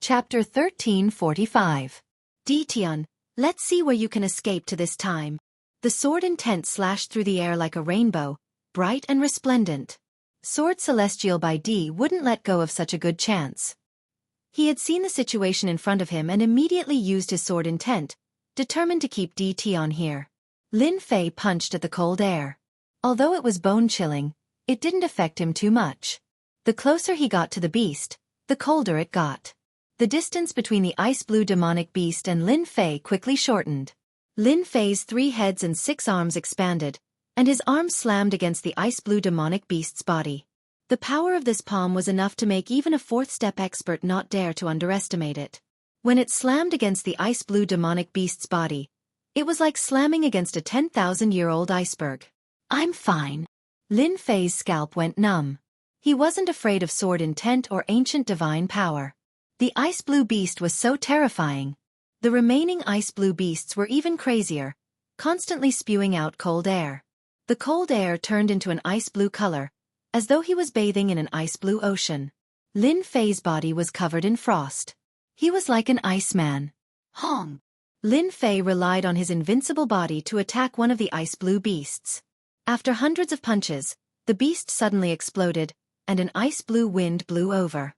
Chapter 1345. Dition, let's see where you can escape to this time. The sword intent slashed through the air like a rainbow, bright and resplendent. Sword Celestial by D wouldn't let go of such a good chance. He had seen the situation in front of him and immediately used his sword intent, determined to keep Dition here. Lin Fei punched at the cold air. Although it was bone-chilling, it didn't affect him too much. The closer he got to the beast, the colder it got. The distance between the ice-blue demonic beast and Lin Fei quickly shortened. Lin Fei's 3 heads and 6 arms expanded, and his arms slammed against the ice-blue demonic beast's body. The power of this palm was enough to make even a 4th-step expert not dare to underestimate it. When it slammed against the ice-blue demonic beast's body, it was like slamming against a 10,000-year-old iceberg. I'm fine. Lin Fei's scalp went numb. He wasn't afraid of sword intent or ancient divine power. The ice-blue beast was so terrifying. The remaining ice-blue beasts were even crazier, constantly spewing out cold air. The cold air turned into an ice-blue color, as though he was bathing in an ice-blue ocean. Lin Fei's body was covered in frost. He was like an iceman. Hong! Lin Fei relied on his invincible body to attack one of the ice-blue beasts. After hundreds of punches, the beast suddenly exploded, and an ice-blue wind blew over.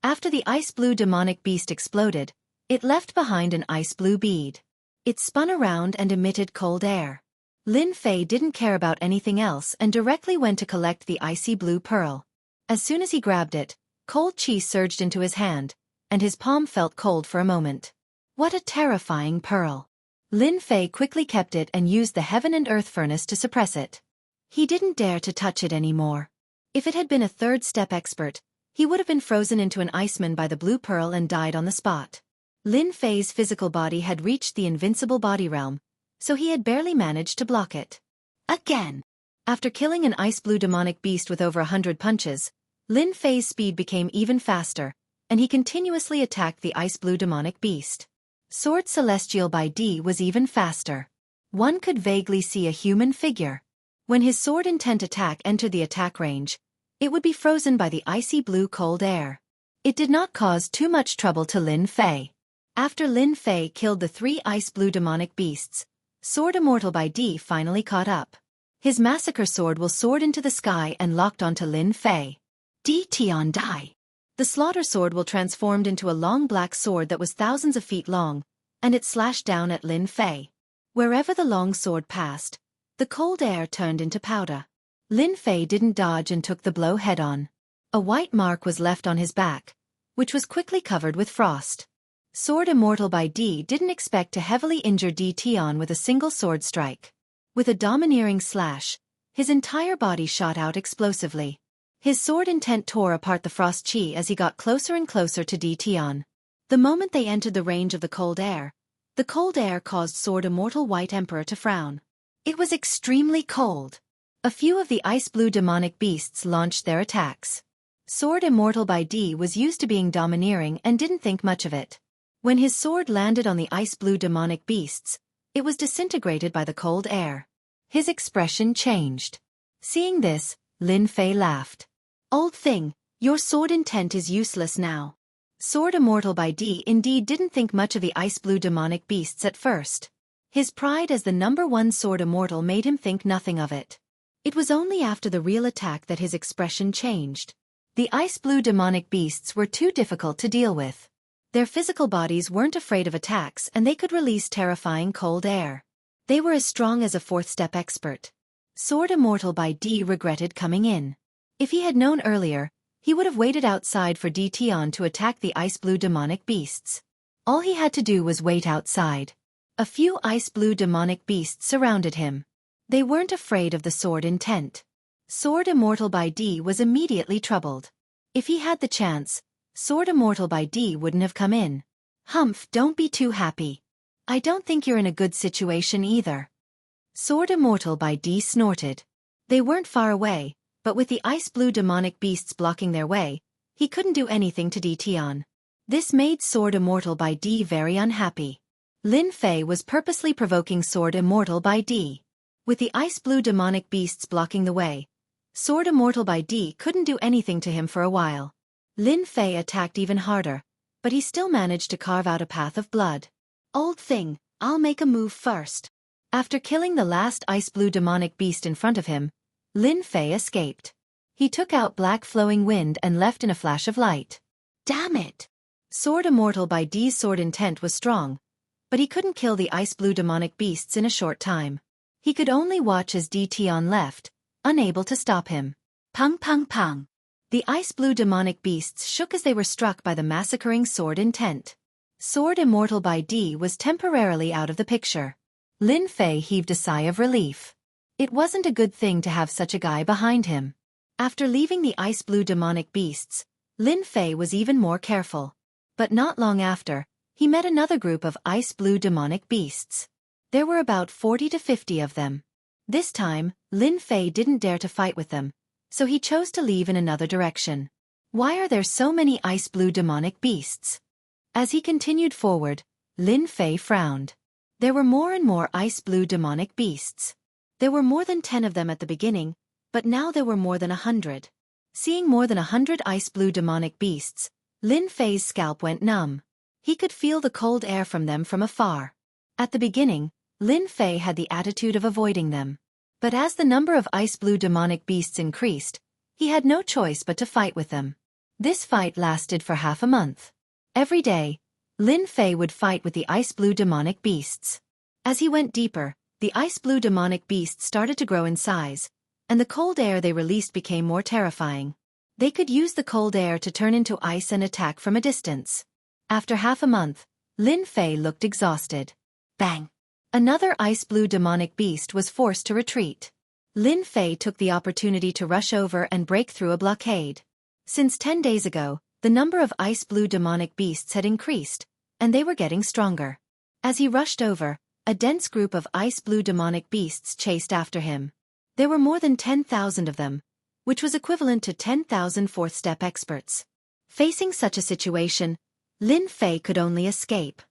After the ice-blue demonic beast exploded, it left behind an ice-blue bead. It spun around and emitted cold air. Lin Fei didn't care about anything else and directly went to collect the icy blue pearl. As soon as he grabbed it, cold chi surged into his hand, and his palm felt cold for a moment. What a terrifying pearl! Lin Fei quickly kept it and used the heaven and earth furnace to suppress it. He didn't dare to touch it anymore. If it had been a 3rd-step expert, he would have been frozen into an iceman by the blue pearl and died on the spot. Lin Fei's physical body had reached the invincible body realm, so he had barely managed to block it. Again! After killing an ice-blue demonic beast with over 100 punches, Lin Fei's speed became even faster, and he continuously attacked the ice-blue demonic beast. Sword Celestial by D was even faster. One could vaguely see a human figure. When his sword intent attack entered the attack range, it would be frozen by the icy blue cold air. It did not cause too much trouble to Lin Fei. After Lin Fei killed the 3 ice-blue demonic beasts, Sword Immortal by D finally caught up. His massacre sword will soared into the sky and locked onto Lin Fei. Dition die. The slaughter sword will transformed into a long black sword that was thousands of feet long, and it slashed down at Lin Fei. Wherever the long sword passed, the cold air turned into powder. Lin Fei didn't dodge and took the blow head-on. A white mark was left on his back, which was quickly covered with frost. Sword Immortal by D didn't expect to heavily injure Dition with a single sword strike. With a domineering slash, his entire body shot out explosively. His sword intent tore apart the frost chi as he got closer and closer to Dition. The moment they entered the range of the cold air caused Sword Immortal White Emperor to frown. It was extremely cold. A few of the ice-blue demonic beasts launched their attacks. Sword Immortal by D was used to being domineering and didn't think much of it. When his sword landed on the ice-blue demonic beasts, it was disintegrated by the cold air. His expression changed. Seeing this, Lin Fei laughed. Old thing, your sword intent is useless now. Sword Immortal by D indeed didn't think much of the ice-blue demonic beasts at first. His pride as the #1 Sword Immortal made him think nothing of it. It was only after the real attack that his expression changed. The ice-blue demonic beasts were too difficult to deal with. Their physical bodies weren't afraid of attacks and they could release terrifying cold air. They were as strong as a 4th-step expert. Sword Immortal by D regretted coming in. If he had known earlier, he would have waited outside for Dition to attack the ice-blue demonic beasts. All he had to do was wait outside. A few ice-blue demonic beasts surrounded him. They weren't afraid of the sword intent. Sword Immortal by D was immediately troubled. If he had the chance, Sword Immortal by D wouldn't have come in. Humph, don't be too happy. I don't think you're in a good situation either. Sword Immortal by D snorted. They weren't far away, but with the ice-blue demonic beasts blocking their way, he couldn't do anything to Dition. This made Sword Immortal by D very unhappy. Lin Fei was purposely provoking Sword Immortal by D. With the ice-blue demonic beasts blocking the way, Sword Immortal by D couldn't do anything to him for a while. Lin Fei attacked even harder, but he still managed to carve out a path of blood. Old thing, I'll make a move first. After killing the last ice-blue demonic beast in front of him, Lin Fei escaped. He took out black flowing wind and left in a flash of light. Damn it! Sword Immortal by D's sword intent was strong, but he couldn't kill the ice-blue demonic beasts in a short time. He could only watch as Tian left, unable to stop him. Pung pung pung. The ice-blue demonic beasts shook as they were struck by the massacring sword intent. Sword Immortal by D was temporarily out of the picture. Lin Fei heaved a sigh of relief. It wasn't a good thing to have such a guy behind him. After leaving the ice-blue demonic beasts, Lin Fei was even more careful. But not long after, he met another group of ice-blue demonic beasts. There were about 40 to 50 of them. This time, Lin Fei didn't dare to fight with them, so he chose to leave in another direction. Why are there so many ice-blue demonic beasts? As he continued forward, Lin Fei frowned. There were more and more ice-blue demonic beasts. There were more than 10 of them at the beginning, but now there were more than 100. Seeing more than 100 ice-blue demonic beasts, Lin Fei's scalp went numb. He could feel the cold air from them from afar. At the beginning, Lin Fei had the attitude of avoiding them. But as the number of ice-blue demonic beasts increased, he had no choice but to fight with them. This fight lasted for half a month. Every day, Lin Fei would fight with the ice-blue demonic beasts. As he went deeper, the ice-blue demonic beasts started to grow in size, and the cold air they released became more terrifying. They could use the cold air to turn into ice and attack from a distance. After half a month, Lin Fei looked exhausted. Bang! Another ice-blue demonic beast was forced to retreat. Lin Fei took the opportunity to rush over and break through a blockade. Since 10 days ago, the number of ice-blue demonic beasts had increased, and they were getting stronger. As he rushed over, a dense group of ice-blue demonic beasts chased after him. There were more than 10,000 of them, which was equivalent to 10,000 fourth-step experts. Facing such a situation, Lin Fei could only escape.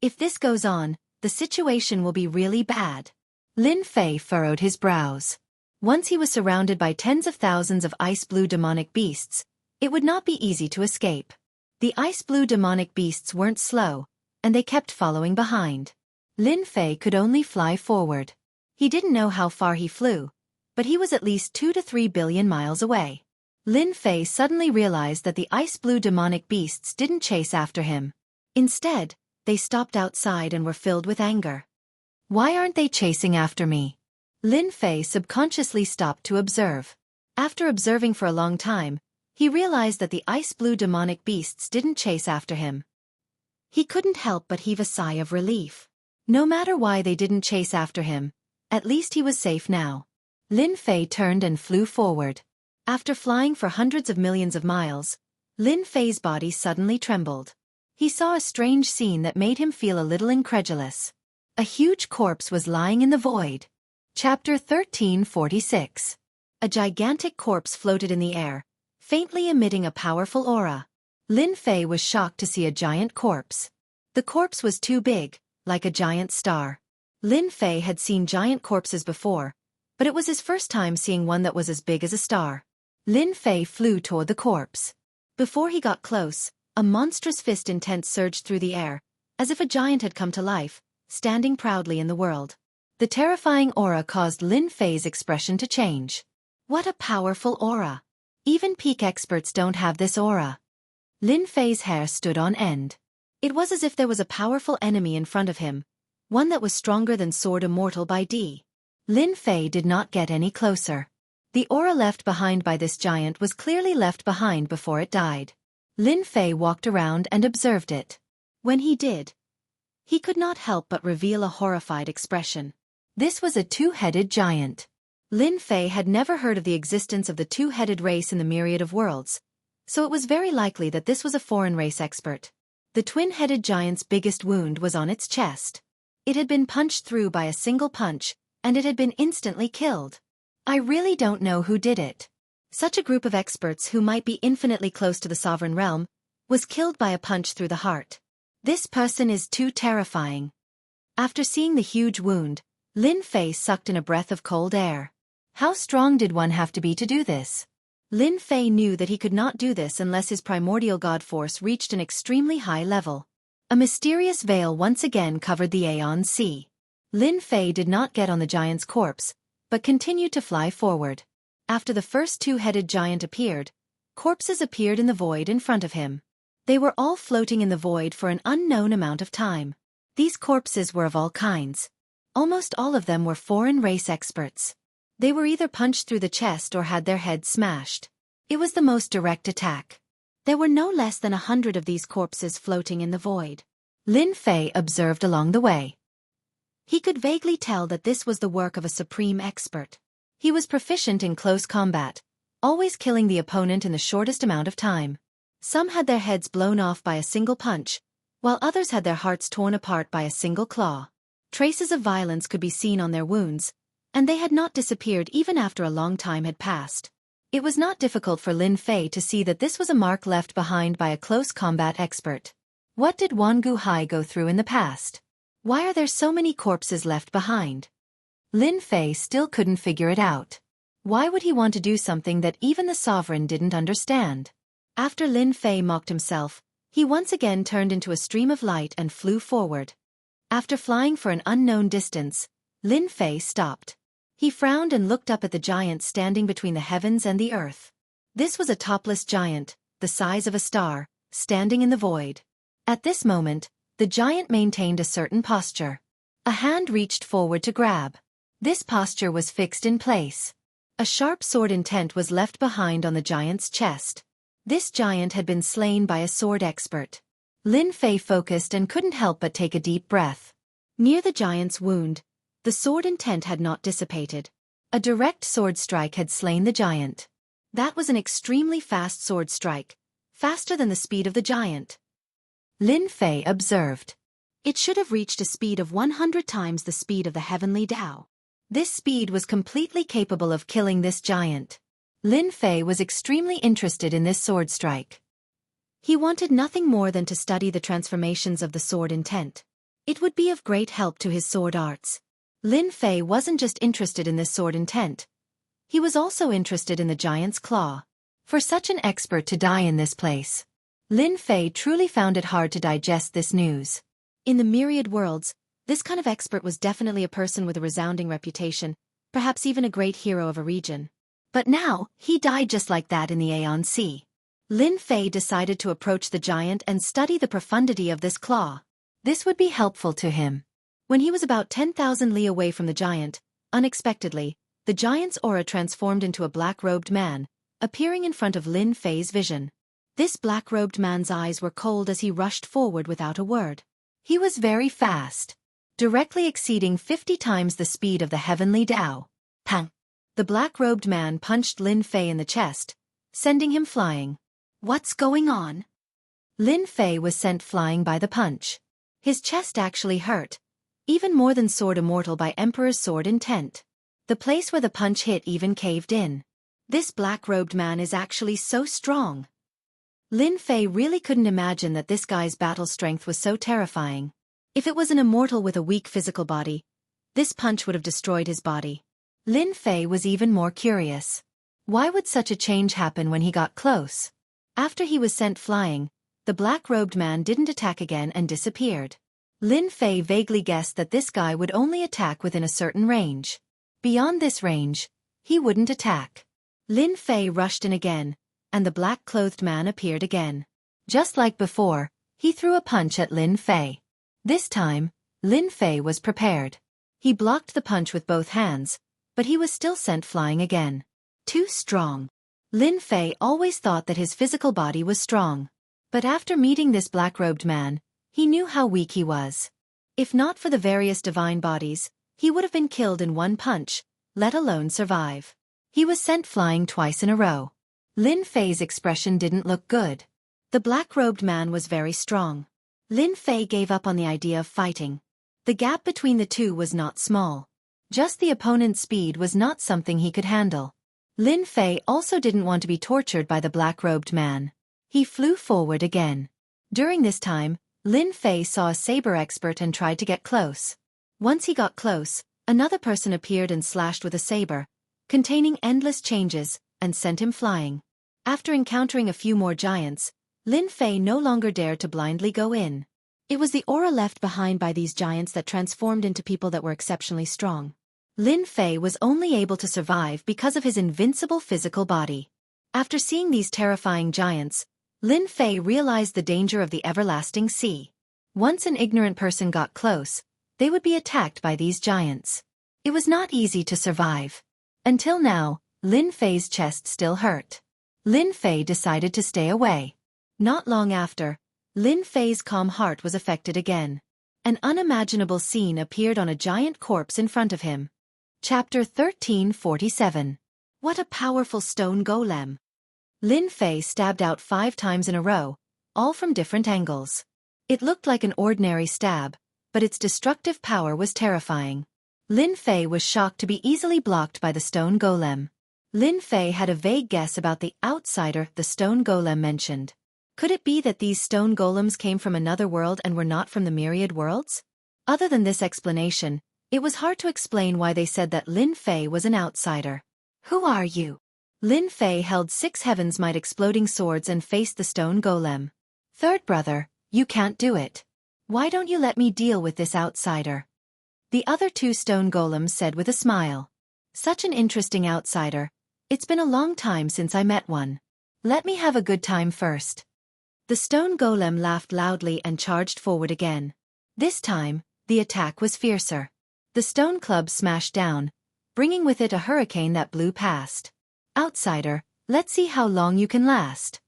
If this goes on, the situation will be really bad. Lin Fei furrowed his brows. Once he was surrounded by tens of thousands of ice-blue demonic beasts, it would not be easy to escape. The ice-blue demonic beasts weren't slow, and they kept following behind. Lin Fei could only fly forward. He didn't know how far he flew, but he was at least 2 to 3 billion miles away. Lin Fei suddenly realized that the ice-blue demonic beasts didn't chase after him. Instead, they stopped outside and were filled with anger. Why aren't they chasing after me? Lin Fei subconsciously stopped to observe. After observing for a long time, he realized that the ice-blue demonic beasts didn't chase after him. He couldn't help but heave a sigh of relief. No matter why they didn't chase after him, at least he was safe now. Lin Fei turned and flew forward. After flying for hundreds of millions of miles, Lin Fei's body suddenly trembled. He saw a strange scene that made him feel a little incredulous. A huge corpse was lying in the void. Chapter 1346. A gigantic corpse floated in the air, faintly emitting a powerful aura. Lin Fei was shocked to see a giant corpse. The corpse was too big, like a giant star. Lin Fei had seen giant corpses before, but it was his first time seeing one that was as big as a star. Lin Fei flew toward the corpse. Before he got close, a monstrous fist intent surged through the air, as if a giant had come to life, standing proudly in the world. The terrifying aura caused Lin Fei's expression to change. What a powerful aura! Even peak experts don't have this aura. Lin Fei's hair stood on end. It was as if there was a powerful enemy in front of him, one that was stronger than Sword Immortal by D. Lin Fei did not get any closer. The aura left behind by this giant was clearly left behind before it died. Lin Fei walked around and observed it. When he did, he could not help but reveal a horrified expression. This was a two-headed giant. Lin Fei had never heard of the existence of the two-headed race in the myriad of worlds, so it was very likely that this was a foreign race expert. The twin-headed giant's biggest wound was on its chest. It had been punched through by a single punch, and it had been instantly killed. I really don't know who did it. Such a group of experts who might be infinitely close to the sovereign realm was killed by a punch through the heart. This person is too terrifying. After seeing the huge wound, Lin Fei sucked in a breath of cold air. How strong did one have to be to do this? Lin Fei knew that he could not do this unless his primordial god force reached an extremely high level. A mysterious veil once again covered the Aeon Sea. Lin Fei did not get on the giant's corpse, but continued to fly forward. After the first two-headed giant appeared, corpses appeared in the void in front of him. They were all floating in the void for an unknown amount of time. These corpses were of all kinds. Almost all of them were foreign race experts. They were either punched through the chest or had their heads smashed. It was the most direct attack. There were no less than 100 of these corpses floating in the void. Lin Fei observed along the way. He could vaguely tell that this was the work of a supreme expert. He was proficient in close combat, always killing the opponent in the shortest amount of time. Some had their heads blown off by a single punch, while others had their hearts torn apart by a single claw. Traces of violence could be seen on their wounds, and they had not disappeared even after a long time had passed. It was not difficult for Lin Fei to see that this was a mark left behind by a close combat expert. What did Wan Guhai go through in the past? Why are there so many corpses left behind? Lin Fei still couldn't figure it out. Why would he want to do something that even the sovereign didn't understand? After Lin Fei mocked himself, he once again turned into a stream of light and flew forward. After flying for an unknown distance, Lin Fei stopped. He frowned and looked up at the giant standing between the heavens and the earth. This was a topless giant, the size of a star, standing in the void. At this moment, the giant maintained a certain posture. A hand reached forward to grab. This posture was fixed in place. A sharp sword intent was left behind on the giant's chest. This giant had been slain by a sword expert. Lin Fei focused and couldn't help but take a deep breath. Near the giant's wound, the sword intent had not dissipated. A direct sword strike had slain the giant. That was an extremely fast sword strike, faster than the speed of the giant. Lin Fei observed. It should have reached a speed of 100 times the speed of the heavenly Tao. This speed was completely capable of killing this giant. Lin Fei was extremely interested in this sword strike. He wanted nothing more than to study the transformations of the sword intent. It would be of great help to his sword arts. Lin Fei wasn't just interested in this sword intent. He was also interested in the giant's claw. For such an expert to die in this place, Lin Fei truly found it hard to digest this news. In the myriad worlds, this kind of expert was definitely a person with a resounding reputation, perhaps even a great hero of a region. But now, he died just like that in the Aeon Sea. Lin Fei decided to approach the giant and study the profundity of this claw. This would be helpful to him. When he was about 10,000 li away from the giant, unexpectedly, the giant's aura transformed into a black-robed man, appearing in front of Lin Fei's vision. This black-robed man's eyes were cold as he rushed forward without a word. He was very fast, directly exceeding 50 times the speed of the heavenly Tao. Pang! The black-robed man punched Lin Fei in the chest, sending him flying. What's going on? Lin Fei was sent flying by the punch. His chest actually hurt, even more than Sword Immortal by Emperor's sword intent. The place where the punch hit even caved in. This black-robed man is actually so strong. Lin Fei really couldn't imagine that this guy's battle strength was so terrifying. If it was an immortal with a weak physical body, this punch would have destroyed his body. Lin Fei was even more curious. Why would such a change happen when he got close? After he was sent flying, the black-robed man didn't attack again and disappeared. Lin Fei vaguely guessed that this guy would only attack within a certain range. Beyond this range, he wouldn't attack. Lin Fei rushed in again, and the black-clothed man appeared again. Just like before, he threw a punch at Lin Fei. This time, Lin Fei was prepared. He blocked the punch with both hands, but he was still sent flying again. Too strong. Lin Fei always thought that his physical body was strong. But after meeting this black-robed man, he knew how weak he was. If not for the various divine bodies, he would have been killed in one punch, let alone survive. He was sent flying twice in a row. Lin Fei's expression didn't look good. The black-robed man was very strong. Lin Fei gave up on the idea of fighting. The gap between the two was not small. Just the opponent's speed was not something he could handle. Lin Fei also didn't want to be tortured by the black-robed man. He flew forward again. During this time, Lin Fei saw a saber expert and tried to get close. Once he got close, another person appeared and slashed with a saber, containing endless changes, and sent him flying. After encountering a few more giants, Lin Fei no longer dared to blindly go in. It was the aura left behind by these giants that transformed into people that were exceptionally strong. Lin Fei was only able to survive because of his invincible physical body. After seeing these terrifying giants, Lin Fei realized the danger of the everlasting sea. Once an ignorant person got close, they would be attacked by these giants. It was not easy to survive. Until now, Lin Fei's chest still hurt. Lin Fei decided to stay away. Not long after, Lin Fei's calm heart was affected again. An unimaginable scene appeared on a giant corpse in front of him. Chapter 1347. What a powerful stone golem! Lin Fei stabbed out 5 times in a row, all from different angles. It looked like an ordinary stab, but its destructive power was terrifying. Lin Fei was shocked to be easily blocked by the stone golem. Lin Fei had a vague guess about the outsider the stone golem mentioned. Could it be that these stone golems came from another world and were not from the myriad worlds? Other than this explanation, it was hard to explain why they said that Lin Fei was an outsider. Who are you? Lin Fei held 6 Heaven's Might exploding swords and faced the stone golem. Third brother, you can't do it. Why don't you let me deal with this outsider? The other 2 stone golems said with a smile. Such an interesting outsider. It's been a long time since I met one. Let me have a good time first. The stone golem laughed loudly and charged forward again. This time, the attack was fiercer. The stone club smashed down, bringing with it a hurricane that blew past. Outsider, let's see how long you can last.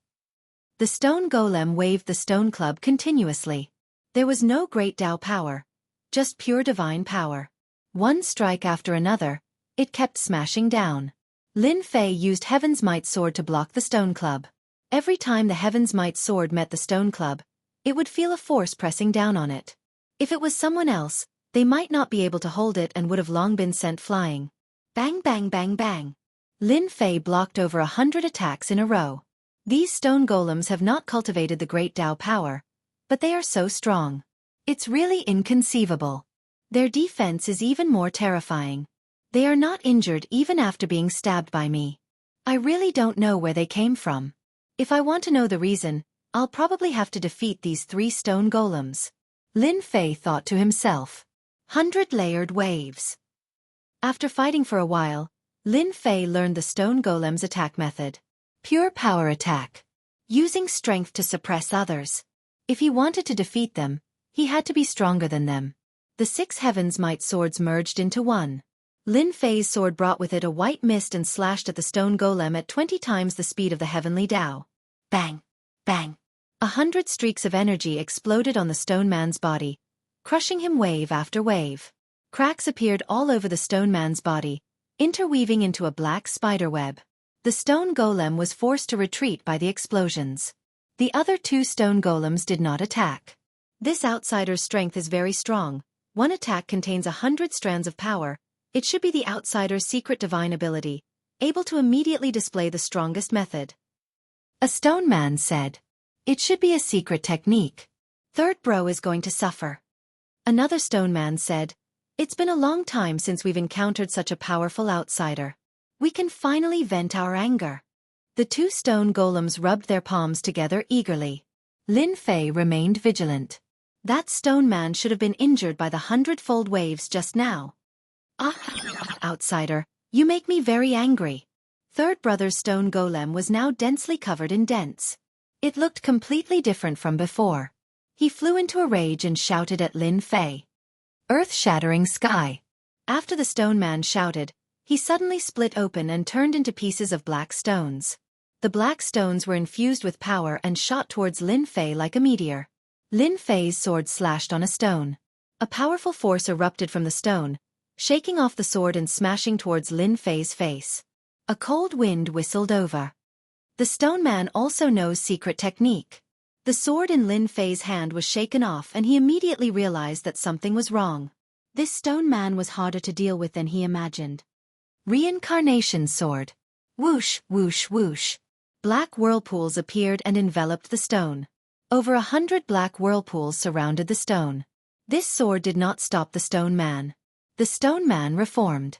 The stone golem waved the stone club continuously. There was no great Tao power, just pure divine power. One strike after another, it kept smashing down. Lin Fei used Heaven's Might sword to block the stone club. Every time the Heaven's Might sword met the stone club, it would feel a force pressing down on it. If it was someone else, they might not be able to hold it and would have long been sent flying. Bang bang bang bang. Lin Fei blocked over 100 attacks in a row. These stone golems have not cultivated the great Tao power, but they are so strong. It's really inconceivable. Their defense is even more terrifying. They are not injured even after being stabbed by me. I really don't know where they came from. If I want to know the reason, I'll probably have to defeat these 3 stone golems. Lin Fei thought to himself. 100-layered waves. After fighting for a while, Lin Fei learned the stone golem's attack method. Pure power attack. Using strength to suppress others. If he wanted to defeat them, he had to be stronger than them. The 6 Heaven's Might swords merged into one. Lin Fei's sword brought with it a white mist and slashed at the stone golem at 20 times the speed of the heavenly Tao. Bang! Bang! 100 streaks of energy exploded on the stone man's body, crushing him wave after wave. Cracks appeared all over the stone man's body, interweaving into a black spider web. The stone golem was forced to retreat by the explosions. The other 2 stone golems did not attack. This outsider's strength is very strong. One attack contains 100 strands of power. It should be the outsider's secret divine ability, able to immediately display the strongest method. A stone man said. It should be a secret technique. Third bro is going to suffer. Another stone man said. It's been a long time since we've encountered such a powerful outsider. We can finally vent our anger. The 2 stone golems rubbed their palms together eagerly. Lin Fei remained vigilant. That stone man should have been injured by the 100-fold waves just now. Outsider, you make me very angry. Third brother's stone golem was now densely covered in dents. It looked completely different from before. He flew into a rage and shouted at Lin Fei. Earth-shattering sky. After the stone man shouted, he suddenly split open and turned into pieces of black stones. The black stones were infused with power and shot towards Lin Fei like a meteor. Lin Fei's sword slashed on a stone. A powerful force erupted from the stone, shaking off the sword and smashing towards Lin Fei's face. A cold wind whistled over. The stone man also knows secret technique. The sword in Lin Fei's hand was shaken off and he immediately realized that something was wrong. This stone man was harder to deal with than he imagined. Reincarnation sword. Whoosh, whoosh, whoosh. Black whirlpools appeared and enveloped the stone. Over 100 black whirlpools surrounded the stone. This sword did not stop the stone man. The stone man reformed.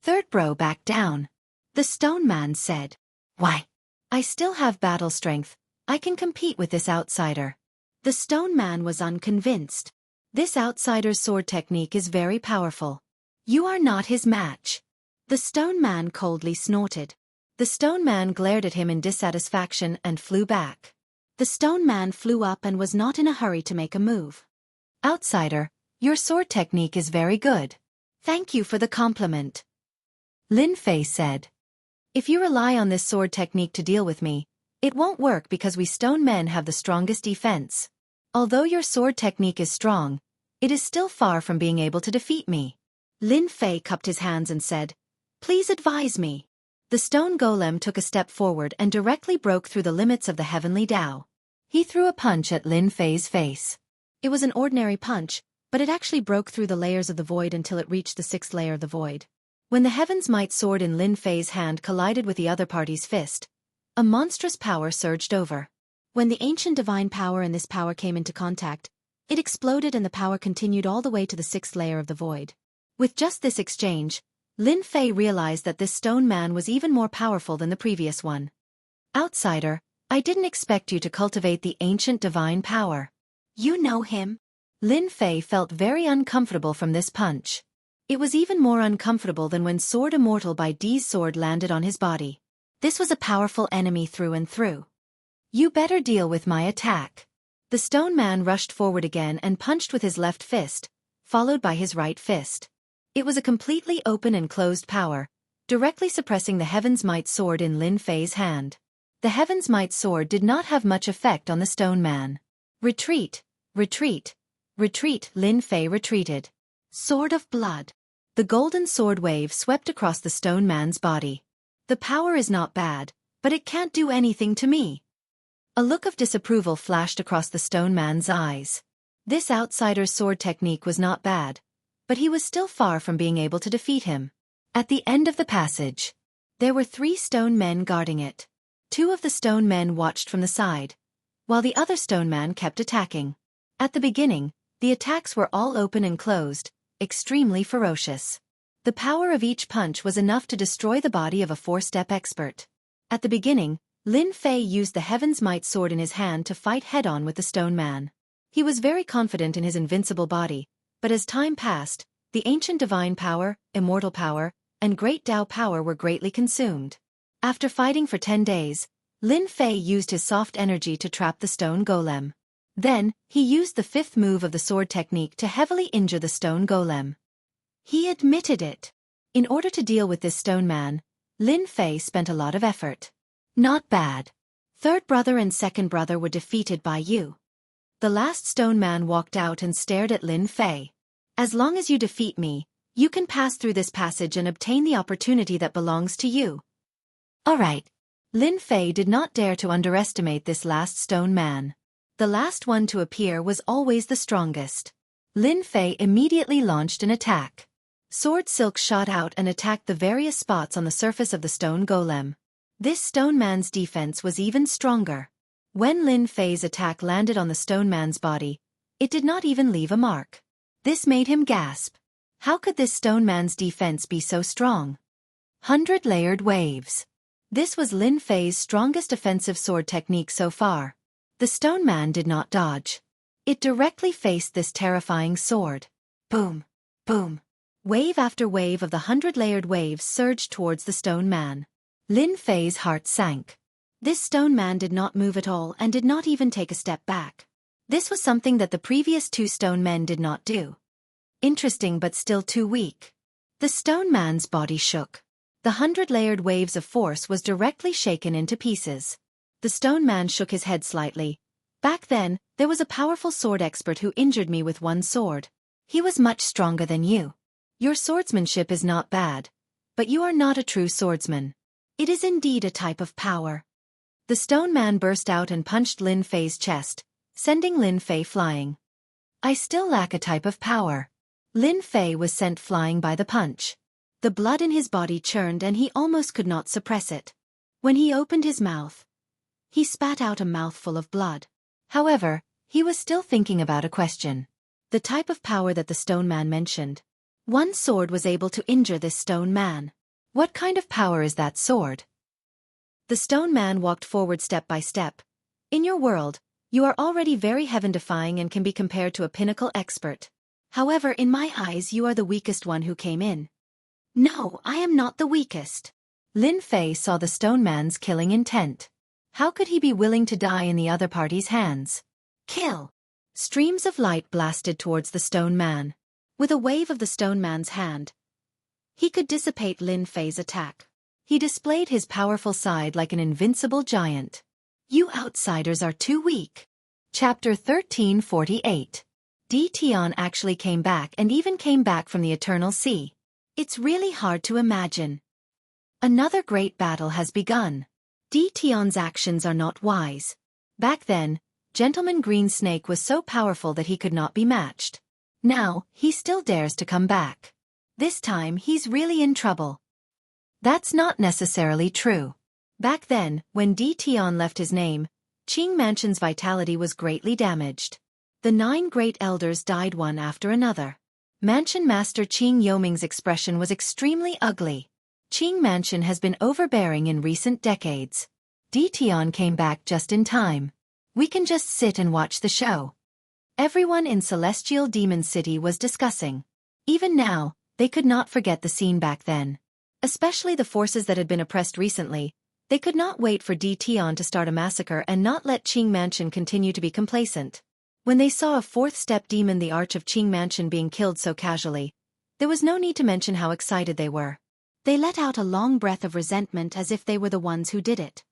Third bro backed down. The stone man said, Why? I still have battle strength. I can compete with this outsider. The stone man was unconvinced. This outsider's sword technique is very powerful. You are not his match. The stone man coldly snorted. The stone man glared at him in dissatisfaction and flew back. The stone man flew up and was not in a hurry to make a move. Outsider, your sword technique is very good. Thank you for the compliment. Lin Fei said. If you rely on this sword technique to deal with me, it won't work because we stone men have the strongest defense. Although your sword technique is strong, it is still far from being able to defeat me. Lin Fei cupped his hands and said, Please advise me. The stone golem took a step forward and directly broke through the limits of the heavenly Tao. He threw a punch at Lin Fei's face. It was an ordinary punch, but it actually broke through the layers of the void until it reached the sixth layer of the void. When the Heaven's Might sword in Lin Fei's hand collided with the other party's fist, a monstrous power surged over. When the ancient divine power and this power came into contact, it exploded and the power continued all the way to the sixth layer of the void. With just this exchange, Lin Fei realized that this stone man was even more powerful than the previous one. Outsider, I didn't expect you to cultivate the ancient divine power. You know him? Lin Fei felt very uncomfortable from this punch. It was even more uncomfortable than when Sword Immortal by D's sword landed on his body. This was a powerful enemy through and through. You better deal with my attack. The stone man rushed forward again and punched with his left fist, followed by his right fist. It was a completely open and closed power, directly suppressing the Heaven's Might sword in Lin Fei's hand. The Heaven's Might sword did not have much effect on the stone man. Retreat, retreat, retreat. Lin Fei retreated. Sword of blood. The golden sword wave swept across the stone man's body. The power is not bad, but it can't do anything to me. A look of disapproval flashed across the stone man's eyes. This outsider's sword technique was not bad, but he was still far from being able to defeat him. At the end of the passage, there were 3 stone men guarding it. 2 of the stone men watched from the side, while the other stone man kept attacking. At the beginning, the attacks were all open and closed, extremely ferocious. The power of each punch was enough to destroy the body of a 4-step expert. At the beginning, Lin Fei used the Heaven's Might sword in his hand to fight head-on with the stone man. He was very confident in his invincible body, but as time passed, the ancient divine power, immortal power, and great Tao power were greatly consumed. After fighting for 10 days, Lin Fei used his soft energy to trap the stone golem. Then, he used the 5th move of the sword technique to heavily injure the stone golem. He admitted it. In order to deal with this stone man, Lin Fei spent a lot of effort. Not bad. Third brother and second brother were defeated by you. The last stone man walked out and stared at Lin Fei. As long as you defeat me, you can pass through this passage and obtain the opportunity that belongs to you. Alright. Lin Fei did not dare to underestimate this last stone man. The last one to appear was always the strongest. Lin Fei immediately launched an attack. Sword silk shot out and attacked the various spots on the surface of the stone golem. This stone man's defense was even stronger. When Lin Fei's attack landed on the stone man's body, it did not even leave a mark. This made him gasp. How could this stone man's defense be so strong? 100-layered waves. This was Lin Fei's strongest offensive sword technique so far. The stone man did not dodge. It directly faced this terrifying sword. Boom, boom. Wave after wave of the 100-layered waves surged towards the stone man. Lin Fei's heart sank. This stone man did not move at all and did not even take a step back. This was something that the previous 2 stone men did not do. Interesting but still too weak. The stone man's body shook. The 100-layered waves of force was directly shaken into pieces. The stone man shook his head slightly. Back then, there was a powerful sword expert who injured me with one sword. He was much stronger than you. Your swordsmanship is not bad, but you are not a true swordsman. It is indeed a type of power. The stone man burst out and punched Lin Fei's chest, sending Lin Fei flying. I still lack a type of power. Lin Fei was sent flying by the punch. The blood in his body churned and he almost could not suppress it. When he opened his mouth, he spat out a mouthful of blood. However, he was still thinking about a question. The type of power that the stone man mentioned. One sword was able to injure this stone man. What kind of power is that sword? The stone man walked forward step by step. In your world, you are already very heaven-defying and can be compared to a pinnacle expert. However, in my eyes you are the weakest one who came in. No, I am not the weakest. Lin Fei saw the stone man's killing intent. How could he be willing to die in the other party's hands? Kill! Streams of light blasted towards the stone man. With a wave of the stone man's hand, he could dissipate Lin Fei's attack. He displayed his powerful side like an invincible giant. You outsiders are too weak. Chapter 1348. Di Tian actually came back and even came back from the Eternal Sea. It's really hard to imagine. Another great battle has begun. Di Tian's actions are not wise. Back then, Gentleman Green Snake was so powerful that he could not be matched. Now, he still dares to come back. This time he's really in trouble. That's not necessarily true. Back then, when Di Tian left his name, Qing Mansion's vitality was greatly damaged. The 9 great elders died one after another. Mansion Master Qing Yoming's expression was extremely ugly. Qing Mansion has been overbearing in recent decades. Di Tian came back just in time. We can just sit and watch the show. Everyone in Celestial Demon City was discussing. Even now, they could not forget the scene back then. Especially the forces that had been oppressed recently. They could not wait for Di Tian to start a massacre and not let Qing Mansion continue to be complacent. When they saw a 4th-step demon, the Arch of Qing Mansion, being killed so casually, there was no need to mention how excited they were. They let out a long breath of resentment as if they were the ones who did it.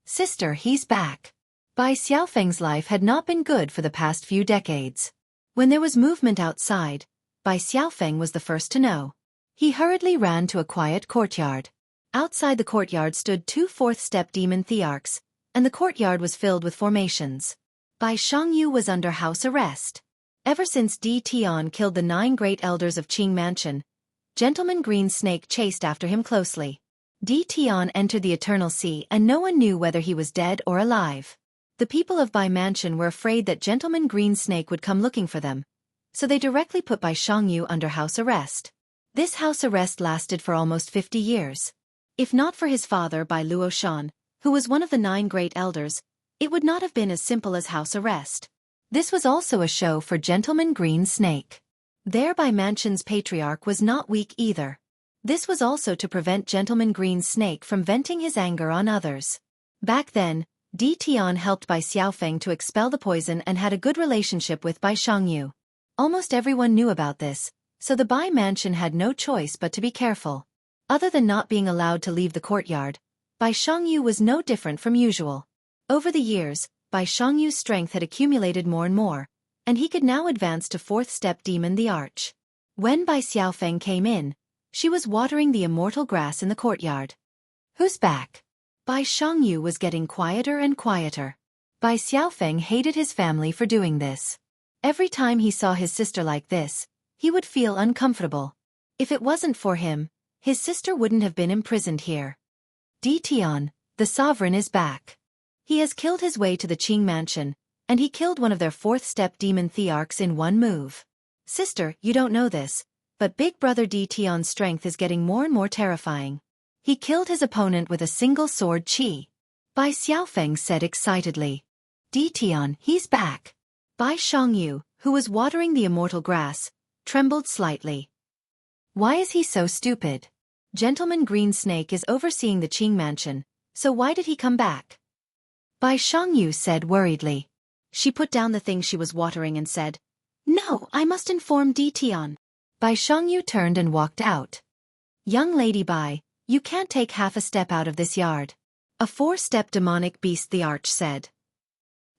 Sister, he's back. Bai Xiaofeng's life had not been good for the past few decades. When there was movement outside, Bai Xiaofeng was the first to know. He hurriedly ran to a quiet courtyard. Outside the courtyard stood 2 4th-step demon thearchs, and the courtyard was filled with formations. Bai Xiangyu was under house arrest. Ever since Di Tian killed the 9 great elders of Qing Mansion, Gentleman Green Snake chased after him closely. Di Tian entered the Eternal Sea and no one knew whether he was dead or alive. The people of Bai Mansion were afraid that Gentleman Green Snake would come looking for them, so they directly put Bai Xiangyu under house arrest. This house arrest lasted for almost 50 years. If not for his father Bai Luoshan, who was one of the 9 great elders, it would not have been as simple as house arrest. This was also a show for Gentleman Green Snake. There Bai Mansion's patriarch was not weak either. This was also to prevent Gentleman Green Snake from venting his anger on others. Back then, Di Tian helped Bai Xiaofeng to expel the poison and had a good relationship with Bai Xiangyu. Almost everyone knew about this, so the Bai Mansion had no choice but to be careful. Other than not being allowed to leave the courtyard, Bai Xiangyu was no different from usual. Over the years, Bai Xiangyu's strength had accumulated more and more, and he could now advance to 4th-step demon the Arch. When Bai Xiaofeng came in, she was watering the immortal grass in the courtyard. Who's back? Bai Xiangyu was getting quieter and quieter. Bai Xiaofeng hated his family for doing this. Every time he saw his sister like this, he would feel uncomfortable. If it wasn't for him, his sister wouldn't have been imprisoned here. Di Tian, the sovereign, is back. He has killed his way to the Qing Mansion, and he killed one of their 4th-step demon thearchs in one move. Sister, you don't know this, but Big Brother Di Tian's strength is getting more and more terrifying. He killed his opponent with a single sword chi. Bai Xiaofeng said excitedly. Di Tian, he's back. Bai Xiangyu, who was watering the immortal grass, trembled slightly. Why is he so stupid? Gentleman Green Snake is overseeing the Qing Mansion, so why did he come back? Bai Xiangyu said worriedly. She put down the thing she was watering and said, No, I must inform Di Tian. Bai Xiangyu turned and walked out. Young lady Bai, you can't take half a step out of this yard. A 4-step demonic beast the Arch said.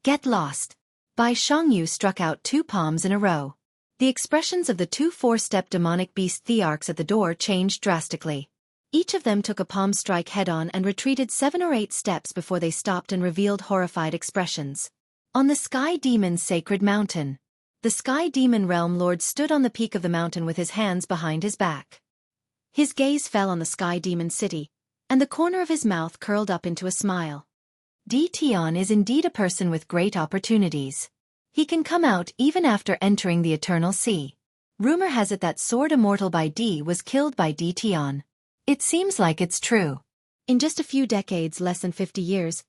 Get lost. Bai Xiangyu struck out 2 palms in a row. The expressions of the 2 4-step demonic beast thearchs at the door changed drastically. Each of them took a palm strike head-on and retreated 7 or 8 steps before they stopped and revealed horrified expressions. On the Sky Demon's sacred mountain. The Sky Demon Realm Lord stood on the peak of the mountain with his hands behind his back. His gaze fell on the Sky Demon City, and the corner of his mouth curled up into a smile. Di Tian is indeed a person with great opportunities. He can come out even after entering the Eternal Sea. Rumor has it that Sword Immortal Bai Di was killed by Di Tian. It seems like it's true. In just a few decades, less than 50 years,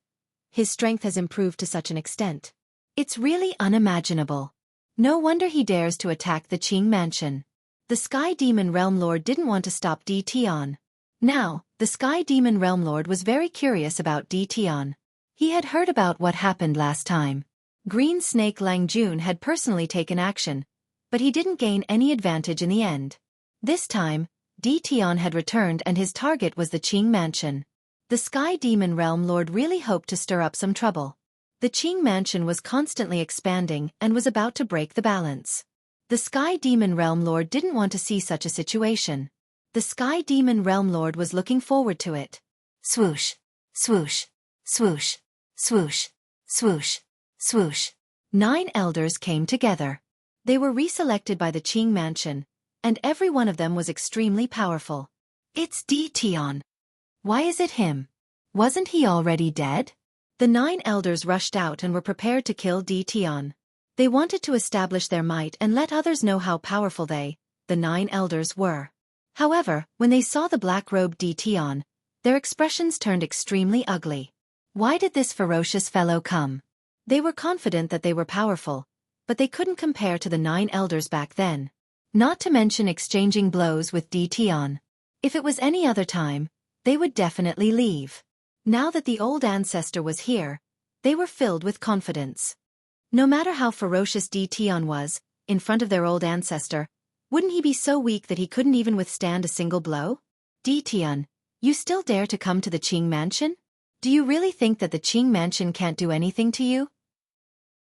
his strength has improved to such an extent. It's really unimaginable. No wonder he dares to attack the Qing mansion. The Sky Demon Realm Lord didn't want to stop Di Tian. Now, the Sky Demon Realm Lord was very curious about Di Tian. He had heard about what happened last time. Green Snake Lang Jun had personally taken action, but he didn't gain any advantage in the end. This time, Di Tian had returned and his target was the Qing mansion. The Sky Demon Realm Lord really hoped to stir up some trouble. The Qing mansion was constantly expanding and was about to break the balance. The Sky Demon Realm Lord didn't want to see such a situation. The Sky Demon Realm Lord was looking forward to it. Swoosh, swoosh, swoosh, swoosh, swoosh, swoosh. 9 elders came together. They were reselected by the Qing mansion, and every one of them was extremely powerful. It's Di Tian. Why is it him? Wasn't he already dead? The 9 elders rushed out and were prepared to kill Di Tian. They wanted to establish their might and let others know how powerful they, the 9 elders, were. However, when they saw the black-robed Di Tian, their expressions turned extremely ugly. Why did this ferocious fellow come? They were confident that they were powerful, but they couldn't compare to the 9 elders back then. Not to mention exchanging blows with Di Tian. If it was any other time, they would definitely leave. Now that the old ancestor was here, they were filled with confidence. No matter how ferocious Di Tian was, in front of their old ancestor, wouldn't he be so weak that he couldn't even withstand a single blow? Di Tian, you still dare to come to the Qing mansion? Do you really think that the Qing mansion can't do anything to you?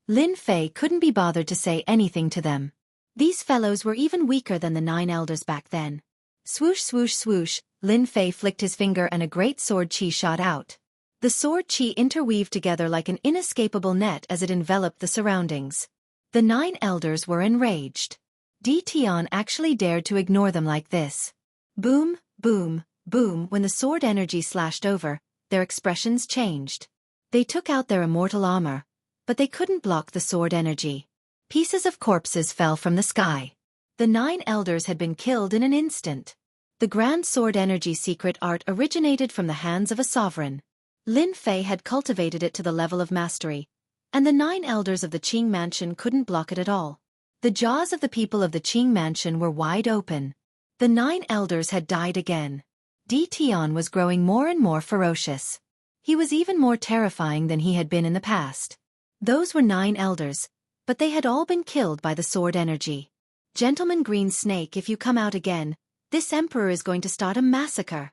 Lin Fei couldn't be bothered to say anything to them. These fellows were even weaker than the 9 elders back then. Swoosh swoosh swoosh, Lin Fei flicked his finger and a great sword chi shot out. The sword chi interweaved together like an inescapable net as it enveloped the surroundings. The 9 elders were enraged. Di Tian actually dared to ignore them like this. Boom, boom, boom. When the sword energy slashed over, their expressions changed. They took out their immortal armor, but they couldn't block the sword energy. Pieces of corpses fell from the sky. The 9 elders had been killed in an instant. The Grand Sword Energy secret art originated from the hands of a sovereign. Lin Fei had cultivated it to the level of mastery, and the 9 elders of the Qing mansion couldn't block it at all. The jaws of the people of the Qing mansion were wide open. The 9 elders had died again. Di Tian was growing more and more ferocious. He was even more terrifying than he had been in the past. Those were 9 elders, but they had all been killed by the sword energy. Gentleman Green Snake, if you come out again, this emperor is going to start a massacre.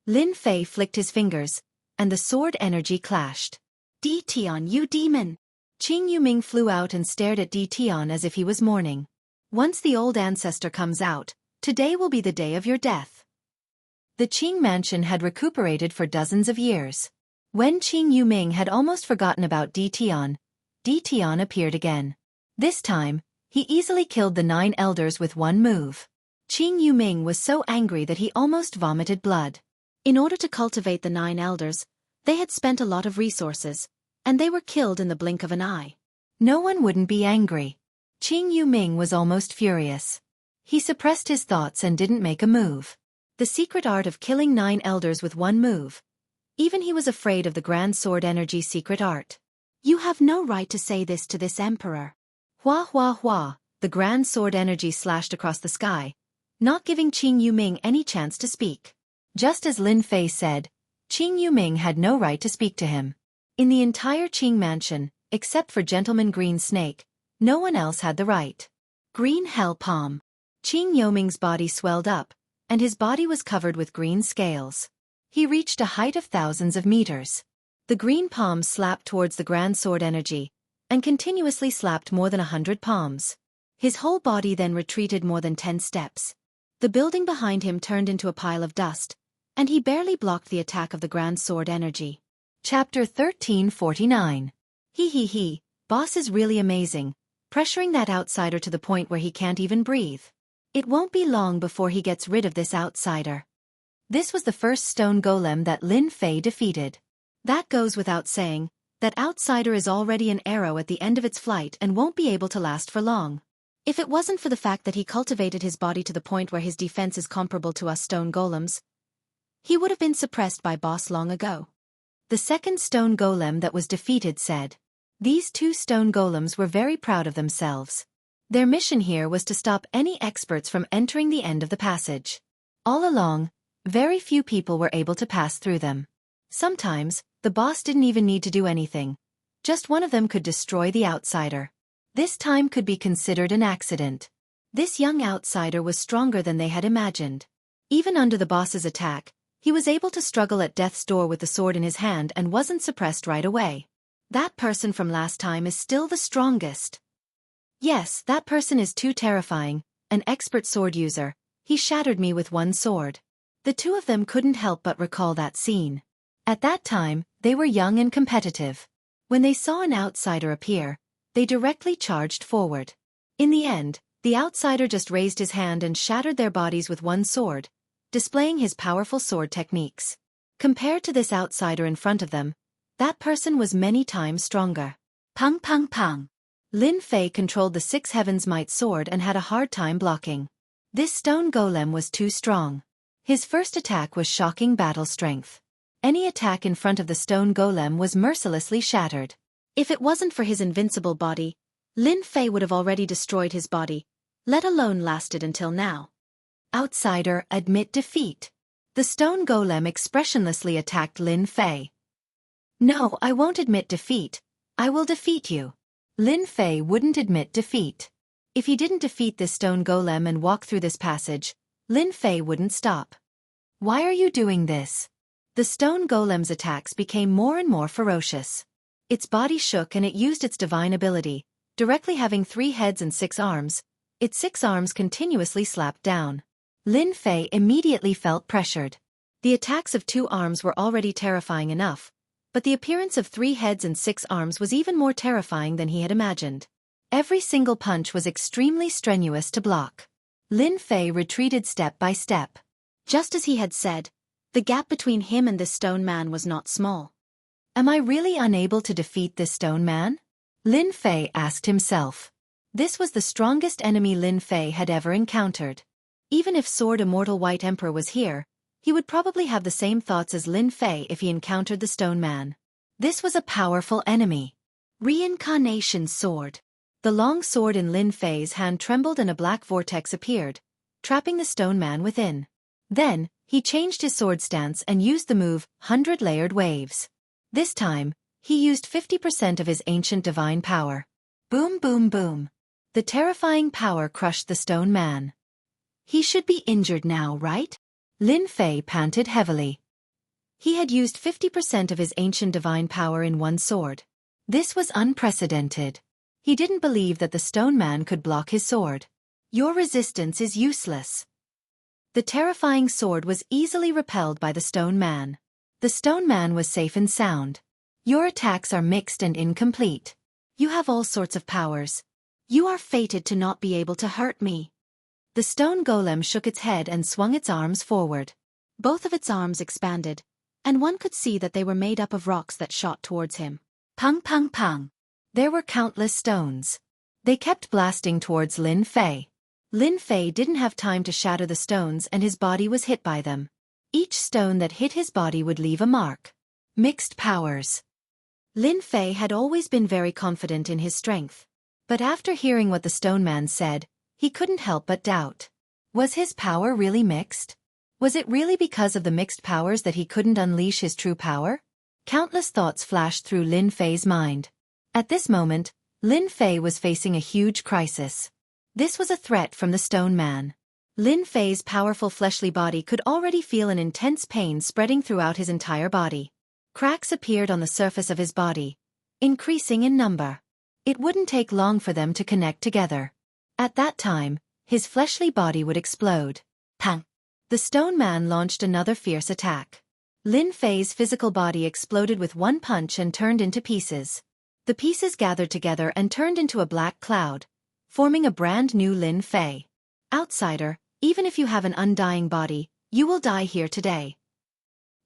Lin Fei flicked his fingers, and the sword energy clashed. Di Tian, you demon! Qing Yuming flew out and stared at Di Tian as if he was mourning. Once the old ancestor comes out, today will be the day of your death. The Qing mansion had recuperated for dozens of years. When Qing Yuming had almost forgotten about Di Tian appeared again. This time, he easily killed the 9 elders with one move. Qing Yuming was so angry that he almost vomited blood. In order to cultivate the 9 elders, they had spent a lot of resources, and they were killed in the blink of an eye. No one wouldn't be angry. Qing Yuming was almost furious. He suppressed his thoughts and didn't make a move. The secret art of killing 9 elders with one move. Even he was afraid of the Grand Sword Energy secret art. You have no right to say this to this emperor. Hua hua hua, the Grand Sword Energy slashed across the sky, not giving Qing Yuming any chance to speak. Just as Lin Fei said, Qing Yuming had no right to speak to him. In the entire Qing mansion, except for Gentleman Green Snake, no one else had the right. Green Hell Palm. Qing Yuming's body swelled up, and his body was covered with green scales. He reached a height of thousands of meters. The green palms slapped towards the Grand Sword Energy, and continuously slapped more than 100 palms. His whole body then retreated more than 10 steps. The building behind him turned into a pile of dust, and he barely blocked the attack of the Grand Sword Energy. Chapter 1349. He, boss is really amazing, pressuring that outsider to the point where he can't even breathe. It won't be long before he gets rid of this outsider. This was the first stone golem that Lin Fei defeated. That goes without saying, that outsider is already an arrow at the end of its flight and won't be able to last for long. If it wasn't for the fact that he cultivated his body to the point where his defense is comparable to us stone golems, He would have been suppressed by boss long ago. The second stone golem that was defeated said. These two stone golems were very proud of themselves. Their mission here was to stop any experts from entering the end of the passage. All along, very few people were able to pass through them. Sometimes, the boss didn't even need to do anything. Just one of them could destroy the outsider. This time could be considered an accident. This young outsider was stronger than they had imagined. Even under the boss's attack, he was able to struggle at death's door with the sword in his hand and wasn't suppressed right away. That person from last time is still the strongest. Yes, that person is too terrifying, an expert sword user. He shattered me with one sword. The two of them couldn't help but recall that scene. At that time, they were young and competitive. When they saw an outsider appear, they directly charged forward. In the end, the outsider just raised his hand and shattered their bodies with one sword, displaying his powerful sword techniques. Compared to this outsider in front of them, that person was many times stronger. Pang pang pang. Lin Fei controlled the Six Heavens Might sword and had a hard time blocking. This stone golem was too strong. His first attack was shocking battle strength. Any attack in front of the stone golem was mercilessly shattered. If it wasn't for his invincible body, Lin Fei would have already destroyed his body, let alone lasted until now. Outsider, admit defeat. The stone golem expressionlessly attacked Lin Fei. No, I won't admit defeat. I will defeat you. Lin Fei wouldn't admit defeat. If he didn't defeat this stone golem and walk through this passage, Lin Fei wouldn't stop. Why are you doing this? The stone golem's attacks became more and more ferocious. Its body shook and it used its divine ability, directly having 3 heads and 6 arms. Its 6 arms continuously slapped down. Lin Fei immediately felt pressured. The attacks of 2 arms were already terrifying enough, but the appearance of 3 heads and 6 arms was even more terrifying than he had imagined. Every single punch was extremely strenuous to block. Lin Fei retreated step by step. Just as he had said, the gap between him and this stone man was not small. Am I really unable to defeat this stone man? Lin Fei asked himself. This was the strongest enemy Lin Fei had ever encountered. Even if Sword Immortal White Emperor was here, he would probably have the same thoughts as Lin Fei if he encountered the stone man. This was a powerful enemy. Reincarnation sword. The long sword in Lin Fei's hand trembled and a black vortex appeared, trapping the stone man within. Then, he changed his sword stance and used the move 100 Layered Waves. This time, he used 50% of his ancient divine power. Boom boom boom. The terrifying power crushed the stone man. He should be injured now, right? Lin Fei panted heavily. He had used 50% of his ancient divine power in one sword. This was unprecedented. He didn't believe that the stone man could block his sword. Your resistance is useless. The terrifying sword was easily repelled by the stone man. The stone man was safe and sound. Your attacks are mixed and incomplete. You have all sorts of powers. You are fated to not be able to hurt me. The stone golem shook its head and swung its arms forward. Both of its arms expanded, and one could see that they were made up of rocks that shot towards him. Pang pang pang. There were countless stones. They kept blasting towards Lin Fei. Lin Fei didn't have time to shatter the stones and his body was hit by them. Each stone that hit his body would leave a mark. Mixed powers. Lin Fei had always been very confident in his strength. But after hearing what the stone man said, he couldn't help but doubt. Was his power really mixed? Was it really because of the mixed powers that he couldn't unleash his true power? Countless thoughts flashed through Lin Fei's mind. At this moment, Lin Fei was facing a huge crisis. This was a threat from the stone man. Lin Fei's powerful fleshly body could already feel an intense pain spreading throughout his entire body. Cracks appeared on the surface of his body, increasing in number. It wouldn't take long for them to connect together. At that time, his fleshly body would explode. Pang! The stone man launched another fierce attack. Lin Fei's physical body exploded with one punch and turned into pieces. The pieces gathered together and turned into a black cloud, forming a brand new Lin Fei. Outsider, even if you have an undying body, you will die here today.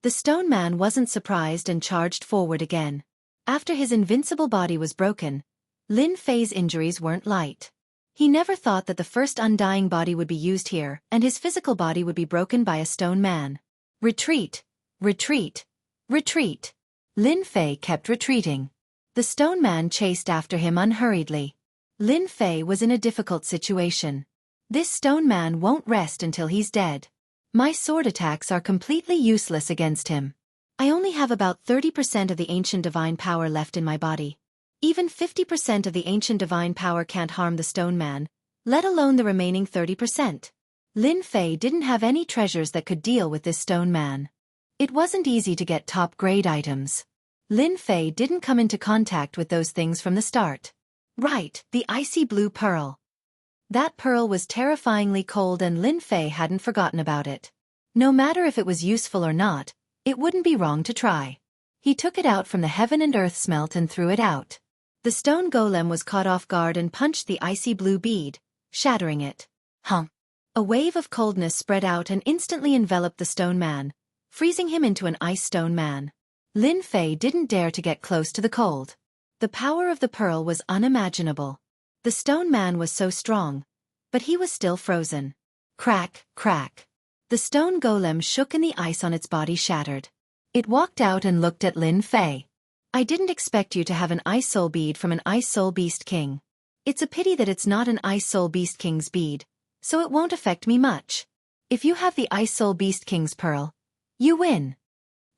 The stone man wasn't surprised and charged forward again. After his invincible body was broken, Lin Fei's injuries weren't light. He never thought that the first undying body would be used here and his physical body would be broken by a stone man. Retreat, retreat, retreat. Lin Fei kept retreating. The stone man chased after him unhurriedly. Lin Fei was in a difficult situation. This stone man won't rest until he's dead. My sword attacks are completely useless against him. I only have about 30% of the ancient divine power left in my body. Even 50% of the ancient divine power can't harm the stone man, let alone the remaining 30%. Lin Fei didn't have any treasures that could deal with this stone man. It wasn't easy to get top-grade items. Lin Fei didn't come into contact with those things from the start. Right, the icy blue pearl. That pearl was terrifyingly cold and Lin Fei hadn't forgotten about it. No matter if it was useful or not, it wouldn't be wrong to try. He took it out from the heaven and earth smelt and threw it out. The stone golem was caught off guard and punched the icy blue bead, shattering it. A wave of coldness spread out and instantly enveloped the stone man, freezing him into an ice stone man. Lin Fei didn't dare to get close to the cold. The power of the pearl was unimaginable. The stone man was so strong, but he was still frozen. Crack, crack. The stone golem shook and the ice on its body shattered. It walked out and looked at Lin Fei. I didn't expect you to have an ice soul bead from an ice soul beast king. It's a pity that it's not an ice soul beast king's bead, so it won't affect me much. If you have the ice soul beast king's pearl, you win.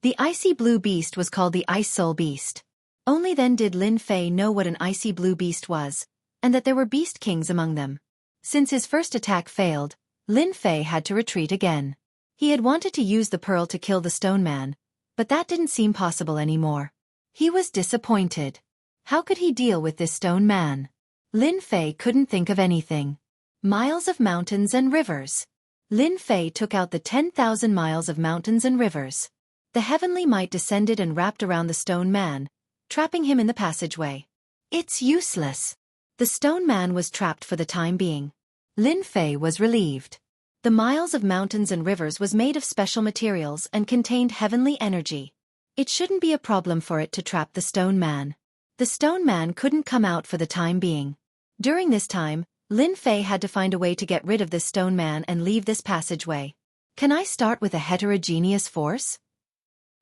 The icy blue beast was called the ice soul beast. Only then did Lin Fei know what an icy blue beast was, and that there were beast kings among them. Since his first attack failed, Lin Fei had to retreat again. He had wanted to use the pearl to kill the stone man, but that didn't seem possible anymore. He was disappointed. How could he deal with this stone man? Lin Fei couldn't think of anything. Miles of mountains and rivers. Lin Fei took out the 10,000 miles of mountains and rivers. The heavenly might descended and wrapped around the stone man, trapping him in the passageway. It's useless. The stone man was trapped for the time being. Lin Fei was relieved. The miles of mountains and rivers was made of special materials and contained heavenly energy. It shouldn't be a problem for it to trap the stone man. The stone man couldn't come out for the time being. During this time, Lin Fei had to find a way to get rid of this stone man and leave this passageway. Can I start with a heterogeneous force?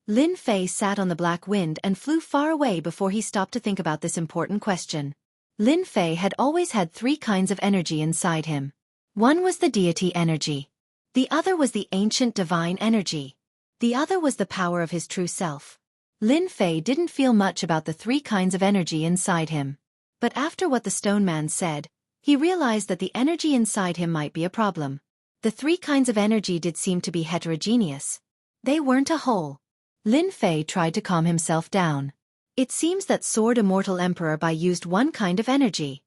Lin Fei sat on the black wind and flew far away before he stopped to think about this important question. Lin Fei had always had three kinds of energy inside him. One was the deity energy. The other was the ancient divine energy. The other was the power of his true self. Lin Fei didn't feel much about the three kinds of energy inside him. But after what the stone man said, he realized that the energy inside him might be a problem. The three kinds of energy did seem to be heterogeneous. They weren't a whole. Lin Fei tried to calm himself down. It seems that Sword Immortal Emperor Bai used one kind of energy.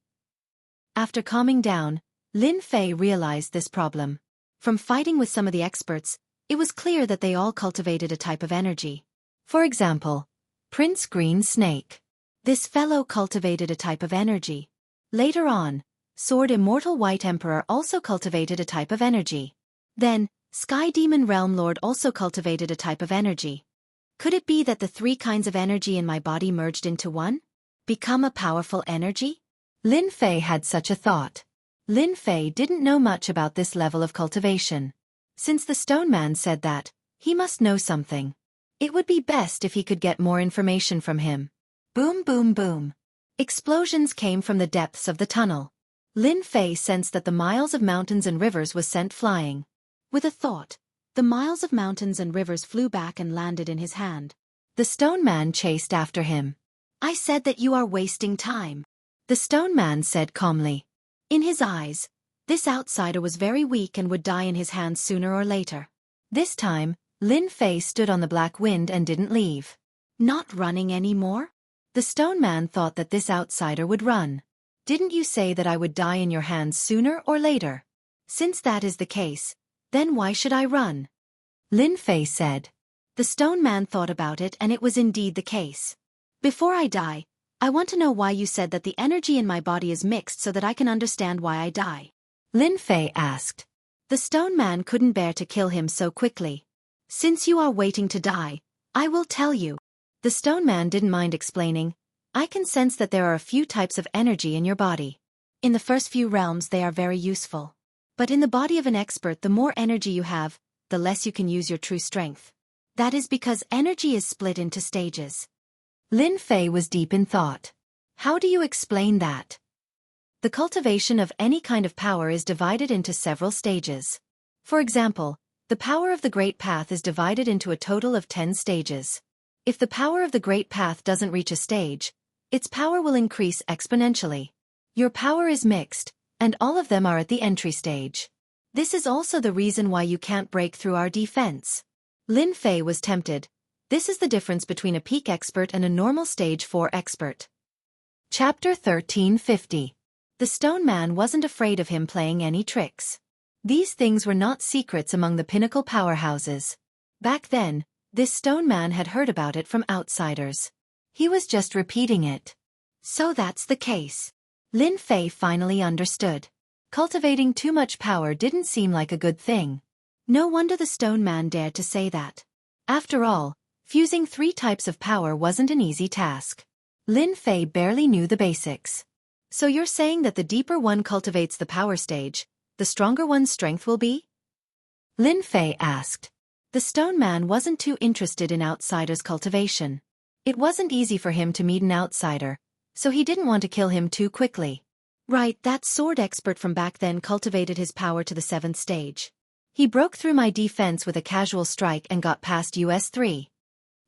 After calming down, Lin Fei realized this problem. From fighting with some of the experts, it was clear that they all cultivated a type of energy. For example, Prince Green Snake. This fellow cultivated a type of energy. Later on, Sword Immortal White Emperor also cultivated a type of energy. Then, Sky Demon Realm Lord also cultivated a type of energy. Could it be that the three kinds of energy in my body merged into one? Become a powerful energy? Lin Fei had such a thought. Lin Fei didn't know much about this level of cultivation. Since the stone man said that, he must know something. It would be best if he could get more information from him. Boom, boom, boom. Explosions came from the depths of the tunnel. Lin Fei sensed that the miles of mountains and rivers was sent flying. With a thought, the miles of mountains and rivers flew back and landed in his hand. The stone man chased after him. I said that you are wasting time. The stone man said calmly. In his eyes, this outsider was very weak and would die in his hands sooner or later. This time, Lin Fei stood on the black wind and didn't leave. Not running anymore? The stone man thought that this outsider would run. Didn't you say that I would die in your hands sooner or later? Since that is the case, then why should I run? Lin Fei said. The stone man thought about it and it was indeed the case. Before I die, I want to know why you said that the energy in my body is mixed so that I can understand why I die. Lin Fei asked. The stone man couldn't bear to kill him so quickly. Since you are waiting to die, I will tell you. The stone man didn't mind explaining. I can sense that there are a few types of energy in your body. In the first few realms they are very useful. But in the body of an expert, the more energy you have, the less you can use your true strength. That is because energy is split into stages. Lin Fei was deep in thought. How do you explain that? The cultivation of any kind of power is divided into several stages. For example, the power of the Great Path is divided into a total of 10 stages. If the power of the Great Path doesn't reach a stage, its power will increase exponentially. Your power is mixed, and all of them are at the entry stage. This is also the reason why you can't break through our defense. Lin Fei was tempted. This is the difference between a peak expert and a normal stage 4 expert. Chapter 1350. The Stone Man wasn't afraid of him playing any tricks. These things were not secrets among the pinnacle powerhouses. Back then, this Stone Man had heard about it from outsiders. He was just repeating it. So that's the case. Lin Fei finally understood. Cultivating too much power didn't seem like a good thing. No wonder the Stone Man dared to say that. After all, fusing 3 types of power wasn't an easy task. Lin Fei barely knew the basics. So you're saying that the deeper one cultivates the power stage, the stronger one's strength will be? Lin Fei asked. The Stone Man wasn't too interested in outsiders' cultivation. It wasn't easy for him to meet an outsider, so he didn't want to kill him too quickly. Right, that sword expert from back then cultivated his power to the 7th stage. He broke through my defense with a casual strike and got past US3.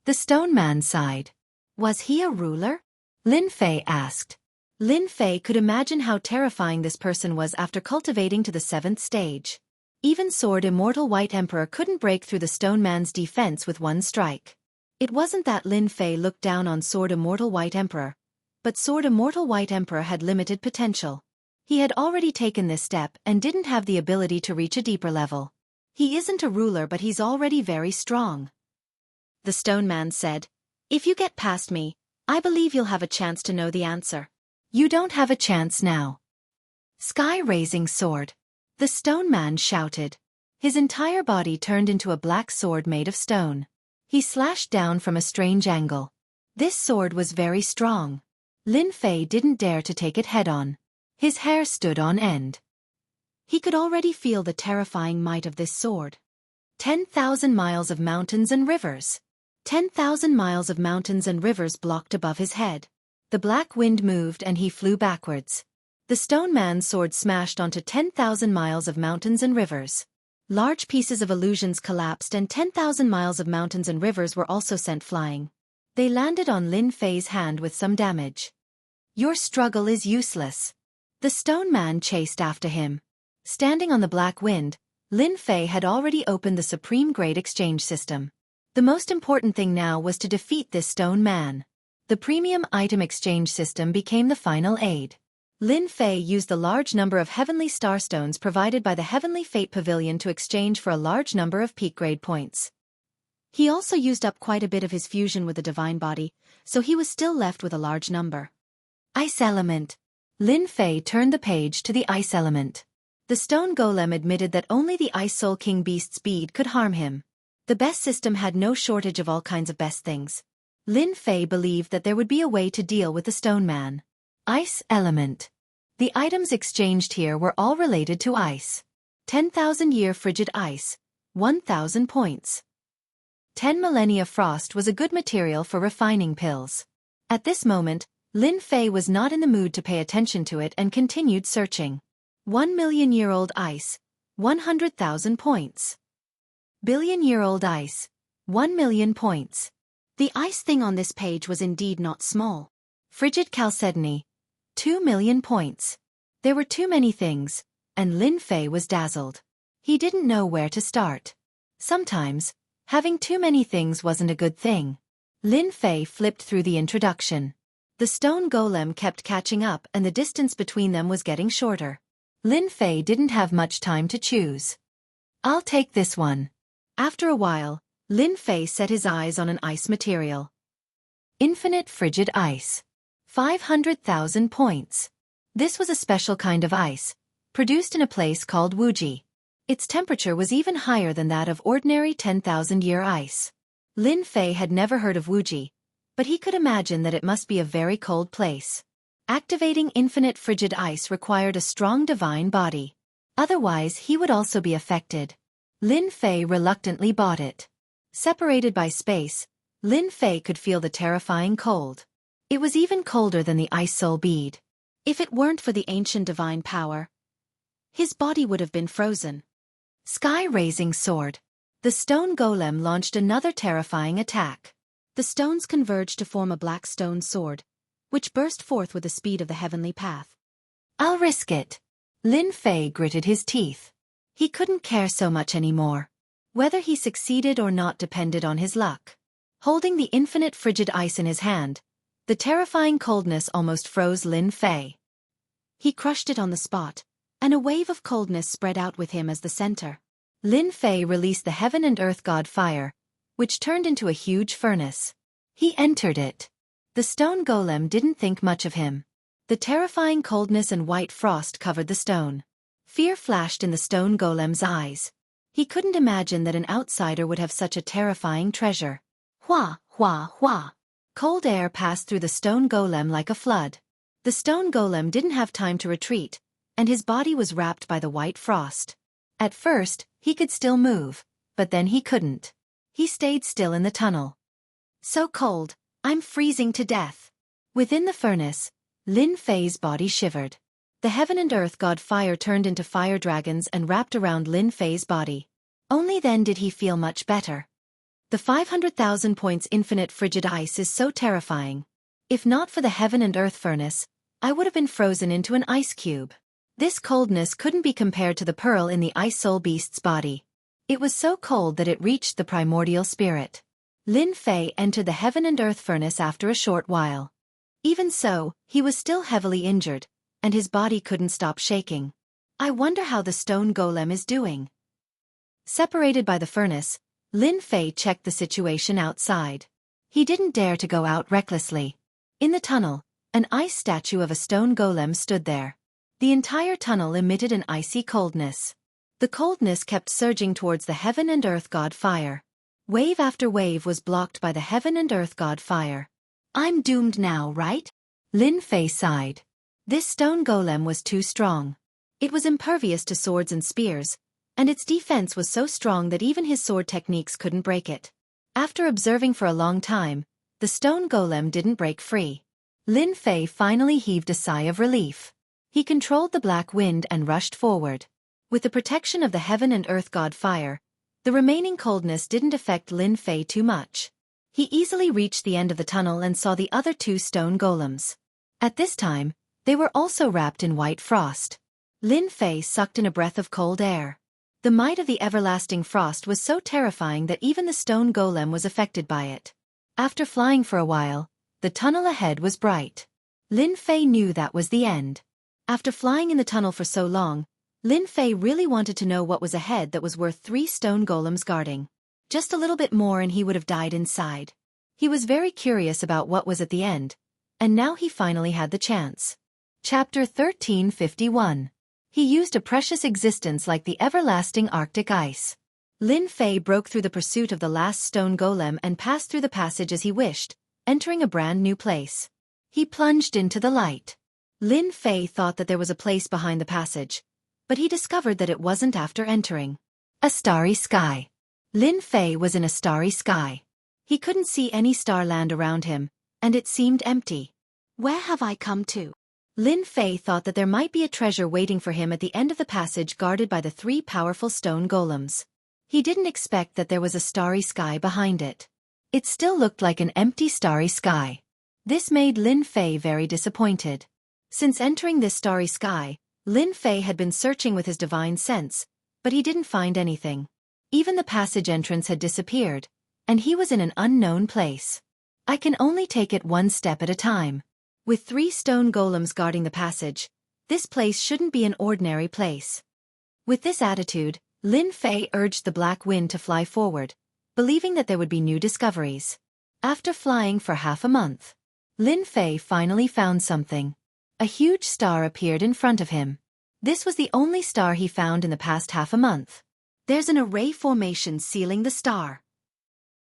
The Stone Man sighed. Was he a ruler? Lin Fei asked. Lin Fei could imagine how terrifying this person was after cultivating to the 7th stage. Even Sword Immortal White Emperor couldn't break through the Stone Man's defense with one strike. It wasn't that Lin Fei looked down on Sword Immortal White Emperor, but Sword Immortal White Emperor had limited potential. He had already taken this step and didn't have the ability to reach a deeper level. He isn't a ruler, but he's already very strong. The Stone Man said, If you get past me, I believe you'll have a chance to know the answer. You don't have a chance now. Sky-raising sword. The Stone Man shouted. His entire body turned into a black sword made of stone. He slashed down from a strange angle. This sword was very strong. Lin Fei didn't dare to take it head-on. His hair stood on end. He could already feel the terrifying might of this sword. 10,000 miles of mountains and rivers. 10,000 miles of mountains and rivers blocked above his head. The black wind moved and he flew backwards. The Stone Man's sword smashed onto 10,000 miles of mountains and rivers. Large pieces of illusions collapsed and 10,000 miles of mountains and rivers were also sent flying. They landed on Lin Fei's hand with some damage. Your struggle is useless. The Stone Man chased after him. Standing on the black wind, Lin Fei had already opened the Supreme Grade Exchange System. The most important thing now was to defeat this Stone Man. The Premium Item Exchange System became the final aid. Lin Fei used the large number of Heavenly Starstones provided by the Heavenly Fate Pavilion to exchange for a large number of peak grade points. He also used up quite a bit of his fusion with the Divine Body, so he was still left with a large number. Ice Element. Lin Fei turned the page to the Ice Element. The Stone Golem admitted that only the Ice Soul King Beast's bead could harm him. The best system had no shortage of all kinds of best things. Lin Fei believed that there would be a way to deal with the Stone Man. Ice Element. The items exchanged here were all related to ice. 10,000-year frigid ice, 1,000 points. 10 millennia frost was a good material for refining pills. At this moment, Lin Fei was not in the mood to pay attention to it and continued searching. 1,000,000-year-old ice, 100,000 points. Billion-year-old ice, 1,000,000 points. The ice thing on this page was indeed not small. Frigid chalcedony, 2,000,000 points. There were too many things, and Lin Fei was dazzled. He didn't know where to start. Sometimes, having too many things wasn't a good thing. Lin Fei flipped through the introduction. The Stone Golem kept catching up and the distance between them was getting shorter. Lin Fei didn't have much time to choose. I'll take this one. After a while, Lin Fei set his eyes on an ice material. Infinite frigid ice. 500,000 points. This was a special kind of ice, produced in a place called Wuxia. Its temperature was even higher than that of ordinary 10,000-year ice. Lin Fei had never heard of Wuxia, but he could imagine that it must be a very cold place. Activating infinite frigid ice required a strong divine body. Otherwise he would also be affected. Lin Fei reluctantly bought it. Separated by space, Lin Fei could feel the terrifying cold. It was even colder than the ice soul bead. If it weren't for the ancient divine power, his body would have been frozen. Sky-raising sword. The stone golem launched another terrifying attack. The stones converged to form a black stone sword, which burst forth with the speed of the heavenly path. I'll risk it. Lin Fei gritted his teeth. He couldn't care so much anymore. Whether he succeeded or not depended on his luck. Holding the infinite frigid ice in his hand, the terrifying coldness almost froze Lin Fei. He crushed it on the spot, and a wave of coldness spread out with him as the center. Lin Fei released the heaven and earth god fire, which turned into a huge furnace. He entered it. The stone golem didn't think much of him. The terrifying coldness and white frost covered the stone. Fear flashed in the stone golem's eyes. He couldn't imagine that an outsider would have such a terrifying treasure. Hua, hua, hua. Cold air passed through the stone golem like a flood. The stone golem didn't have time to retreat, and his body was wrapped by the white frost. At first, he could still move, but then he couldn't. He stayed still in the tunnel. So cold, I'm freezing to death. Within the furnace, Lin Fei's body shivered. The heaven and earth god fire turned into fire dragons and wrapped around Lin Fei's body. Only then did he feel much better. The 500,000 points infinite frigid ice is so terrifying. If not for the heaven and earth furnace, I would have been frozen into an ice cube. This coldness couldn't be compared to the pearl in the ice soul beast's body. It was so cold that it reached the primordial spirit. Lin Fei entered the heaven and earth furnace after a short while. Even so, he was still heavily injured, and his body couldn't stop shaking. I wonder how the stone golem is doing. Separated by the furnace, Lin Fei checked the situation outside. He didn't dare to go out recklessly. In the tunnel, an ice statue of a stone golem stood there. The entire tunnel emitted an icy coldness. The coldness kept surging towards the heaven and earth god fire. Wave after wave was blocked by the heaven and earth god fire. I'm doomed now, right? Lin Fei sighed. This stone golem was too strong. It was impervious to swords and spears, and its defense was so strong that even his sword techniques couldn't break it. After observing for a long time, the stone golem didn't break free. Lin Fei finally heaved a sigh of relief. He controlled the black wind and rushed forward. With the protection of the heaven and earth god fire, the remaining coldness didn't affect Lin Fei too much. He easily reached the end of the tunnel and saw the other two stone golems. At this time, they were also wrapped in white frost. Lin Fei sucked in a breath of cold air. The might of the everlasting frost was so terrifying that even the stone golem was affected by it. After flying for a while, the tunnel ahead was bright. Lin Fei knew that was the end. After flying in the tunnel for so long, Lin Fei really wanted to know what was ahead that was worth 3 stone golems guarding. Just a little bit more and he would have died inside. He was very curious about what was at the end, and now he finally had the chance. Chapter 1351. He used a precious existence like the everlasting Arctic ice. Lin Fei broke through the pursuit of the last stone golem and passed through the passage as he wished, entering a brand new place. He plunged into the light. Lin Fei thought that there was a place behind the passage, but he discovered that it wasn't after entering. A starry sky. Lin Fei was in a starry sky. He couldn't see any star land around him, and it seemed empty. Where have I come to? Lin Fei thought that there might be a treasure waiting for him at the end of the passage guarded by the 3 powerful stone golems. He didn't expect that there was a starry sky behind it. It still looked like an empty starry sky. This made Lin Fei very disappointed. Since entering this starry sky, Lin Fei had been searching with his divine sense, but he didn't find anything. Even the passage entrance had disappeared, and he was in an unknown place. I can only take it one step at a time. With 3 stone golems guarding the passage, this place shouldn't be an ordinary place. With this attitude, Lin Fei urged the black wind to fly forward, believing that there would be new discoveries. After flying for half a month, Lin Fei finally found something. A huge star appeared in front of him. This was the only star he found in the past half a month. There's an array formation sealing the star.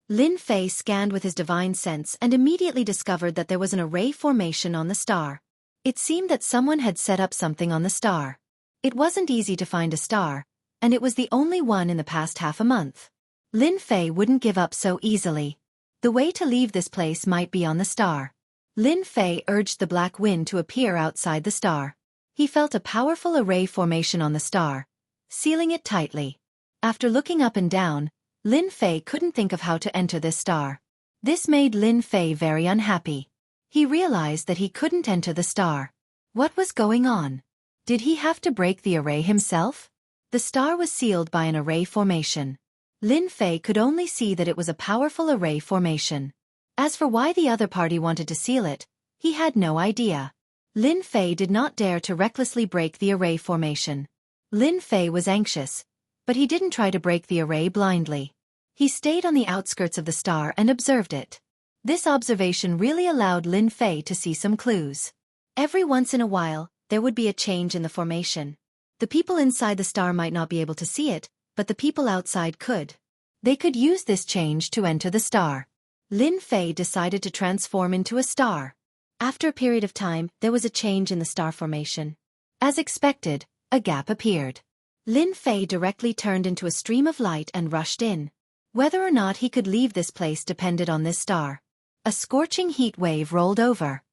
Lin Fei scanned with his divine sense and immediately discovered that there was an array formation on the star. It seemed that someone had set up something on the star. It wasn't easy to find a star, and it was the only one in the past half a month. Lin Fei wouldn't give up so easily. The way to leave this place might be on the star. Lin Fei urged the black wind to appear outside the star. He felt a powerful array formation on the star, sealing it tightly. After looking up and down, Lin Fei couldn't think of how to enter this star. This made Lin Fei very unhappy. He realized that he couldn't enter the star. What was going on? Did he have to break the array himself? The star was sealed by an array formation. Lin Fei could only see that it was a powerful array formation. As for why the other party wanted to seal it, he had no idea. Lin Fei did not dare to recklessly break the array formation. Lin Fei was anxious, but he didn't try to break the array blindly. He stayed on the outskirts of the star and observed it. This observation really allowed Lin Fei to see some clues. Every once in a while, there would be a change in the formation. The people inside the star might not be able to see it, but the people outside could. They could use this change to enter the star. Lin Fei decided to transform into a star. After a period of time, there was a change in the star formation. As expected, a gap appeared. Lin Fei directly turned into a stream of light and rushed in. Whether or not he could leave this place depended on this star. A scorching heat wave rolled over.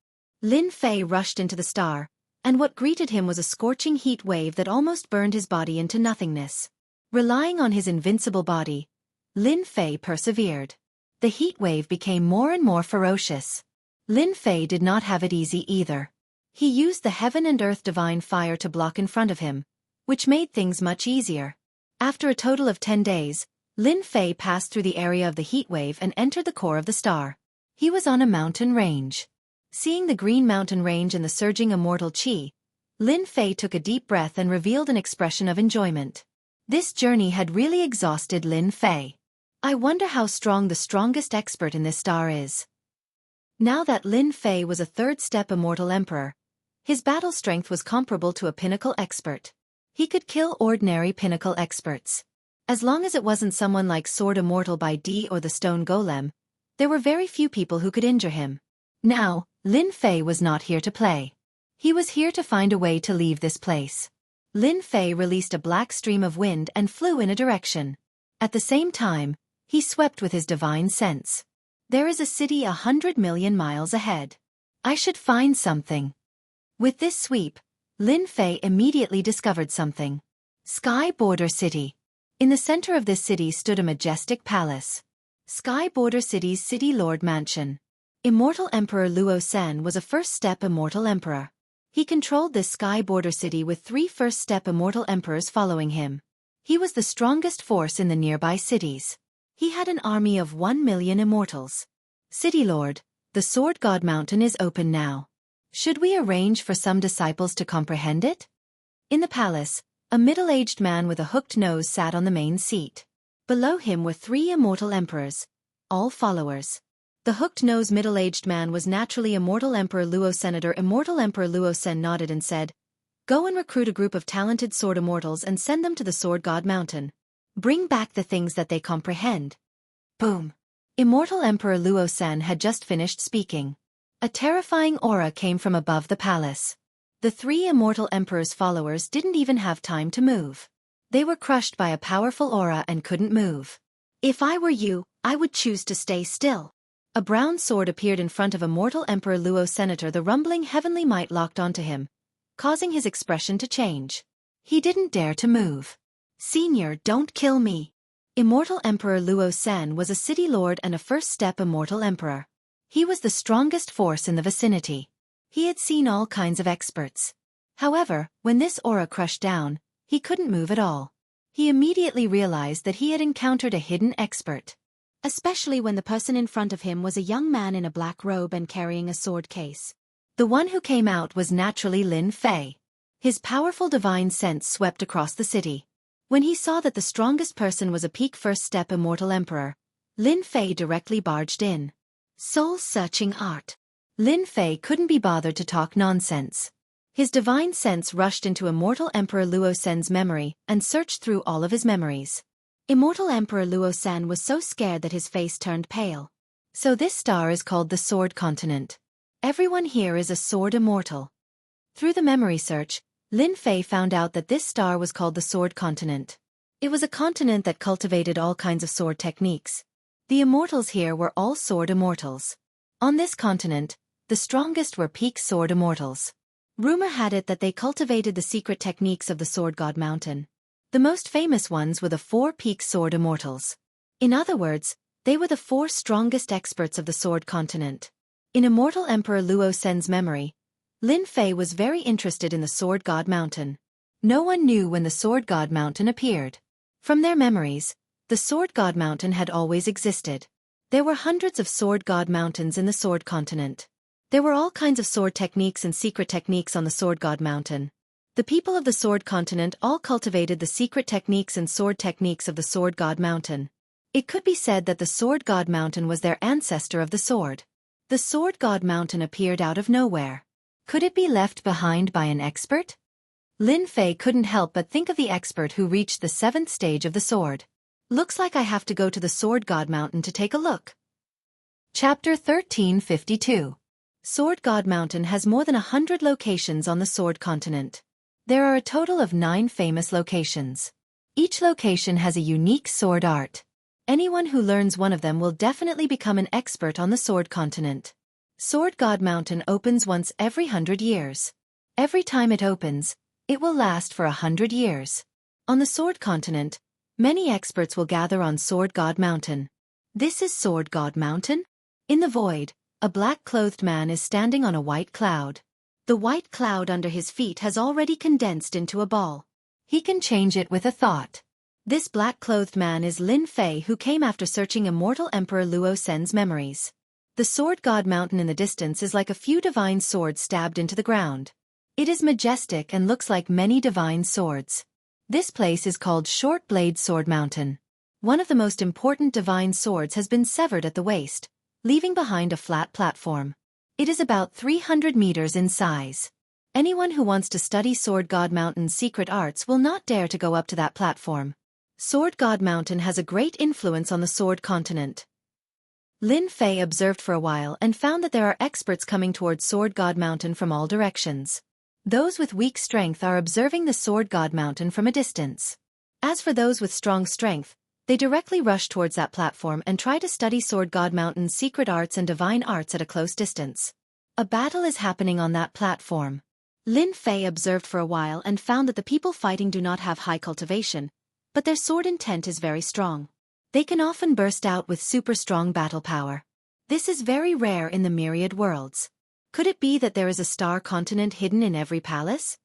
Lin Fei rushed into the star, and what greeted him was a scorching heat wave that almost burned his body into nothingness. Relying on his invincible body, Lin Fei persevered. The heat wave became more and more ferocious. Lin Fei did not have it easy either. He used the heaven and earth divine fire to block in front of him, which made things much easier. After a total of 10 days, Lin Fei passed through the area of the heat wave and entered the core of the star. He was on a mountain range. Seeing the green mountain range and the surging immortal qi, Lin Fei took a deep breath and revealed an expression of enjoyment. This journey had really exhausted Lin Fei. I wonder how strong the strongest expert in this star is. Now that Lin Fei was a third-step immortal emperor, his battle strength was comparable to a pinnacle expert. He could kill ordinary pinnacle experts. As long as it wasn't someone like Sword Immortal by D or the Stone Golem, there were very few people who could injure him. Now, Lin Fei was not here to play. He was here to find a way to leave this place. Lin Fei released a black stream of wind and flew in a direction. At the same time, he swept with his divine sense. There is a city 100 million miles ahead. I should find something. With this sweep, Lin Fei immediately discovered something. Sky Border City. In the center of this city stood a majestic palace. Sky Border City's City Lord Mansion. Immortal Emperor Luo Sen was a first-step immortal emperor. He controlled this Sky Border City with 3 first-step immortal emperors following him. He was the strongest force in the nearby cities. He had an army of 1 million immortals. City Lord, the Sword God Mountain is open now. Should we arrange for some disciples to comprehend it? In the palace, a middle-aged man with a hooked nose sat on the main seat. Below him were 3 immortal emperors, all followers. The hooked-nosed middle-aged man was naturally Immortal Emperor Luo Senator. Immortal Emperor Luo Sen nodded and said, "Go and recruit a group of talented sword immortals and send them to the Sword God Mountain. Bring back the things that they comprehend." Boom! Immortal Emperor Luo Sen had just finished speaking. A terrifying aura came from above the palace. The 3 immortal emperor's followers didn't even have time to move. They were crushed by a powerful aura and couldn't move. If I were you, I would choose to stay still. A brown sword appeared in front of Immortal Emperor Luo Senator. The rumbling heavenly might locked onto him, causing his expression to change. He didn't dare to move. "Senior, don't kill me." Immortal Emperor Luo Sen was a city lord and a first-step immortal emperor. He was the strongest force in the vicinity. He had seen all kinds of experts. However, when this aura crushed down, he couldn't move at all. He immediately realized that he had encountered a hidden expert. Especially when the person in front of him was a young man in a black robe and carrying a sword case. The one who came out was naturally Lin Fei. His powerful divine sense swept across the city. When he saw that the strongest person was a peak first-step immortal emperor, Lin Fei directly barged in. Soul-searching art. Lin Fei couldn't be bothered to talk nonsense. His divine sense rushed into Immortal Emperor Luo Sen's memory and searched through all of his memories. Immortal Emperor Luo Sen was so scared that his face turned pale. So this star is called the Sword Continent. Everyone here is a sword immortal. Through the memory search, Lin Fei found out that this star was called the Sword Continent. It was a continent that cultivated all kinds of sword techniques. The immortals here were all sword immortals. On this continent, the strongest were peak sword immortals. Rumor had it that they cultivated the secret techniques of the sword god mountain. The most famous ones were the 4 peak sword immortals. In other words, they were the 4 strongest experts of the sword continent. In immortal Emperor Luo Sen's memory, Lin Fei was very interested in the sword god mountain. No one knew when the sword god mountain appeared. From their memories, the sword god mountain had always existed. There were hundreds of sword god mountains in the sword continent. There were all kinds of sword techniques and secret techniques on the sword god mountain. The people of the sword continent all cultivated the secret techniques and sword techniques of the sword god mountain. It could be said that the sword god mountain was their ancestor of the sword. The sword god mountain appeared out of nowhere. Could it be left behind by an expert? Lin Fei couldn't help but think of the expert who reached the 7th stage of the sword. Looks like I have to go to the sword god mountain to take a look. Chapter 1352. Sword god mountain has more than 100 locations on the sword continent. There are a total of 9 famous locations. Each location has a unique sword art. Anyone who learns one of them will definitely become an expert on the sword continent. Sword god mountain opens once every 100 years. Every time it opens, it will last for 100 years. On the sword continent, many experts will gather on sword god mountain. This is sword god mountain? In the void, a black-clothed man is standing on a white cloud. The white cloud under his feet has already condensed into a ball. He can change it with a thought. This black-clothed man is Lin Fei, who came after searching immortal Emperor Luo Sen's memories. The sword god mountain in the distance is like a few divine swords stabbed into the ground. It is majestic and looks like many divine swords. This place is called Short Blade Sword Mountain. One of the most important divine swords has been severed at the waist, leaving behind a flat platform. It is about 300 meters in size. Anyone who wants to study Sword God Mountain's secret arts will not dare to go up to that platform. Sword God Mountain has a great influence on the Sword Continent. Lin Fei observed for a while and found that there are experts coming towards Sword God Mountain from all directions. Those with weak strength are observing the Sword God Mountain from a distance. As for those with strong strength, they directly rush towards that platform and try to study Sword God Mountain's secret arts and divine arts at a close distance. A battle is happening on that platform. Lin Fei observed for a while and found that the people fighting do not have high cultivation, but their sword intent is very strong. They can often burst out with super strong battle power. This is very rare in the myriad worlds. Could it be that there is a star continent hidden in every palace?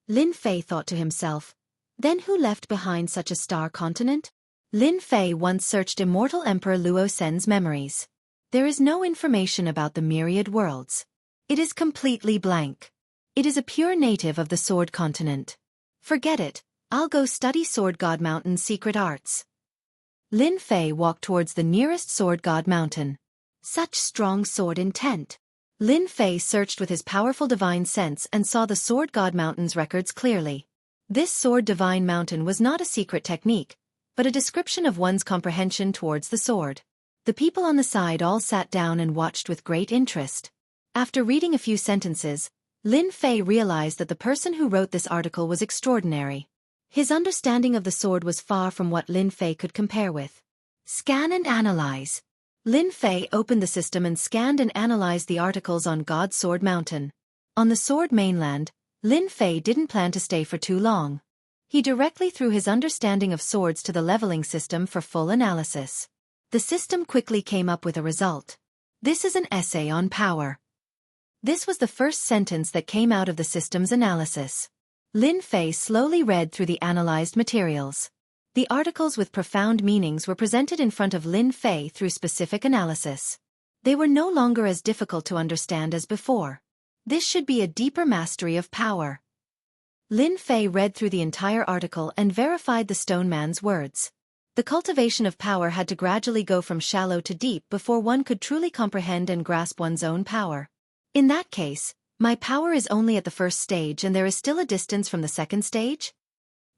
Lin Fei thought to himself. Then who left behind such a star continent? Lin Fei once searched immortal Emperor Luo Sen's memories. There is no information about the myriad worlds. It is completely blank. It is a pure native of the Sword Continent. Forget it, I'll go study Sword God Mountain's secret arts. Lin Fei walked towards the nearest Sword God Mountain. Such strong sword intent. Lin Fei searched with his powerful divine sense and saw the Sword God Mountain's records clearly. This Sword Divine Mountain was not a secret technique, but a description of one's comprehension towards the sword. The people on the side all sat down and watched with great interest. After reading a few sentences, Lin Fei realized that the person who wrote this article was extraordinary. His understanding of the sword was far from what Lin Fei could compare with. Scan and analyze. Lin Fei opened the system and scanned and analyzed the articles on God's Sword Mountain. On the Sword Mainland, Lin Fei didn't plan to stay for too long. He directly threw his understanding of swords to the leveling system for full analysis. The system quickly came up with a result. This is an essay on power. This was the first sentence that came out of the system's analysis. Lin Fei slowly read through the analyzed materials. The articles with profound meanings were presented in front of Lin Fei through specific analysis. They were no longer as difficult to understand as before. This should be a deeper mastery of power. Lin Fei read through the entire article and verified the stone man's words. The cultivation of power had to gradually go from shallow to deep before one could truly comprehend and grasp one's own power. In that case, my power is only at the first stage and there is still a distance from the second stage?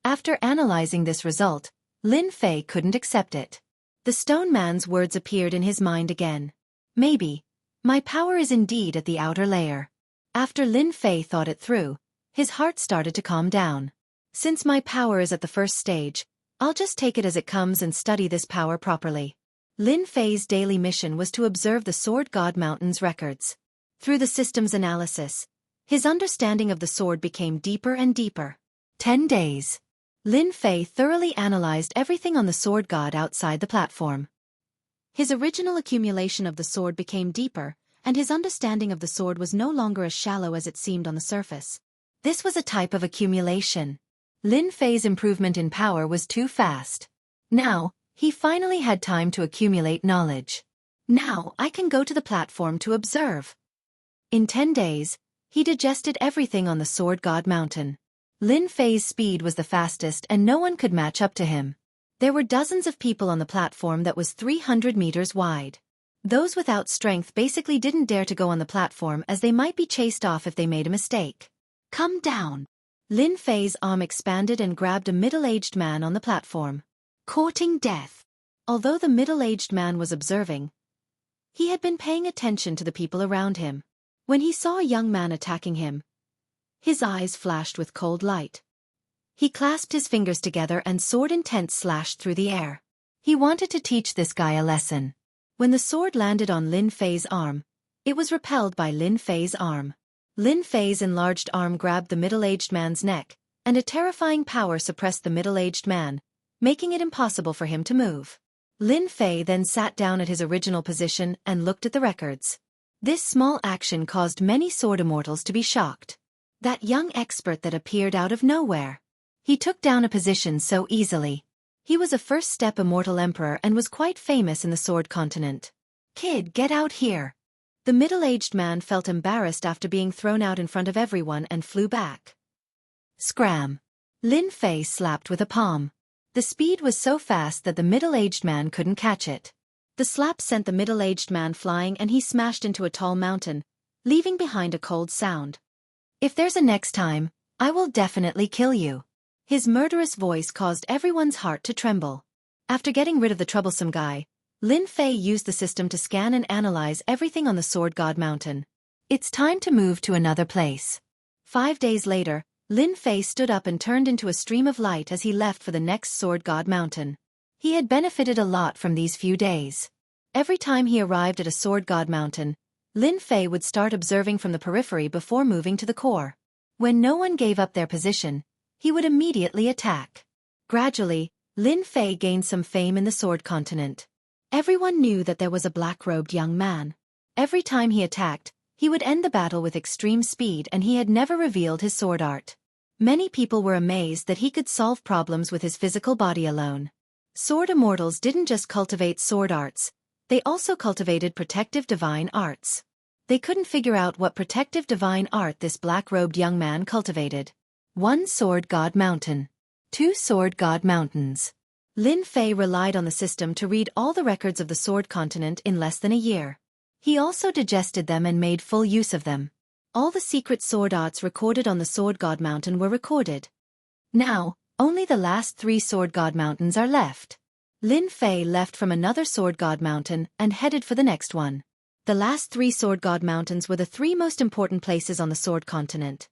After analyzing this result, Lin Fei couldn't accept it. The stone man's words appeared in his mind again. Maybe, my power is indeed at the outer layer. After Lin Fei thought it through, his heart started to calm down. Since my power is at the first stage, I'll just take it as it comes and study this power properly. Lin Fei's daily mission was to observe the Sword God Mountain's records. Through the system's analysis, his understanding of the sword became deeper and deeper. 10 days. Lin Fei thoroughly analyzed everything on the Sword God outside the platform. His original accumulation of the sword became deeper, and his understanding of the sword was no longer as shallow as it seemed on the surface. This was a type of accumulation. Lin Fei's improvement in power was too fast. Now, he finally had time to accumulate knowledge. Now, I can go to the platform to observe. In 10 days, he digested everything on the Sword God Mountain. Lin Fei's speed was the fastest and no one could match up to him. There were dozens of people on the platform that was 300 meters wide. Those without strength basically didn't dare to go on the platform as they might be chased off if they made a mistake. Come down. Lin Fei's arm expanded and grabbed a middle-aged man on the platform. Courting death. Although the middle-aged man was observing, he had been paying attention to the people around him. When he saw a young man attacking him, his eyes flashed with cold light. He clasped his fingers together and sword intent slashed through the air. He wanted to teach this guy a lesson. When the sword landed on Lin Fei's arm, it was repelled by Lin Fei's arm. Lin Fei's enlarged arm grabbed the middle-aged man's neck, and a terrifying power suppressed the middle-aged man, making it impossible for him to move. Lin Fei then sat down at his original position and looked at the records. This small action caused many sword immortals to be shocked. That young expert that appeared out of nowhere. He took down a position so easily. He was a first-step immortal emperor and was quite famous in the sword continent. Kid, get out here. The middle-aged man felt embarrassed after being thrown out in front of everyone and flew back. Scram. Lin Fei slapped with a palm. The speed was so fast that the middle-aged man couldn't catch it. The slap sent the middle-aged man flying and he smashed into a tall mountain, leaving behind a cold sound. If there's a next time, I will definitely kill you. His murderous voice caused everyone's heart to tremble. After getting rid of the troublesome guy, Lin Fei used the system to scan and analyze everything on the Sword God Mountain. It's time to move to another place. 5 days later, Lin Fei stood up and turned into a stream of light as he left for the next Sword God Mountain. He had benefited a lot from these few days. Every time he arrived at a Sword God Mountain, Lin Fei would start observing from the periphery before moving to the core. When no one gave up their position, he would immediately attack. Gradually, Lin Fei gained some fame in the sword continent. Everyone knew that there was a black-robed young man. Every time he attacked, he would end the battle with extreme speed and he had never revealed his sword art. Many people were amazed that he could solve problems with his physical body alone. Sword immortals didn't just cultivate sword arts, they also cultivated protective divine arts. They couldn't figure out what protective divine art this black-robed young man cultivated. 1 Sword God Mountain. 2 Sword God Mountains. Lin Fei relied on the system to read all the records of the sword continent in less than a year. He also digested them and made full use of them. All the secret sword arts recorded on the Sword God Mountain were recorded. Now, only the last 3 Sword God Mountains are left. Lin Fei left from another Sword God Mountain and headed for the next one. The last 3 Sword God Mountains were the 3 most important places on the sword continent.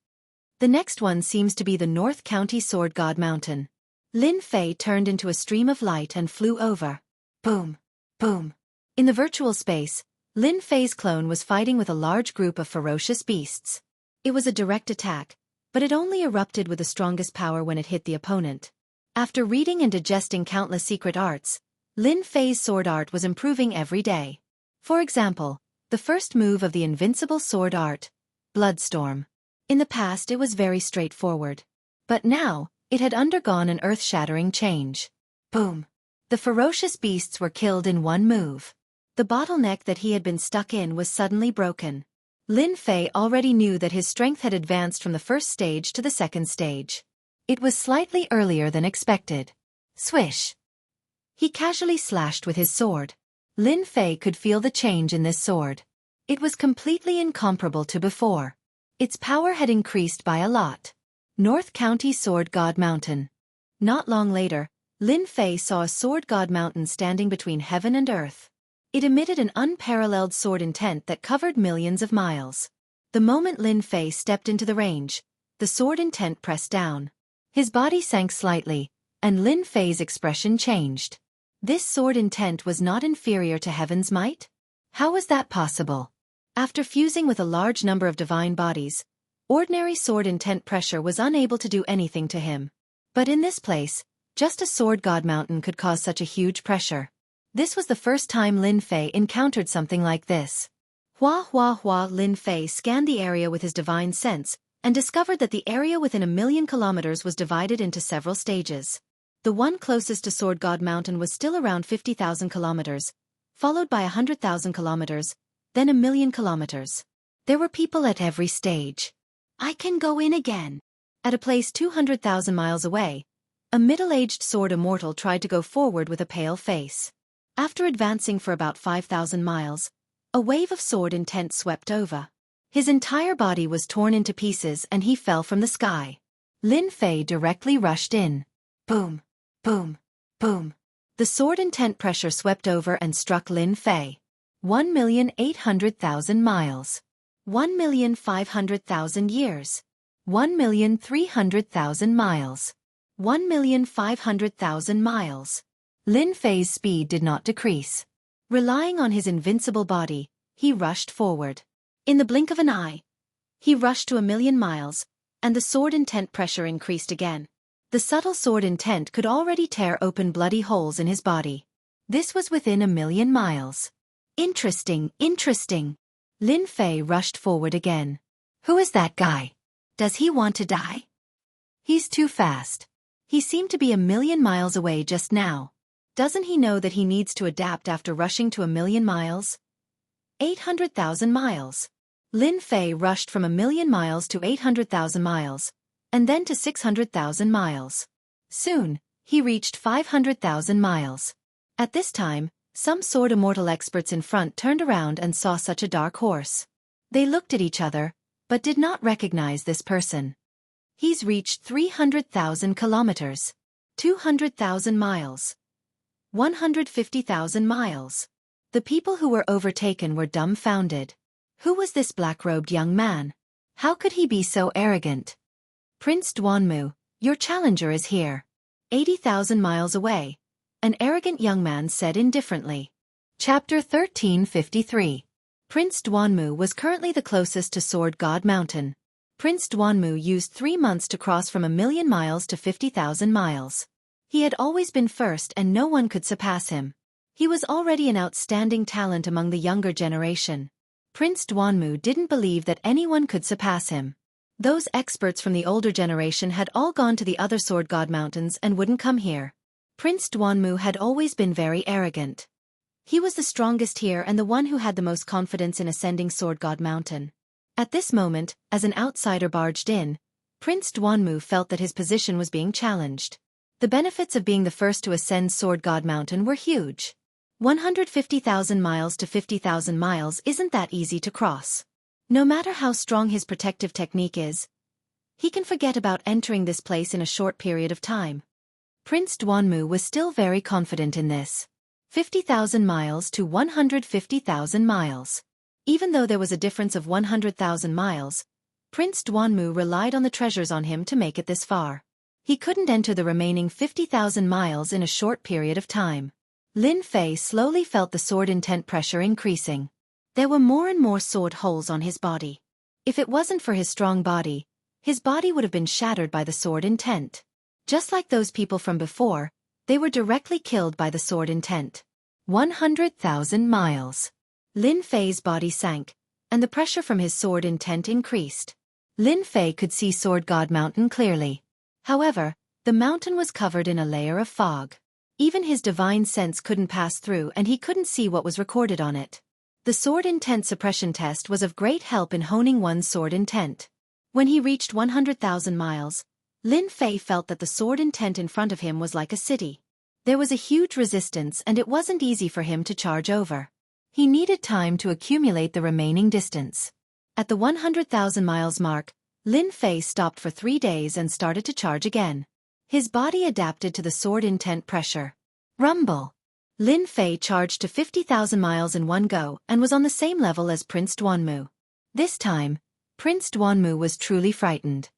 The next one seems to be the North County Sword God Mountain. Lin Fei turned into a stream of light and flew over. Boom! Boom! In the virtual space, Lin Fei's clone was fighting with a large group of ferocious beasts. It was a direct attack, but it only erupted with the strongest power when it hit the opponent. After reading and digesting countless secret arts, Lin Fei's sword art was improving every day. For example, the first move of the invincible sword art, Bloodstorm. In the past it was very straightforward. But now, it had undergone an earth-shattering change. Boom! The ferocious beasts were killed in one move. The bottleneck that he had been stuck in was suddenly broken. Lin Fei already knew that his strength had advanced from the first stage to the second stage. It was slightly earlier than expected. Swish! He casually slashed with his sword. Lin Fei could feel the change in this sword. It was completely incomparable to before. Its power had increased by a lot. North County Sword God Mountain. Not long later, Lin Fei saw a Sword God Mountain standing between heaven and earth. It emitted an unparalleled sword intent that covered millions of miles. The moment Lin Fei stepped into the range, the sword intent pressed down. His body sank slightly, and Lin Fei's expression changed. This sword intent was not inferior to heaven's might? How was that possible? After fusing with a large number of divine bodies, ordinary sword intent pressure was unable to do anything to him. But in this place, just a sword god mountain could cause such a huge pressure. This was the first time Lin Fei encountered something like this. Lin Fei scanned the area with his divine sense, and discovered that the area within 1,000,000 kilometers was divided into several stages. The one closest to Sword God Mountain was still around 50,000 kilometers, followed by 100,000 kilometers, then 1,000,000 kilometers. There were people at every stage. I can go in again. At a place 200,000 miles away, a middle-aged sword immortal tried to go forward with a pale face. After advancing for about 5,000 miles, a wave of sword intent swept over. His entire body was torn into pieces and he fell from the sky. Lin Fei directly rushed in. Boom, boom, boom. The sword intent pressure swept over and struck Lin Fei. 1,800,000 miles. 1,500,000 years. 1,300,000 miles. 1,500,000 miles. Lin Fei's speed did not decrease. Relying on his invincible body, he rushed forward. In the blink of an eye, he rushed to 1,000,000 miles, and the sword intent pressure increased again. The subtle sword intent could already tear open bloody holes in his body. This was within 1,000,000 miles. Interesting, interesting. Lin Fei rushed forward again. Who is that guy? Does he want to die? He's too fast. He seemed to be 1,000,000 miles away just now. Doesn't he know that he needs to adapt after rushing to 1,000,000 miles? 800,000 miles. Lin Fei rushed from 1,000,000 miles to 800,000 miles, and then to 600,000 miles. Soon, he reached 500,000 miles. At this time, some sword immortal experts in front turned around and saw such a dark horse. They looked at each other, but did not recognize this person. He's reached 300,000 kilometers. 200,000 miles. 150,000 miles. The people who were overtaken were dumbfounded. Who was this black-robed young man? How could he be so arrogant? Prince Duanmu, your challenger is here. 80,000 miles away, an arrogant young man said indifferently. Chapter 1353. Prince Duanmu was currently the closest to Sword God Mountain. Prince Duanmu used 3 months to cross from 1,000,000 miles to 50,000 miles. He had always been first and no one could surpass him. He was already an outstanding talent among the younger generation. Prince Duanmu didn't believe that anyone could surpass him. Those experts from the older generation had all gone to the other Sword God Mountains and wouldn't come here. Prince Duanmu had always been very arrogant. He was the strongest here and the one who had the most confidence in ascending Sword God Mountain. At this moment, as an outsider barged in, Prince Duanmu felt that his position was being challenged. The benefits of being the first to ascend Sword God Mountain were huge. 150,000 miles to 50,000 miles isn't that easy to cross. No matter how strong his protective technique is, he can forget about entering this place in a short period of time. Prince Duanmu was still very confident in this. 50,000 miles to 150,000 miles. Even though there was a difference of 100,000 miles, Prince Duanmu relied on the treasures on him to make it this far. He couldn't enter the remaining 50,000 miles in a short period of time. Lin Fei slowly felt the sword intent pressure increasing. There were more and more sword holes on his body. If it wasn't for his strong body, his body would have been shattered by the sword intent. Just like those people from before, they were directly killed by the sword intent. 100,000 miles. Lin Fei's body sank, and the pressure from his sword intent increased. Lin Fei could see Sword God Mountain clearly. However, the mountain was covered in a layer of fog. Even his divine sense couldn't pass through and he couldn't see what was recorded on it. The sword intent suppression test was of great help in honing one's sword intent. When he reached 100,000 miles, Lin Fei felt that the sword intent in front of him was like a city. There was a huge resistance and it wasn't easy for him to charge over. He needed time to accumulate the remaining distance. At the 100,000 miles mark, Lin Fei stopped for 3 days and started to charge again. His body adapted to the sword intent pressure. Rumble! Lin Fei charged to 50,000 miles in one go and was on the same level as Prince Duanmu. This time, Prince Duanmu was truly frightened.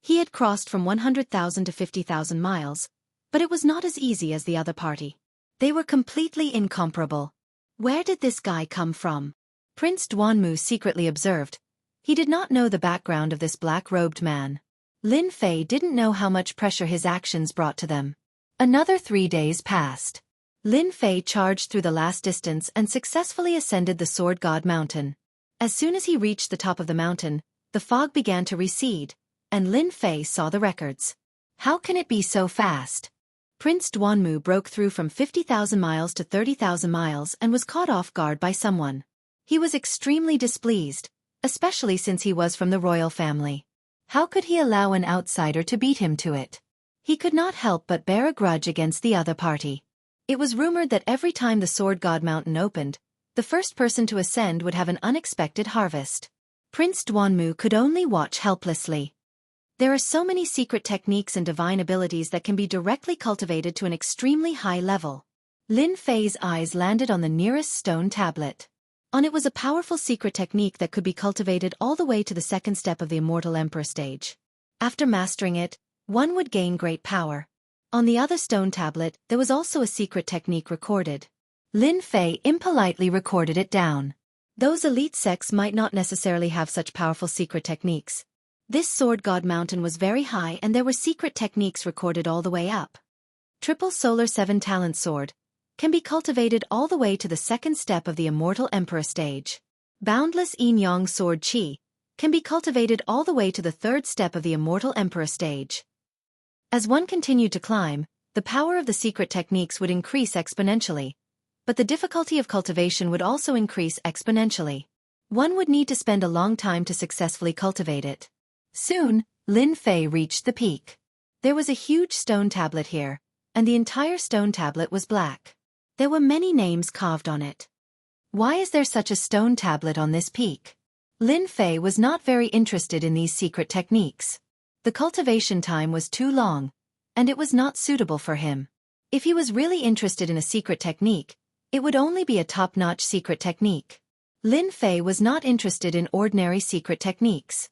He had crossed from 100,000 to 50,000 miles, But it was not as easy as the other party. They were completely incomparable. Where did this guy come from? Prince Duanmu secretly observed. He did not know the background of this black-robed man. Lin Fei didn't know how much pressure his actions brought to them. Another 3 days passed. Lin Fei charged through the last distance and successfully ascended the Sword God Mountain. As soon as he reached the top of the mountain, the fog began to recede, and Lin Fei saw the records. How can it be so fast? Prince Duanmu broke through from 50,000 miles to 30,000 miles and was caught off guard by someone. He was extremely displeased, especially since he was from the royal family. How could he allow an outsider to beat him to it? He could not help but bear a grudge against the other party. It was rumored that every time the Sword God Mountain opened, the first person to ascend would have an unexpected harvest. Prince Duanmu could only watch helplessly. There are so many secret techniques and divine abilities that can be directly cultivated to an extremely high level. Lin Fei's eyes landed on the nearest stone tablet. On it was a powerful secret technique that could be cultivated all the way to the second step of the Immortal Emperor stage. After mastering it, one would gain great power. On the other stone tablet, there was also a secret technique recorded. Lin Fei impolitely recorded it down. Those elite sects might not necessarily have such powerful secret techniques. This Sword God Mountain was very high and there were secret techniques recorded all the way up. Triple Solar 7 Talent Sword can be cultivated all the way to the second step of the Immortal Emperor stage. Boundless Yin Yang Sword Qi can be cultivated all the way to the third step of the Immortal Emperor stage. As one continued to climb, the power of the secret techniques would increase exponentially, but the difficulty of cultivation would also increase exponentially. One would need to spend a long time to successfully cultivate it. Soon, Lin Fei reached the peak. There was a huge stone tablet here, and the entire stone tablet was black. There were many names carved on it. Why is there such a stone tablet on this peak? Lin Fei was not very interested in these secret techniques. The cultivation time was too long, and it was not suitable for him. If he was really interested in a secret technique, it would only be a top-notch secret technique. Lin Fei was not interested in ordinary secret techniques.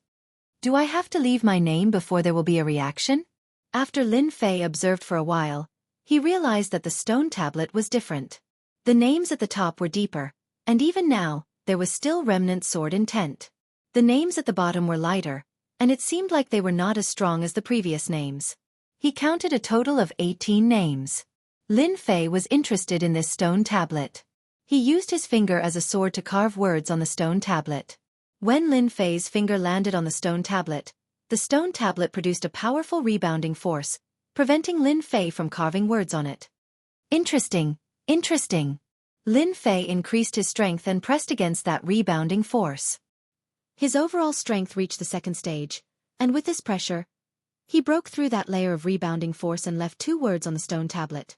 Do I have to leave my name before there will be a reaction? After Lin Fei observed for a while, he realized that the stone tablet was different. The names at the top were deeper, and even now, there was still remnant sword intent. The names at the bottom were lighter, and it seemed like they were not as strong as the previous names. He counted a total of 18 names. Lin Fei was interested in this stone tablet. He used his finger as a sword to carve words on the stone tablet. When Lin Fei's finger landed on the stone tablet produced a powerful rebounding force, preventing Lin Fei from carving words on it. Interesting, interesting. Lin Fei increased his strength and pressed against that rebounding force. His overall strength reached the second stage, and with this pressure, he broke through that layer of rebounding force and left 2 words on the stone tablet.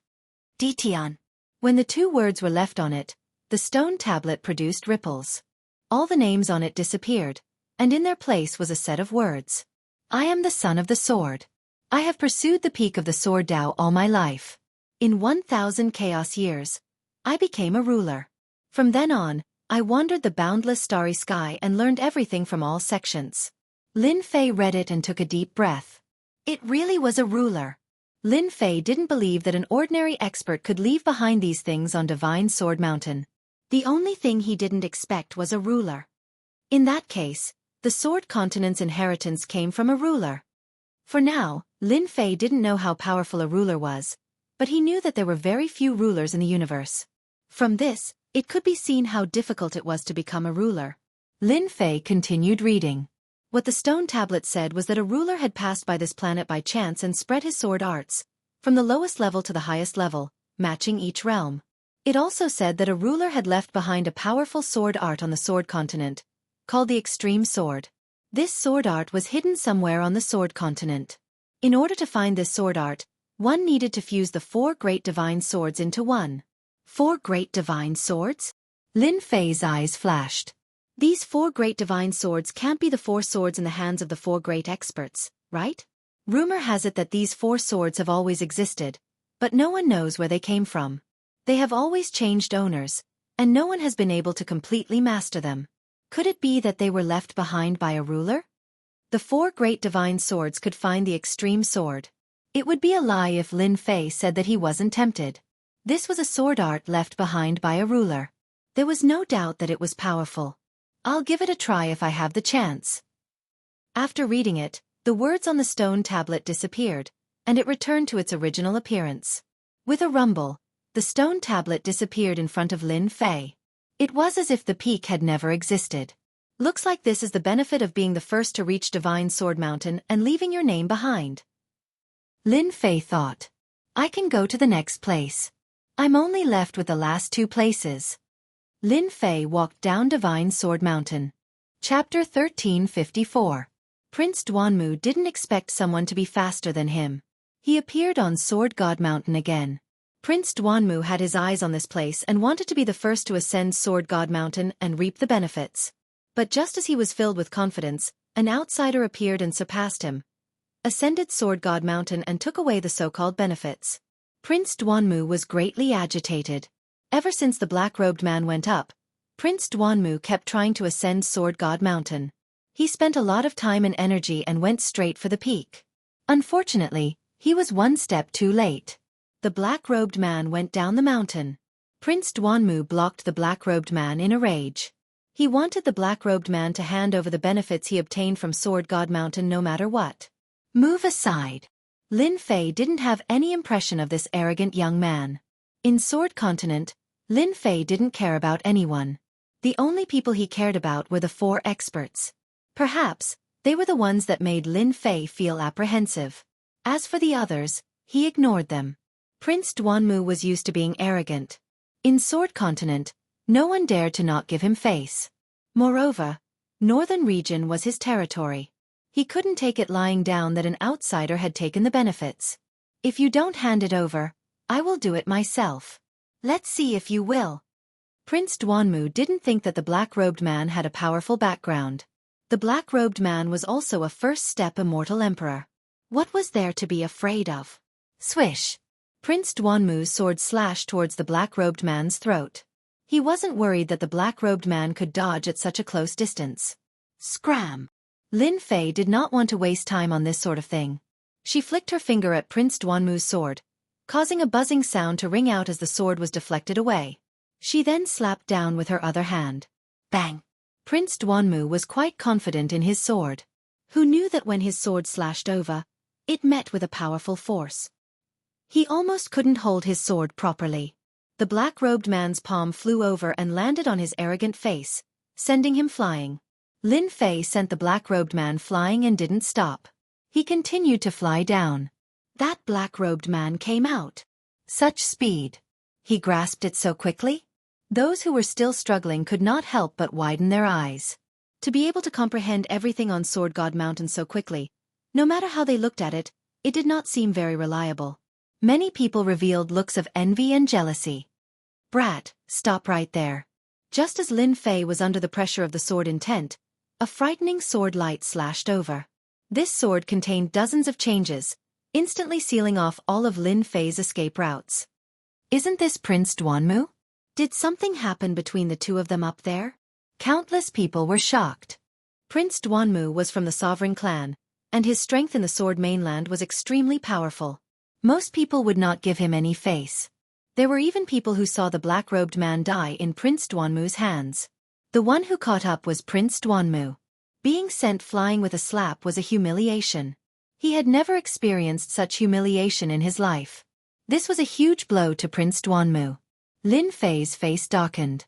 Ditian. When the 2 words were left on it, the stone tablet produced ripples. All the names on it disappeared, and in their place was a set of words. I am the son of the sword. I have pursued the peak of the sword Tao all my life. In 1,000 chaos years, I became a ruler. From then on, I wandered the boundless starry sky and learned everything from all sections. Lin Fei read it and took a deep breath. It really was a ruler. Lin Fei didn't believe that an ordinary expert could leave behind these things on Divine Sword Mountain. The only thing he didn't expect was a ruler. In that case, the Sword Continent's inheritance came from a ruler. For now, Lin Fei didn't know how powerful a ruler was, but he knew that there were very few rulers in the universe. From this, it could be seen how difficult it was to become a ruler. Lin Fei continued reading. What the stone tablet said was that a ruler had passed by this planet by chance and spread his sword arts, from the lowest level to the highest level, matching each realm. It also said that a ruler had left behind a powerful sword art on the Sword Continent, called the Extreme Sword. This sword art was hidden somewhere on the Sword Continent. In order to find this sword art, one needed to fuse the 4 great divine swords into one. 4 great divine swords? Lin Fei's eyes flashed. These 4 great divine swords can't be the 4 swords in the hands of the 4 great experts, right? Rumor has it that these 4 swords have always existed, but no one knows where they came from. They have always changed owners, and no one has been able to completely master them. Could it be that they were left behind by a ruler? The 4 great divine swords could find the extreme sword. It would be a lie if Lin Fei said that he wasn't tempted. This was a sword art left behind by a ruler. There was no doubt that it was powerful. I'll give it a try if I have the chance. After reading it, the words on the stone tablet disappeared, and it returned to its original appearance. With a rumble, the stone tablet disappeared in front of Lin Fei. It was as if the peak had never existed. Looks like this is the benefit of being the first to reach Divine Sword Mountain and leaving your name behind. Lin Fei thought. I can go to the next place. I'm only left with the last 2 places. Lin Fei walked down Divine Sword Mountain. Chapter 1354. Prince Duanmu didn't expect someone to be faster than him. He appeared on Sword God Mountain again. Prince Duanmu had his eyes on this place and wanted to be the first to ascend Sword God Mountain and reap the benefits. But just as he was filled with confidence, an outsider appeared and surpassed him, ascended Sword God Mountain and took away the so-called benefits. Prince Duanmu was greatly agitated. Ever since the black-robed man went up, Prince Duanmu kept trying to ascend Sword God Mountain. He spent a lot of time and energy and went straight for the peak. Unfortunately, he was 1 step too late. The black-robed man went down the mountain. Prince Duanmu blocked the black-robed man in a rage. He wanted the black-robed man to hand over the benefits he obtained from Sword God Mountain no matter what. Move aside. Lin Fei didn't have any impression of this arrogant young man. In Sword Continent, Lin Fei didn't care about anyone. The only people he cared about were the 4 experts. Perhaps, they were the ones that made Lin Fei feel apprehensive. As for the others, he ignored them. Prince Duanmu was used to being arrogant. In Sword Continent, no one dared to not give him face. Moreover, Northern Region was his territory. He couldn't take it lying down that an outsider had taken the benefits. If you don't hand it over, I will do it myself. Let's see if you will. Prince Duanmu didn't think that the black-robed man had a powerful background. The black-robed man was also a first-step immortal emperor. What was there to be afraid of? Swish! Prince Duanmu's sword slashed towards the black-robed man's throat. He wasn't worried that the black-robed man could dodge at such a close distance. Scram! Lin Fei did not want to waste time on this sort of thing. She flicked her finger at Prince Duanmu's sword, causing a buzzing sound to ring out as the sword was deflected away. She then slapped down with her other hand. Bang! Prince Duanmu was quite confident in his sword. Who knew that when his sword slashed over, it met with a powerful force. He almost couldn't hold his sword properly. The black-robed man's palm flew over and landed on his arrogant face, sending him flying. Lin Fei sent the black-robed man flying and didn't stop. He continued to fly down. That black-robed man came out. Such speed. He grasped it so quickly. Those who were still struggling could not help but widen their eyes. To be able to comprehend everything on Sword God Mountain so quickly, no matter how they looked at it, it did not seem very reliable. Many people revealed looks of envy and jealousy. Brat, stop right there. Just as Lin Fei was under the pressure of the sword intent, a frightening sword light slashed over. This sword contained dozens of changes, instantly sealing off all of Lin Fei's escape routes. Isn't this Prince Duanmu? Did something happen between the 2 of them up there? Countless people were shocked. Prince Duanmu was from the sovereign clan, and his strength in the sword mainland was extremely powerful. Most people would not give him any face. There were even people who saw the black-robed man die in Prince Duanmu's hands. The one who caught up was Prince Duanmu. Being sent flying with a slap was a humiliation. He had never experienced such humiliation in his life. This was a huge blow to Prince Duanmu. Lin Fei's face darkened.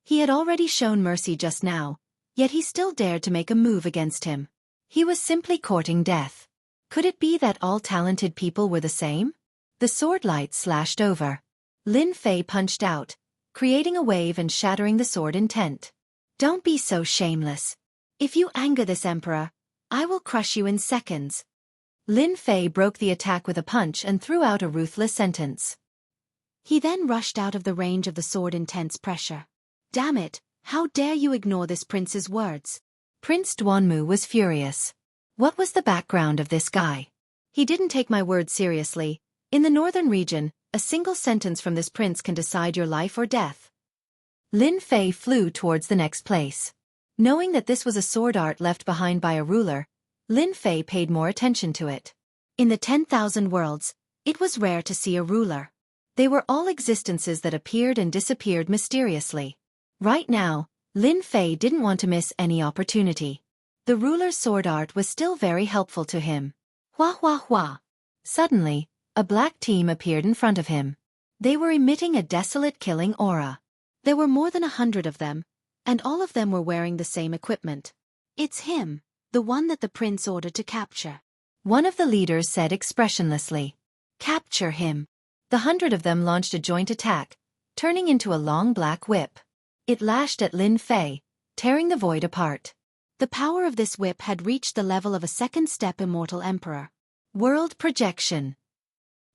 He had already shown mercy just now, yet he still dared to make a move against him. He was simply courting death. Could it be that all talented people were the same? The sword light slashed over. Lin Fei punched out, creating a wave and shattering the sword intent. Don't be so shameless. If you anger this emperor, I will crush you in seconds. Lin Fei broke the attack with a punch and threw out a ruthless sentence. He then rushed out of the range of the sword intense pressure. Damn it, how dare you ignore this prince's words? Prince Duanmu was furious. What was the background of this guy? He didn't take my words seriously. In the northern region, a single sentence from this prince can decide your life or death. Lin Fei flew towards the next place. Knowing that this was a sword art left behind by a ruler, Lin Fei paid more attention to it. In the 10,000 worlds, it was rare to see a ruler. They were all existences that appeared and disappeared mysteriously. Right now, Lin Fei didn't want to miss any opportunity. The ruler's sword art was still very helpful to him. Hua hua hua. Suddenly, a black team appeared in front of him. They were emitting a desolate killing aura. There were more than 100 of them, and all of them were wearing the same equipment. It's him, the one that the prince ordered to capture. One of the leaders said expressionlessly. Capture him. The 100 of them launched a joint attack, turning into a long black whip. It lashed at Lin Fei, tearing the void apart. The power of this whip had reached the level of a second-step immortal emperor. World projection.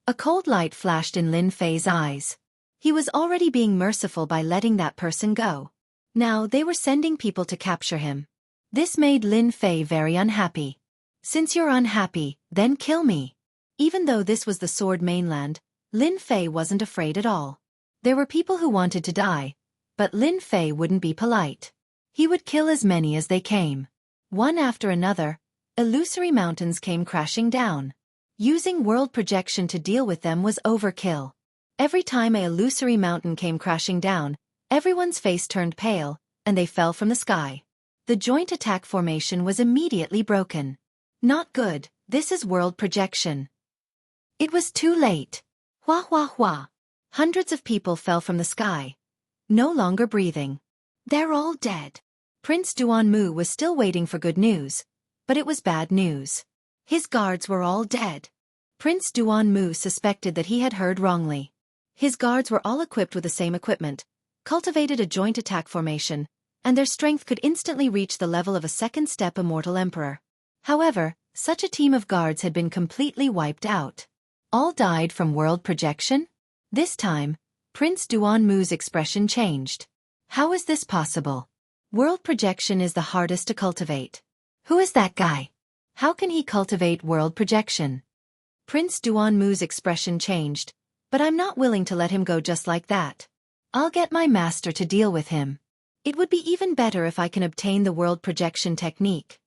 A cold light flashed in Lin Fei's eyes. He was already being merciful by letting that person go. Now they were sending people to capture him. This made Lin Fei very unhappy. Since you're unhappy, then kill me. Even though this was the Sword Mainland, Lin Fei wasn't afraid at all. There were people who wanted to die, but Lin Fei wouldn't be polite. He would kill as many as they came. One after another, illusory mountains came crashing down. Using world projection to deal with them was overkill. Every time an illusory mountain came crashing down, everyone's face turned pale, and they fell from the sky. The joint attack formation was immediately broken. Not good, this is world projection. It was too late. Hua hua hua. Hundreds of people fell from the sky. No longer breathing. They're all dead. Prince Duanmu was still waiting for good news, but it was bad news. His guards were all dead. Prince Duanmu suspected that he had heard wrongly. His guards were all equipped with the same equipment, cultivated a joint attack formation, and their strength could instantly reach the level of a second-step immortal emperor. However, such a team of guards had been completely wiped out. All died from world projection? This time, Prince Duanmu's expression changed. How is this possible? World projection is the hardest to cultivate. Who is that guy? How can he cultivate world projection? Prince Duanmu's expression changed, but I'm not willing to let him go just like that. I'll get my master to deal with him. It would be even better if I can obtain the world projection technique.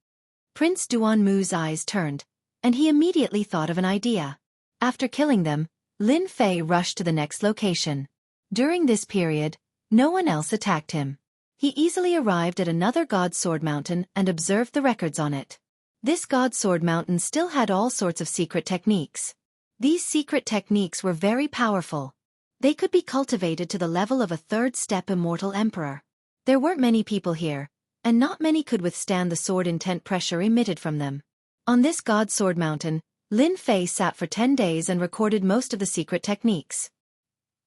Prince Duanmu's eyes turned, and he immediately thought of an idea. After killing them, Lin Fei rushed to the next location. During this period, no one else attacked him. He easily arrived at another God Sword Mountain and observed the records on it. This God Sword Mountain still had all sorts of secret techniques. These secret techniques were very powerful. They could be cultivated to the level of a third-step immortal emperor. There weren't many people here, and not many could withstand the sword intent pressure emitted from them. On this God Sword Mountain, Lin Fei sat for 10 days and recorded most of the secret techniques.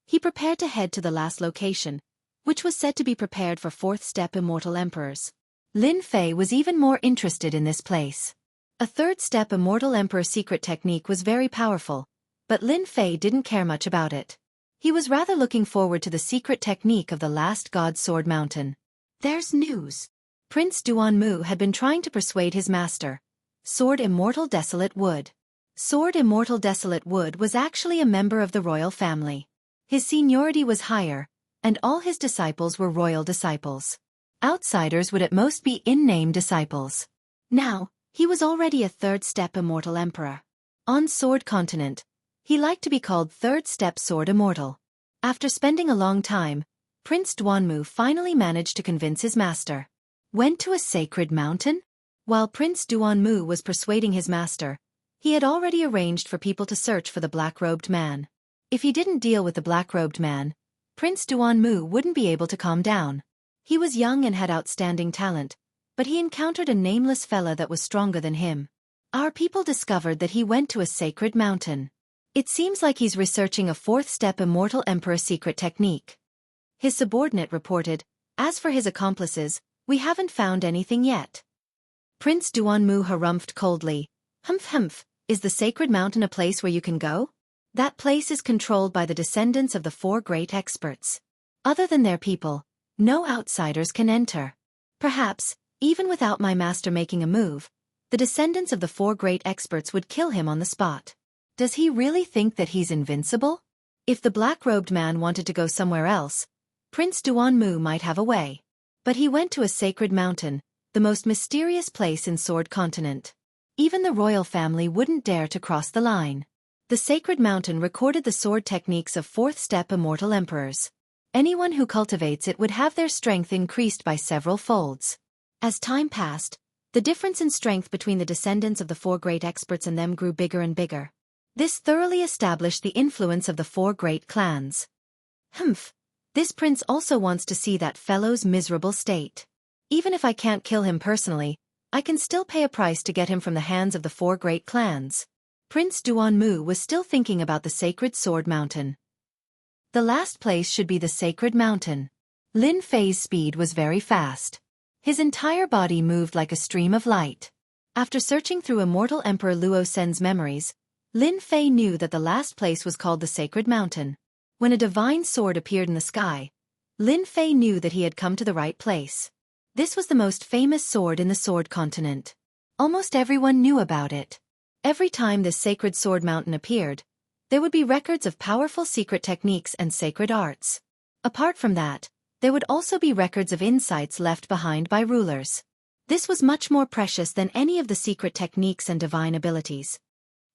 He prepared to head to the last location, which was said to be prepared for fourth-step immortal emperors. Lin Fei was even more interested in this place. A third-step immortal emperor secret technique was very powerful, but Lin Fei didn't care much about it. He was rather looking forward to the secret technique of the last God Sword Mountain. There's news. Prince Duanmu had been trying to persuade his master, Sword Immortal Desolate Wood. Sword Immortal Desolate Wood was actually a member of the royal family. His seniority was higher, and all his disciples were royal disciples. Outsiders would at most be in-name disciples. Now, he was already a third-step immortal emperor. On Sword Continent, he liked to be called third-step Sword Immortal. After spending a long time, Prince Duanmu finally managed to convince his master. Went to a sacred mountain? While Prince Duanmu was persuading his master, he had already arranged for people to search for the black-robed man. If he didn't deal with the black-robed man, Prince Duanmu wouldn't be able to calm down. He was young and had outstanding talent, but he encountered a nameless fella that was stronger than him. Our people discovered that he went to a sacred mountain. It seems like he's researching a fourth-step immortal emperor secret technique. His subordinate reported, as for his accomplices, we haven't found anything yet. Prince Duanmu harumphed coldly. Humph, is the sacred mountain a place where you can go? That place is controlled by the descendants of the 4 great experts. Other than their people, no outsiders can enter. Perhaps, even without my master making a move, the descendants of the 4 great experts would kill him on the spot. Does he really think that he's invincible? If the black-robed man wanted to go somewhere else, Prince Duanmu might have a way. But he went to a sacred mountain, the most mysterious place in Sword Continent. Even the royal family wouldn't dare to cross the line. The sacred mountain recorded the sword techniques of fourth-step immortal emperors. Anyone who cultivates it would have their strength increased by several folds. As time passed, the difference in strength between the descendants of the four great experts and them grew bigger and bigger. This thoroughly established the influence of the four great clans. Humph. This prince also wants to see that fellow's miserable state. Even if I can't kill him personally, I can still pay a price to get him from the hands of the four great clans. Prince Duanmu was still thinking about the sacred sword mountain. The last place should be the sacred mountain. Lin Fei's speed was very fast. His entire body moved like a stream of light. After searching through immortal Emperor Luo Sen's memories, Lin Fei knew that the last place was called the sacred mountain. When a divine sword appeared in the sky, Lin Fei knew that he had come to the right place. This was the most famous sword in the Sword Continent. Almost everyone knew about it. Every time this sacred sword mountain appeared, there would be records of powerful secret techniques and sacred arts. Apart from that, there would also be records of insights left behind by rulers. This was much more precious than any of the secret techniques and divine abilities.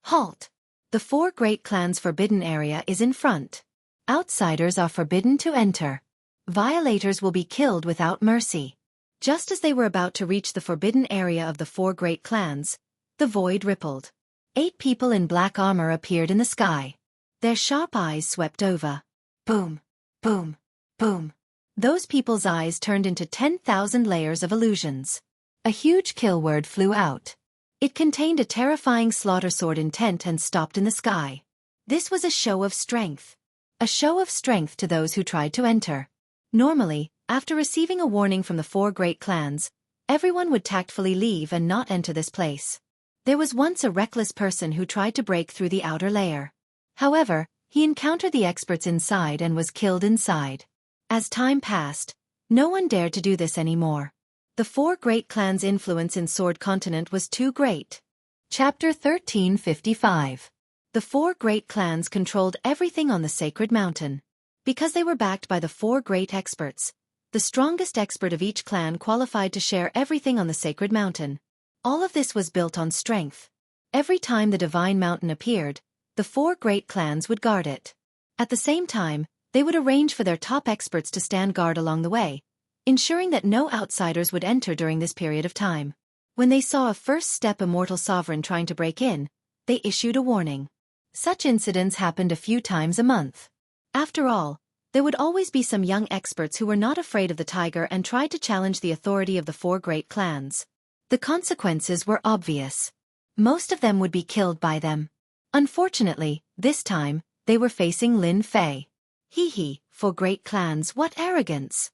Halt! The four great clans' forbidden area is in front. Outsiders are forbidden to enter. Violators will be killed without mercy. Just as they were about to reach the forbidden area of the four great clans, the void rippled. 8 people in black armor appeared in the sky. Their sharp eyes swept over. Boom, boom, boom. Those people's eyes turned into 10,000 layers of illusions. A huge kill word flew out. It contained a terrifying slaughter sword intent and stopped in the sky. This was a show of strength. A show of strength to those who tried to enter. Normally, after receiving a warning from the four great clans, everyone would tactfully leave and not enter this place. There was once a reckless person who tried to break through the outer layer. However, he encountered the experts inside and was killed inside. As time passed, no one dared to do this anymore. The four great clans' influence in Sword Continent was too great. Chapter 1355. The four great clans controlled everything on the sacred mountain. Because they were backed by the four great experts, the strongest expert of each clan qualified to share everything on the sacred mountain. All of this was built on strength. Every time the divine mountain appeared, the four great clans would guard it. At the same time, they would arrange for their top experts to stand guard along the way, ensuring that no outsiders would enter during this period of time. When they saw a first-step immortal sovereign trying to break in, they issued a warning. Such incidents happened a few times a month. After all, there would always be some young experts who were not afraid of the tiger and tried to challenge the authority of the four great clans. The consequences were obvious. Most of them would be killed by them. Unfortunately, this time, they were facing Lin Fei. Hee, for great clans, what arrogance!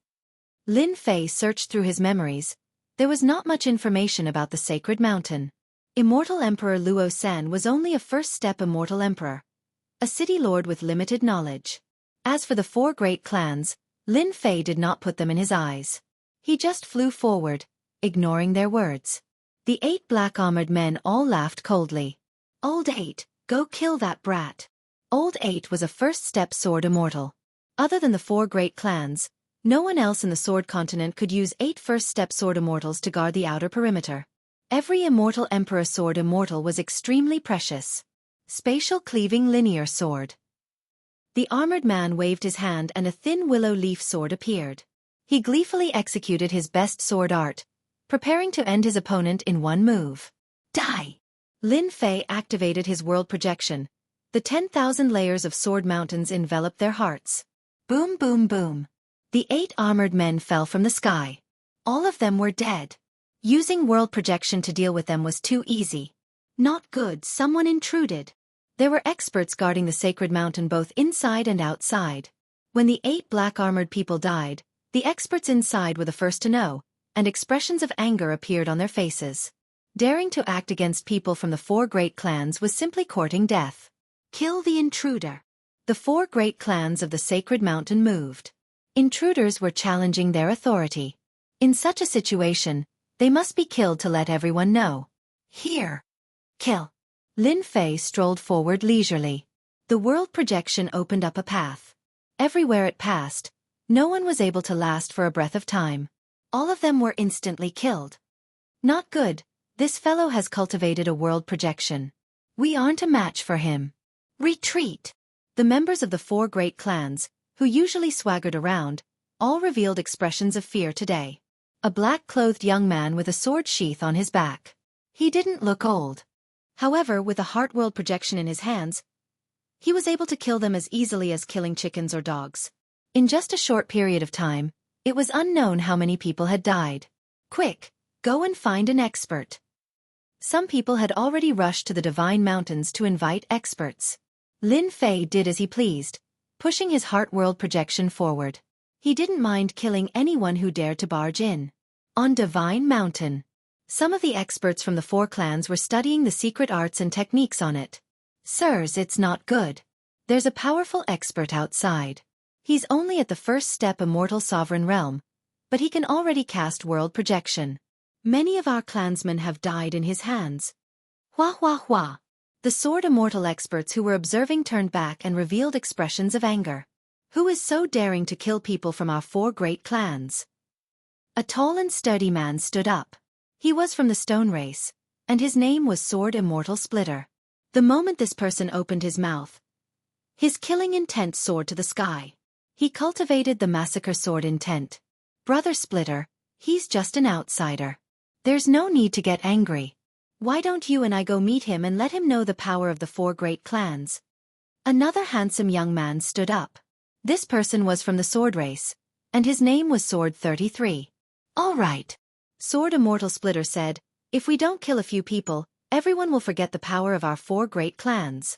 Lin Fei searched through his memories. There was not much information about the sacred mountain. Immortal Emperor Luo San was only a first-step immortal emperor, a city lord with limited knowledge. As for the four great clans, Lin Fei did not put them in his eyes. He just flew forward, ignoring their words. The 8 black-armored men all laughed coldly. Old 8, go kill that brat. Old 8 was a first-step sword immortal. Other than the four great clans, no one else in the Sword Continent could use 8 first-step sword immortals to guard the outer perimeter. Every immortal emperor sword immortal was extremely precious. Spatial cleaving linear sword. The armored man waved his hand and a thin willow leaf sword appeared. He gleefully executed his best sword art, preparing to end his opponent in one move. Die! Lin Fei activated his world projection. The 10,000 layers of sword mountains enveloped their hearts. Boom, boom, boom. The 8 armored men fell from the sky. All of them were dead. Using world projection to deal with them was too easy. Not good, someone intruded. There were experts guarding the sacred mountain both inside and outside. When the 8 black-armored people died, the experts inside were the first to know, and expressions of anger appeared on their faces. Daring to act against people from the four great clans was simply courting death. Kill the intruder. The four great clans of the sacred mountain moved. Intruders were challenging their authority. In such a situation, they must be killed to let everyone know. Here. Kill. Lin Fei strolled forward leisurely. The world projection opened up a path. Everywhere it passed, no one was able to last for a breath of time. All of them were instantly killed. Not good, This fellow has cultivated a world projection. We aren't a match for him. Retreat! The members of the four great clans, who usually swaggered around, all revealed expressions of fear today. A black-clothed young man with a sword sheath on his back. He didn't look old. However, with a heart world projection in his hands, he was able to kill them as easily as killing chickens or dogs. In just a short period of time, it was unknown how many people had died. Quick, go and find an expert. Some people had already rushed to the Divine Mountains to invite experts. Lin Fei did as he pleased, pushing his heart world projection forward. He didn't mind killing anyone who dared to barge in. On Divine Mountain, some of the experts from the four clans were studying the secret arts and techniques on it. Sirs, it's not good. There's a powerful expert outside. He's only at the first step immortal sovereign realm, but he can already cast world projection. Many of our clansmen have died in his hands. Hua hua hua. The sword immortal experts who were observing turned back and revealed expressions of anger. Who is so daring to kill people from our four great clans? A tall and sturdy man stood up. He was from the stone race, and his name was Sword Immortal Splitter. The moment this person opened his mouth, his killing intent soared to the sky. He cultivated the massacre sword intent. Brother Splitter, he's just an outsider. There's no need to get angry. Why don't you and I go meet him and let him know the power of the four great clans? Another handsome young man stood up. This person was from the sword race, and his name was Sword 33. All right. Sword Immortal Splitter said, if we don't kill a few people, everyone will forget the power of our four great clans.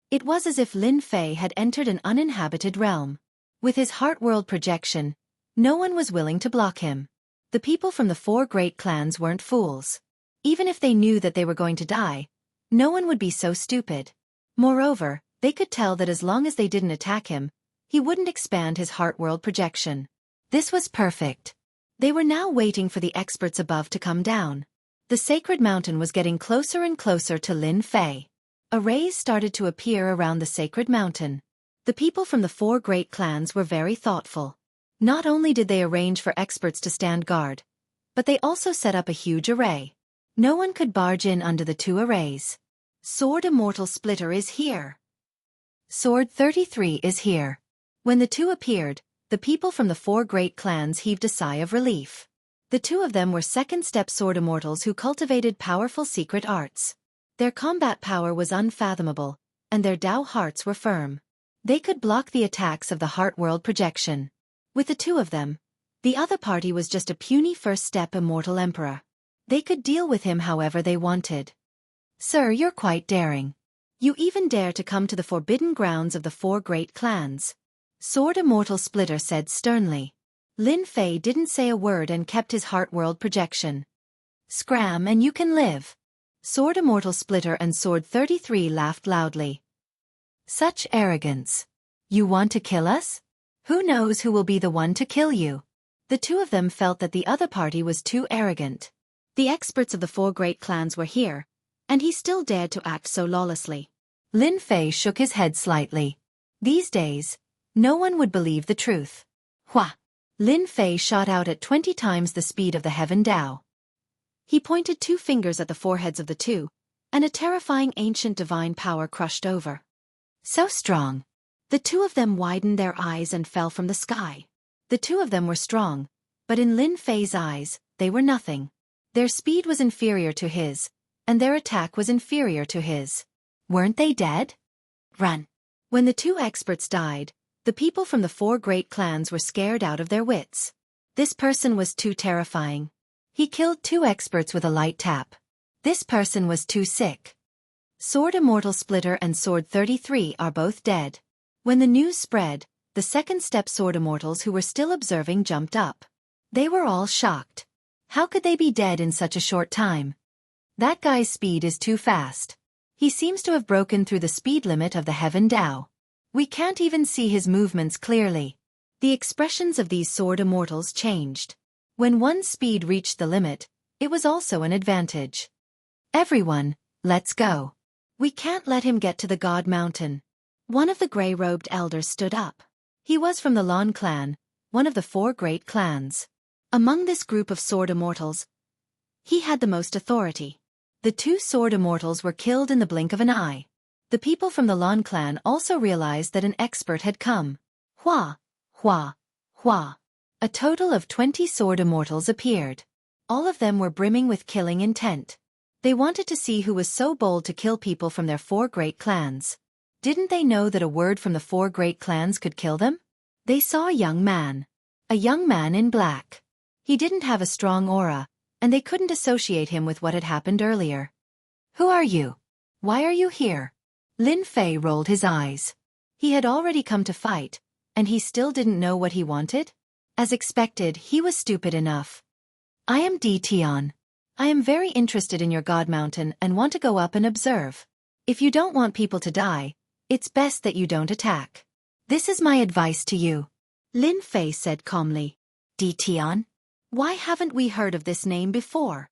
It was as if Lin Fei had entered an uninhabited realm. With his heart world projection, no one was willing to block him. The people from the four great clans weren't fools. Even if they knew that they were going to die, no one would be so stupid. Moreover, they could tell that as long as they didn't attack him, he wouldn't expand his heart world projection. This was perfect. They were now waiting for the experts above to come down. The sacred mountain was getting closer and closer to Lin Fei. Arrays started to appear around the sacred mountain. The people from the four great clans were very thoughtful. Not only did they arrange for experts to stand guard, but they also set up a huge array. No one could barge in under the two arrays. Sword Immortal Splitter is here. Sword 33 is here. When the two appeared, the people from the four great clans heaved a sigh of relief. The two of them were second-step sword immortals who cultivated powerful secret arts. Their combat power was unfathomable, and their Dao hearts were firm. They could block the attacks of the heart world projection. With the two of them, the other party was just a puny first-step immortal emperor. They could deal with him however they wanted. Sir, you're quite daring. You even dare to come to the forbidden grounds of the four great clans. Sword Immortal Splitter said sternly. Lin Fei didn't say a word and kept his heart world projection. Scram and you can live. Sword Immortal Splitter and Sword 33 laughed loudly. Such arrogance. You want to kill us? Who knows who will be the one to kill you? The two of them felt that the other party was too arrogant. The experts of the four great clans were here, and he still dared to act so lawlessly. Lin Fei shook his head slightly. These days, no one would believe the truth. Hua! Lin Fei shot out at 20 times the speed of the Heaven Dao. He pointed two fingers at the foreheads of the two, and a terrifying ancient divine power crushed over. So strong. The two of them widened their eyes and fell from the sky. The two of them were strong, but in Lin Fei's eyes, they were nothing. Their speed was inferior to his, and their attack was inferior to his. Weren't they dead? Run. When the two experts died, the people from the four great clans were scared out of their wits. This person was too terrifying. He killed two experts with a light tap. This person was too sick. Sword Immortal Splitter and Sword 33 are both dead. When the news spread, the second-step sword immortals who were still observing jumped up. They were all shocked. How could they be dead in such a short time? That guy's speed is too fast. He seems to have broken through the speed limit of the Heaven Dao. We can't even see his movements clearly. The expressions of these sword immortals changed. When one's speed reached the limit, it was also an advantage. Everyone, let's go. We can't let him get to the God Mountain. One of the gray-robed elders stood up. He was from the Lan clan, one of the four great clans. Among this group of sword immortals, He had the most authority. The two sword immortals were killed in the blink of an eye. The people from the Lan clan also realized that an expert had come. Hua, hua, hua. A total of 20 sword immortals appeared. All of them were brimming with killing intent. They wanted to see who was so bold to kill people from their 4 great clans. Didn't they know that a word from the 4 great clans could kill them? They saw a young man. A young man in black. He didn't have a strong aura, and they couldn't associate him with what had happened earlier. Who are you? Why are you here? Lin Fei rolled his eyes. He had already come to fight, and he still didn't know what he wanted? As expected, he was stupid enough. I am Di Tian. I am very interested in your God Mountain and want to go up and observe. If you don't want people to die, it's best that you don't attack. This is my advice to you. Lin Fei said calmly. Di Tian? Why haven't we heard of this name before?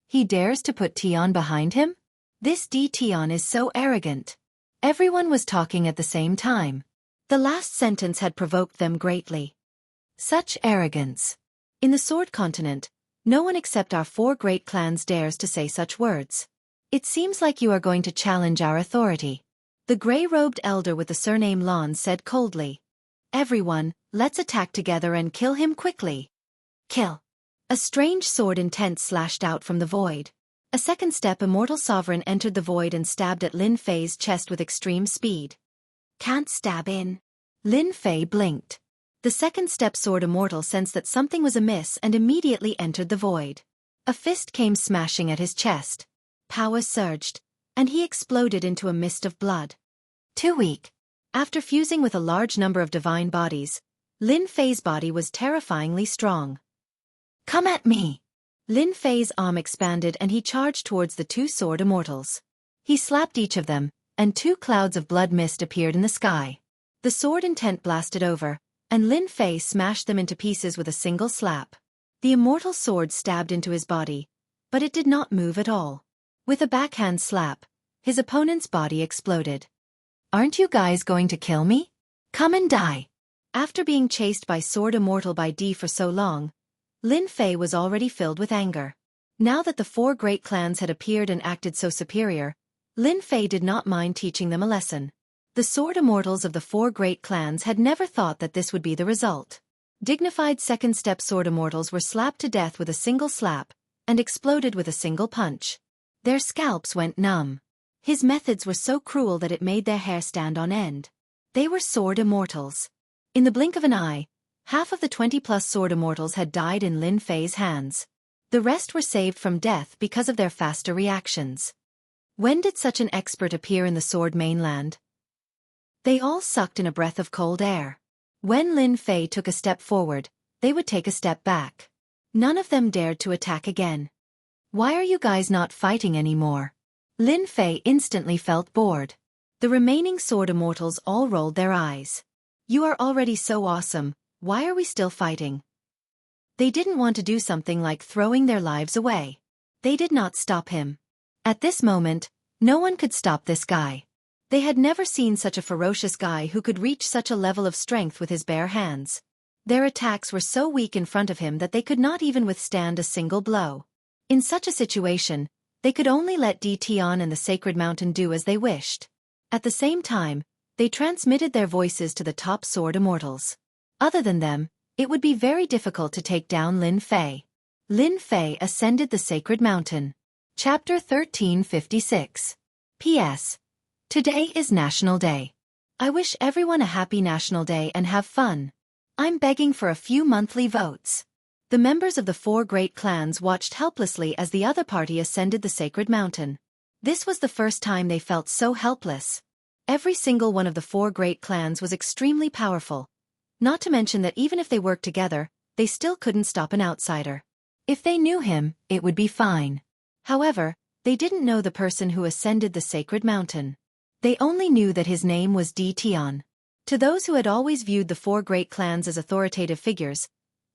He dares to put Tian behind him? This Di Tian is so arrogant. Everyone was talking at the same time. The last sentence had provoked them greatly. Such arrogance. In the Sword Continent, no one except our 4 great clans dares to say such words. It seems like you are going to challenge our authority. The gray-robed elder with the surname Lan said coldly. Everyone, let's attack together and kill him quickly. Kill. A strange sword intent slashed out from the void. A second step immortal sovereign entered the void and stabbed at Lin Fei's chest with extreme speed. Can't stab in. Lin Fei blinked. The second step sword immortal sensed that something was amiss and immediately entered the void. A fist came smashing at his chest. Power surged, and he exploded into a mist of blood. Too weak. After fusing with a large number of divine bodies, Lin Fei's body was terrifyingly strong. Come at me! Lin Fei's arm expanded and he charged towards the 2 sword immortals. He slapped each of them, and 2 clouds of blood mist appeared in the sky. The sword intent blasted over, and Lin Fei smashed them into pieces with a single slap. The immortal sword stabbed into his body, but it did not move at all. With a backhand slap, his opponent's body exploded. Aren't you guys going to kill me? Come and die. After being chased by Sword Immortal by Di for so long, Lin Fei was already filled with anger. Now that the 4 great clans had appeared and acted so superior, Lin Fei did not mind teaching them a lesson. The Sword Immortals of the 4 great clans had never thought that this would be the result. Dignified second-step Sword Immortals were slapped to death with a single slap, and exploded with a single punch. Their scalps went numb. His methods were so cruel that it made their hair stand on end. They were Sword Immortals. In the blink of an eye, half of the 20-plus Sword Immortals had died in Lin Fei's hands. The rest were saved from death because of their faster reactions. When did such an expert appear in the Sword Mainland? They all sucked in a breath of cold air. When Lin Fei took a step forward, they would take a step back. None of them dared to attack again. Why are you guys not fighting anymore? Lin Fei instantly felt bored. The remaining Sword Immortals all rolled their eyes. You are already so awesome, why are we still fighting? They didn't want to do something like throwing their lives away. They did not stop him. At this moment, no one could stop this guy. They had never seen such a ferocious guy who could reach such a level of strength with his bare hands. Their attacks were so weak in front of him that they could not even withstand a single blow. In such a situation, they could only let Di Tian and the Sacred Mountain do as they wished. At the same time, they transmitted their voices to the top Sword Immortals. Other than them, it would be very difficult to take down Lin Fei. Lin Fei ascended the Sacred Mountain. Chapter 1356. P.S. Today is National Day. I wish everyone a happy National Day and have fun. I'm begging for a few monthly votes. The members of the 4 great clans watched helplessly as the other party ascended the Sacred Mountain. This was the first time they felt so helpless. Every single one of the 4 great clans was extremely powerful. Not to mention that even if they worked together, they still couldn't stop an outsider. If they knew him, it would be fine. However, they didn't know the person who ascended the Sacred Mountain. They only knew that his name was Di Tian. To those who had always viewed the 4 great clans as authoritative figures,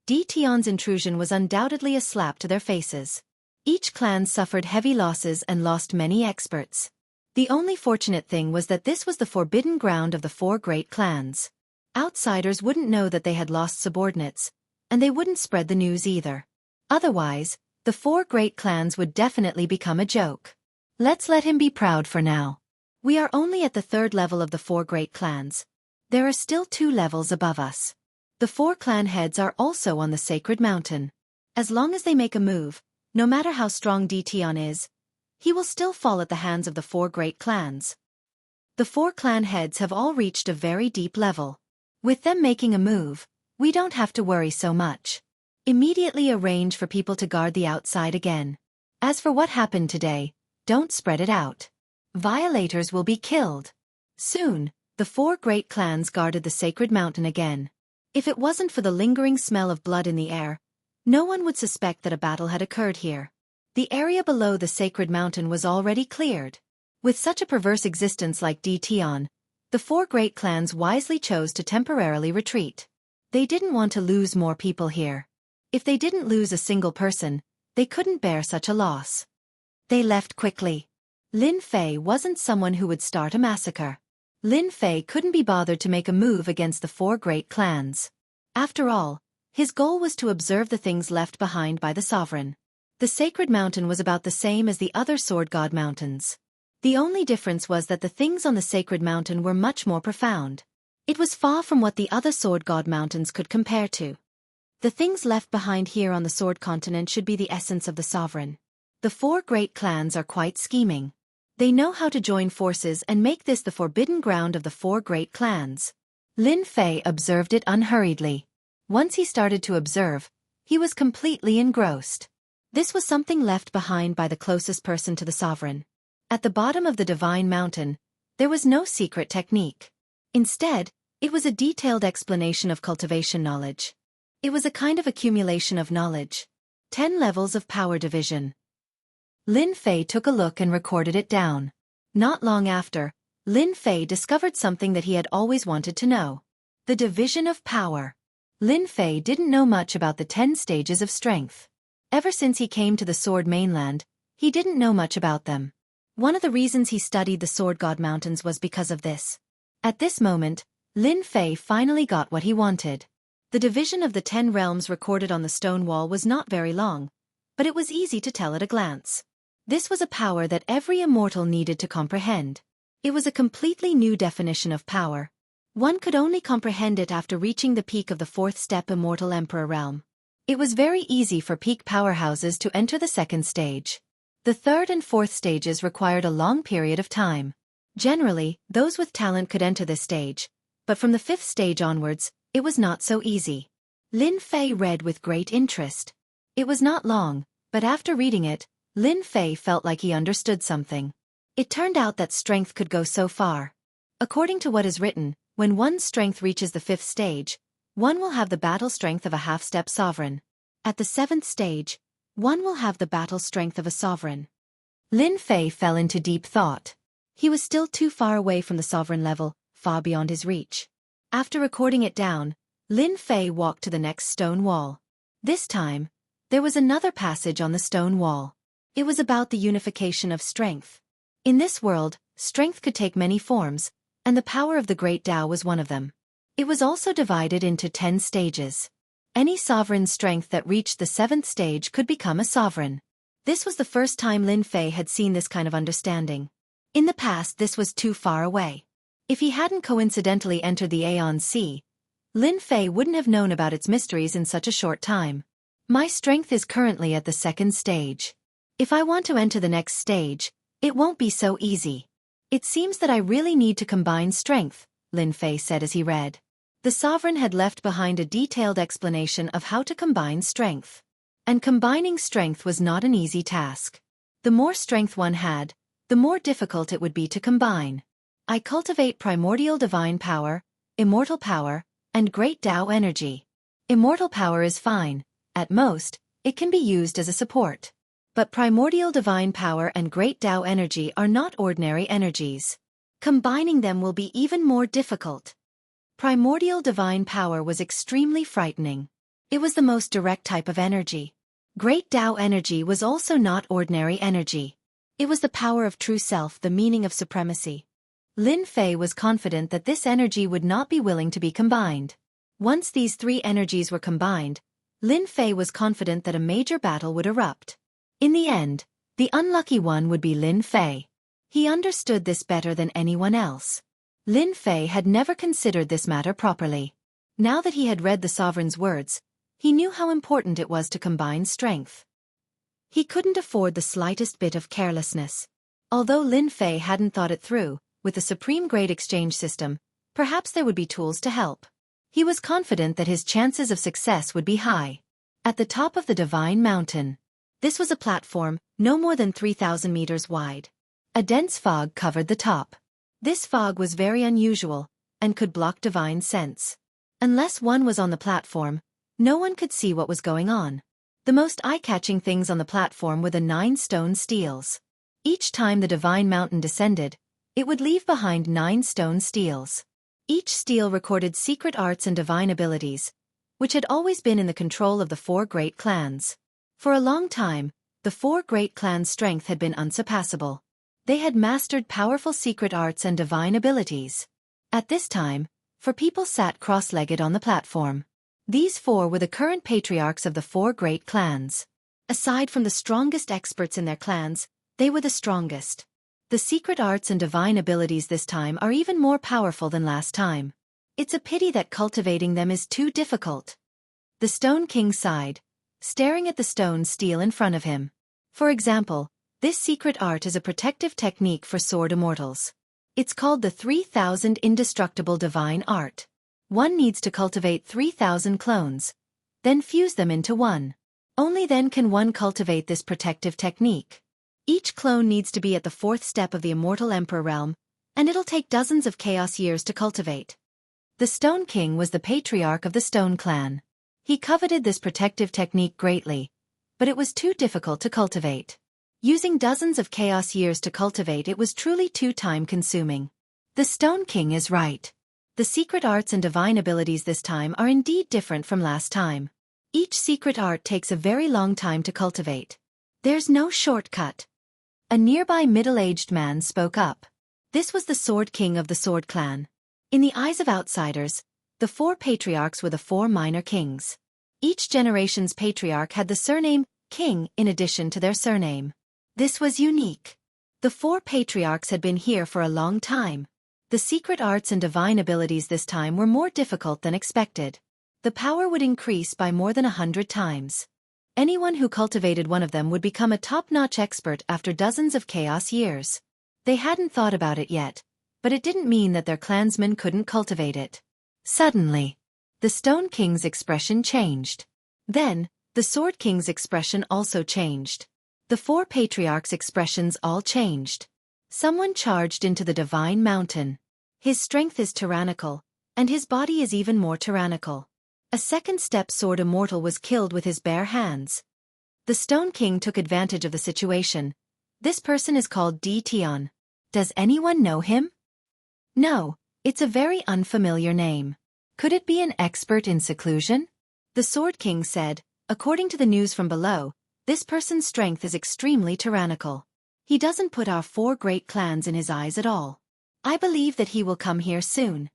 Di Tian's intrusion was undoubtedly a slap to their faces. Each clan suffered heavy losses and lost many experts. The only fortunate thing was that this was the forbidden ground of the 4 great clans. Outsiders wouldn't know that they had lost subordinates, and they wouldn't spread the news either. Otherwise, the 4 great clans would definitely become a joke. Let's let him be proud for now. We are only at the 3rd level of the 4 great clans. There are still 2 levels above us. The 4 clan heads are also on the sacred mountain. As long as they make a move, no matter how strong Dtion is, he will still fall at the hands of the 4 great clans. The 4 clan heads have all reached a very deep level. With them making a move, we don't have to worry so much. Immediately arrange for people to guard the outside again. As for what happened today, don't spread it out. Violators will be killed. Soon, the 4 great clans guarded the sacred mountain again. If it wasn't for the lingering smell of blood in the air, no one would suspect that a battle had occurred here. The area below the sacred mountain was already cleared. With such a perverse existence like Dtion, the 4 great clans wisely chose to temporarily retreat. They didn't want to lose more people here. If they didn't lose a single person, they couldn't bear such a loss. They left quickly. Lin Fei wasn't someone who would start a massacre. Lin Fei couldn't be bothered to make a move against the 4 great clans. After all, his goal was to observe the things left behind by the sovereign. The sacred mountain was about the same as the other sword god mountains. The only difference was that the things on the sacred mountain were much more profound. It was far from what the other sword god mountains could compare to. The things left behind here on the sword continent should be the essence of the sovereign. The 4 great clans are quite scheming. They know how to join forces and make this the forbidden ground of the 4 great clans. Lin Fei observed it unhurriedly. Once he started to observe, he was completely engrossed. This was something left behind by the closest person to the sovereign. At the bottom of the divine mountain, there was no secret technique. Instead, it was a detailed explanation of cultivation knowledge. It was a kind of accumulation of knowledge. 10 levels of power division. Lin Fei took a look and recorded it down. Not long after, Lin Fei discovered something that he had always wanted to know. The division of power. Lin Fei didn't know much about the 10 stages of strength. Ever since he came to the Sword Mainland, he didn't know much about them. One of the reasons he studied the Sword God Mountains was because of this. At this moment, Lin Fei finally got what he wanted. The division of the 10 realms recorded on the stone wall was not very long, but it was easy to tell at a glance. This was a power that every immortal needed to comprehend. It was a completely new definition of power. One could only comprehend it after reaching the peak of the 4th step Immortal Emperor realm. It was very easy for peak powerhouses to enter the 2nd stage. The 3rd and 4th stages required a long period of time. Generally, those with talent could enter this stage, but from the 5th stage onwards, it was not so easy. Lin Fei read with great interest. It was not long, but after reading it, Lin Fei felt like he understood something. It turned out that strength could go so far. According to what is written, when one's strength reaches the 5th stage, one will have the battle strength of a half-step sovereign. At the 7th stage, one will have the battle strength of a sovereign. Lin Fei fell into deep thought. He was still too far away from the sovereign level, far beyond his reach. After recording it down, Lin Fei walked to the next stone wall. This time, there was another passage on the stone wall. It was about the unification of strength. In this world, strength could take many forms, and the power of the Great Tao was one of them. It was also divided into 10 stages. Any sovereign's strength that reached the 7th stage could become a sovereign. This was the first time Lin Fei had seen this kind of understanding. In the past, this was too far away. If he hadn't coincidentally entered the Aeon Sea, Lin Fei wouldn't have known about its mysteries in such a short time. My strength is currently at the 2nd stage. If I want to enter the next stage, it won't be so easy. It seems that I really need to combine strength, Lin Fei said as he read. The sovereign had left behind a detailed explanation of how to combine strength. And combining strength was not an easy task. The more strength one had, the more difficult it would be to combine. I cultivate primordial divine power, immortal power, and great Tao energy. Immortal power is fine. At most, it can be used as a support. But primordial divine power and great Tao energy are not ordinary energies. Combining them will be even more difficult. Primordial divine power was extremely frightening. It was the most direct type of energy. Great Tao energy was also not ordinary energy. It was the power of true self, the meaning of supremacy. Lin Fei was confident that this energy would not be willing to be combined. Once these 3 energies were combined, Lin Fei was confident that a major battle would erupt. In the end, the unlucky one would be Lin Fei. He understood this better than anyone else. Lin Fei had never considered this matter properly. Now that he had read the sovereign's words, he knew how important it was to combine strength. He couldn't afford the slightest bit of carelessness. Although Lin Fei hadn't thought it through, with the supreme-grade exchange system, perhaps there would be tools to help. He was confident that his chances of success would be high. At the top of the Divine Mountain. This was a platform, no more than 3,000 meters wide. A dense fog covered the top. This fog was very unusual, and could block divine sense. Unless one was on the platform, no one could see what was going on. The most eye-catching things on the platform were the 9 stone steels. Each time the Divine Mountain descended, it would leave behind 9 stone steels. Each steel recorded secret arts and divine abilities, which had always been in the control of the 4 great clans. For a long time, the 4 great clans' strength had been unsurpassable. They had mastered powerful secret arts and divine abilities. At this time, 4 people sat cross-legged on the platform. These 4 were the current patriarchs of the 4 great clans. Aside from the strongest experts in their clans, they were the strongest. The secret arts and divine abilities this time are even more powerful than last time. It's a pity that cultivating them is too difficult. The Stone King sighed, staring at the stone steel in front of him. For example, this secret art is a protective technique for sword immortals. It's called the 3,000 Indestructible Divine Art. One needs to cultivate 3,000 clones, then fuse them into one. Only then can one cultivate this protective technique. Each clone needs to be at the 4th step of the Immortal Emperor realm, and it'll take dozens of chaos years to cultivate. The Stone King was the patriarch of the Stone Clan. He coveted this protective technique greatly, but it was too difficult to cultivate. Using dozens of chaos years to cultivate it was truly too time-consuming. The Stone King is right. The secret arts and divine abilities this time are indeed different from last time. Each secret art takes a very long time to cultivate. There's no shortcut. A nearby middle-aged man spoke up. This was the Sword King of the Sword Clan. In the eyes of outsiders, the 4 patriarchs were the 4 minor kings. Each generation's patriarch had the surname King in addition to their surname. This was unique. The 4 patriarchs had been here for a long time. The secret arts and divine abilities this time were more difficult than expected. The power would increase by more than 100 times. Anyone who cultivated one of them would become a top-notch expert after dozens of chaos years. They hadn't thought about it yet, but it didn't mean that their clansmen couldn't cultivate it. Suddenly, the Stone King's expression changed. Then, the Sword King's expression also changed. The 4 patriarchs' expressions all changed. Someone charged into the Divine Mountain. His strength is tyrannical, and his body is even more tyrannical. A second-step sword immortal was killed with his bare hands. The Stone King took advantage of the situation. This person is called Tian. Does anyone know him? No, it's a very unfamiliar name. Could it be an expert in seclusion? The Sword King said, according to the news from below, this person's strength is extremely tyrannical. He doesn't put our 4 great clans in his eyes at all. I believe that he will come here soon.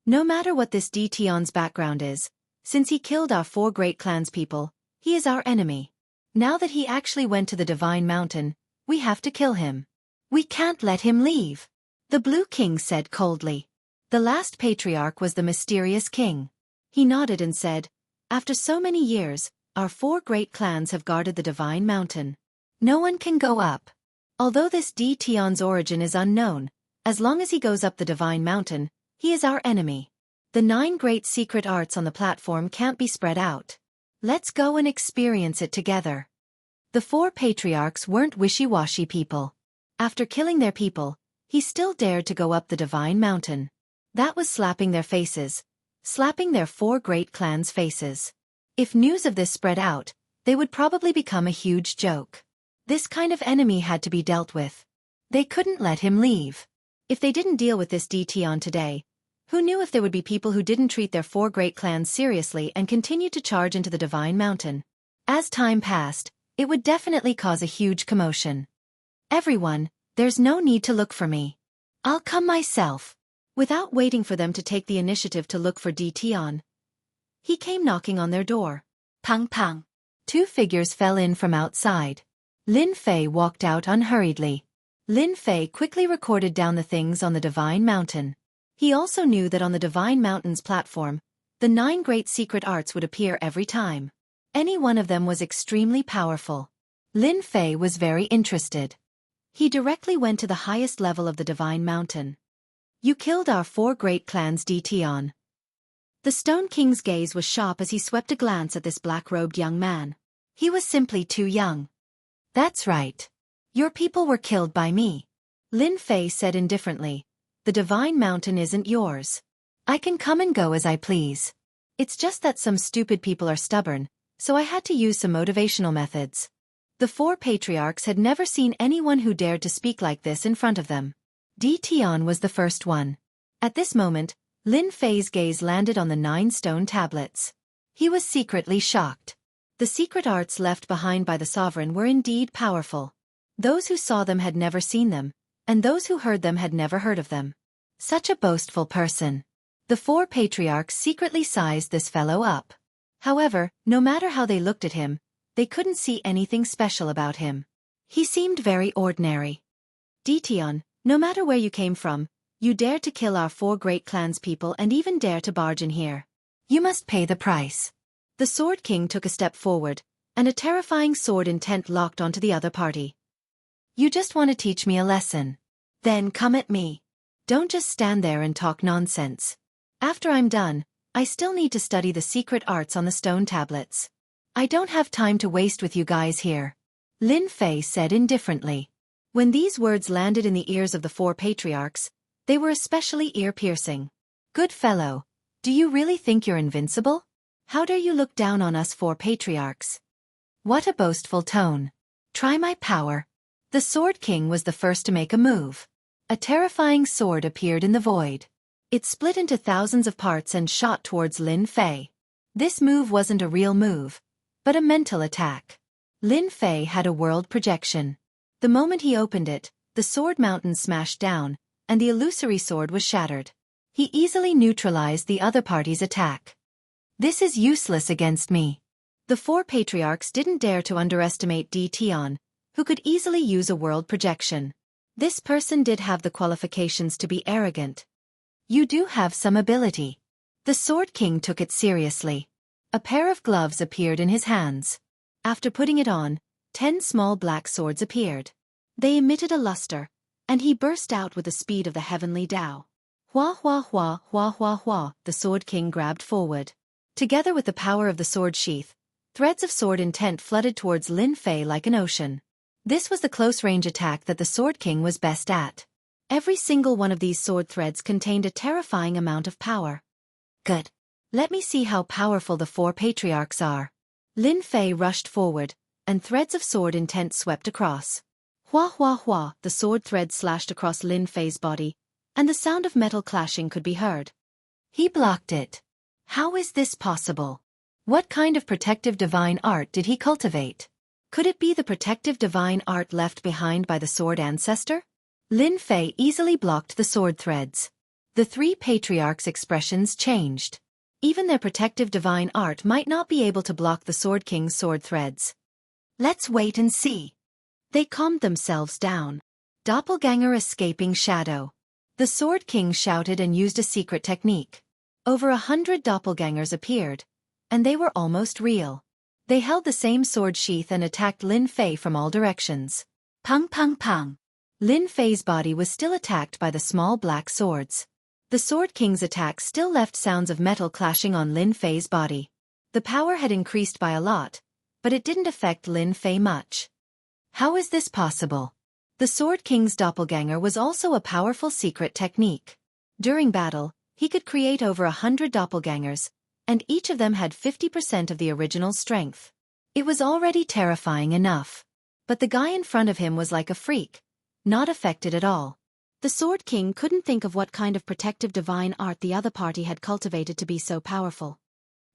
No matter what this Tian's background is, since he killed our 4 great clans people, he is our enemy. Now that he actually went to the Divine Mountain, we have to kill him. We can't let him leave. The Blue King said coldly. The last patriarch was the mysterious king. He nodded and said, after so many years, our 4 great clans have guarded the Divine Mountain. No one can go up. Although this Tian's origin is unknown, as long as he goes up the Divine Mountain, he is our enemy. The 9 great secret arts on the platform can't be spread out. Let's go and experience it together. The 4 patriarchs weren't wishy-washy people. After killing their people, he still dared to go up the Divine Mountain. That was slapping their faces. Slapping their 4 great clans' faces. If news of this spread out, they would probably become a huge joke. This kind of enemy had to be dealt with. They couldn't let him leave. If they didn't deal with this Tian today, who knew if there would be people who didn't treat their 4 great clans seriously and continued to charge into the Divine Mountain? As time passed, it would definitely cause a huge commotion. Everyone, there's no need to look for me. I'll come myself. Without waiting for them to take the initiative to look for Tian, he came knocking on their door. Pang pang. Two figures fell in from outside. Lin Fei walked out unhurriedly. Lin Fei quickly recorded down the things on the Divine Mountain. He also knew that on the Divine Mountain's platform, the 9 great secret arts would appear every time. Any one of them was extremely powerful. Lin Fei was very interested. He directly went to the highest level of the Divine Mountain. You killed our 4 great clans d'At. The Stone King's gaze was sharp as he swept a glance at this black-robed young man. He was simply too young. That's right. Your people were killed by me. Lin Fei said indifferently. The Divine Mountain isn't yours. I can come and go as I please. It's just that some stupid people are stubborn, so I had to use some motivational methods. The 4 patriarchs had never seen anyone who dared to speak like this in front of them. D'At was the first one. At this moment, Lin Fei's gaze landed on the 9 stone tablets. He was secretly shocked. The secret arts left behind by the sovereign were indeed powerful. Those who saw them had never seen them, and those who heard them had never heard of them. Such a boastful person. The 4 patriarchs secretly sized this fellow up. However, no matter how they looked at him, they couldn't see anything special about him. He seemed very ordinary. D'At, no matter where you came from, you dared to kill our 4 great clans people and even dare to barge in here. You must pay the price. The Sword King took a step forward, and a terrifying sword intent locked onto the other party. You just want to teach me a lesson. Then come at me. Don't just stand there and talk nonsense. After I'm done, I still need to study the secret arts on the stone tablets. I don't have time to waste with you guys here. Lin Fei said indifferently. When these words landed in the ears of the 4 patriarchs, they were especially ear-piercing. Good fellow, do you really think you're invincible? How dare you look down on us 4 patriarchs? What a boastful tone. Try my power. The Sword King was the first to make a move. A terrifying sword appeared in the void. It split into thousands of parts and shot towards Lin Fei. This move wasn't a real move, but a mental attack. Lin Fei had a world projection. The moment he opened it, the sword mountain smashed down, and the illusory sword was shattered. He easily neutralized the other party's attack. This is useless against me. The 4 patriarchs didn't dare to underestimate D'At, who could easily use a world projection. This person did have the qualifications to be arrogant. You do have some ability. The Sword King took it seriously. A pair of gloves appeared in his hands. After putting it on, 10 small black swords appeared. They emitted a luster, and he burst out with the speed of the heavenly Tao. Hua hua hua hua hua hua, the Sword King grabbed forward. Together with the power of the sword sheath, threads of sword intent flooded towards Lin Fei like an ocean. This was the close-range attack that the Sword King was best at. Every single one of these sword threads contained a terrifying amount of power. Good. Let me see how powerful the 4 patriarchs are. Lin Fei rushed forward, and threads of sword intent swept across. Hua hua hua, the sword threads slashed across Lin Fei's body, and the sound of metal clashing could be heard. He blocked it. How is this possible? What kind of protective divine art did he cultivate? Could it be the protective divine art left behind by the sword ancestor? Lin Fei easily blocked the sword threads. The 3 patriarchs' expressions changed. Even their protective divine art might not be able to block the Sword King's sword threads. Let's wait and see. They calmed themselves down. Doppelganger escaping shadow. The Sword King shouted and used a secret technique. Over 100 doppelgangers appeared, and they were almost real. They held the same sword sheath and attacked Lin Fei from all directions. Pang pang pang. Lin Fei's body was still attacked by the small black swords. The Sword King's attack still left sounds of metal clashing on Lin Fei's body. The power had increased by a lot, but it didn't affect Lin Fei much. How is this possible? The Sword King's doppelganger was also a powerful secret technique. During battle, he could create over 100 doppelgangers, and each of them had 50% of the original strength. It was already terrifying enough. But the guy in front of him was like a freak, not affected at all. The Sword King couldn't think of what kind of protective divine art the other party had cultivated to be so powerful.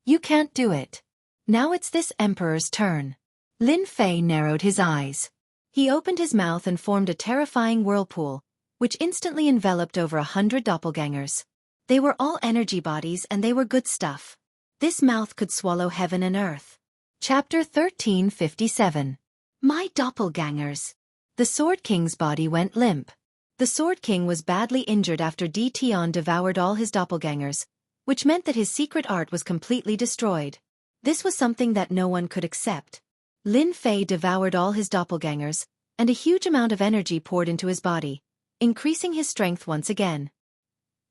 You can't do it. Now it's this emperor's turn. Lin Fei narrowed his eyes. He opened his mouth and formed a terrifying whirlpool, which instantly enveloped over 100 doppelgangers. They were all energy bodies and they were good stuff. This mouth could swallow heaven and earth. Chapter 1357. My Doppelgangers. The Sword King's body went limp. The Sword King was badly injured after Tian devoured all his doppelgangers, which meant that his secret art was completely destroyed. This was something that no one could accept. Lin Fei devoured all his doppelgangers, and a huge amount of energy poured into his body, increasing his strength once again.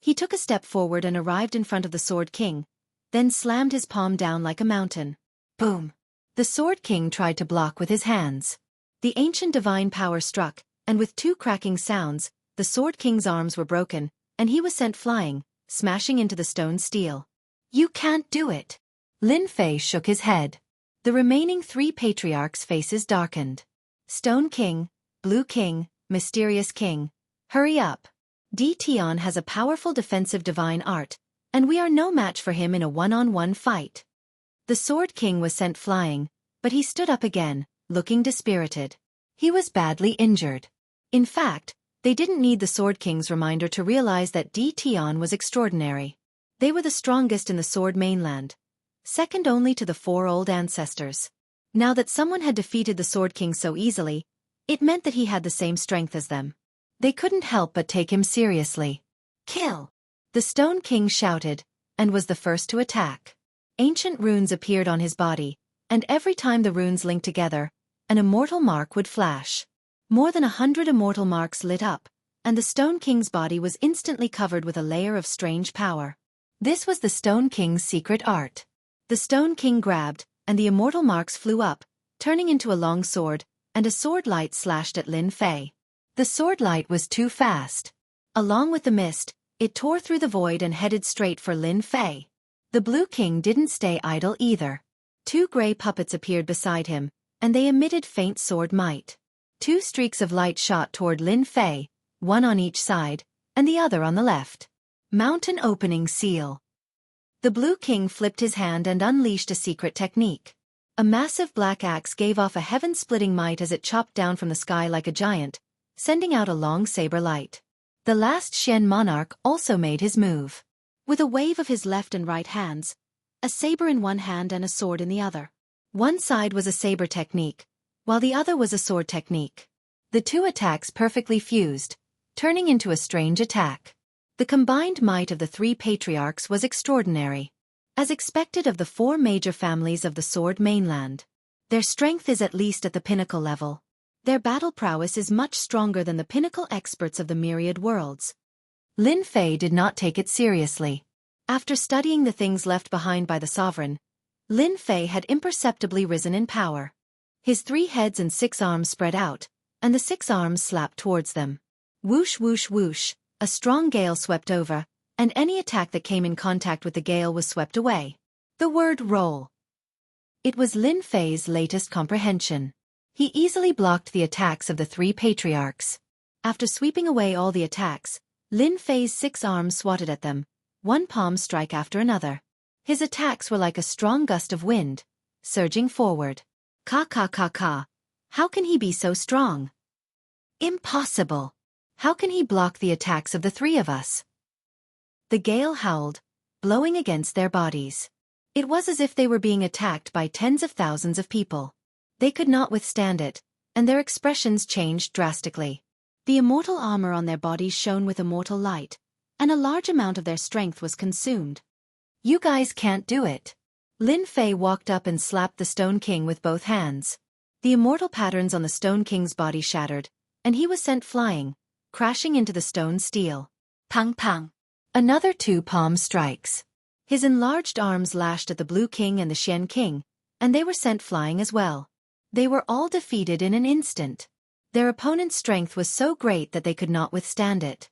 He took a step forward and arrived in front of the Sword King, then slammed his palm down like a mountain. Boom! The Sword King tried to block with his hands. The ancient divine power struck, and with two cracking sounds, the Sword King's arms were broken, and he was sent flying, smashing into the stone steel. You can't do it. Lin Fei shook his head. The remaining three patriarchs' faces darkened. Stone King, Blue King, Mysterious King, hurry up. Tian has a powerful defensive divine art, and we are no match for him in a one-on-one fight. The Sword King was sent flying, but he stood up again, looking dispirited. He was badly injured. In fact, they didn't need the Sword King's reminder to realize that Tian was extraordinary. They were the strongest in the Sword mainland, second only to the four old ancestors. Now that someone had defeated the Sword King so easily, it meant that he had the same strength as them. They couldn't help but take him seriously. Kill! The Stone King shouted, and was the first to attack. Ancient runes appeared on his body, and every time the runes linked together, an immortal mark would flash. More than 100 immortal marks lit up, and the Stone King's body was instantly covered with a layer of strange power. This was the Stone King's secret art. The Stone King grabbed, and the immortal marks flew up, turning into a long sword, and a sword light slashed at Lin Fei. The sword light was too fast. Along with the mist, it tore through the void and headed straight for Lin Fei. The Blue King didn't stay idle either. Two gray puppets appeared beside him, and they emitted faint sword might. Two streaks of light shot toward Lin Fei, one on each side, and the other on the left. Mountain Opening Seal. The Blue King flipped his hand and unleashed a secret technique. A massive black axe gave off a heaven-splitting might as it chopped down from the sky like a giant, sending out a long saber light. The last Shen monarch also made his move. With a wave of his left and right hands, a saber in one hand and a sword in the other. One side was a saber technique, while the other was a sword technique. The two attacks perfectly fused, turning into a strange attack. The combined might of the three patriarchs was extraordinary. As expected of the four major families of the Sword mainland. Their strength is at least at the pinnacle level. Their battle prowess is much stronger than the pinnacle experts of the myriad worlds. Lin Fei did not take it seriously. After studying the things left behind by the sovereign, Lin Fei had imperceptibly risen in power. His 3 heads and 6 arms spread out, and the 6 arms slapped towards them. Whoosh whoosh whoosh, a strong gale swept over, and any attack that came in contact with the gale was swept away. The word roll. It was Lin Fei's latest comprehension. He easily blocked the attacks of the 3 patriarchs. After sweeping away all the attacks, Lin Fei's 6 arms swatted at them, one palm strike after another. His attacks were like a strong gust of wind, surging forward. Ka ka ka ka. How can he be so strong? Impossible. How can he block the attacks of the 3 of us? The gale howled, blowing against their bodies. It was as if they were being attacked by tens of thousands of people. They could not withstand it, and their expressions changed drastically. The immortal armor on their bodies shone with immortal light, and a large amount of their strength was consumed. You guys can't do it. Lin Fei walked up and slapped the Stone King with both hands. The immortal patterns on the Stone King's body shattered, and he was sent flying, crashing into the stone steel. Pang pang. Another 2 palm strikes. His enlarged arms lashed at the Blue King and the Shen King, and they were sent flying as well. They were all defeated in an instant. Their opponent's strength was so great that they could not withstand it.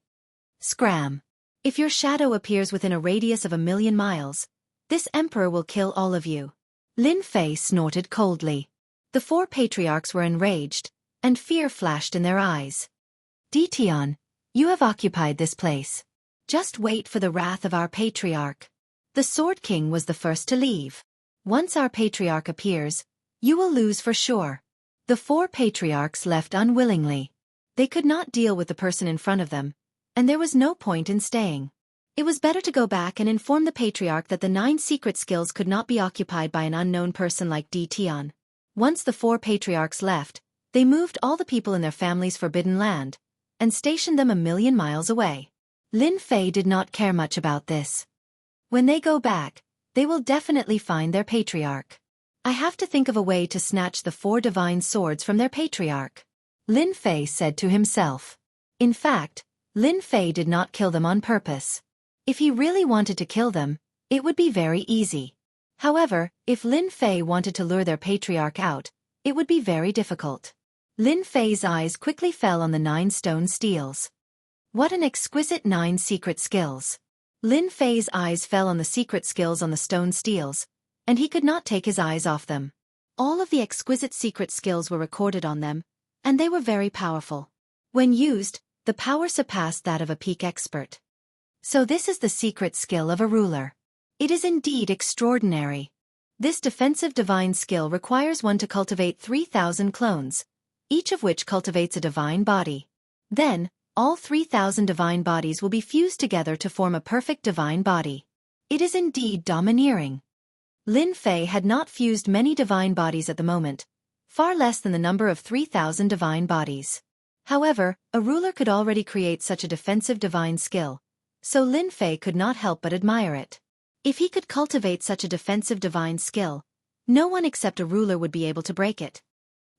Scram. If your shadow appears within a radius of 1,000,000 miles, this emperor will kill all of you. Lin Fei snorted coldly. The 4 patriarchs were enraged, and fear flashed in their eyes. Tian, you have occupied this place. Just wait for the wrath of our patriarch. The Sword King was the first to leave. Once our patriarch appears, you will lose for sure. The 4 patriarchs left unwillingly. They could not deal with the person in front of them, and there was no point in staying. It was better to go back and inform the patriarch that the 9 secret skills could not be occupied by an unknown person like Di Tian. Once the 4 patriarchs left, they moved all the people in their family's forbidden land and stationed them 1,000,000 miles away. Lin Fei did not care much about this. When they go back, they will definitely find their patriarch. I have to think of a way to snatch the 4 divine swords from their patriarch, Lin Fei said to himself. In fact, Lin Fei did not kill them on purpose. If he really wanted to kill them, it would be very easy. However, if Lin Fei wanted to lure their patriarch out, it would be very difficult. Lin Fei's eyes quickly fell on the 9 stone steels. What an exquisite 9 secret skills. Lin Fei's eyes fell on the secret skills on the stone steels, and he could not take his eyes off them. All of the exquisite secret skills were recorded on them, and they were very powerful. When used, the power surpassed that of a peak expert. So this is the secret skill of a ruler. It is indeed extraordinary. This defensive divine skill requires one to cultivate 3,000 clones, each of which cultivates a divine body. Then, all 3,000 divine bodies will be fused together to form a perfect divine body. It is indeed domineering. Lin Fei had not fused many divine bodies at the moment, far less than the number of 3,000 divine bodies. However, a ruler could already create such a defensive divine skill, so Lin Fei could not help but admire it. If he could cultivate such a defensive divine skill, no one except a ruler would be able to break it.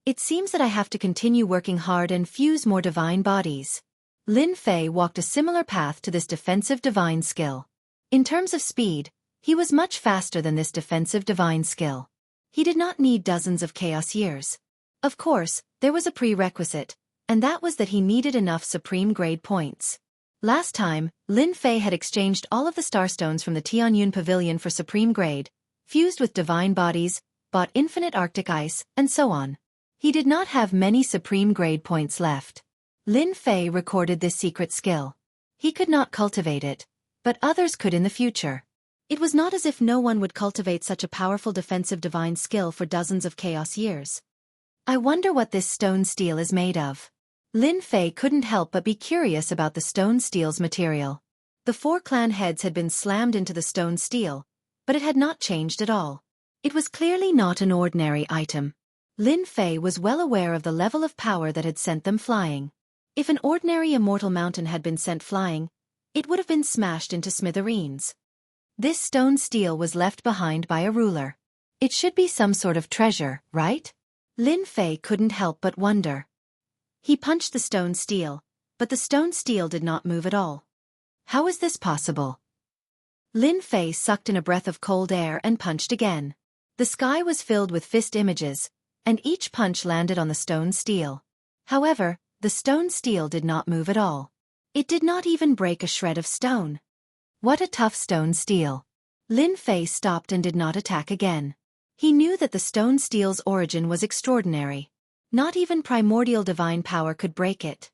It seems that I have to continue working hard and fuse more divine bodies. Lin Fei walked a similar path to this defensive divine skill. In terms of speed, he was much faster than this defensive divine skill. He did not need dozens of chaos years. Of course, there was a prerequisite, and that was that he needed enough supreme grade points. Last time, Lin Fei had exchanged all of the starstones from the Tianyun Pavilion for supreme grade, fused with divine bodies, bought infinite Arctic ice, and so on. He did not have many supreme grade points left. Lin Fei recorded this secret skill. He could not cultivate it, but others could in the future. It was not as if no one would cultivate such a powerful defensive divine skill for dozens of chaos years. I wonder what this stone steel is made of. Lin Fei couldn't help but be curious about the stone steel's material. The 4 clan heads had been slammed into the stone steel, but it had not changed at all. It was clearly not an ordinary item. Lin Fei was well aware of the level of power that had sent them flying. If an ordinary immortal mountain had been sent flying, it would have been smashed into smithereens. This stone steel was left behind by a ruler. It should be some sort of treasure, right? Lin Fei couldn't help but wonder. He punched the stone steel, but the stone steel did not move at all. How is this possible? Lin Fei sucked in a breath of cold air and punched again. The sky was filled with fist images, and each punch landed on the stone steel. However, the stone steel did not move at all. It did not even break a shred of stone. What a tough stone steel. Lin Fei stopped and did not attack again. He knew that the stone steel's origin was extraordinary. Not even primordial divine power could break it.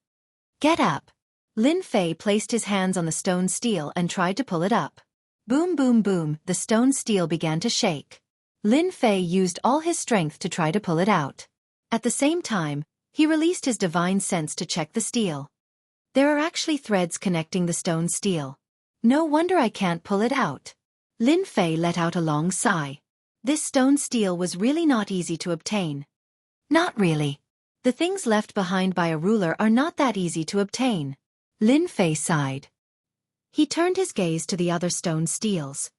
Get up. Lin Fei placed his hands on the stone steel and tried to pull it up. Boom boom boom, the stone steel began to shake. Lin Fei used all his strength to try to pull it out. At the same time, he released his divine sense to check the steel. There are actually threads connecting the stone steel. No wonder I can't pull it out. Lin Fei let out a long sigh. This stone steel was really not easy to obtain. Not really. The things left behind by a ruler are not that easy to obtain. Lin Fei sighed. He turned his gaze to the other stone steels.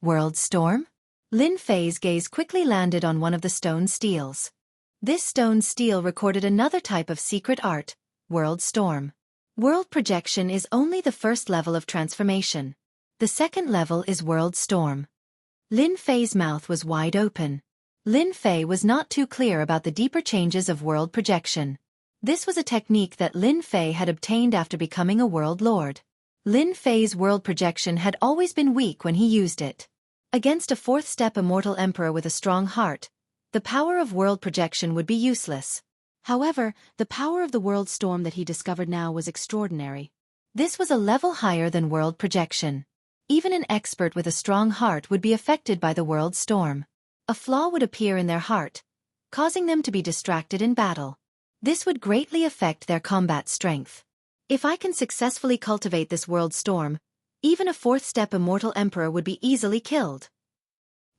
World storm? Lin Fei's gaze quickly landed on one of the stone steels. This stone steel recorded another type of secret art, world storm. World projection is only the first level of transformation. The second level is world storm. Lin Fei's mouth was wide open. Lin Fei was not too clear about the deeper changes of world projection. This was a technique that Lin Fei had obtained after becoming a world lord. Lin Fei's world projection had always been weak when he used it. Against a 4th-step immortal emperor with a strong heart, the power of world projection would be useless. However, the power of the world storm that he discovered now was extraordinary. This was a level higher than world projection. Even an expert with a strong heart would be affected by the world storm. A flaw would appear in their heart, causing them to be distracted in battle. This would greatly affect their combat strength. If I can successfully cultivate this world storm, Even a fourth-step immortal emperor would be easily killed.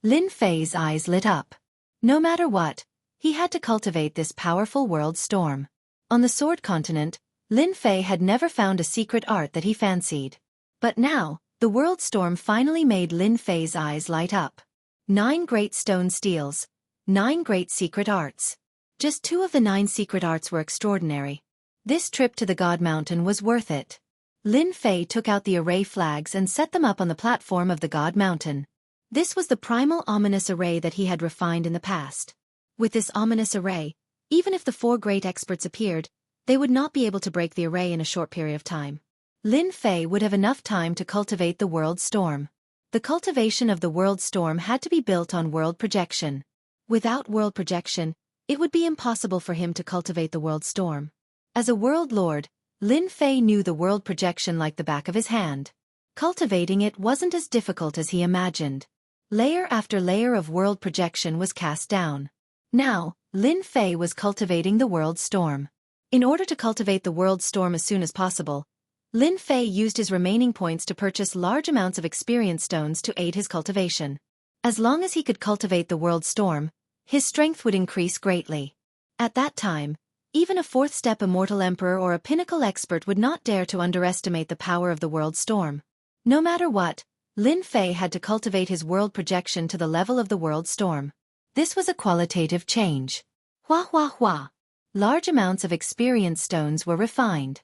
Lin Fei's eyes lit up. No matter what, he had to cultivate this powerful world storm. On the Sword Continent, Lin Fei had never found a secret art that he fancied. But now, the world storm finally made Lin Fei's eyes light up. 9 great stone steels. 9 great secret arts. Just 2 of the 9 secret arts were extraordinary. This trip to the God Mountain was worth it. Lin Fei took out the array flags and set them up on the platform of the God Mountain. This was the primal ominous array that he had refined in the past. With this ominous array, even if the 4 great experts appeared, they would not be able to break the array in a short period of time. Lin Fei would have enough time to cultivate the world storm. The cultivation of the world storm had to be built on world projection. Without world projection, it would be impossible for him to cultivate the world storm. As a world lord, Lin Fei knew the world projection like the back of his hand. Cultivating it wasn't as difficult as he imagined. Layer after layer of world projection was cast down. Now, Lin Fei was cultivating the world storm. In order to cultivate the world storm as soon as possible, Lin Fei used his remaining points to purchase large amounts of experience stones to aid his cultivation. As long as he could cultivate the world storm, his strength would increase greatly. At that time, even a fourth-step immortal emperor or a pinnacle expert would not dare to underestimate the power of the world storm. No matter what, Lin Fei had to cultivate his world projection to the level of the world storm. This was a qualitative change. Hua hua hua. Large amounts of experience stones were refined.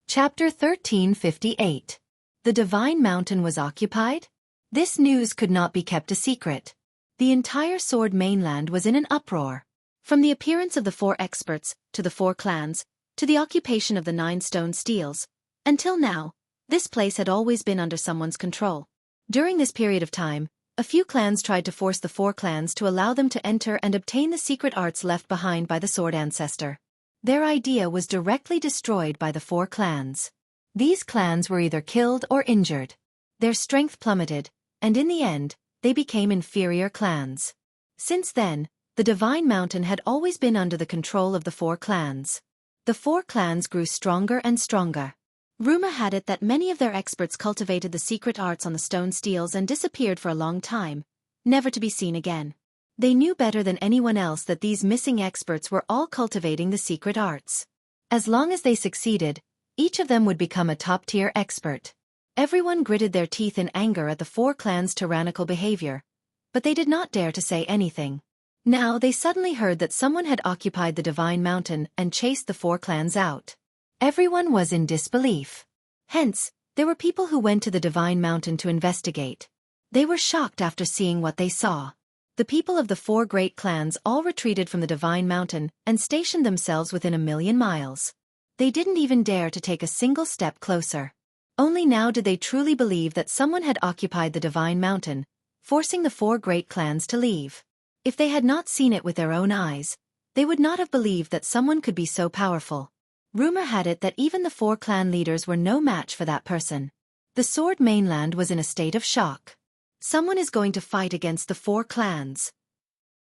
Chapter 1358. The Divine Mountain was occupied? This news could not be kept a secret. The entire Sword mainland was in an uproar. From the appearance of the 4 experts, to the 4 clans, to the occupation of the 9 stone steels, until now, this place had always been under someone's control. During this period of time, a few clans tried to force the 4 clans to allow them to enter and obtain the secret arts left behind by the Sword Ancestor. Their idea was directly destroyed by the 4 clans. These clans were either killed or injured. Their strength plummeted, and in the end, they became inferior clans. Since then, the Divine Mountain had always been under the control of the 4 clans. The 4 clans grew stronger and stronger. Rumor had it that many of their experts cultivated the secret arts on the stone steels and disappeared for a long time, never to be seen again. They knew better than anyone else that these missing experts were all cultivating the secret arts. As long as they succeeded, each of them would become a top-tier expert. Everyone gritted their teeth in anger at the 4 clans' tyrannical behavior, but they did not dare to say anything. Now they suddenly heard that someone had occupied the Divine Mountain and chased the 4 clans out. Everyone was in disbelief. Hence, there were people who went to the Divine Mountain to investigate. They were shocked after seeing what they saw. The people of the 4 great clans all retreated from the Divine Mountain and stationed themselves within 1,000,000 miles. They didn't even dare to take a single step closer. Only now did they truly believe that someone had occupied the Divine Mountain, forcing the 4 great clans to leave. If they had not seen it with their own eyes, they would not have believed that someone could be so powerful. Rumor had it that even the 4 clan leaders were no match for that person. The Sword mainland was in a state of shock. Someone is going to fight against the 4 clans.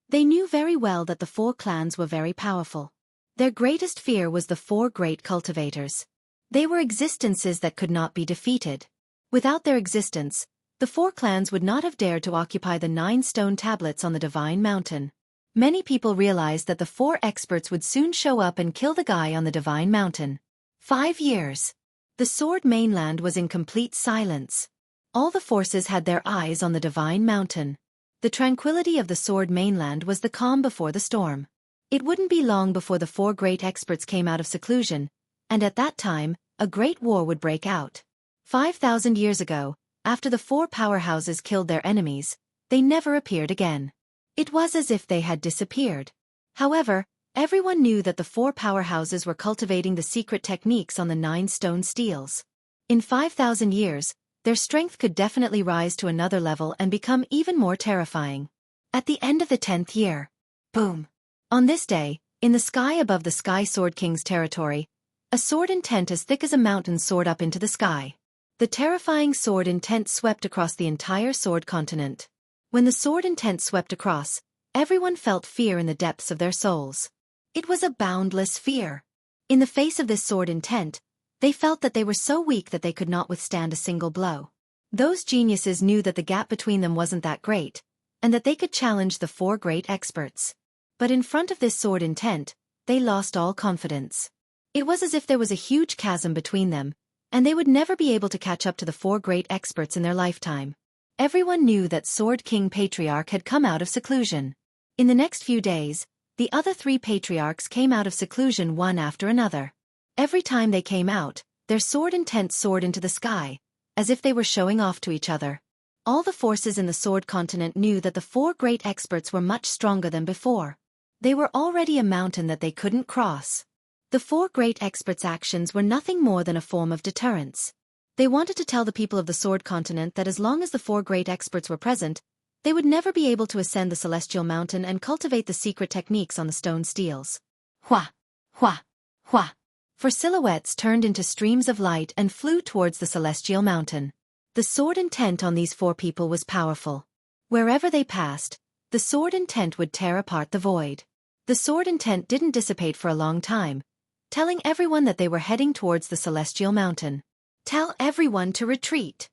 They knew very well that the 4 clans were very powerful. Their greatest fear was the 4 great cultivators. They were existences that could not be defeated. Without their existence, the 4 clans would not have dared to occupy the 9 stone tablets on the Divine Mountain. Many people realized that the 4 experts would soon show up and kill the guy on the Divine Mountain. 5 years. The Sword mainland was in complete silence. All the forces had their eyes on the Divine Mountain. The tranquility of the Sword mainland was the calm before the storm. It wouldn't be long before the 4 great experts came out of seclusion, and at that time, a great war would break out. 5,000 years ago, after the 4 powerhouses killed their enemies, they never appeared again. It was as if they had disappeared. However, everyone knew that the 4 powerhouses were cultivating the secret techniques on the 9 stone steels. In 5,000 years, their strength could definitely rise to another level and become even more terrifying. At the end of the 10th year, boom! On this day, in the sky above the Sky Sword King's territory, a sword intent as thick as a mountain soared up into the sky. The terrifying sword intent swept across the entire Sword continent. When the sword intent swept across, everyone felt fear in the depths of their souls. It was a boundless fear. In the face of this sword intent, they felt that they were so weak that they could not withstand a single blow. Those geniuses knew that the gap between them wasn't that great, and that they could challenge the four great experts. But in front of this sword intent, they lost all confidence. It was as if there was a huge chasm between them, and they would never be able to catch up to the four great experts in their lifetime. Everyone knew that Sword King Patriarch had come out of seclusion. In the next few days, the other three patriarchs came out of seclusion one after another. Every time they came out, their sword intent soared into the sky, as if they were showing off to each other. All the forces in the Sword Continent knew that the four great experts were much stronger than before. They were already a mountain that they couldn't cross. The four great experts' actions were nothing more than a form of deterrence. They wanted to tell the people of the Sword Continent that as long as the four great experts were present, they would never be able to ascend the Celestial Mountain and cultivate the secret techniques on the stone steels. Hua! Hua! Hua! For silhouettes turned into streams of light and flew towards the Celestial Mountain. The sword intent on these four people was powerful. Wherever they passed, the sword intent would tear apart the void. The sword intent didn't dissipate for a long time, telling everyone that they were heading towards the Celestial Mountain. Tell everyone to retreat.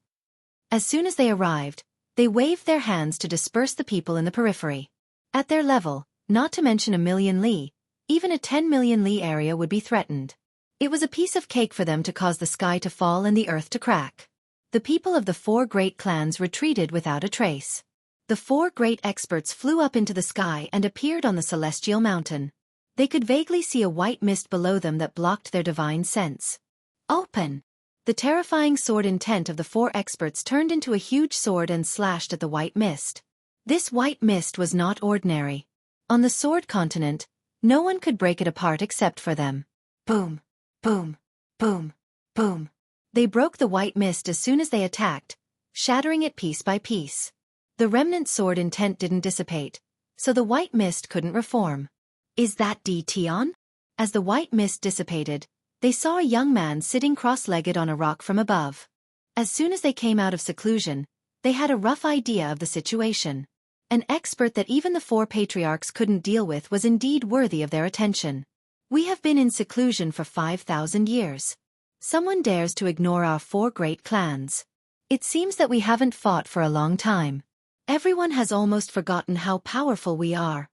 As soon as they arrived, they waved their hands to disperse the people in the periphery. At their level, not to mention a million li, even a 10 million li area would be threatened. It was a piece of cake for them to cause the sky to fall and the earth to crack. The people of the four great clans retreated without a trace. The four great experts flew up into the sky and appeared on the Celestial Mountain. They could vaguely see a white mist below them that blocked their divine sense. Open! The terrifying sword intent of the four experts turned into a huge sword and slashed at the white mist. This white mist was not ordinary. On the Sword Continent, no one could break it apart except for them. Boom! Boom! Boom! Boom! They broke the white mist as soon as they attacked, shattering it piece by piece. The remnant sword intent didn't dissipate, so the white mist couldn't reform. Is that Tion? As the white mist dissipated, they saw a young man sitting cross-legged on a rock from above. As soon as they came out of seclusion, they had a rough idea of the situation. An expert that even the four patriarchs couldn't deal with was indeed worthy of their attention. We have been in seclusion for 5,000 years. Someone dares to ignore our four great clans. It seems that we haven't fought for a long time. Everyone has almost forgotten how powerful we are.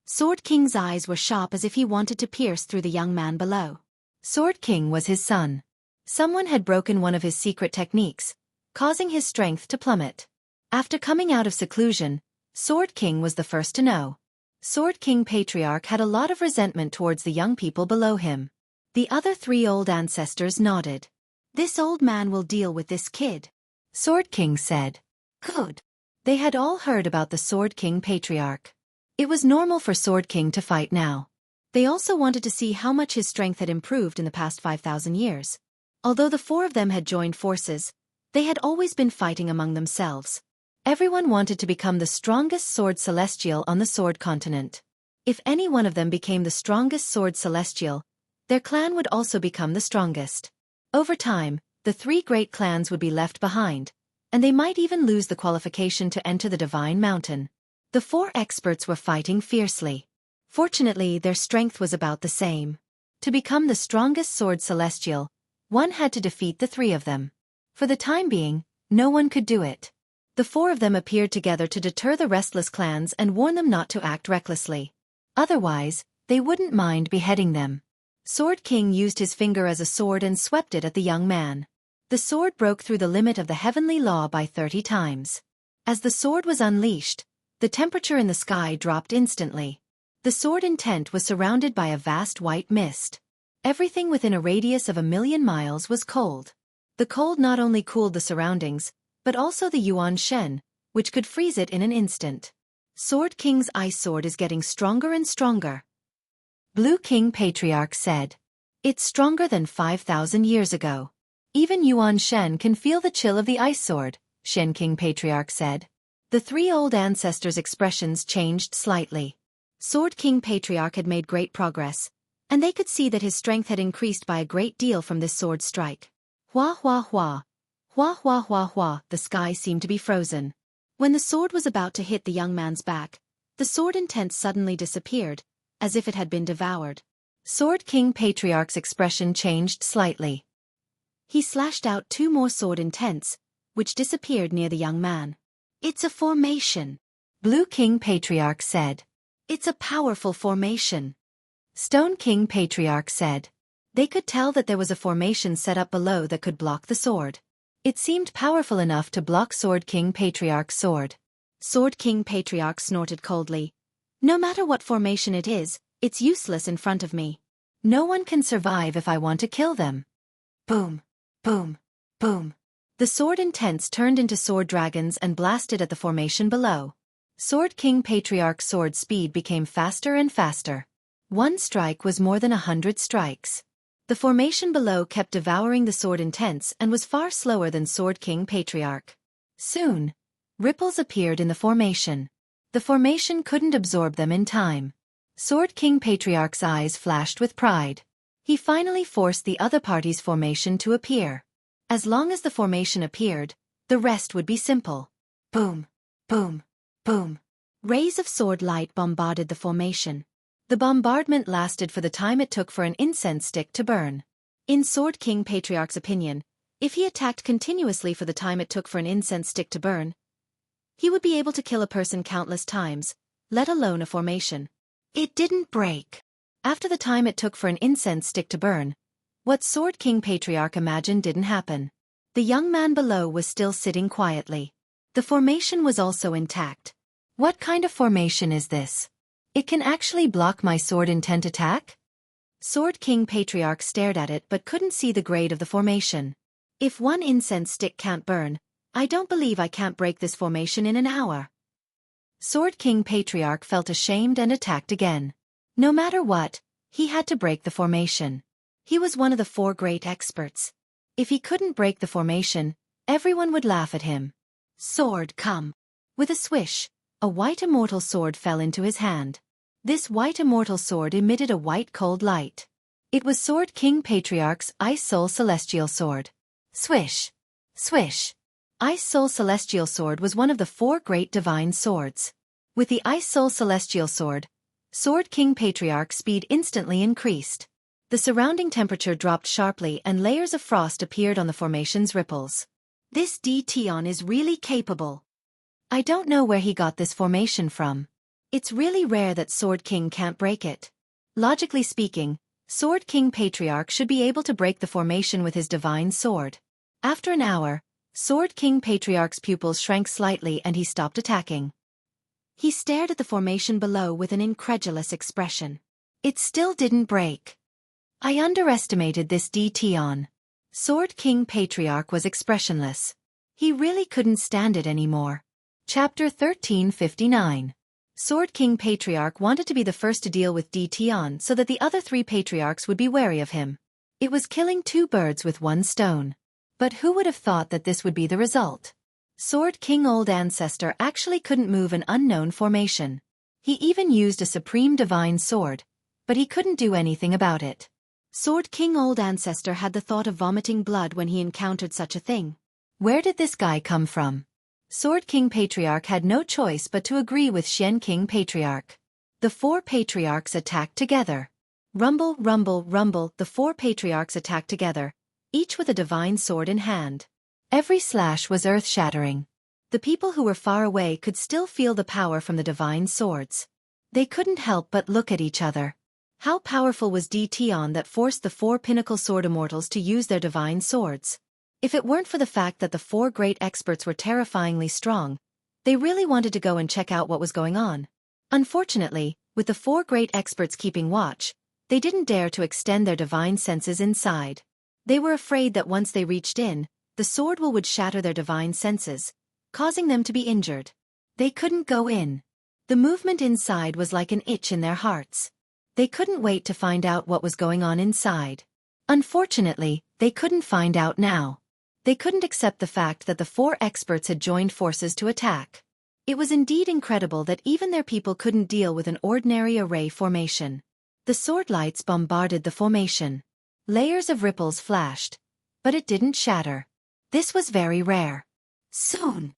Sword King's eyes were sharp as if he wanted to pierce through the young man below. Sword King was his son. Someone had broken one of his secret techniques, causing his strength to plummet. After coming out of seclusion, Sword King was the first to know. Sword King Patriarch had a lot of resentment towards the young people below him. The other three old ancestors nodded. This old man will deal with this kid, Sword King said. Good. They had all heard about the Sword King Patriarch. It was normal for Sword King to fight now. They also wanted to see how much his strength had improved in the past 5,000 years. Although the four of them had joined forces, they had always been fighting among themselves. Everyone wanted to become the strongest sword celestial on the Sword Continent. If any one of them became the strongest sword celestial, their clan would also become the strongest. Over time, the three great clans would be left behind, and they might even lose the qualification to enter the Divine Mountain. The four experts were fighting fiercely. Fortunately, their strength was about the same. To become the strongest sword celestial, one had to defeat the three of them. For the time being, no one could do it. The four of them appeared together to deter the restless clans and warn them not to act recklessly. Otherwise, they wouldn't mind beheading them. Sword King used his finger as a sword and swept it at the young man. The sword broke through the limit of the heavenly law by 30 times. As the sword was unleashed, the temperature in the sky dropped instantly. The sword intent was surrounded by a vast white mist. Everything within a radius of 1,000,000 miles was cold. The cold not only cooled the surroundings, but also the Yuan Shen, which could freeze it in an instant. Sword King's ice sword is getting stronger and stronger. Blue King Patriarch said. It's stronger than 5,000 years ago. Even Yuan Shen can feel the chill of the ice sword, Shen King Patriarch said. The three old ancestors' expressions changed slightly. Sword King Patriarch had made great progress, and they could see that his strength had increased by a great deal from this sword strike. Hua hua hua. Hua hua hua hua, the sky seemed to be frozen. When the sword was about to hit the young man's back, the sword intent suddenly disappeared, as if it had been devoured. Sword King Patriarch's expression changed slightly. He slashed out 2 more sword intents, which disappeared near the young man. "It's a formation," Blue King Patriarch said. "It's a powerful formation," Stone King Patriarch said. They could tell that there was a formation set up below that could block the sword. It seemed powerful enough to block Sword King Patriarch's sword. Sword King Patriarch snorted coldly. "No matter what formation it is, it's useless in front of me. No one can survive if I want to kill them." Boom, boom, boom. The sword intents turned into sword dragons and blasted at the formation below. Sword King Patriarch's sword speed became faster and faster. One strike was more than 100 strikes. The formation below kept devouring the sword intents and was far slower than Sword King Patriarch. Soon, ripples appeared in the formation. The formation couldn't absorb them in time. Sword King Patriarch's eyes flashed with pride. He finally forced the other party's formation to appear. As long as the formation appeared, the rest would be simple. Boom, boom, boom. Rays of sword light bombarded the formation. The bombardment lasted for the time it took for an incense stick to burn. In Sword King Patriarch's opinion, if he attacked continuously for the time it took for an incense stick to burn, he would be able to kill a person countless times, let alone a formation. It didn't break. After the time it took for an incense stick to burn, what Sword King Patriarch imagined didn't happen. The young man below was still sitting quietly. The formation was also intact. What kind of formation is this? It can actually block my sword intent attack? Sword King Patriarch stared at it but couldn't see the grade of the formation. If one incense stick can't burn, I don't believe I can't break this formation in an hour. Sword King Patriarch felt ashamed and attacked again. No matter what, he had to break the formation. He was one of the 4 great experts. If he couldn't break the formation, everyone would laugh at him. Sword, come. With a swish, a white immortal sword fell into his hand. This white immortal sword emitted a white cold light. It was Sword King Patriarch's Ice Soul Celestial Sword. Swish! Swish! Ice Soul Celestial Sword was one of the 4 great divine swords. With the Ice Soul Celestial Sword, Sword King Patriarch's speed instantly increased. The surrounding temperature dropped sharply and layers of frost appeared on the formation's ripples. This Tion is really capable. I don't know where he got this formation from. It's really rare that Sword King can't break it. Logically speaking, Sword King Patriarch should be able to break the formation with his divine sword. After an hour, Sword King Patriarch's pupils shrank slightly and he stopped attacking. He stared at the formation below with an incredulous expression. It still didn't break. I underestimated this Tion. Sword King Patriarch was expressionless. He really couldn't stand it anymore. Chapter 1359. Sword King Patriarch wanted to be the first to deal with Tion so that the other 3 patriarchs would be wary of him. It was killing 2 birds with 1 stone. But who would have thought that this would be the result? Sword King Old Ancestor actually couldn't move an unknown formation. He even used a supreme divine sword, but he couldn't do anything about it. Sword King Old Ancestor had the thought of vomiting blood when he encountered such a thing. Where did this guy come from? Sword King Patriarch had no choice but to agree with Xian King Patriarch. The 4 patriarchs attacked together. Rumble, rumble, rumble, the 4 patriarchs attacked together, each with a divine sword in hand. Every slash was earth-shattering. The people who were far away could still feel the power from the divine swords. They couldn't help but look at each other. How powerful was Tion that forced the 4 pinnacle sword immortals to use their divine swords? If it weren't for the fact that the 4 great experts were terrifyingly strong, they really wanted to go and check out what was going on. Unfortunately, with the 4 great experts keeping watch, they didn't dare to extend their divine senses inside. They were afraid that once they reached in, the sword would shatter their divine senses, causing them to be injured. They couldn't go in. The movement inside was like an itch in their hearts. They couldn't wait to find out what was going on inside. Unfortunately, they couldn't find out now. They couldn't accept the fact that the 4 experts had joined forces to attack. It was indeed incredible that even their people couldn't deal with an ordinary array formation. The sword lights bombarded the formation. Layers of ripples flashed, but it didn't shatter. This was very rare. Soon.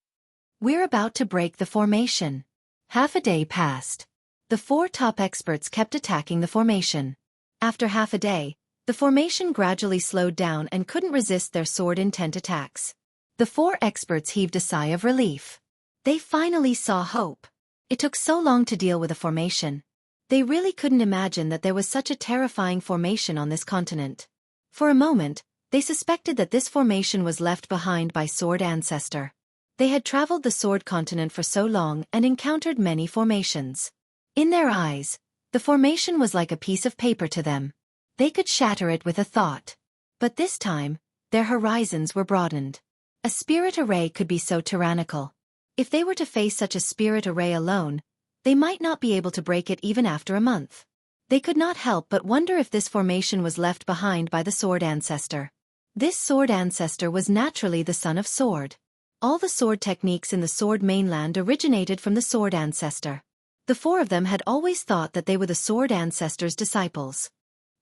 We're about to break the formation. Half a day passed. The 4 top experts kept attacking the formation. After half a day, the formation gradually slowed down and couldn't resist their sword intent attacks. The four experts heaved a sigh of relief. They finally saw hope. It took so long to deal with a formation. They really couldn't imagine that there was such a terrifying formation on this continent. For a moment, they suspected that this formation was left behind by Sword Ancestor. They had traveled the Sword Continent for so long and encountered many formations. In their eyes, the formation was like a piece of paper to them. They could shatter it with a thought. But this time, their horizons were broadened. A spirit array could be so tyrannical. If they were to face such a spirit array alone, they might not be able to break it even after a month. They could not help but wonder if this formation was left behind by the Sword Ancestor. This Sword Ancestor was naturally the son of Sword. All the sword techniques in the Sword mainland originated from the Sword Ancestor. The four of them had always thought that they were the Sword Ancestor's disciples.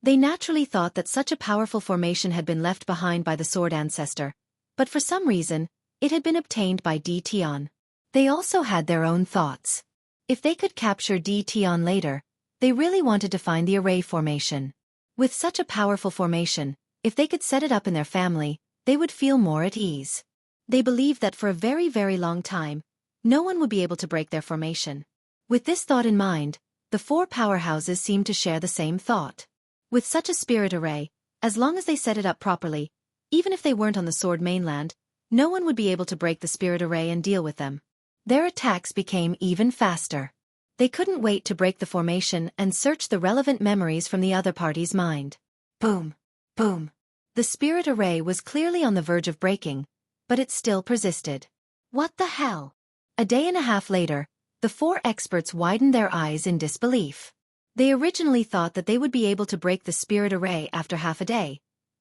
They naturally thought that such a powerful formation had been left behind by the Sword Ancestor, but for some reason, it had been obtained by Tion. They also had their own thoughts. If they could capture Tion later, they really wanted to find the array formation. With such a powerful formation, if they could set it up in their family, they would feel more at ease. They believed that for a very, very long time, no one would be able to break their formation. With this thought in mind, the four powerhouses seemed to share the same thought. With such a spirit array, as long as they set it up properly, even if they weren't on the Sword mainland, no one would be able to break the spirit array and deal with them. Their attacks became even faster. They couldn't wait to break the formation and search the relevant memories from the other party's mind. Boom! Boom! The spirit array was clearly on the verge of breaking, but it still persisted. What the hell? A day and a half later, the four experts widened their eyes in disbelief. They originally thought that they would be able to break the spirit array after half a day,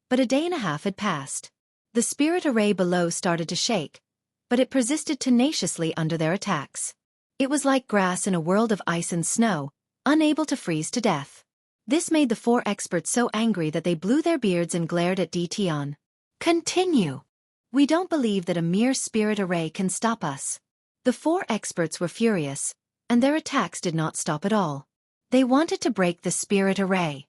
but a day and a half had passed. The spirit array below started to shake, but it persisted tenaciously under their attacks. It was like grass in a world of ice and snow, unable to freeze to death. This made the four experts so angry that they blew their beards and glared at Tion. Continue! We don't believe that a mere spirit array can stop us. The four experts were furious, and their attacks did not stop at all. They wanted to break the spirit array.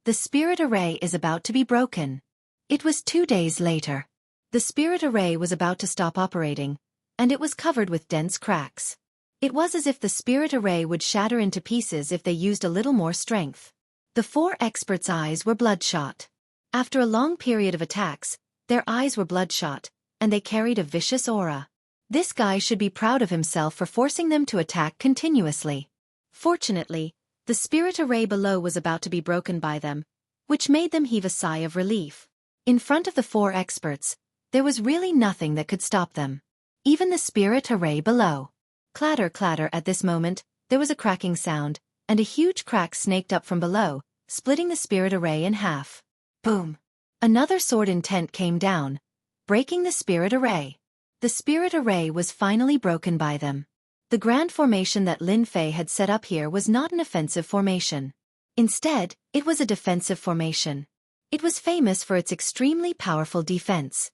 The spirit array is about to be broken. It was 2 days later. The spirit array was about to stop operating, and it was covered with dense cracks. It was as if the spirit array would shatter into pieces if they used a little more strength. The four experts' eyes were bloodshot. After a long period of attacks, their eyes were bloodshot, and they carried a vicious aura. This guy should be proud of himself for forcing them to attack continuously. Fortunately, the spirit array below was about to be broken by them, which made them heave a sigh of relief. In front of the four experts, there was really nothing that could stop them. Even the spirit array below. Clatter, clatter. At this moment, there was a cracking sound, and a huge crack snaked up from below, splitting the spirit array in half. Boom! Another sword intent came down, breaking the spirit array. The spirit array was finally broken by them. The grand formation that Lin Fei had set up here was not an offensive formation. Instead, it was a defensive formation. It was famous for its extremely powerful defense.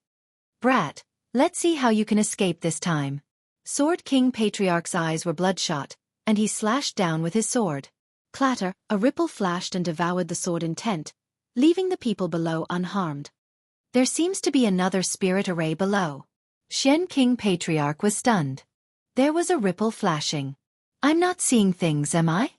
Brat, let's see how you can escape this time. Sword King Patriarch's eyes were bloodshot, and he slashed down with his sword. Clatter, a ripple flashed and devoured the sword intent, leaving the people below unharmed. There seems to be another spirit array below. Shen King Patriarch was stunned. There was a ripple flashing. I'm not seeing things, am I?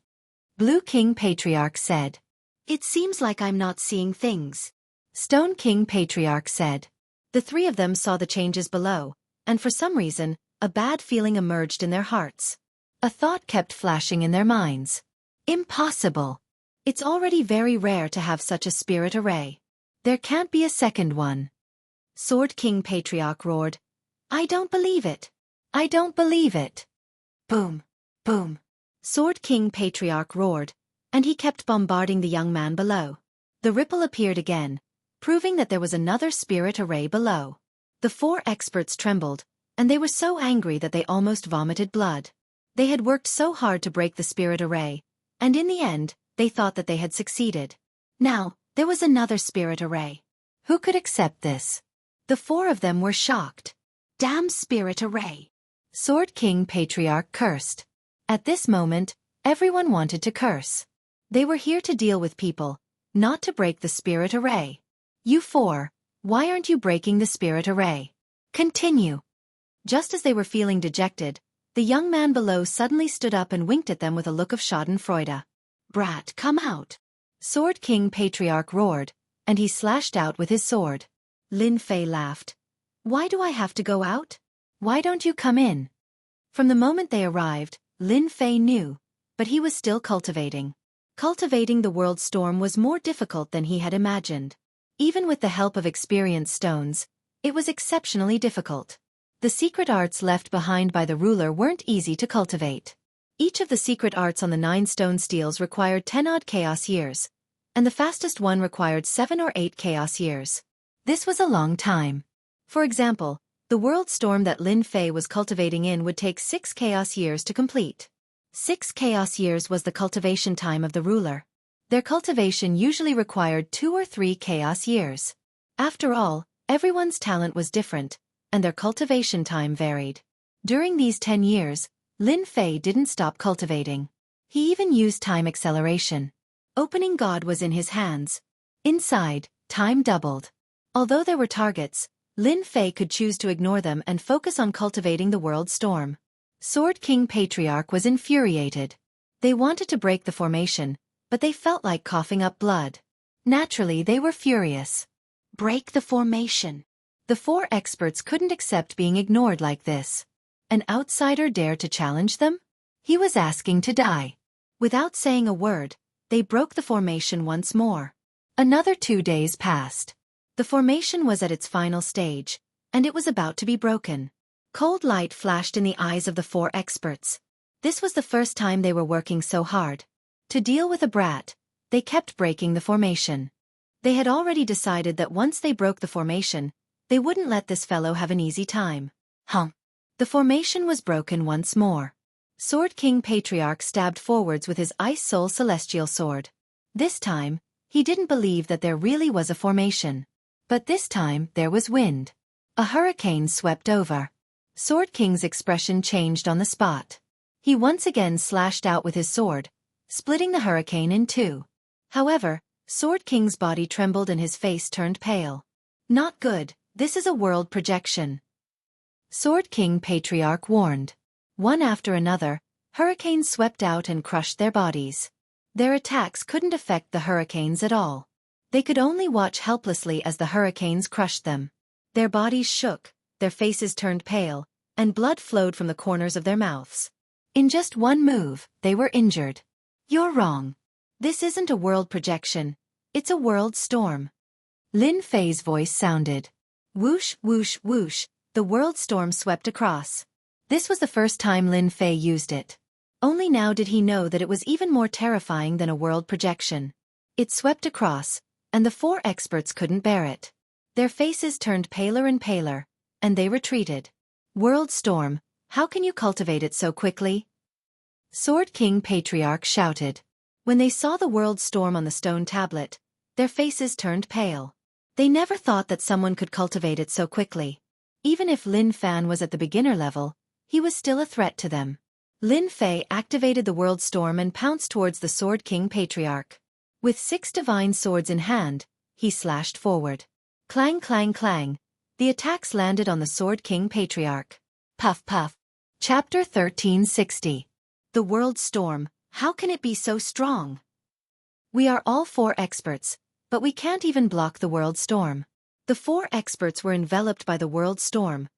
Blue King Patriarch said. It seems like I'm not seeing things. Stone King Patriarch said. The three of them saw the changes below, and for some reason, a bad feeling emerged in their hearts. A thought kept flashing in their minds. Impossible. It's already very rare to have such a spirit array. There can't be a second one. Sword King Patriarch roared. I don't believe it. I don't believe it. Boom. Boom. Sword King Patriarch roared, and he kept bombarding the young man below. The ripple appeared again, proving that there was another spirit array below. The four experts trembled, and they were so angry that they almost vomited blood. They had worked so hard to break the spirit array, and in the end, they thought that they had succeeded. Now, there was another spirit array. Who could accept this? The four of them were shocked. Damn spirit array! Sword King Patriarch cursed. At this moment, everyone wanted to curse. They were here to deal with people, not to break the spirit array. You four, why aren't you breaking the spirit array? Continue. Just as they were feeling dejected, the young man below suddenly stood up and winked at them with a look of schadenfreude. Brat, come out. Sword King Patriarch roared, and he slashed out with his sword. Lin Fei laughed. Why do I have to go out? Why don't you come in? From the moment they arrived, Lin Fei knew, but he was still cultivating. Cultivating the world storm was more difficult than he had imagined. Even with the help of experienced stones, it was exceptionally difficult. The secret arts left behind by the ruler weren't easy to cultivate. Each of the secret arts on the 9 stone steels required 10-odd chaos years, and the fastest one required 7 or 8 chaos years. This was a long time. For example, the world storm that Lin Fei was cultivating in would take 6 chaos years to complete. 6 chaos years was the cultivation time of the ruler. Their cultivation usually required 2 or 3 chaos years. After all, everyone's talent was different, and their cultivation time varied. During these 10 years, Lin Fei didn't stop cultivating. He even used time acceleration. Opening God was in his hands. Inside, time doubled. Although there were targets, Lin Fei could choose to ignore them and focus on cultivating the world storm. Sword King Patriarch was infuriated. They wanted to break the formation, but they felt like coughing up blood. Naturally, they were furious. Break the formation. The 4 experts couldn't accept being ignored like this. An outsider dared to challenge them? He was asking to die. Without saying a word, they broke the formation once more. Another 2 days passed. The formation was at its final stage, and it was about to be broken. Cold light flashed in the eyes of the 4 experts. This was the first time they were working so hard. To deal with a brat, they kept breaking the formation. They had already decided that once they broke the formation, they wouldn't let this fellow have an easy time. The formation was broken once more. Sword King Patriarch stabbed forwards with his Ice Soul Celestial Sword. This time, he didn't believe that there really was a formation. But this time, there was wind. A hurricane swept over. Sword King's expression changed on the spot. He once again slashed out with his sword, splitting the hurricane in 2. However, Sword King's body trembled and his face turned pale. Not good, this is a world projection. Sword King Patriarch warned. One after another, hurricanes swept out and crushed their bodies. Their attacks couldn't affect the hurricanes at all. They could only watch helplessly as the hurricanes crushed them. Their bodies shook, their faces turned pale, and blood flowed from the corners of their mouths. In just one move, they were injured. You're wrong. This isn't a world projection, it's a world storm. Lin Fei's voice sounded. Whoosh, whoosh, whoosh, the world storm swept across. This was the first time Lin Fei used it. Only now did he know that it was even more terrifying than a world projection. It swept across, and the 4 experts couldn't bear it. Their faces turned paler and paler, and they retreated. World storm, how can you cultivate it so quickly? Sword King Patriarch shouted. When they saw the world storm on the stone tablet, their faces turned pale. They never thought that someone could cultivate it so quickly. Even if Lin Fan was at the beginner level, he was still a threat to them. Lin Fei activated the world storm and pounced towards the Sword King Patriarch. With 6 divine swords in hand, he slashed forward. Clang clang clang, the attacks landed on the Sword King Patriarch. Puff puff. Chapter 1360. The World Storm, how can it be so strong? We are all 4 experts, but we can't even block the world storm. The 4 experts were enveloped by the world storm,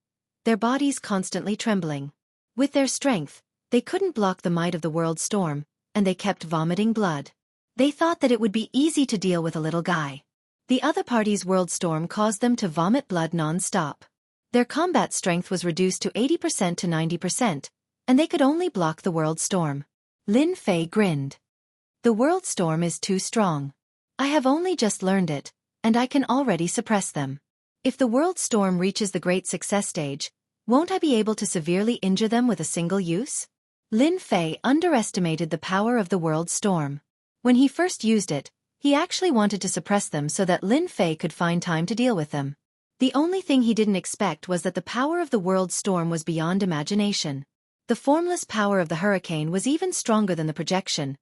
their bodies constantly trembling. With their strength, they couldn't block the might of the world storm, and they kept vomiting blood. They thought that it would be easy to deal with a little guy. The other party's world storm caused them to vomit blood non-stop. Their combat strength was reduced to 80% to 90%, and they could only block the world storm. Lin Fei grinned. The world storm is too strong. I have only just learned it, and I can already suppress them. If the world storm reaches the great success stage, won't I be able to severely injure them with a single use? Lin Fei underestimated the power of the world storm. When he first used it, he actually wanted to suppress them so that Lin Fei could find time to deal with them. The only thing he didn't expect was that the power of the world storm was beyond imagination. The formless power of the hurricane was even stronger than the projection,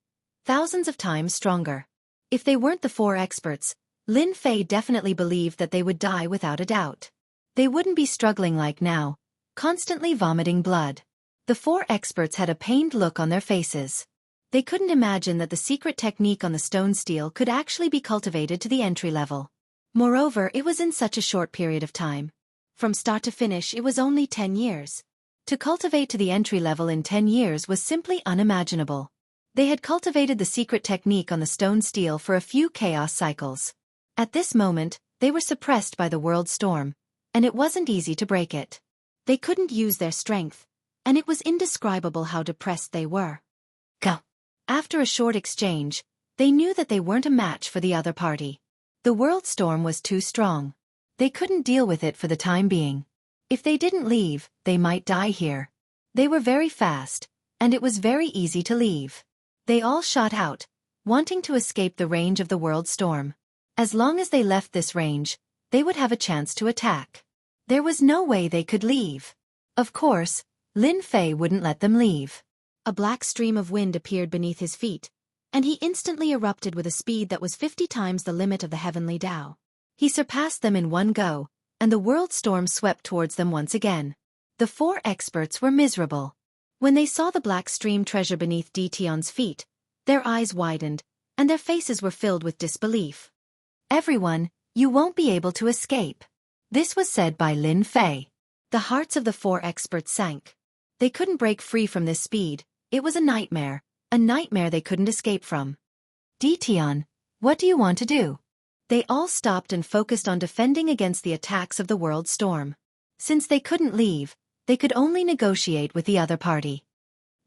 thousands of times stronger. If they weren't the 4 experts, Lin Fei definitely believed that they would die without a doubt. they wouldn't be struggling like now, constantly vomiting blood. The four experts had a pained look on their faces. They couldn't imagine that the secret technique on the stone steel could actually be cultivated to the entry level. Moreover, it was in such a short period of time. From start to finish, it was only 10 years. To cultivate to the entry level in 10 years was simply unimaginable. They had cultivated the secret technique on the stone steel for a few chaos cycles. At this moment, they were suppressed by the world storm, and it wasn't easy to break it. They couldn't use their strength, and it was indescribable how depressed they were. Go. After a short exchange, they knew that they weren't a match for the other party. The world storm was too strong. They couldn't deal with it for the time being. If they didn't leave, they might die here. They were very fast, and it was very easy to leave. They all shot out, wanting to escape the range of the world storm. As long as they left this range, they would have a chance to attack. There was no way they could leave. Of course, Lin Fei wouldn't let them leave. A black stream of wind appeared beneath his feet, and he instantly erupted with a speed that was 50 times the limit of the heavenly Tao. He surpassed them in one go, and the world storm swept towards them once again. The four experts were miserable. When they saw the black stream treasure beneath Tion's feet, their eyes widened, and their faces were filled with disbelief. Everyone, you won't be able to escape. This was said by Lin Fei. The hearts of the four experts sank. They couldn't break free from this speed. It was a nightmare they couldn't escape from. Tion, what do you want to do? They all stopped and focused on defending against the attacks of the world storm. Since they couldn't leave, they could only negotiate with the other party.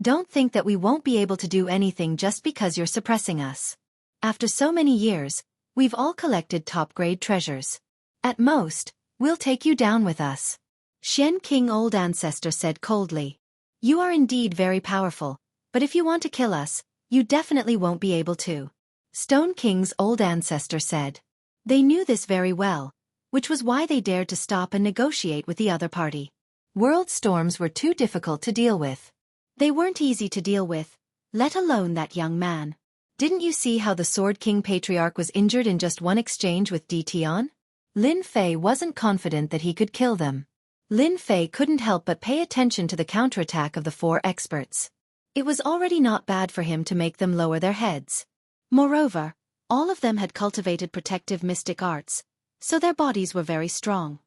Don't think that we won't be able to do anything just because you're suppressing us. After so many years, we've all collected top-grade treasures. At most, we'll take you down with us. Xian King Old Ancestor said coldly. You are indeed very powerful, but if you want to kill us, you definitely won't be able to. Stone King's Old Ancestor said. They knew this very well, which was why they dared to stop and negotiate with the other party. World storms were too difficult to deal with. They weren't easy to deal with, let alone that young man. Didn't you see how the Sword King Patriarch was injured in just one exchange with Tion? Lin Fei wasn't confident that he could kill them. Lin Fei couldn't help but pay attention to the counterattack of the four experts. It was already not bad for him to make them lower their heads. Moreover, all of them had cultivated protective mystic arts, so their bodies were very strong.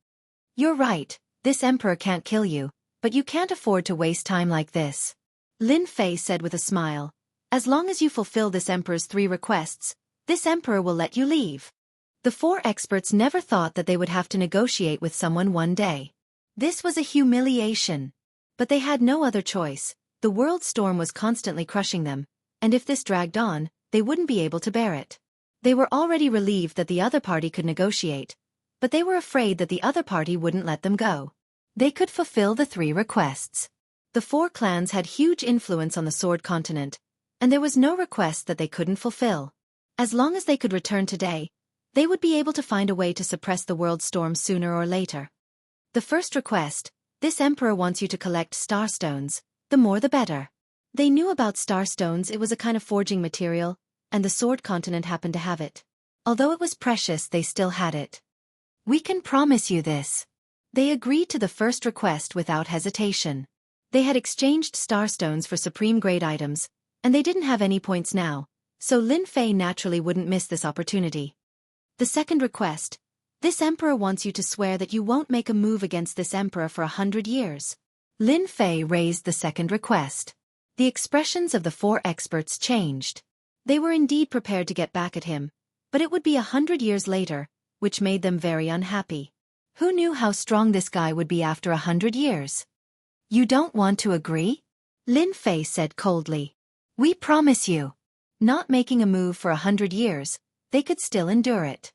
You're right, this emperor can't kill you, but you can't afford to waste time like this. Lin Fei said with a smile. As long as you fulfill this emperor's 3 requests, this emperor will let you leave. The four experts never thought that they would have to negotiate with someone one day. This was a humiliation. But they had no other choice. The world storm was constantly crushing them, and if this dragged on, they wouldn't be able to bear it. They were already relieved that the other party could negotiate, but they were afraid that the other party wouldn't let them go. They could fulfill the 3 requests. The 4 clans had huge influence on the Sword Continent, and there was no request that they couldn't fulfill. As long as they could return today, they would be able to find a way to suppress the world storm sooner or later. The first request, this emperor wants you to collect starstones, the more the better. They knew about starstones. It was a kind of forging material, and the Sword Continent happened to have it. Although it was precious, they still had it. We can promise you this. They agreed to the first request without hesitation. They had exchanged starstones for supreme-grade items, and they didn't have any points now, so Lin Fei naturally wouldn't miss this opportunity. The second request, this emperor wants you to swear that you won't make a move against this emperor for 100 years. Lin Fei raised the second request. The expressions of the 4 experts changed. They were indeed prepared to get back at him, but it would be 100 years later, which made them very unhappy. Who knew how strong this guy would be after 100 years? You don't want to agree? Lin Fei said coldly. We promise you. Not making a move for 100 years, they could still endure it.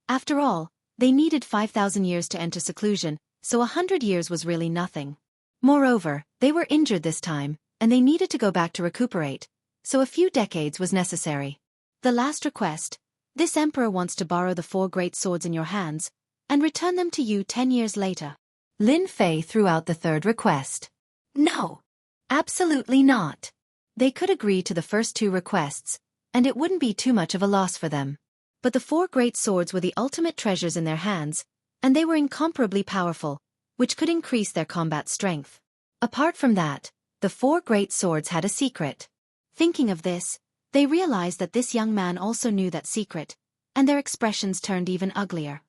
After all, they needed 5,000 years to enter seclusion, so 100 years was really nothing. Moreover, they were injured this time, and they needed to go back to recuperate, so a few decades was necessary. The last request, this emperor wants to borrow the 4 great swords in your hands, and return them to you 10 years later. Lin Fei threw out the third request. No! Absolutely not! They could agree to the first 2 requests, and it wouldn't be too much of a loss for them. But the 4 great swords were the ultimate treasures in their hands, and they were incomparably powerful, which could increase their combat strength. Apart from that, the four great swords had a secret. Thinking of this, they realized that this young man also knew that secret, and their expressions turned even uglier.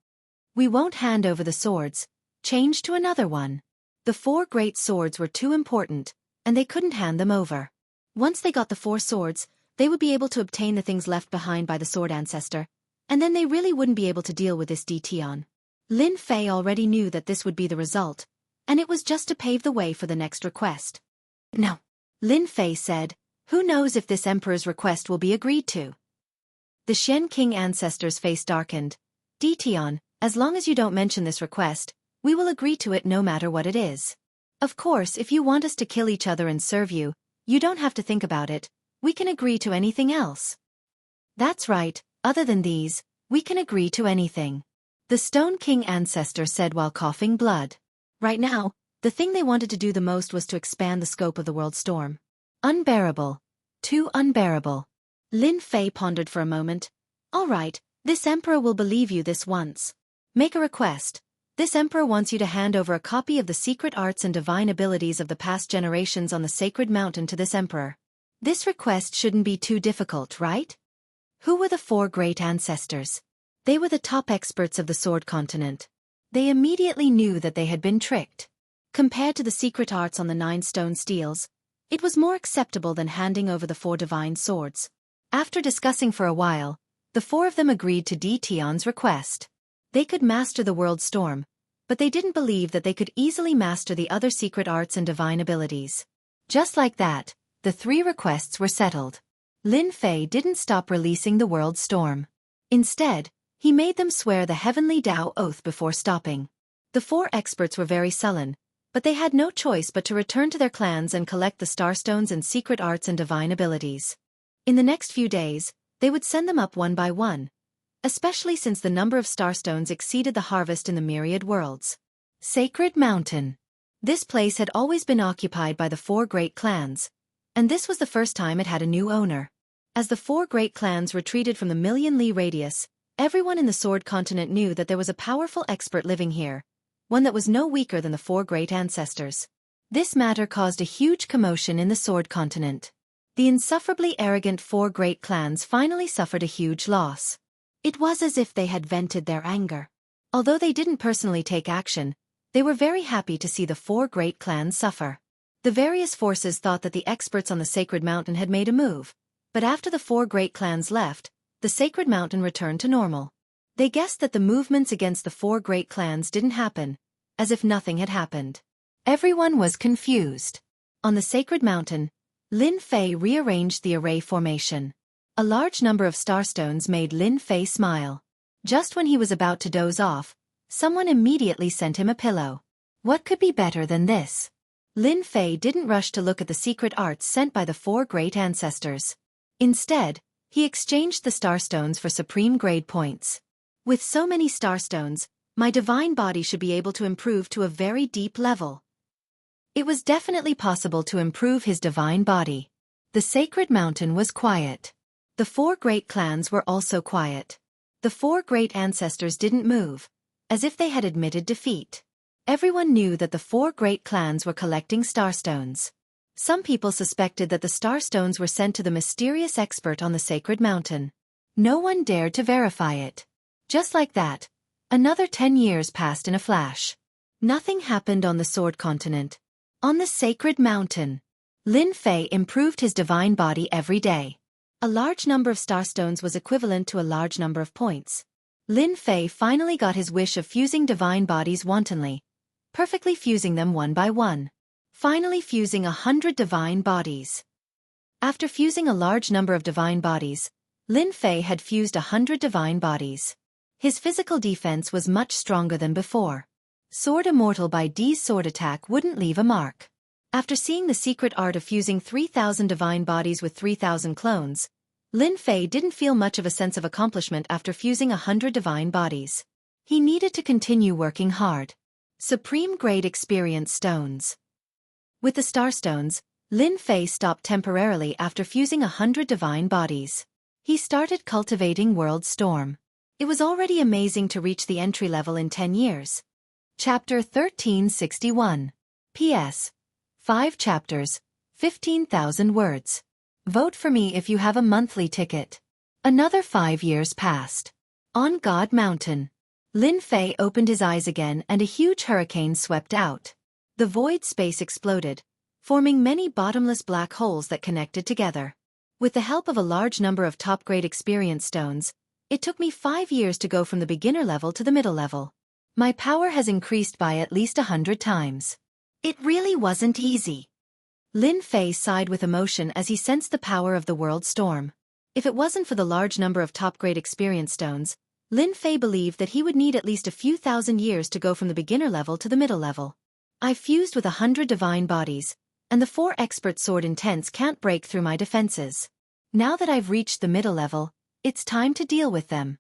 "We won't hand over the swords. Change to another one." The four great swords were too important, and they couldn't hand them over. Once they got the four swords, they would be able to obtain the things left behind by the sword ancestor, and then they really wouldn't be able to deal with this Tian. Lin Fei already knew that this would be the result, and it was just to pave the way for the next request. "No," Lin Fei said, "who knows if this emperor's request will be agreed to?" The Shen King ancestor's face darkened. "Tian, as long as you don't mention this request, we will agree to it no matter what it is. Of course, if you want us to kill each other and serve you, you don't have to think about it. We can agree to anything else." "That's right, other than these, we can agree to anything," the Stone King ancestor said while coughing blood. Right now, the thing they wanted to do the most was to expand the scope of the world storm. Unbearable. Too unbearable. Lin Fei pondered for a moment. "All right, this emperor will believe you this once. Make a request. This emperor wants you to hand over a copy of the secret arts and divine abilities of the past generations on the sacred mountain to this emperor. This request shouldn't be too difficult, right?" Who were the four great ancestors? They were the top experts of the sword continent. They immediately knew that they had been tricked. Compared to the secret arts on the 9 stone steels, it was more acceptable than handing over the 4 divine swords. After discussing for a while, the 4 of them agreed to Tian's request. They could master the world storm, but they didn't believe that they could easily master the other secret arts and divine abilities. Just like that, the 3 requests were settled. Lin Fei didn't stop releasing the world storm. Instead, he made them swear the heavenly Tao oath before stopping. The 4 experts were very sullen, but they had no choice but to return to their clans and collect the starstones and secret arts and divine abilities. In the next few days, they would send them up one by one, especially since the number of starstones exceeded the harvest in the myriad worlds. Sacred Mountain. This place had always been occupied by the 4 great clans, and this was the first time it had a new owner. As the 4 great clans retreated from the million-li radius, everyone in the Sword Continent knew that there was a powerful expert living here, one that was no weaker than the 4 great ancestors. This matter caused a huge commotion in the Sword Continent. The insufferably arrogant 4 great clans finally suffered a huge loss. It was as if they had vented their anger. Although they didn't personally take action, they were very happy to see the 4 great clans suffer. The various forces thought that the experts on the Sacred Mountain had made a move, but after the 4 great clans left, the Sacred Mountain returned to normal. They guessed that the movements against the 4 great clans didn't happen, as if nothing had happened. Everyone was confused. On the Sacred Mountain, Lin Fei rearranged the array formation. A large number of starstones made Lin Fei smile. Just when he was about to doze off, someone immediately sent him a pillow. What could be better than this? Lin Fei didn't rush to look at the secret arts sent by the 4 great ancestors. Instead, he exchanged the starstones for supreme grade points. With so many starstones, my divine body should be able to improve to a very deep level. It was definitely possible to improve his divine body. The Sacred Mountain was quiet. The 4 great clans were also quiet. The 4 great ancestors didn't move, as if they had admitted defeat. Everyone knew that the 4 great clans were collecting starstones. Some people suspected that the starstones were sent to the mysterious expert on the Sacred Mountain. No one dared to verify it. Just like that, another 10 years passed in a flash. Nothing happened on the Sword Continent. On the Sacred Mountain, Lin Fei improved his divine body every day. A large number of starstones was equivalent to a large number of points. Lin Fei finally got his wish of fusing divine bodies wantonly, perfectly fusing them one by one. Finally fusing 100 divine bodies. After fusing a large number of divine bodies, Lin Fei had fused 100 divine bodies. His physical defense was much stronger than before. Sword Immortal by D's sword attack wouldn't leave a mark. After seeing the secret art of fusing 3,000 divine bodies with 3,000 clones, Lin Fei didn't feel much of a sense of accomplishment after fusing 100 divine bodies. He needed to continue working hard. Supreme Grade Experience Stones. With the Starstones, Lin Fei stopped temporarily after fusing 100 divine bodies. He started cultivating World Storm. It was already amazing to reach the entry level in 10 years. Chapter 1361. P.S. 5 chapters, 15,000 words. Vote for me if you have a monthly ticket. Another 5 years passed. On God Mountain. Lin Fei opened his eyes again and a huge hurricane swept out. The void space exploded, forming many bottomless black holes that connected together. With the help of a large number of top-grade experience stones, it took me 5 years to go from the beginner level to the middle level. My power has increased by at least 100 times. It really wasn't easy. Lin Fei sighed with emotion as he sensed the power of the world storm. If it wasn't for the large number of top-grade experience stones, Lin Fei believed that he would need at least a few thousand years to go from the beginner level to the middle level. I fused with 100 divine bodies, and the 4 expert sword intents can't break through my defenses. Now that I've reached the middle level, it's time to deal with them.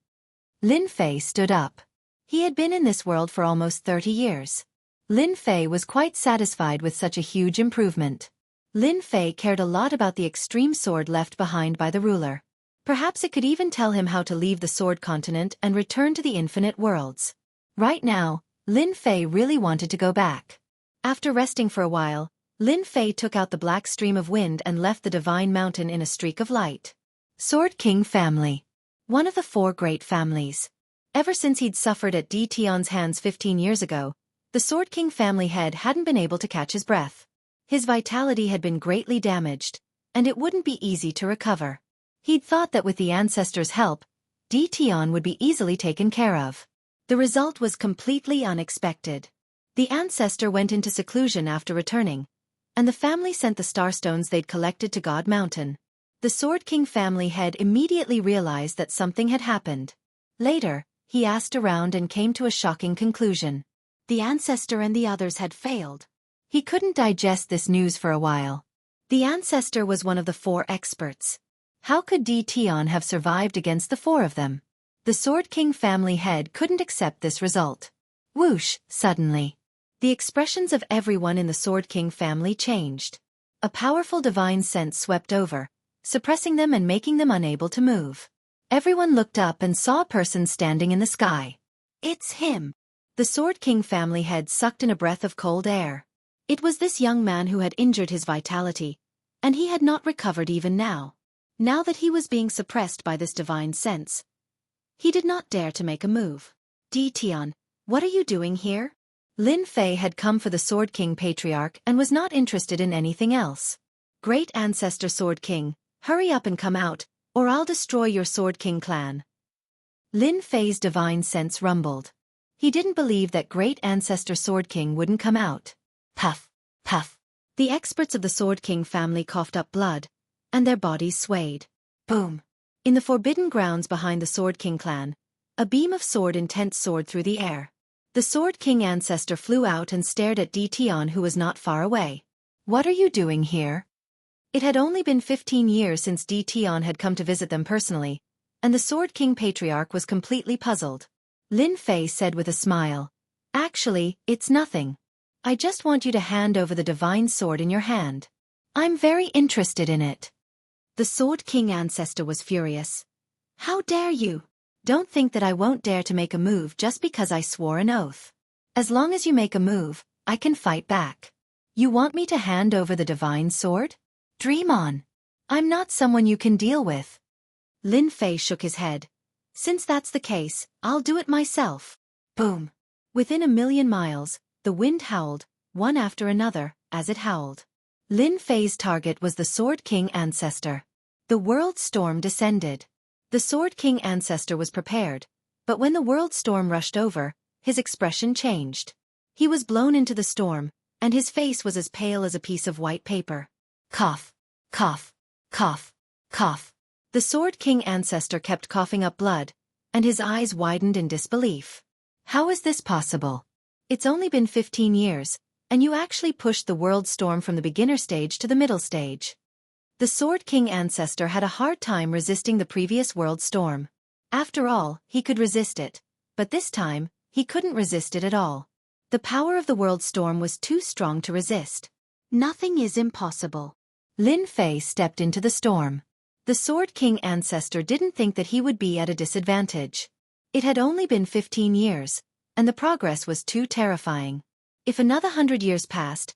Lin Fei stood up. He had been in this world for almost 30 years. Lin Fei was quite satisfied with such a huge improvement. Lin Fei cared a lot about the extreme sword left behind by the ruler. Perhaps it could even tell him how to leave the sword continent and return to the infinite worlds. Right now, Lin Fei really wanted to go back. After resting for a while, Lin Fei took out the black stream of wind and left the divine mountain in a streak of light. Sword King family. One of the 4 great families. Ever since he'd suffered at Di Tian's hands 15 years ago, the Sword King family head hadn't been able to catch his breath. His vitality had been greatly damaged, and it wouldn't be easy to recover. He'd thought that with the ancestors' help, Di Tian would be easily taken care of. The result was completely unexpected. The ancestor went into seclusion after returning, and the family sent the starstones they'd collected to God Mountain. The Sword King family head immediately realized that something had happened. Later, he asked around and came to a shocking conclusion. The ancestor and the others had failed. He couldn't digest this news for a while. The ancestor was one of the 4 experts. How could Di Tian have survived against the 4 of them? The Sword King family head couldn't accept this result. Whoosh, suddenly. The expressions of everyone in the Sword King family changed. A powerful divine sense swept over, suppressing them and making them unable to move. Everyone looked up and saw a person standing in the sky. It's him. The Sword King family head sucked in a breath of cold air. It was this young man who had injured his vitality, and he had not recovered even now. Now that he was being suppressed by this divine sense, he did not dare to make a move. Di Tian, what are you doing here? Lin Fei had come for the Sword King Patriarch and was not interested in anything else. Great Ancestor Sword King, hurry up and come out, or I'll destroy your Sword King clan. Lin Fei's divine sense rumbled. He didn't believe that Great Ancestor Sword King wouldn't come out. Puff, puff. The experts of the Sword King family coughed up blood, and their bodies swayed. Boom. In the forbidden grounds behind the Sword King clan, a beam of sword intent soared through the air. The Sword King ancestor flew out and stared at Di Tian, who was not far away. What are you doing here? It had only been 15 years since Di Tian had come to visit them personally, and the Sword King Patriarch was completely puzzled. Lin Fei said with a smile, "Actually, it's nothing. I just want you to hand over the divine sword in your hand. I'm very interested in it." The Sword King ancestor was furious. "How dare you? Don't think that I won't dare to make a move just because I swore an oath. As long as you make a move, I can fight back. You want me to hand over the divine sword? Dream on. I'm not someone you can deal with." Lin Fei shook his head. "Since that's the case, I'll do it myself." Boom. Within 1,000,000 miles, the wind howled, one after another, as it howled. Lin Fei's target was the Sword King ancestor. The world storm descended. The Sword King ancestor was prepared, but when the world storm rushed over, his expression changed. He was blown into the storm, and his face was as pale as a piece of white paper. Cough, cough, cough, cough. The Sword King ancestor kept coughing up blood, and his eyes widened in disbelief. How is this possible? It's only been 15 years, and you actually pushed the world storm from the beginner stage to the middle stage. The Sword King ancestor had a hard time resisting the previous world storm. After all, he could resist it, but this time, he couldn't resist it at all. The power of the world storm was too strong to resist. Nothing is impossible. Lin Fei stepped into the storm. The Sword King ancestor didn't think that he would be at a disadvantage. It had only been 15 years, and the progress was too terrifying. If another 100 years passed,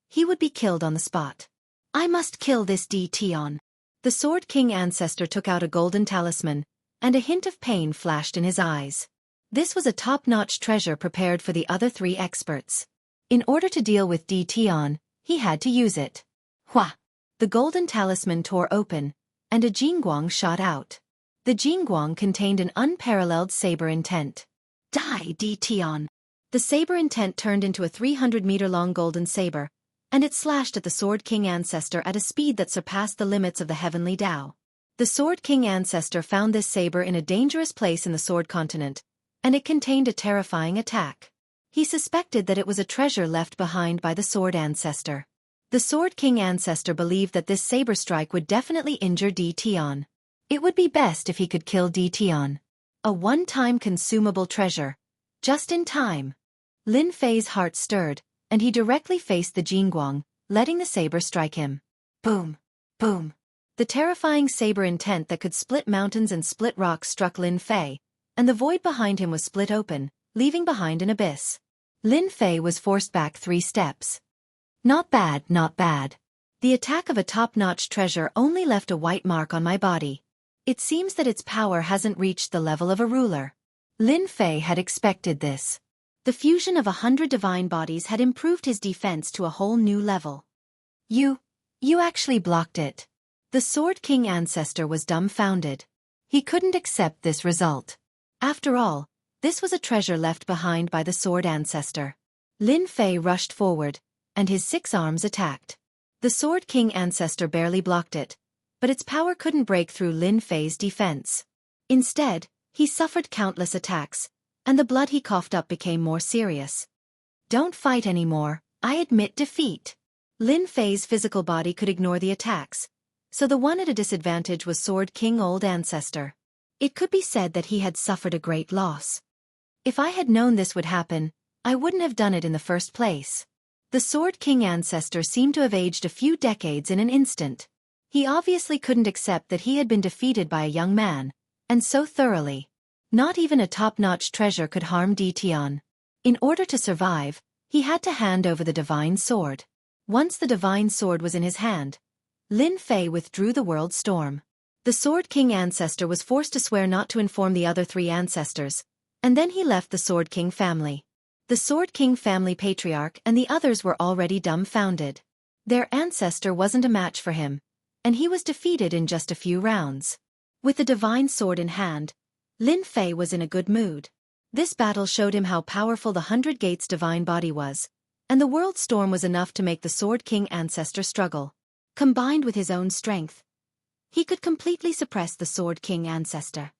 he would be killed on the spot. I must kill this Tian. The Sword King ancestor took out a golden talisman, and a hint of pain flashed in his eyes. This was a top-notch treasure prepared for the other 3 experts. In order to deal with Tian, he had to use it. Hua! The golden talisman tore open, and a Jingguang shot out. The Jingguang contained an unparalleled saber intent. Die, Tian! The saber intent turned into a 300-meter-long golden saber, and it slashed at the Sword King ancestor at a speed that surpassed the limits of the heavenly Tao. The Sword King ancestor found this saber in a dangerous place in the Sword Continent, and it contained a terrifying attack. He suspected that it was a treasure left behind by the Sword Ancestor. The Sword King ancestor believed that this saber strike would definitely injure Tian. It would be best if he could kill Tian. A one-time consumable treasure. Just in time. Lin Fei's heart stirred, and he directly faced the Jingguang, letting the saber strike him. Boom! Boom! The terrifying saber intent that could split mountains and split rocks struck Lin Fei, and the void behind him was split open, leaving behind an abyss. Lin Fei was forced back 3 steps. Not bad, not bad. The attack of a top-notch treasure only left a white mark on my body. It seems that its power hasn't reached the level of a ruler. Lin Fei had expected this. The fusion of 100 divine bodies had improved his defense to a whole new level. You actually blocked it. The Sword King ancestor was dumbfounded. He couldn't accept this result. After all, this was a treasure left behind by the Sword Ancestor. Lin Fei rushed forward, and his 6 arms attacked. The Sword King ancestor barely blocked it, but its power couldn't break through Lin Fei's defense. Instead, he suffered countless attacks, and the blood he coughed up became more serious. Don't fight anymore, I admit defeat. Lin Fei's physical body could ignore the attacks, so the one at a disadvantage was Sword King Old Ancestor. It could be said that he had suffered a great loss. If I had known this would happen, I wouldn't have done it in the first place. The Sword King ancestor seemed to have aged a few decades in an instant. He obviously couldn't accept that he had been defeated by a young man, and so thoroughly. Not even a top-notch treasure could harm Tian. In order to survive, he had to hand over the divine sword. Once the divine sword was in his hand, Lin Fei withdrew the world storm. The Sword King ancestor was forced to swear not to inform the other 3 ancestors, and then he left the Sword King family. The Sword King family patriarch and the others were already dumbfounded. Their ancestor wasn't a match for him, and he was defeated in just a few rounds. With the divine sword in hand, Lin Fei was in a good mood. This battle showed him how powerful the 100 Gates divine body was, and the world storm was enough to make the Sword King ancestor struggle. Combined with his own strength, he could completely suppress the Sword King ancestor.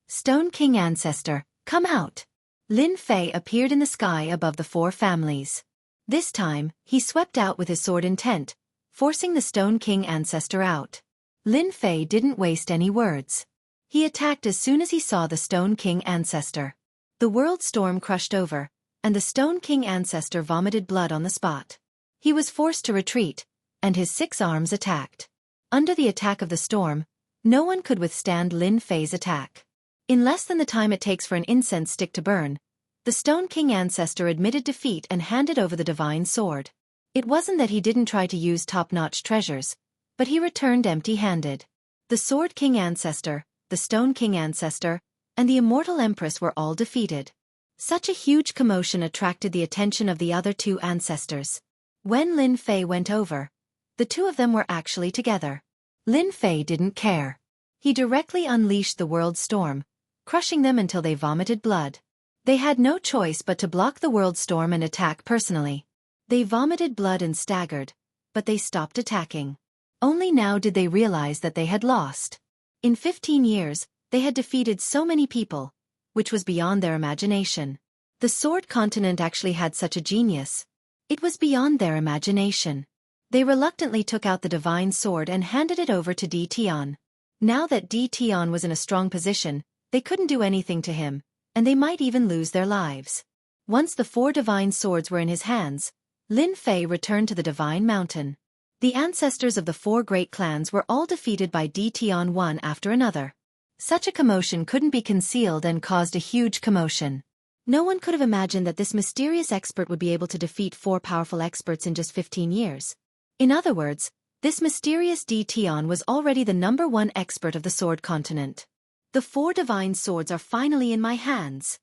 Stone King ancestor, come out! Lin Fei appeared in the sky above the 4 families. This time, he swept out with his sword intent, forcing the Stone King ancestor out. Lin Fei didn't waste any words. He attacked as soon as he saw the Stone King ancestor. The world storm crushed over, and the Stone King ancestor vomited blood on the spot. He was forced to retreat, and his 6 arms attacked. Under the attack of the storm, no one could withstand Lin Fei's attack. In less than the time it takes for an incense stick to burn, the Stone King ancestor admitted defeat and handed over the divine sword. It wasn't that he didn't try to use top-notch treasures, but he returned empty-handed. The Sword King ancestor, the Stone King ancestor, and the Immortal Empress were all defeated. Such a huge commotion attracted the attention of the other 2 ancestors. When Lin Fei went over, the 2 of them were actually together. Lin Fei didn't care. He directly unleashed the world storm, crushing them until they vomited blood. They had no choice but to block the world storm and attack personally. They vomited blood and staggered, but they stopped attacking. Only now did they realize that they had lost. In 15 years, they had defeated so many people, which was beyond their imagination. The Sword Continent actually had such a genius. It was beyond their imagination. They reluctantly took out the divine sword and handed it over to Tian. Now that Tian was in a strong position, they couldn't do anything to him, and they might even lose their lives. Once the 4 divine swords were in his hands, Lin Fei returned to the Divine Mountain. The ancestors of the 4 great clans were all defeated by Tian one after another. Such a commotion couldn't be concealed and caused a huge commotion. No one could have imagined that this mysterious expert would be able to defeat 4 powerful experts in just 15 years. In other words, this mysterious Tian was already the #1 expert of the sword continent. The 4 divine swords are finally in my hands.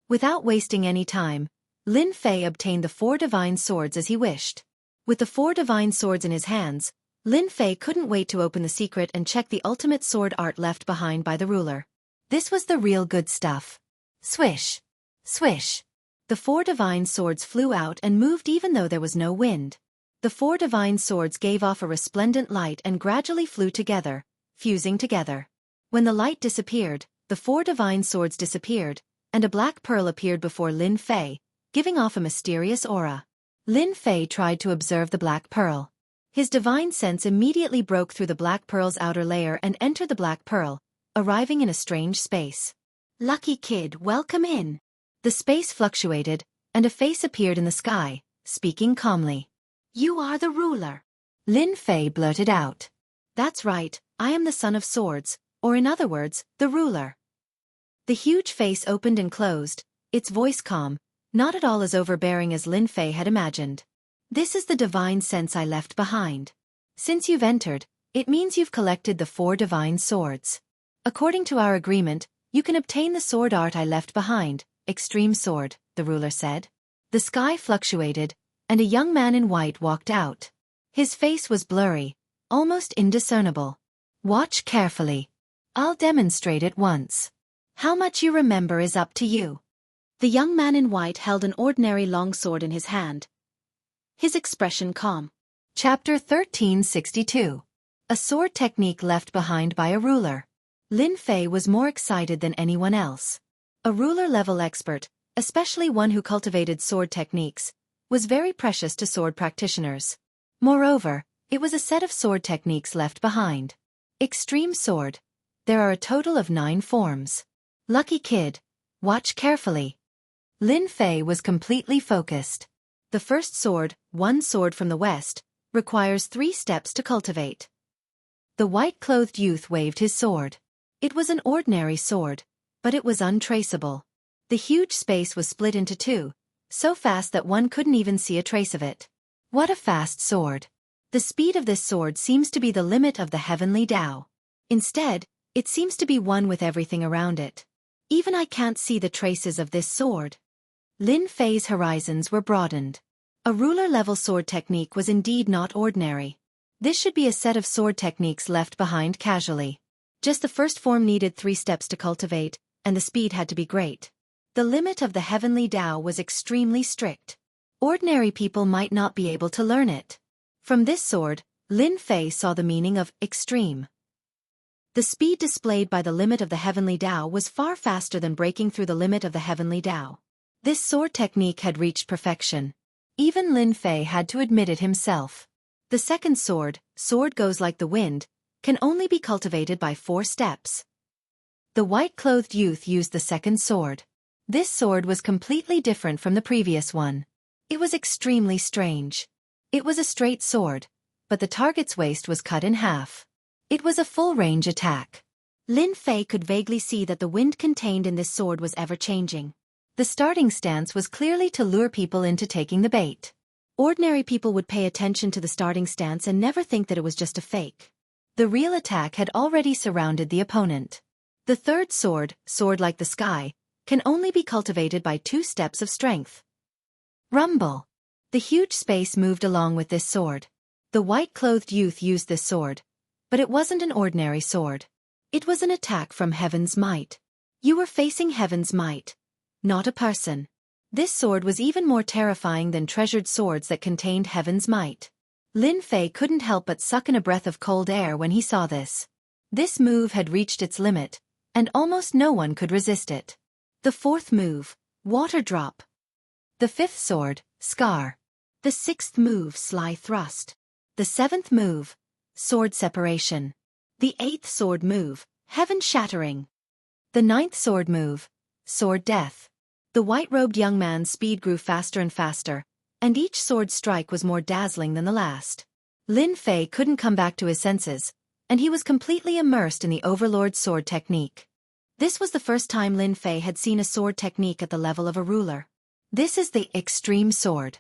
Without wasting any time, Lin Fei obtained the 4 divine swords as he wished. With the 4 divine swords in his hands, Lin Fei couldn't wait to open the secret and check the ultimate sword art left behind by the ruler. This was the real good stuff. Swish! Swish! The 4 divine swords flew out and moved even though there was no wind. The 4 divine swords gave off a resplendent light and gradually flew together, fusing together. When the light disappeared, the 4 divine swords disappeared, and a black pearl appeared before Lin Fei, giving off a mysterious aura. Lin Fei tried to observe the black pearl. His divine sense immediately broke through the black pearl's outer layer and entered the black pearl, arriving in a strange space. Lucky kid, welcome in. The space fluctuated, and a face appeared in the sky, speaking calmly. You are the ruler. Lin Fei blurted out. That's right, I am the son of swords, or in other words, the ruler. The huge face opened and closed, its voice calm, not at all as overbearing as Lin Fei had imagined. This is the divine sense I left behind. Since you've entered, it means you've collected the 4 divine swords. According to our agreement, you can obtain the sword art I left behind, Extreme Sword, the ruler said. The sky fluctuated, and a young man in white walked out. His face was blurry, almost indiscernible. Watch carefully. I'll demonstrate it once. How much you remember is up to you. The young man in white held an ordinary long sword in his hand, his expression calm. Chapter 1362. A sword technique left behind by a ruler. Lin Fei was more excited than anyone else. A ruler-level expert, especially one who cultivated sword techniques, was very precious to sword practitioners. Moreover, it was a set of sword techniques left behind. Extreme Sword. There are a total of 9 forms. Lucky kid, watch carefully. Lin Fei was completely focused. The first sword, one sword from the west, requires 3 steps to cultivate. The white-clothed youth waved his sword. It was an ordinary sword, but it was untraceable. The huge space was split into 2, so fast that one couldn't even see a trace of it. What a fast sword! The speed of this sword seems to be the limit of the heavenly Tao. Instead, it seems to be one with everything around it. Even I can't see the traces of this sword. Lin Fei's horizons were broadened. A ruler-level sword technique was indeed not ordinary. This should be a set of sword techniques left behind casually. Just the first form needed 3 steps to cultivate, and the speed had to be great. The limit of the heavenly Tao was extremely strict. Ordinary people might not be able to learn it. From this sword, Lin Fei saw the meaning of extreme. The speed displayed by the limit of the heavenly Tao was far faster than breaking through the limit of the heavenly Tao. This sword technique had reached perfection. Even Lin Fei had to admit it himself. The second sword, Sword Goes Like the Wind, can only be cultivated by 4 steps. The white-clothed youth used the second sword. This sword was completely different from the previous one. It was extremely strange. It was a straight sword, but the target's waist was cut in half. It was a full-range attack. Lin Fei could vaguely see that the wind contained in this sword was ever-changing. The starting stance was clearly to lure people into taking the bait. Ordinary people would pay attention to the starting stance and never think that it was just a fake. The real attack had already surrounded the opponent. The third sword, Sword Like the Sky, can only be cultivated by 2 steps of strength. Rumble. The huge space moved along with this sword. The white-clothed youth used this sword, but it wasn't an ordinary sword. It was an attack from Heaven's Might. You were facing Heaven's Might, not a person. This sword was even more terrifying than treasured swords that contained Heaven's Might. Lin Fei couldn't help but suck in a breath of cold air when he saw this. This move had reached its limit, and almost no one could resist it. The fourth move, Water Drop. The fifth sword, Scar. The sixth move, Sly Thrust. The seventh move, Sword Separation. The eighth sword move, Heaven Shattering. The ninth sword move, Sword Death. The white-robed young man's speed grew faster and faster, and each sword strike was more dazzling than the last. Lin Fei couldn't come back to his senses, and he was completely immersed in the Overlord's sword technique. This was the first time Lin Fei had seen a sword technique at the level of a ruler. This is the extreme sword.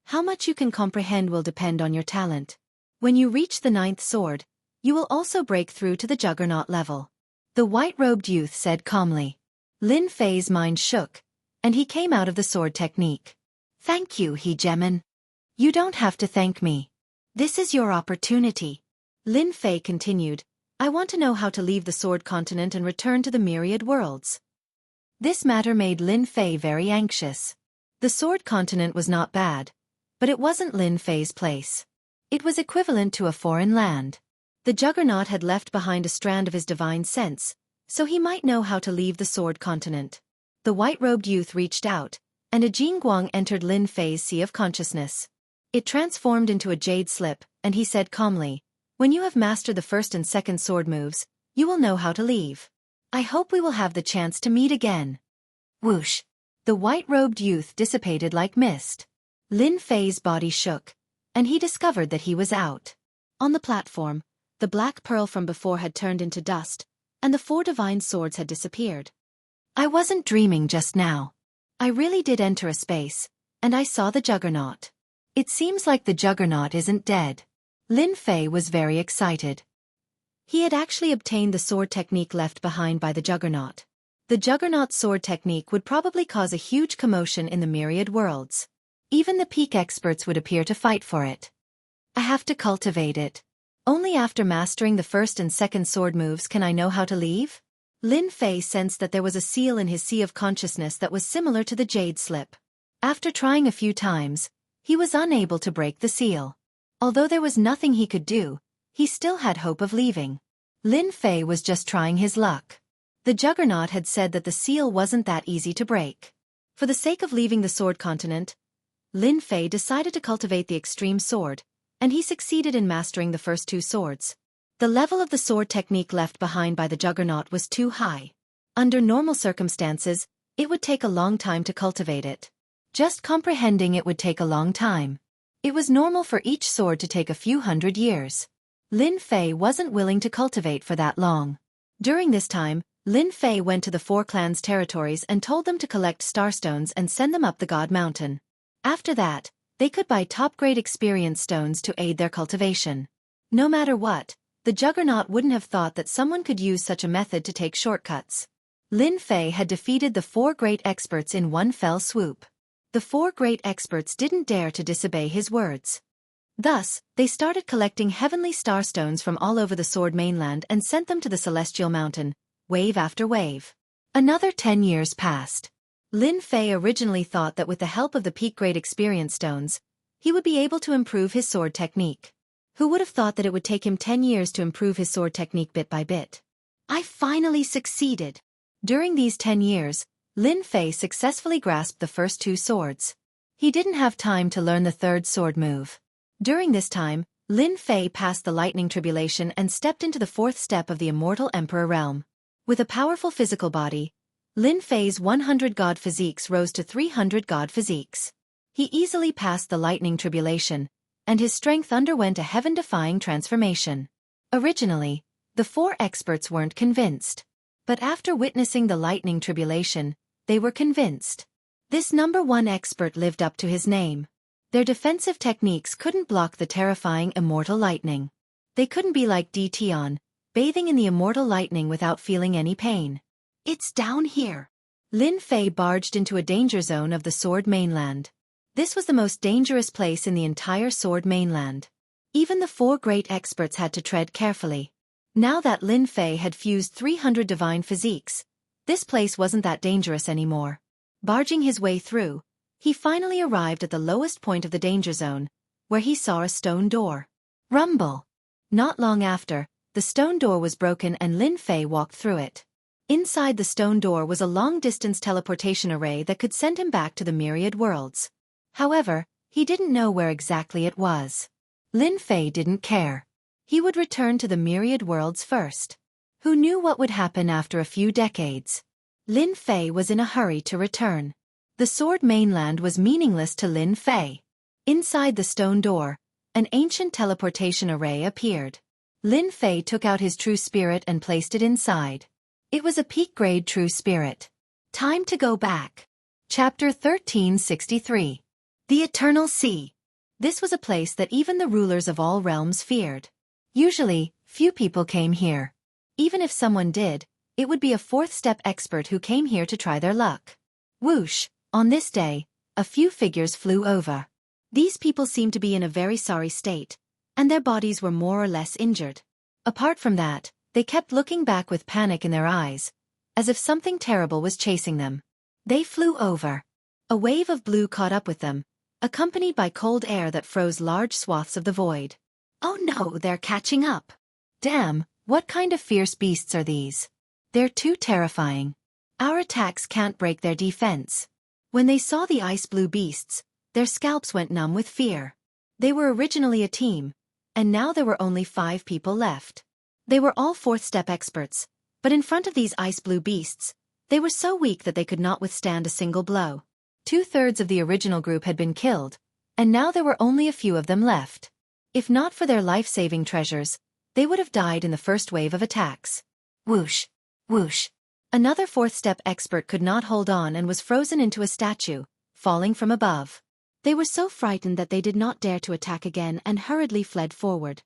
How much you can comprehend will depend on your talent. When you reach the 9th sword, you will also break through to the juggernaut level. The white-robed youth said calmly. Lin Fei's mind shook, and he came out of the sword technique. Thank you, He Gemin. You don't have to thank me. This is your opportunity. Lin Fei continued, I want to know how to leave the sword continent and return to the myriad worlds. This matter made Lin Fei very anxious. The sword continent was not bad, but it wasn't Lin Fei's place. It was equivalent to a foreign land. The juggernaut had left behind a strand of his divine sense, so he might know how to leave the sword continent. The white-robed youth reached out, and a Jingguang entered Lin Fei's sea of consciousness. It transformed into a jade slip, and he said calmly, when you have mastered the 1st and 2nd sword moves, you will know how to leave. I hope we will have the chance to meet again. Whoosh! The white-robed youth dissipated like mist. Lin Fei's body shook, and he discovered that he was out. On the platform, the black pearl from before had turned into dust, and the 4 divine swords had disappeared. I wasn't dreaming just now. I really did enter a space, and I saw the juggernaut. It seems like the juggernaut isn't dead. Lin Fei was very excited. He had actually obtained the sword technique left behind by the juggernaut. The juggernaut's sword technique would probably cause a huge commotion in the myriad worlds. Even the peak experts would appear to fight for it. I have to cultivate it. Only after mastering the 1st and 2nd sword moves can I know how to leave? Lin Fei sensed that there was a seal in his sea of consciousness that was similar to the jade slip. After trying a few times, he was unable to break the seal. Although there was nothing he could do, he still had hope of leaving. Lin Fei was just trying his luck. The juggernaut had said that the seal wasn't that easy to break. For the sake of leaving the sword continent, Lin Fei decided to cultivate the extreme sword, and he succeeded in mastering the first 2 swords. The level of the sword technique left behind by the juggernaut was too high. Under normal circumstances, it would take a long time to cultivate it. Just comprehending it would take a long time. It was normal for each sword to take a few hundred years. Lin Fei wasn't willing to cultivate for that long. During this time, Lin Fei went to the 4 clans' territories and told them to collect starstones and send them up the God Mountain. After that, they could buy top-grade experience stones to aid their cultivation. No matter what, the juggernaut wouldn't have thought that someone could use such a method to take shortcuts. Lin Fei had defeated the 4 great experts in one fell swoop. The 4 great experts didn't dare to disobey his words. Thus, they started collecting heavenly starstones from all over the Sword Mainland and sent them to the Celestial Mountain, wave after wave. Another 10 years passed. Lin Fei originally thought that with the help of the peak-grade experience stones, he would be able to improve his sword technique. Who would have thought that it would take him 10 years to improve his sword technique bit by bit? I finally succeeded. During these 10 years, Lin Fei successfully grasped the first 2 swords. He didn't have time to learn the 3rd sword move. During this time, Lin Fei passed the lightning tribulation and stepped into the 4th step of the immortal emperor realm. With a powerful physical body, Lin Fei's 100 god physiques rose to 300 god physiques. He easily passed the lightning tribulation, and his strength underwent a heaven-defying transformation. Originally, the 4 experts weren't convinced. But after witnessing the lightning tribulation, they were convinced. This number 1 expert lived up to his name. Their defensive techniques couldn't block the terrifying immortal lightning. They couldn't be like Dition, bathing in the immortal lightning without feeling any pain. It's down here. Lin Fei barged into a danger zone of the Sword Mainland. This was the most dangerous place in the entire Sword Mainland. Even the 4 great experts had to tread carefully. Now that Lin Fei had fused 300 divine physiques, this place wasn't that dangerous anymore. Barging his way through, he finally arrived at the lowest point of the danger zone, where he saw a stone door. Rumble! Not long after, the stone door was broken and Lin Fei walked through it. Inside the stone door was a long-distance teleportation array that could send him back to the myriad worlds. However, he didn't know where exactly it was. Lin Fei didn't care. He would return to the myriad worlds first. Who knew what would happen after a few decades? Lin Fei was in a hurry to return. The Sword Mainland was meaningless to Lin Fei. Inside the stone door, an ancient teleportation array appeared. Lin Fei took out his true spirit and placed it inside. It was a peak-grade true spirit. Time to go back. Chapter 1363. The Eternal Sea. This was a place that even the rulers of all realms feared. Usually, few people came here. Even if someone did, it would be a fourth-step expert who came here to try their luck. Whoosh! On this day, a few figures flew over. These people seemed to be in a very sorry state, and their bodies were more or less injured. Apart from that, they kept looking back with panic in their eyes, as if something terrible was chasing them. They flew over. A wave of blue caught up with them, accompanied by cold air that froze large swaths of the void. Oh no, they're catching up. Damn, what kind of fierce beasts are these? They're too terrifying. Our attacks can't break their defense. When they saw the ice-blue beasts, their scalps went numb with fear. They were originally a team, and now there were only 5 people left. They were all fourth-step experts, but in front of these ice-blue beasts, they were so weak that they could not withstand a single blow. 2/3 of the original group had been killed, and now there were only a few of them left. If not for their life-saving treasures, they would have died in the first wave of attacks. Whoosh! Whoosh! Another fourth-step expert could not hold on and was frozen into a statue, falling from above. They were so frightened that they did not dare to attack again and hurriedly fled forward.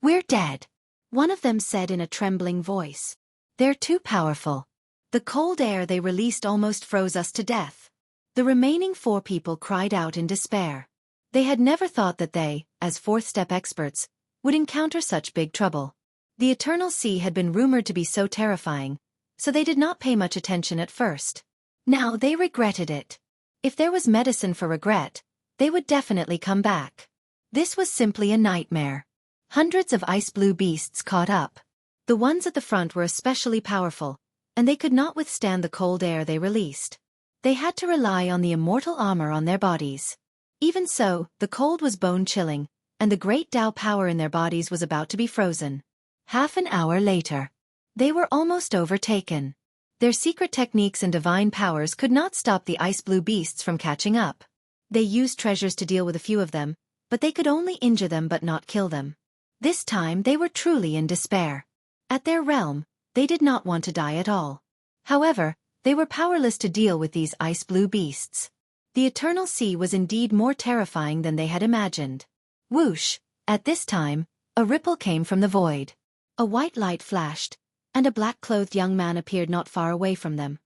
We're dead, one of them said in a trembling voice. They're too powerful. The cold air they released almost froze us to death. The remaining 4 people cried out in despair. They had never thought that they, as fourth-step experts, would encounter such big trouble. The Eternal Sea had been rumored to be so terrifying, so they did not pay much attention at first. Now they regretted it. If there was medicine for regret, they would definitely come back. This was simply a nightmare. Hundreds of ice-blue beasts caught up. The ones at the front were especially powerful, and they could not withstand the cold air they released. They had to rely on the immortal armor on their bodies. Even so, the cold was bone-chilling, and the great Tao power in their bodies was about to be frozen. Half an hour later, they were almost overtaken. Their secret techniques and divine powers could not stop the ice-blue beasts from catching up. They used treasures to deal with a few of them, but they could only injure them but not kill them. This time they were truly in despair. At their realm, they did not want to die at all. However, they were powerless to deal with these ice-blue beasts. The Eternal Sea was indeed more terrifying than they had imagined. Whoosh! At this time, a ripple came from the void. A white light flashed, and a black-clothed young man appeared not far away from them.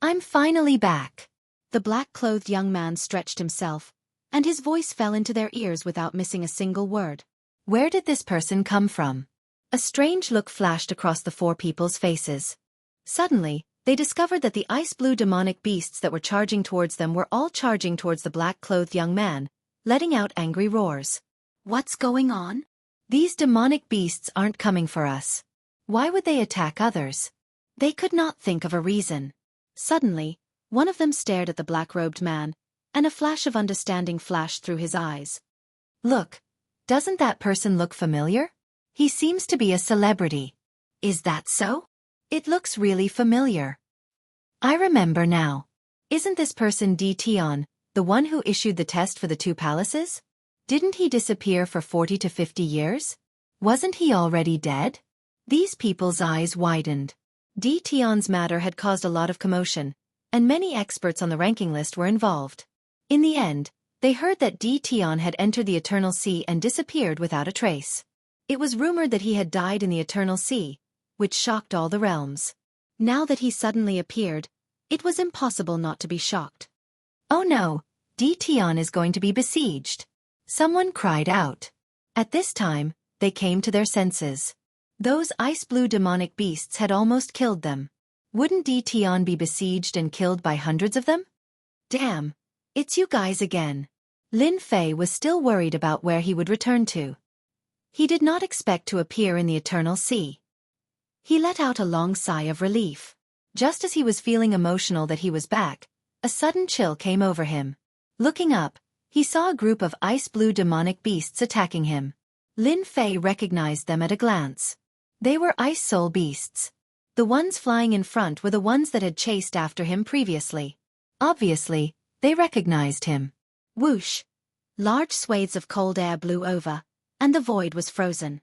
I'm finally back. The black-clothed young man stretched himself, and his voice fell into their ears without missing a single word. Where did this person come from? A strange look flashed across the 4 people's faces. Suddenly, they discovered that the ice-blue demonic beasts that were charging towards them were all charging towards the black-clothed young man, letting out angry roars. What's going on? These demonic beasts aren't coming for us. Why would they attack others? They could not think of a reason. Suddenly, one of them stared at the black-robed man, and a flash of understanding flashed through his eyes. Look, doesn't that person look familiar? He seems to be a celebrity. Is that so? It looks really familiar. I remember now. Isn't this person Tion, the one who issued the test for the 2 palaces? Didn't he disappear for 40 to 50 years? Wasn't he already dead? These people's eyes widened. Tion's matter had caused a lot of commotion, and many experts on the ranking list were involved. In the end, they heard that Tion had entered the Eternal Sea and disappeared without a trace. It was rumored that he had died in the Eternal Sea, which shocked all the realms. Now that he suddenly appeared, it was impossible not to be shocked. Oh no, Tion is going to be besieged. Someone cried out. At this time, they came to their senses. Those ice-blue demonic beasts had almost killed them. Wouldn't Tion be besieged and killed by hundreds of them? Damn, it's you guys again. Lin Fei was still worried about where he would return to. He did not expect to appear in the Eternal Sea. He let out a long sigh of relief. Just as he was feeling emotional that he was back, a sudden chill came over him. Looking up, he saw a group of ice-blue demonic beasts attacking him. Lin Fei recognized them at a glance. They were ice soul beasts. The ones flying in front were the ones that had chased after him previously. Obviously, they recognized him. Whoosh! Large swathes of cold air blew over, and the void was frozen.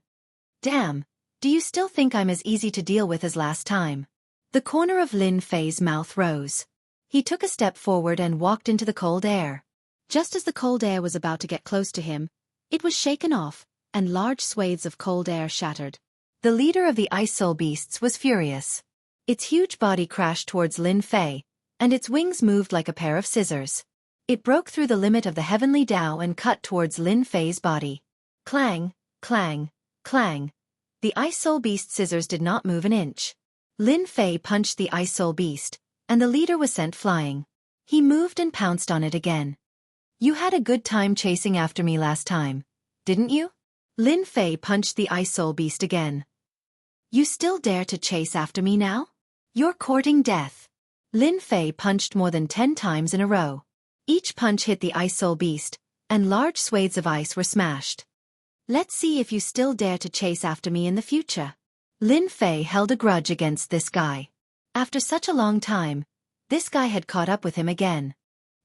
Damn, do you still think I'm as easy to deal with as last time? The corner of Lin Fei's mouth rose. He took a step forward and walked into the cold air. Just as the cold air was about to get close to him, it was shaken off, and large swathes of cold air shattered. The leader of the Ice Soul Beasts was furious. Its huge body crashed towards Lin Fei, and its wings moved like a pair of scissors. It broke through the limit of the heavenly Tao and cut towards Lin Fei's body. Clang, clang, clang. The Ice Soul Beast's scissors did not move an inch. Lin Fei punched the Ice Soul Beast, and the leader was sent flying. He moved and pounced on it again. You had a good time chasing after me last time, didn't you? Lin Fei punched the Ice Soul Beast again. You still dare to chase after me now? You're courting death. Lin Fei punched more than 10 times in a row. Each punch hit the Ice Soul Beast, and large swathes of ice were smashed. Let's see if you still dare to chase after me in the future. Lin Fei held a grudge against this guy. After such a long time, this guy had caught up with him again.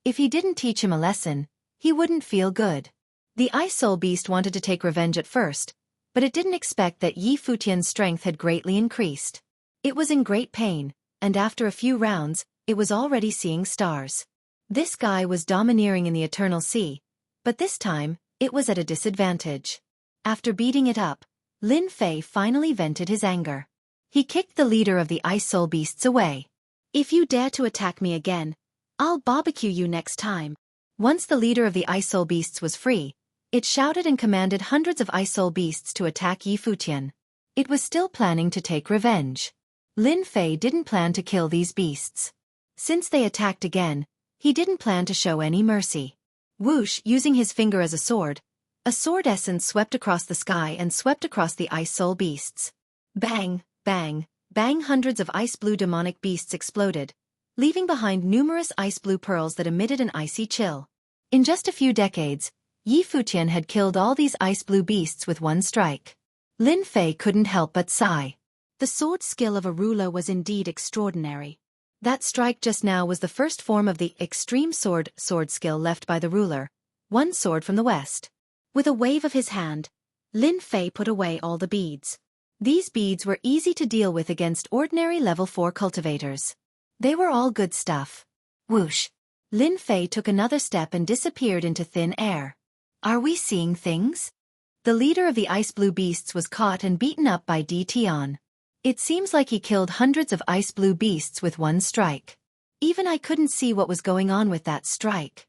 If he didn't teach him a lesson, he wouldn't feel good. The Ice Soul Beast wanted to take revenge at first, but it didn't expect that Yi Futian's strength had greatly increased. It was in great pain, and after a few rounds, it was already seeing stars. This guy was domineering in the Eternal Sea, but this time, it was at a disadvantage. After beating it up, Lin Fei finally vented his anger. He kicked the leader of the Ice Soul Beasts away. If you dare to attack me again, I'll barbecue you next time. Once the leader of the Ice Soul Beasts was free, it shouted and commanded hundreds of Ice Soul Beasts to attack Yi Futian. It was still planning to take revenge. Lin Fei didn't plan to kill these beasts. Since they attacked again, he didn't plan to show any mercy. Whoosh, using his finger as a sword essence swept across the sky and swept across the Ice Soul Beasts. Bang, bang, bang, hundreds of ice-blue demonic beasts exploded, leaving behind numerous ice-blue pearls that emitted an icy chill. In just a few decades, Yi Futian had killed all these ice-blue beasts with one strike. Lin Fei couldn't help but sigh. The sword skill of a ruler was indeed extraordinary. That strike just now was the first form of the extreme sword skill left by the ruler, one sword from the west. With a wave of his hand, Lin Fei put away all the beads. These beads were easy to deal with against ordinary level 4 cultivators. They were all good stuff. Whoosh! Lin Fei took another step and disappeared into thin air. Are we seeing things? The leader of the ice-blue beasts was caught and beaten up by Di Tian. It seems like he killed hundreds of ice-blue beasts with one strike. Even I couldn't see what was going on with that strike.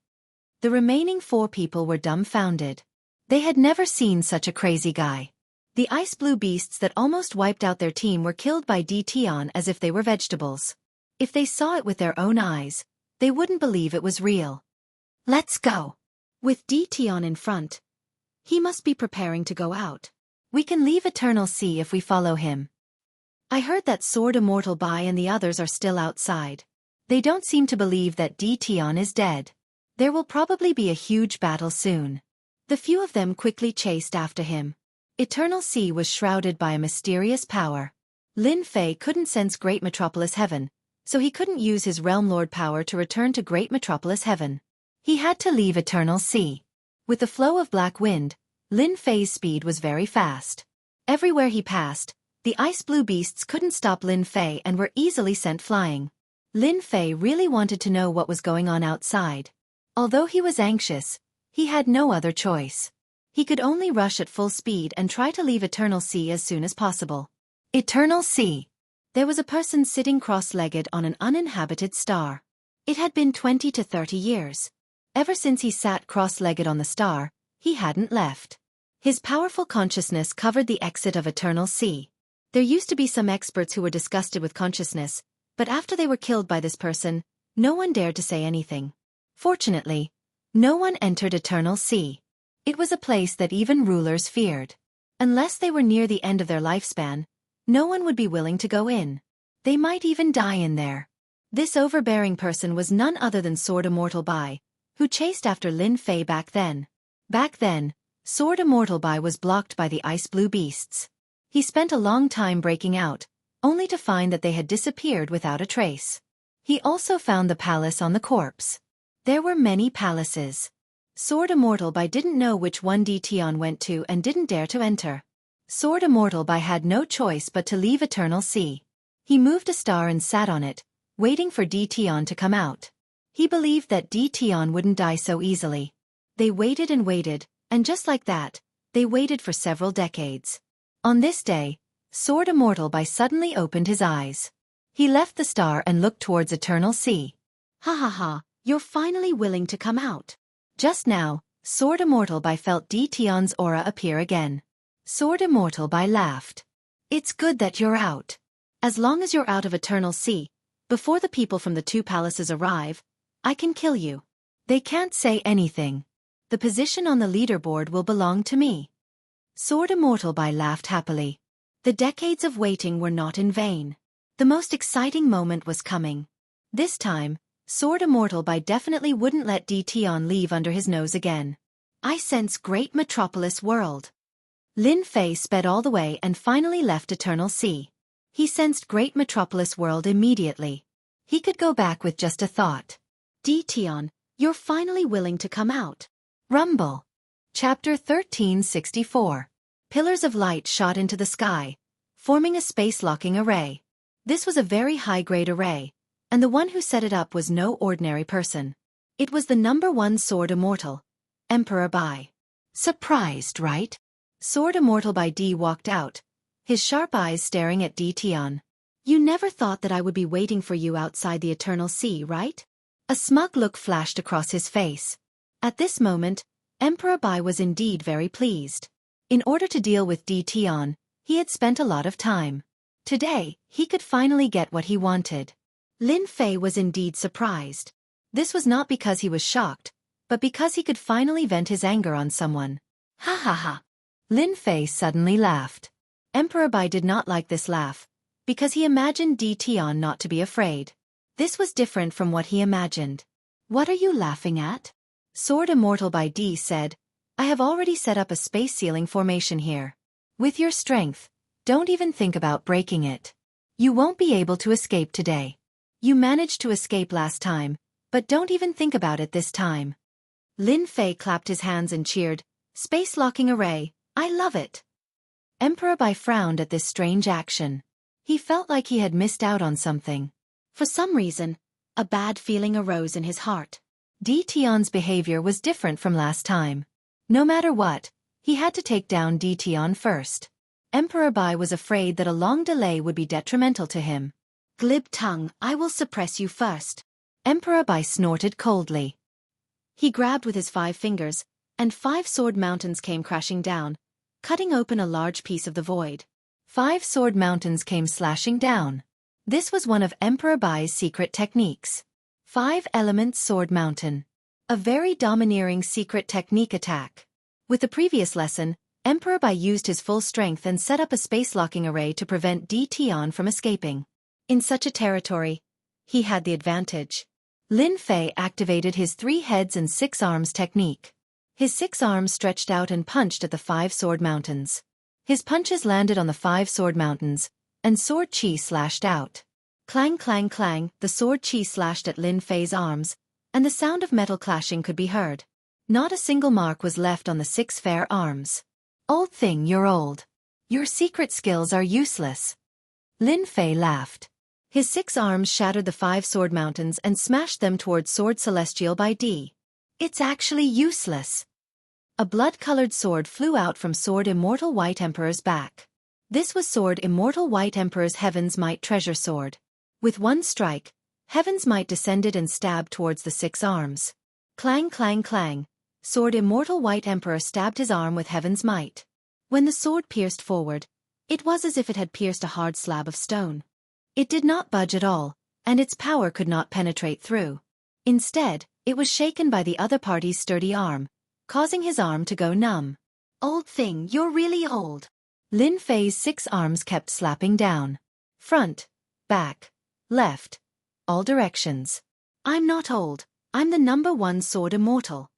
The remaining 4 people were dumbfounded. They had never seen such a crazy guy. The ice-blue beasts that almost wiped out their team were killed by Di Tian as if they were vegetables. If they saw it with their own eyes, they wouldn't believe it was real. Let's go. With Di Tian in front, he must be preparing to go out. We can leave Eternal Sea if we follow him. I heard that Sword Immortal Bai and the others are still outside. They don't seem to believe that Di Tian is dead. There will probably be a huge battle soon. The few of them quickly chased after him. Eternal Sea was shrouded by a mysterious power. Lin Fei couldn't sense Great Metropolis Heaven, so he couldn't use his Realm Lord power to return to Great Metropolis Heaven. He had to leave Eternal Sea. With the flow of black wind, Lin Fei's speed was very fast. Everywhere he passed, the ice-blue beasts couldn't stop Lin Fei and were easily sent flying. Lin Fei really wanted to know what was going on outside. Although he was anxious, he had no other choice. He could only rush at full speed and try to leave Eternal Sea as soon as possible. Eternal Sea. There was a person sitting cross-legged on an uninhabited star. It had been 20 to 30 years. Ever since he sat cross-legged on the star, he hadn't left. His powerful consciousness covered the exit of Eternal Sea. There used to be some experts who were disgusted with consciousness, but after they were killed by this person, no one dared to say anything. Fortunately, no one entered Eternal Sea. It was a place that even rulers feared. Unless they were near the end of their lifespan, no one would be willing to go in. They might even die in there. This overbearing person was none other than Sword Immortal Bai, who chased after Lin Fei back then. Back then, Sword Immortal Bai was blocked by the ice-blue beasts. He spent a long time breaking out, only to find that they had disappeared without a trace. He also found the palace on the corpse. There were many palaces. Sword Immortal Bai didn't know which one Di Tian went to and didn't dare to enter. Sword Immortal Bai had no choice but to leave Eternal Sea. He moved a star and sat on it, waiting for Tian to come out. He believed that Tian wouldn't die so easily. They waited and waited, and just like that, they waited for several decades. On this day, Sword Immortal Bai suddenly opened his eyes. He left the star and looked towards Eternal Sea. Ha ha ha, you're finally willing to come out. Just now, Sword Immortal Bai felt Tian's aura appear again. Sword Immortal Bai laughed. It's good that you're out. As long as you're out of Eternal Sea, before the people from the two palaces arrive, I can kill you. They can't say anything. The position on the leaderboard will belong to me. Sword Immortal Bai laughed happily. The decades of waiting were not in vain. The most exciting moment was coming. This time, Sword Immortal Bai definitely wouldn't let Tian leave under his nose again. I sense great metropolis world. Lin Fei sped all the way and finally left Eternal Sea. He sensed great metropolis world immediately. He could go back with just a thought. Tian, you're finally willing to come out. Rumble. Chapter 1364. Pillars of light shot into the sky, forming a space-locking array. This was a very high-grade array, and the one who set it up was no ordinary person. It was the #1 Sword Immortal, Emperor Bai. Surprised, right? Sword Immortal Bai walked out, his sharp eyes staring at Tian. You never thought that I would be waiting for you outside the Eternal Sea, right? A smug look flashed across his face. At this moment, Emperor Bai was indeed very pleased. In order to deal with Tian, he had spent a lot of time. Today, he could finally get what he wanted. Lin Fei was indeed surprised. This was not because he was shocked, but because he could finally vent his anger on someone. Ha ha ha. Lin Fei suddenly laughed. Emperor Bai did not like this laugh, because he imagined Tian not to be afraid. This was different from what he imagined. What are you laughing at? Sword Immortal Bai said, I have already set up a space ceiling formation here. With your strength, don't even think about breaking it. You won't be able to escape today. You managed to escape last time, but don't even think about it this time. Lin Fei clapped his hands and cheered, Space locking array, I love it. Emperor Bai frowned at this strange action. He felt like he had missed out on something. For some reason, a bad feeling arose in his heart. Tian's behavior was different from last time. No matter what, he had to take down Tian first. Emperor Bai was afraid that a long delay would be detrimental to him. Glib tongue, I will suppress you first. Emperor Bai snorted coldly. He grabbed with his 5 fingers, and 5 sword mountains came crashing down, cutting open a large piece of the void. 5 sword mountains came slashing down. This was one of Emperor Bai's secret techniques. 5 elements sword mountain. A very domineering secret technique attack. With the previous lesson, Emperor Bai used his full strength and set up a space-locking array to prevent Tian from escaping. In such a territory, he had the advantage. Lin Fei activated his 3 heads and 6 arms technique. His 6 arms stretched out and punched at the 5 sword mountains. His punches landed on the 5 sword mountains, and sword chi slashed out. Clang clang clang, the sword chi slashed at Lin Fei's arms, and the sound of metal clashing could be heard. Not a single mark was left on the 6 fair arms. Old thing, you're old. Your secret skills are useless. Lin Fei laughed. His 6 arms shattered the 5 sword mountains and smashed them towards Sword Celestial by D. It's actually useless. A blood-colored sword flew out from Sword Immortal White Emperor's back. This was Sword Immortal White Emperor's Heaven's Might treasure sword. With one strike, Heaven's Might descended and stabbed towards the 6 arms. Clang clang clang, Sword Immortal White Emperor stabbed his arm with Heaven's Might. When the sword pierced forward, it was as if it had pierced a hard slab of stone. It did not budge at all, and its power could not penetrate through. Instead, it was shaken by the other party's sturdy arm, causing his arm to go numb. Old thing, you're really old. Lin Fei's 6 arms kept slapping down. Front, back, left, all directions. I'm not old, I'm the #1 Sword Immortal.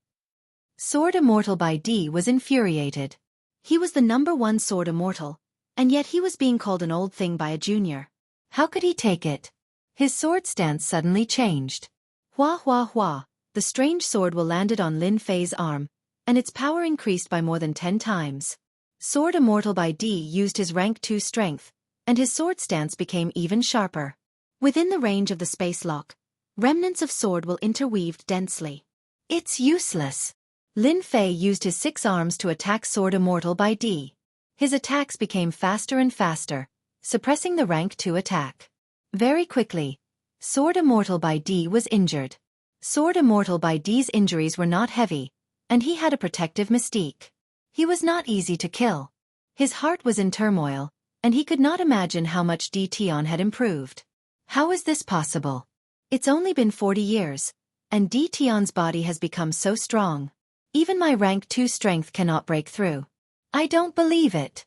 Sword Immortal by D was infuriated. He was the #1 Sword Immortal, and yet he was being called an old thing by a junior. How could he take it? His sword stance suddenly changed. Hua hua hua, the strange sword will landed on Lin Fei's arm, and its power increased by more than 10 times. Sword Immortal by D used his rank 2 strength, and his sword stance became even sharper. Within the range of the space lock, remnants of sword will interweaved densely. It's useless. Lin Fei used his 6 arms to attack Sword Immortal by D. His attacks became faster and faster, suppressing the rank 2 attack. Very quickly, Sword Immortal by D was injured. Sword Immortal by D's injuries were not heavy, and he had a protective mystique. He was not easy to kill. His heart was in turmoil, and he could not imagine how much D Tian had improved. How is this possible? It's only been 40 years, and D Tian's body has become so strong. Even my rank 2 strength cannot break through. I don't believe it.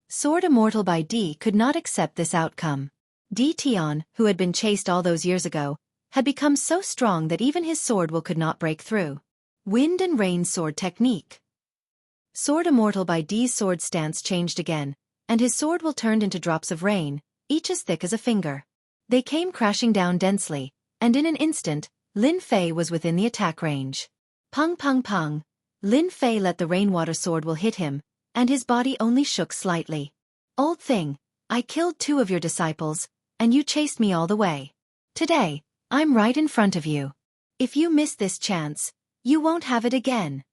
Sword Immortal by D could not accept this outcome. D Tian, who had been chased all those years ago, had become so strong that even his sword will could not break through. Wind and Rain Sword Technique. Sword Immortal by D's sword stance changed again, and his sword will turned into drops of rain, each as thick as a finger. They came crashing down densely, and in an instant, Lin Fei was within the attack range. Pung pung pung. Lin Fei let the rainwater sword will hit him, and his body only shook slightly. Old thing, I killed 2 of your disciples, and you chased me all the way. Today, I'm right in front of you. If you miss this chance, you won't have it again.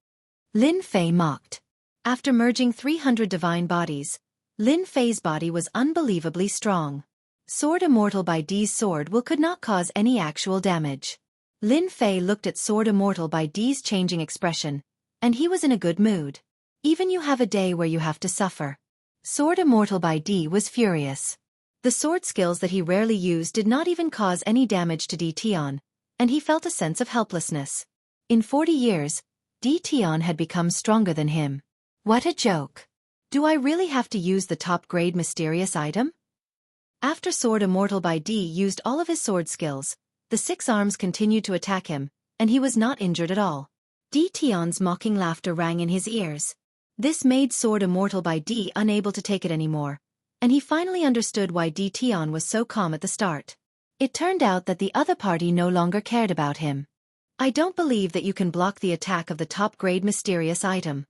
Lin Fei mocked. After merging 300 divine bodies, Lin Fei's body was unbelievably strong. Sword Immortal by D's sword will could not cause any actual damage. Lin Fei looked at Sword Immortal by D's changing expression, and he was in a good mood. Even you have a day where you have to suffer. Sword Immortal by D was furious. The sword skills that he rarely used did not even cause any damage to D Tian, and he felt a sense of helplessness. In 40 years, D Tian had become stronger than him. What a joke. Do I really have to use the top-grade mysterious item? After Sword Immortal by D used all of his sword skills, the 6 arms continued to attack him, and he was not injured at all. D Tian's mocking laughter rang in his ears. This made Sword Immortal by D unable to take it anymore, and he finally understood why D Tian was so calm at the start. It turned out that the other party no longer cared about him. I don't believe that you can block the attack of the top-grade mysterious item.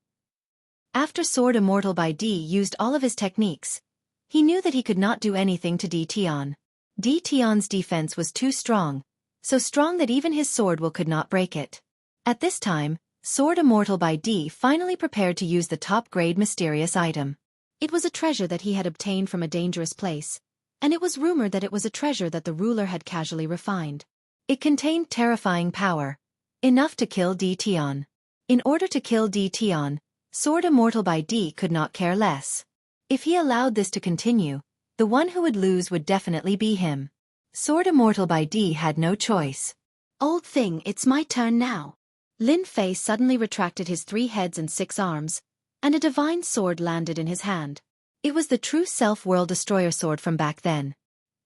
After Sword Immortal by D used all of his techniques, he knew that he could not do anything to D Tian. D Tian's defense was too strong, so strong that even his sword will could not break it. At this time, Sword Immortal by D finally prepared to use the top-grade mysterious item. It was a treasure that he had obtained from a dangerous place, and it was rumored that it was a treasure that the ruler had casually refined. It contained terrifying power, enough to kill D Tian. In order to kill D Tian, Sword Immortal by D could not care less. If he allowed this to continue, the one who would lose would definitely be him. Sword Immortal by D had no choice. Old thing, it's my turn now. Lin Fei suddenly retracted his 3 heads and 6 arms, and a divine sword landed in his hand. It was the true self-world destroyer sword from back then.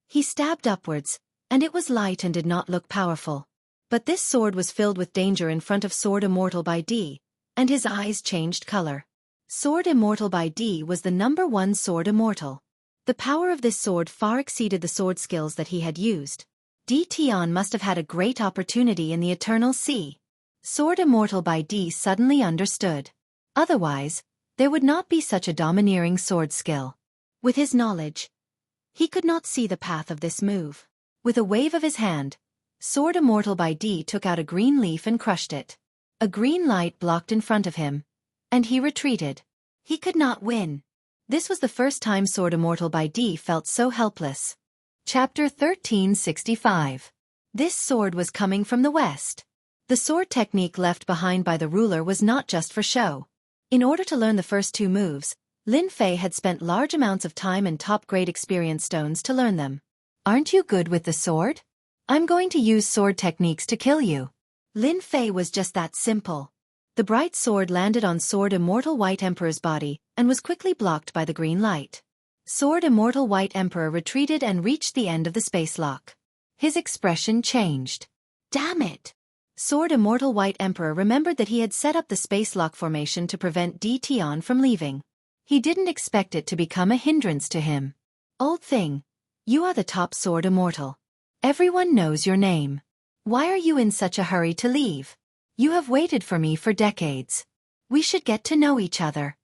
He stabbed upwards, and it was light and did not look powerful. But this sword was filled with danger in front of Sword Immortal by D, and his eyes changed color. Sword Immortal by D was the #1 Sword Immortal. The power of this sword far exceeded the sword skills that he had used. D Tian must have had a great opportunity in the Eternal Sea. Sword Immortal by D suddenly understood. Otherwise, there would not be such a domineering sword skill. With his knowledge, he could not see the path of this move. With a wave of his hand, Sword Immortal by D took out a green leaf and crushed it. A green light blocked in front of him, and he retreated. He could not win. This was the first time Sword Immortal by D felt so helpless. Chapter 1365. This sword was coming from the west. The sword technique left behind by the ruler was not just for show. In order to learn the first 2 moves, Lin Fei had spent large amounts of time and top-grade experience stones to learn them. Aren't you good with the sword? I'm going to use sword techniques to kill you. Lin Fei was just that simple. The bright sword landed on Sword Immortal White Emperor's body and was quickly blocked by the green light. Sword Immortal White Emperor retreated and reached the end of the space lock. His expression changed. Damn it! Sword Immortal White Emperor remembered that he had set up the space lock formation to prevent D Tian from leaving. He didn't expect it to become a hindrance to him. Old thing, you are the top Sword Immortal. Everyone knows your name. Why are you in such a hurry to leave? You have waited for me for decades. We should get to know each other.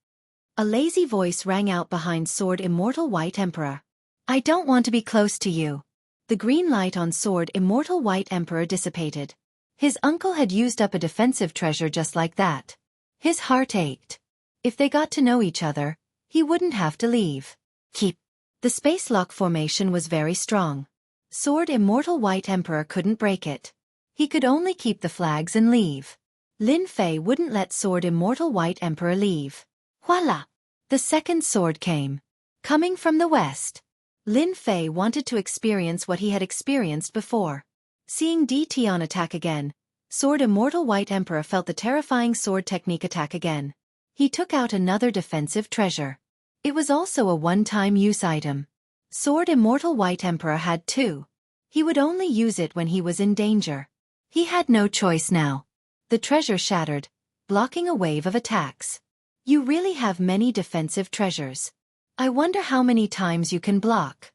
A lazy voice rang out behind Sword Immortal White Emperor. I don't want to be close to you. The green light on sword Immortal White Emperor dissipated. His uncle had used up a defensive treasure just like that. His heart ached. If they got to know each other, he wouldn't have to leave. Keep. The space lock formation was very strong. Sword Immortal White Emperor couldn't break it. He could only keep the flags and leave. Lin Fei wouldn't let Sword Immortal White Emperor leave. Voila! The second sword came. Coming from the west. Lin Fei wanted to experience what he had experienced before. Seeing Tian attack again, Sword Immortal White Emperor felt the terrifying sword technique attack again. He took out another defensive treasure. It was also a one-time use item. Sword Immortal White Emperor had two. He would only use it when he was in danger. He had no choice now. The treasure shattered, blocking a wave of attacks. You really have many defensive treasures. I wonder how many times you can block.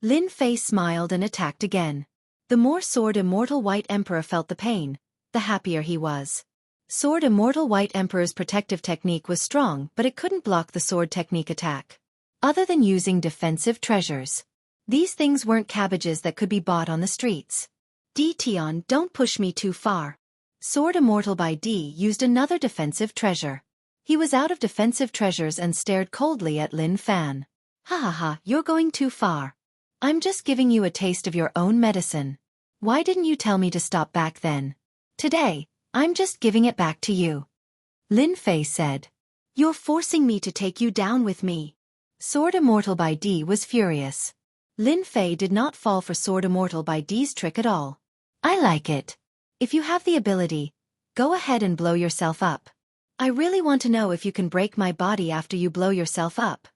Lin Fei smiled and attacked again. The more Sword Immortal White Emperor felt the pain, the happier he was. Sword Immortal White Emperor's protective technique was strong, but it couldn't block the sword technique attack. Other than using defensive treasures. These things weren't cabbages that could be bought on the streets. Tian, don't push me too far. Sword Immortal by D used another defensive treasure. He was out of defensive treasures and stared coldly at Lin Fan. Ha ha ha, you're going too far. I'm just giving you a taste of your own medicine. Why didn't you tell me to stop back then? Today, I'm just giving it back to you. Lin Fei said. You're forcing me to take you down with me. Sword Immortal by D was furious. Lin Fei did not fall for Sword Immortal by D's trick at all. I like it. If you have the ability, go ahead and blow yourself up. I really want to know if you can break my body after you blow yourself up.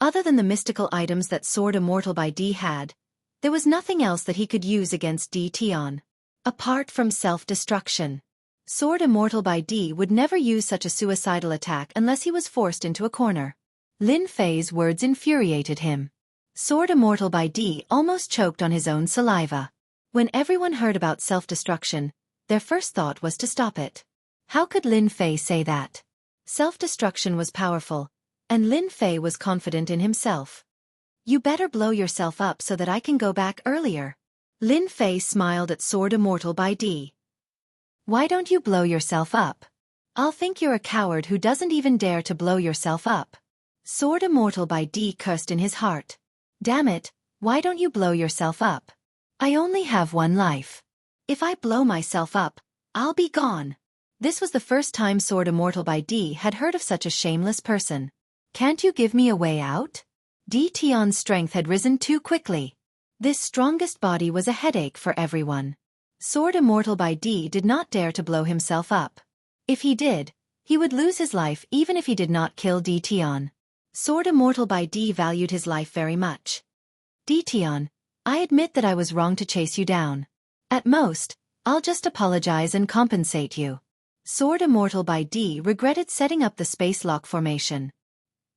Other than the mystical items that Sword Immortal by D had, there was nothing else that he could use against Tian. Apart from self-destruction. Sword Immortal by D would never use such a suicidal attack unless he was forced into a corner. Lin Fei's words infuriated him. Sword Immortal by D almost choked on his own saliva. When everyone heard about self-destruction, their first thought was to stop it. How could Lin Fei say that? Self-destruction was powerful, and Lin Fei was confident in himself. You better blow yourself up so that I can go back earlier. Lin Fei smiled at Sword Immortal by D. Why don't you blow yourself up? I'll think you're a coward who doesn't even dare to blow yourself up. Sword Immortal by D cursed in his heart. Damn it, why don't you blow yourself up? I only have one life. If I blow myself up, I'll be gone. This was the first time Sword Immortal by D had heard of such a shameless person. Can't you give me a way out? Tian's strength had risen too quickly. This strongest body was a headache for everyone. Sword Immortal by D did not dare to blow himself up. If he did, he would lose his life even if he did not kill Tian. Sword Immortal by D valued his life very much. Tian, I admit that I was wrong to chase you down. At most, I'll just apologize and compensate you. Sword Immortal by D regretted setting up the space lock formation.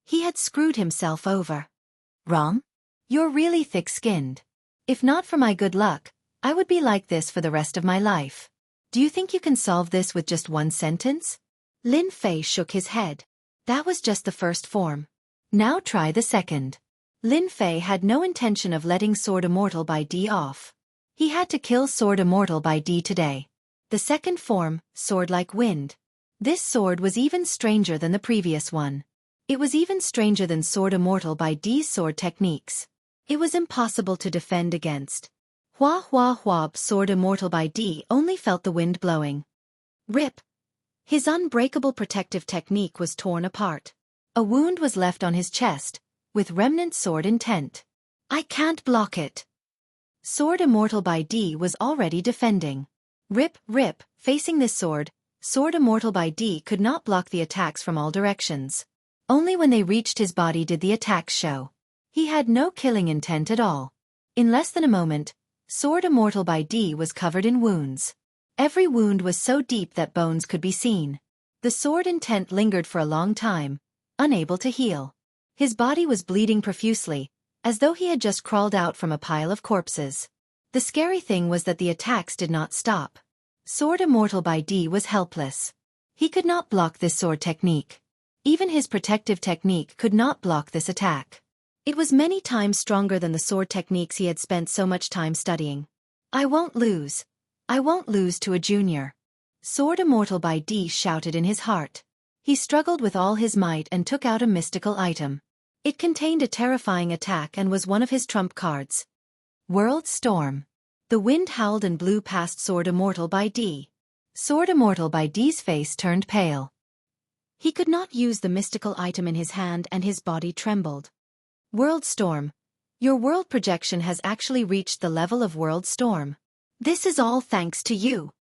He had screwed himself over. Wrong? You're really thick-skinned. If not for my good luck, I would be like this for the rest of my life. Do you think you can solve this with just one sentence? Lin Fei shook his head. That was just the first form. Now try the second. Lin Fei had no intention of letting Sword Immortal by D off. He had to kill Sword Immortal by D today. The second form, Sword Like Wind. This sword was even stranger than the previous one. It was even stranger than Sword Immortal by D's sword techniques. It was impossible to defend against. Hua hua hua. Sword Immortal by D only felt the wind blowing. Rip! His unbreakable protective technique was torn apart. A wound was left on his chest, with remnant sword intent. I can't block it. Sword Immortal by D was already defending. Rip, rip, facing this sword, Sword Immortal by D could not block the attacks from all directions. Only when they reached his body did the attacks show. He had no killing intent at all. In less than a moment, Sword Immortal by D was covered in wounds. Every wound was so deep that bones could be seen. The sword intent lingered for a long time, unable to heal. His body was bleeding profusely, as though he had just crawled out from a pile of corpses. The scary thing was that the attacks did not stop. Sword Immortal by D was helpless. He could not block this sword technique. Even his protective technique could not block this attack. It was many times stronger than the sword techniques he had spent so much time studying. I won't lose. I won't lose to a junior. Sword Immortal by D shouted in his heart. He struggled with all his might and took out a mystical item. It contained a terrifying attack and was one of his trump cards. World Storm. The wind howled and blew past Sword Immortal by D. Sword Immortal by D's face turned pale. He could not use the mystical item in his hand and his body trembled. World Storm. Your world projection has actually reached the level of World Storm. This is all thanks to you.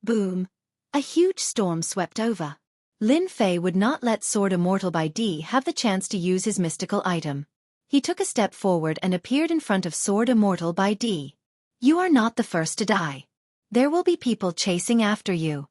Boom. A huge storm swept over. Lin Fei would not let Sword Immortal by D have the chance to use his mystical item. He took a step forward and appeared in front of Sword Immortal by D. You are not the first to die. There will be people chasing after you.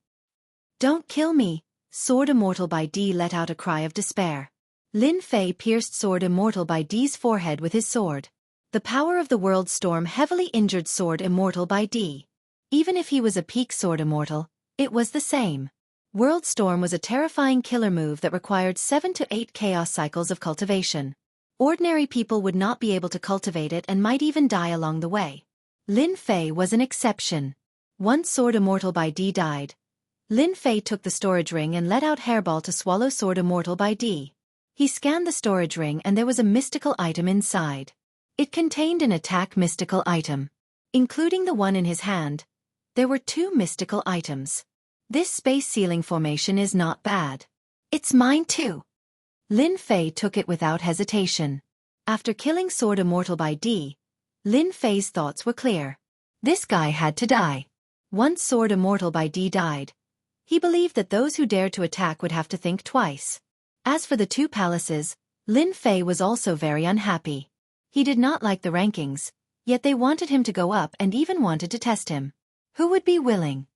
Don't kill me, Sword Immortal by D let out a cry of despair. Lin Fei pierced Sword Immortal by D's forehead with his sword. The power of the World Storm heavily injured Sword Immortal by D. Even if he was a peak Sword Immortal, it was the same. World Storm was a terrifying killer move that required 7 to 8 chaos cycles of cultivation. Ordinary people would not be able to cultivate it and might even die along the way. Lin Fei was an exception. Once Sword Immortal by D died, Lin Fei took the storage ring and let out Hairball to swallow Sword Immortal by D. He scanned the storage ring and there was a mystical item inside. It contained an attack mystical item. Including the one in his hand, there were 2 mystical items. This space ceiling formation is not bad. It's mine too. Lin Fei took it without hesitation. After killing Sword Immortal by D, Lin Fei's thoughts were clear. This guy had to die. Once Sword Immortal by D died, he believed that those who dared to attack would have to think twice. As for the 2 palaces, Lin Fei was also very unhappy. He did not like the rankings, yet they wanted him to go up and even wanted to test him. Who would be willing?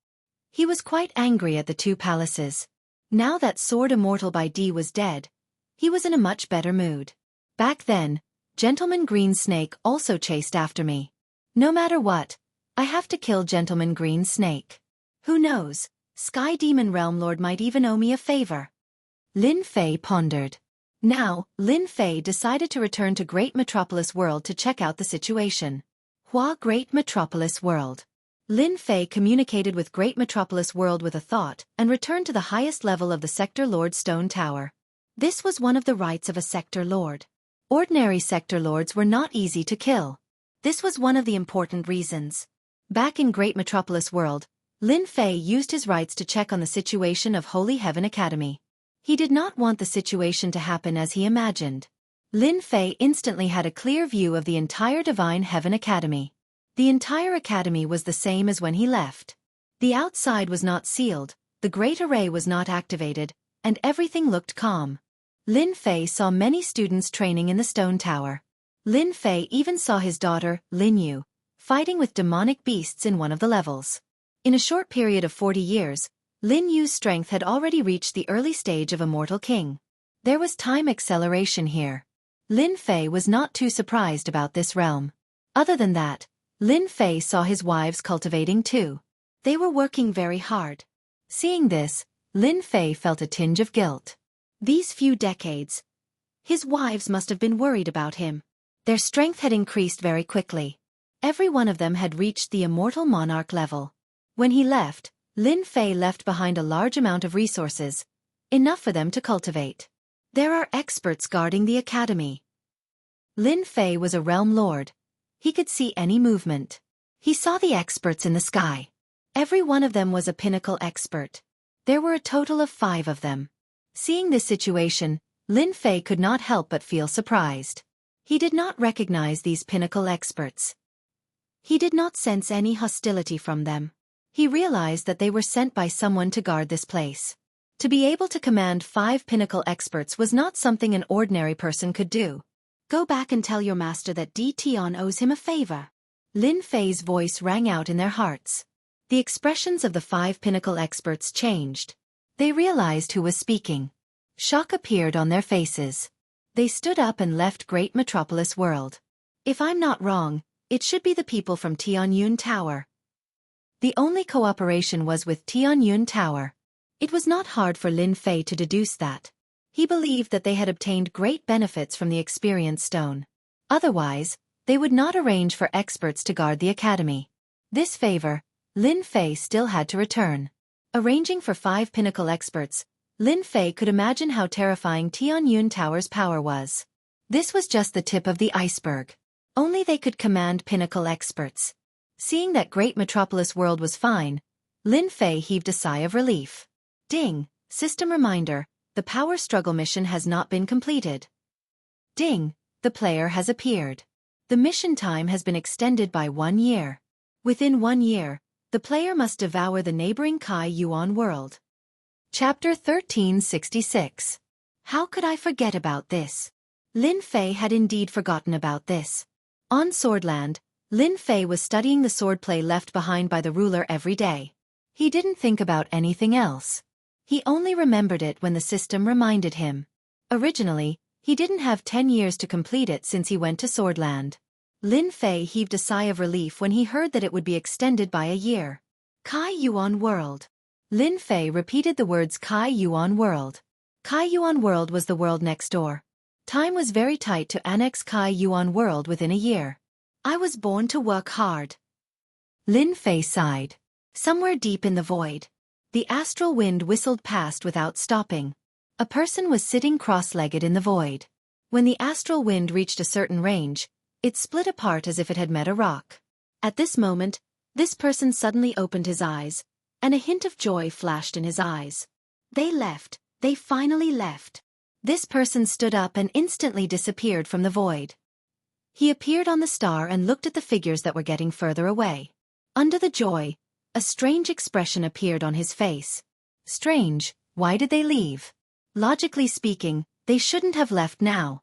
He was quite angry at the 2 palaces. Now that Sword Immortal by D was dead, he was in a much better mood. Back then, Gentleman Green Snake also chased after me. No matter what, I have to kill Gentleman Green Snake. Who knows, Sky Demon Realm Lord might even owe me a favor. Lin Fei pondered. Now, Lin Fei decided to return to Great Metropolis World to check out the situation. Hua Great Metropolis World. Lin Fei communicated with Great Metropolis World with a thought and returned to the highest level of the Sector Lord Stone Tower. This was one of the rights of a Sector Lord. Ordinary Sector Lords were not easy to kill. This was one of the important reasons. Back in Great Metropolis World, Lin Fei used his rights to check on the situation of Holy Heaven Academy. He did not want the situation to happen as he imagined. Lin Fei instantly had a clear view of the entire Divine Heaven Academy. The entire academy was the same as when he left. The outside was not sealed, the Great Array was not activated, and everything looked calm. Lin Fei saw many students training in the Stone Tower. Lin Fei even saw his daughter, Lin Yu, fighting with demonic beasts in one of the levels. In a short period of 40 years, Lin Yu's strength had already reached the early stage of a mortal king. There was time acceleration here. Lin Fei was not too surprised about this realm. Other than that, Lin Fei saw his wives cultivating too. They were working very hard. Seeing this, Lin Fei felt a tinge of guilt. These few decades, his wives must have been worried about him. Their strength had increased very quickly. Every one of them had reached the immortal monarch level. When he left, Lin Fei left behind a large amount of resources, enough for them to cultivate. There are experts guarding the academy. Lin Fei was a realm lord. He could see any movement. He saw the experts in the sky. Every one of them was a pinnacle expert. There were a total of 5 of them. Seeing this situation, Lin Fei could not help but feel surprised. He did not recognize these pinnacle experts. He did not sense any hostility from them. He realized that they were sent by someone to guard this place. To be able to command 5 pinnacle experts was not something an ordinary person could do. Go back and tell your master that D Tian owes him a favor. Lin Fei's voice rang out in their hearts. The expressions of the 5 pinnacle experts changed. They realized who was speaking. Shock appeared on their faces. They stood up and left Great Metropolis World. If I'm not wrong, it should be the people from Tianyun Tower. The only cooperation was with Tianyun Tower. It was not hard for Lin Fei to deduce that. He believed that they had obtained great benefits from the Experience Stone. Otherwise, they would not arrange for experts to guard the academy. This favor, Lin Fei still had to return. Arranging for 5 pinnacle experts, Lin Fei could imagine how terrifying Tianyun Tower's power was. This was just the tip of the iceberg. Only they could command pinnacle experts. Seeing that great metropolis world was fine, Lin Fei heaved a sigh of relief. Ding, system reminder, the power struggle mission has not been completed. Ding, the player has appeared. The mission time has been extended by 1 year. Within 1 year, the player must devour the neighboring Kai Yuan world. Chapter 1366. How could I forget about this? Lin Fei had indeed forgotten about this. On Swordland, Lin Fei was studying the swordplay left behind by the ruler every day. He didn't think about anything else. He only remembered it when the system reminded him. Originally, he didn't have 10 years to complete it since he went to Swordland. Lin Fei heaved a sigh of relief when he heard that it would be extended by a year. Kai Yuan World. Lin Fei repeated the words Kai Yuan World. Kai Yuan World was the world next door. Time was very tight to annex Kai Yuan World within a year. I was born to work hard. Lin Fei sighed. Somewhere deep in the void, the astral wind whistled past without stopping. A person was sitting cross-legged in the void. When the astral wind reached a certain range, it split apart as if it had met a rock. At this moment, this person suddenly opened his eyes, and a hint of joy flashed in his eyes. They left. They finally left. This person stood up and instantly disappeared from the void. He appeared on the star and looked at the figures that were getting further away. Under the joy, a strange expression appeared on his face. Strange, why did they leave? Logically speaking, they shouldn't have left now.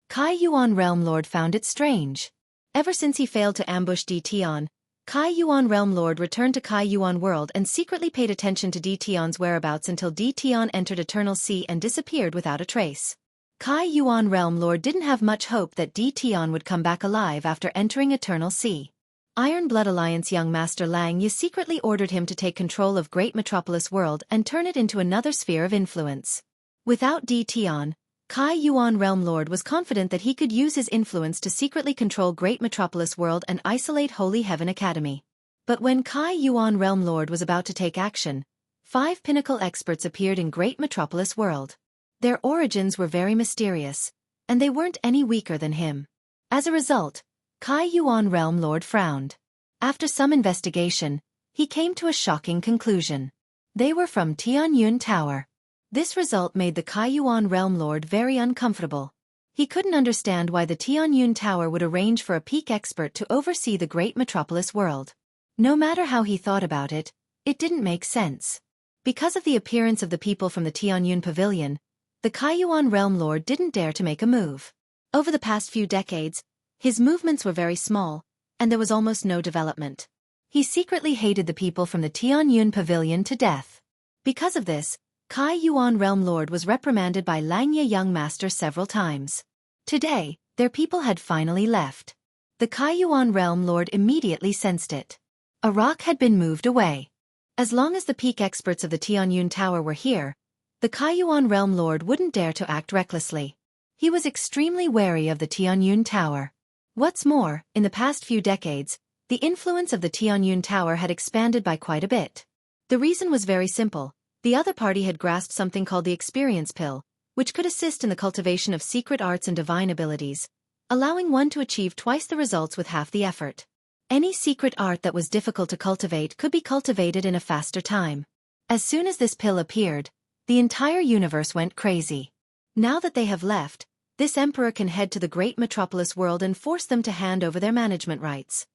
Kai Yuan Realm Lord found it strange. Ever since he failed to ambush Di Tian, Kai Yuan Realm Lord returned to Kai Yuan World and secretly paid attention to Di Tian's whereabouts until Di Tian entered Eternal Sea and disappeared without a trace. Kai Yuan Realm Lord didn't have much hope that Di Tian would come back alive after entering Eternal Sea. Iron Blood Alliance young Master Lang Yi secretly ordered him to take control of Great Metropolis World and turn it into another sphere of influence. Without Di Tian, Kai Yuan Realm Lord was confident that he could use his influence to secretly control Great Metropolis World and isolate Holy Heaven Academy. But when Kai Yuan Realm Lord was about to take action, 5 pinnacle experts appeared in Great Metropolis World. Their origins were very mysterious, and they weren't any weaker than him. As a result, Kai Yuan Realm Lord frowned. After some investigation, he came to a shocking conclusion. They were from Tianyun Tower. This result made the Kai Yuan Realm Lord very uncomfortable. He couldn't understand why the Tianyun Tower would arrange for a peak expert to oversee the Great Metropolis World. No matter how he thought about it, it didn't make sense. Because of the appearance of the people from the Tianyun Pavilion, the Kai Yuan Realm Lord didn't dare to make a move. Over the past few decades, his movements were very small, and there was almost no development. He secretly hated the people from the Tianyun Pavilion to death. Because of this, Kai Yuan Realm Lord was reprimanded by Lang Yi young master several times. Today, their people had finally left. The Kai Yuan Realm Lord immediately sensed it. A rock had been moved away. As long as the peak experts of the Tianyun Tower were here, the Kai Yuan Realm Lord wouldn't dare to act recklessly. He was extremely wary of the Tianyun Tower. What's more, in the past few decades, the influence of the Tianyun Tower had expanded by quite a bit. The reason was very simple. The other party had grasped something called the experience pill, which could assist in the cultivation of secret arts and divine abilities, allowing one to achieve twice the results with half the effort. Any secret art that was difficult to cultivate could be cultivated in a faster time. As soon as this pill appeared, the entire universe went crazy. Now that they have left, this emperor can head to the Great Metropolis World and force them to hand over their management rights.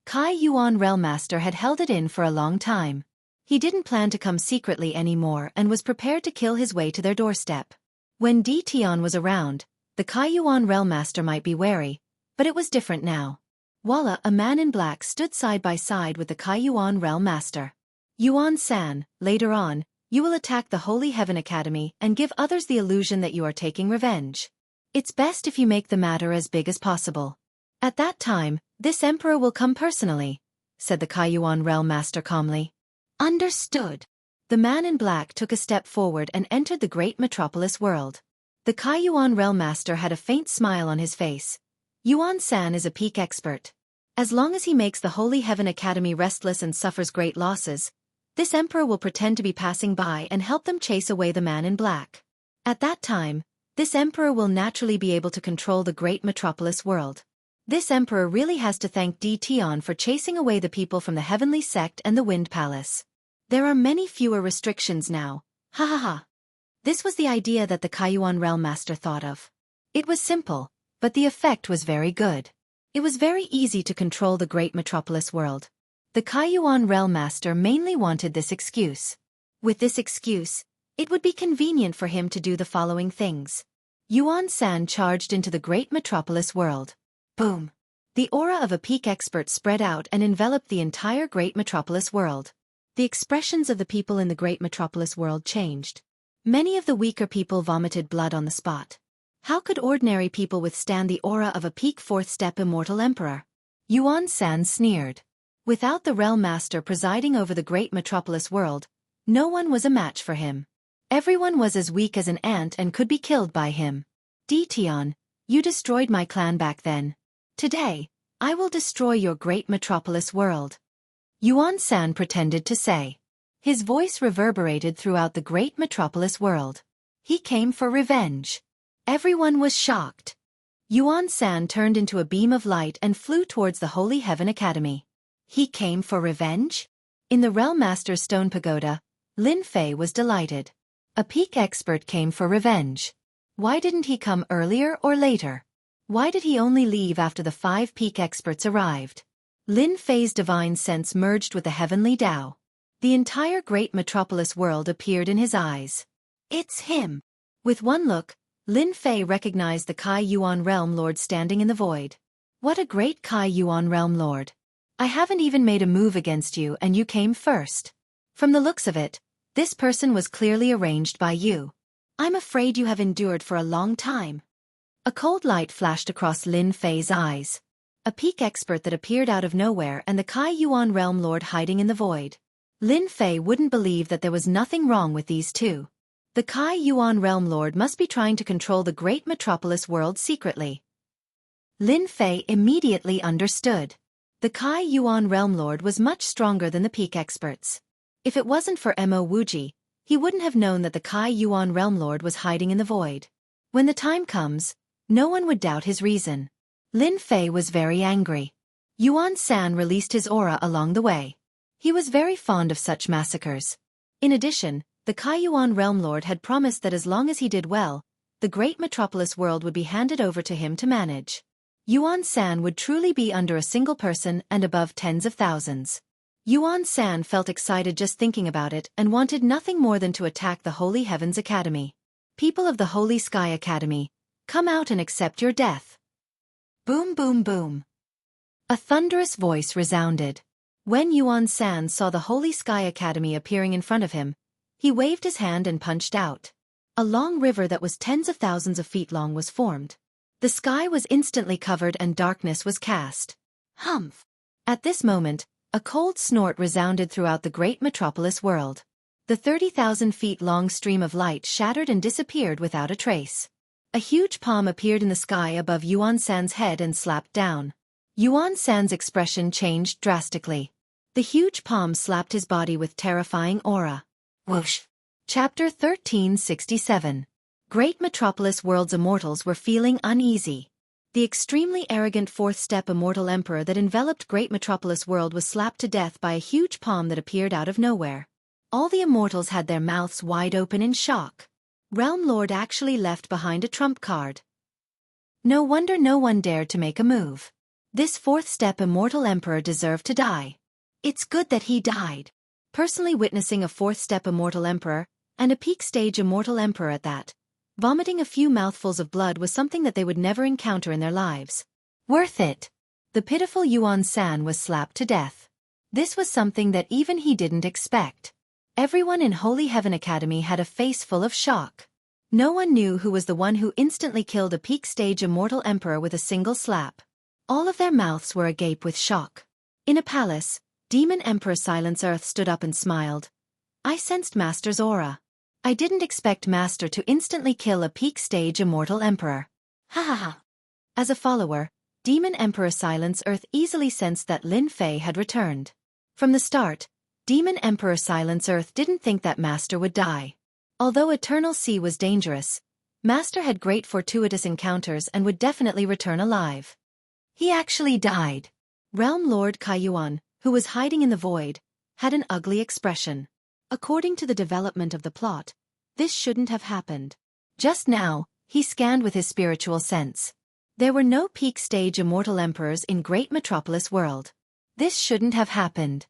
Kai Yuan Realm Master had held it in for a long time. He didn't plan to come secretly anymore and was prepared to kill his way to their doorstep. When Di Tian was around, the Kai Yuan Realm Master might be wary, but it was different now. Walla, a man in black, stood side by side with the Kai Yuan Realm Master. Yuan-san, later on, you will attack the Holy Heaven Academy and give others the illusion that you are taking revenge. It's best if you make the matter as big as possible. At that time, this emperor will come personally, said the Kai Yuan Realm Master calmly. Understood. The man in black took a step forward and entered the Great Metropolis World. The Kai Yuan Realm Master had a faint smile on his face. Yuan San is a peak expert. As long as he makes the Holy Heaven Academy restless and suffers great losses, this emperor will pretend to be passing by and help them chase away the man in black. At that time, this emperor will naturally be able to control the great metropolis world. This emperor really has to thank Tion for chasing away the people from the Heavenly Sect and the Wind Palace. There are many fewer restrictions now. Ha ha ha. This was the idea that the Kaiyuan Realm Master thought of. It was simple, but the effect was very good. It was very easy to control the great metropolis world. The Kaiyuan Realm Master mainly wanted this excuse. With this excuse, it would be convenient for him to do the following things. Yuan San charged into the great metropolis world. Boom! The aura of a peak expert spread out and enveloped the entire great metropolis world. The expressions of the people in the great metropolis world changed. Many of the weaker people vomited blood on the spot. How could ordinary people withstand the aura of a peak fourth-step immortal emperor? Yuan San sneered. Without the Realm Master presiding over the great metropolis world, no one was a match for him. Everyone was as weak as an ant and could be killed by him. Tion, you destroyed my clan back then. Today, I will destroy your great metropolis world. Yuan San pretended to say. His voice reverberated throughout the great metropolis world. He came for revenge. Everyone was shocked. Yuan San turned into a beam of light and flew towards the Holy Heaven Academy. He came for revenge? In the Realm Master's stone pagoda, Lin Fei was delighted. A peak expert came for revenge. Why didn't he come earlier or later? Why did he only leave after the 5 peak experts arrived? Lin Fei's divine sense merged with the heavenly Tao. The entire great metropolis world appeared in his eyes. It's him! With one look, Lin Fei recognized the Kai Yuan Realm Lord standing in the void. What a great Kai Yuan Realm Lord! I haven't even made a move against you and you came first. From the looks of it, this person was clearly arranged by you. I'm afraid you have endured for a long time. A cold light flashed across Lin Fei's eyes. A peak expert that appeared out of nowhere and the Kai Yuan Realm Lord hiding in the void. Lin Fei wouldn't believe that there was nothing wrong with these two. The Kai Yuan Realm Lord must be trying to control the great metropolis world secretly. Lin Fei immediately understood. The Kai Yuan Realm Lord was much stronger than the peak experts. If it wasn't for Mo Wuji, he wouldn't have known that the Kai Yuan Realm Lord was hiding in the void. When the time comes, no one would doubt his reason. Lin Fei was very angry. Yuan San released his aura along the way. He was very fond of such massacres. In addition, the Kai Yuan Realm Lord had promised that as long as he did well, the great metropolis world would be handed over to him to manage. Yuan San would truly be under a single person and above tens of thousands. Yuan San felt excited just thinking about it and wanted nothing more than to attack the Holy Heavens Academy. People of the Holy Sky Academy, come out and accept your death. Boom boom boom. A thunderous voice resounded. When Yuan San saw the Holy Sky Academy appearing in front of him, he waved his hand and punched out. A long river that was tens of thousands of feet long was formed. The sky was instantly covered and darkness was cast. Humph! At this moment, a cold snort resounded throughout the great metropolis world. The 30,000 feet long stream of light shattered and disappeared without a trace. A huge palm appeared in the sky above Yuan San's head and slapped down. Yuan San's expression changed drastically. The huge palm slapped his body with terrifying aura. Whoosh! Chapter 1367. Great metropolis world's immortals were feeling uneasy. The extremely arrogant fourth-step immortal emperor that enveloped great metropolis world was slapped to death by a huge palm that appeared out of nowhere. All the immortals had their mouths wide open in shock. Realm Lord actually left behind a trump card. No wonder no one dared to make a move. This fourth-step immortal emperor deserved to die. It's good that he died. Personally witnessing a fourth-step immortal emperor, and a peak-stage immortal emperor at that, vomiting a few mouthfuls of blood was something that they would never encounter in their lives. Worth it. The pitiful Yuan San was slapped to death. This was something that even he didn't expect. Everyone in Holy Heaven Academy had a face full of shock. No one knew who was the one who instantly killed a peak-stage immortal emperor with a single slap. All of their mouths were agape with shock. In a palace, Demon Emperor Silence Earth stood up and smiled. I sensed Master's aura. I didn't expect Master to instantly kill a peak-stage immortal emperor. Ha ha ha. As a follower, Demon Emperor Silence Earth easily sensed that Lin Fei had returned. From the start, Demon Emperor Silence Earth didn't think that Master would die. Although Eternal Sea was dangerous, Master had great fortuitous encounters and would definitely return alive. He actually died. Realm Lord Kaiyuan, who was hiding in the void, had an ugly expression. According to the development of the plot, this shouldn't have happened. Just now, he scanned with his spiritual sense. There were no peak stage immortal emperors in Great Metropolis World. This shouldn't have happened.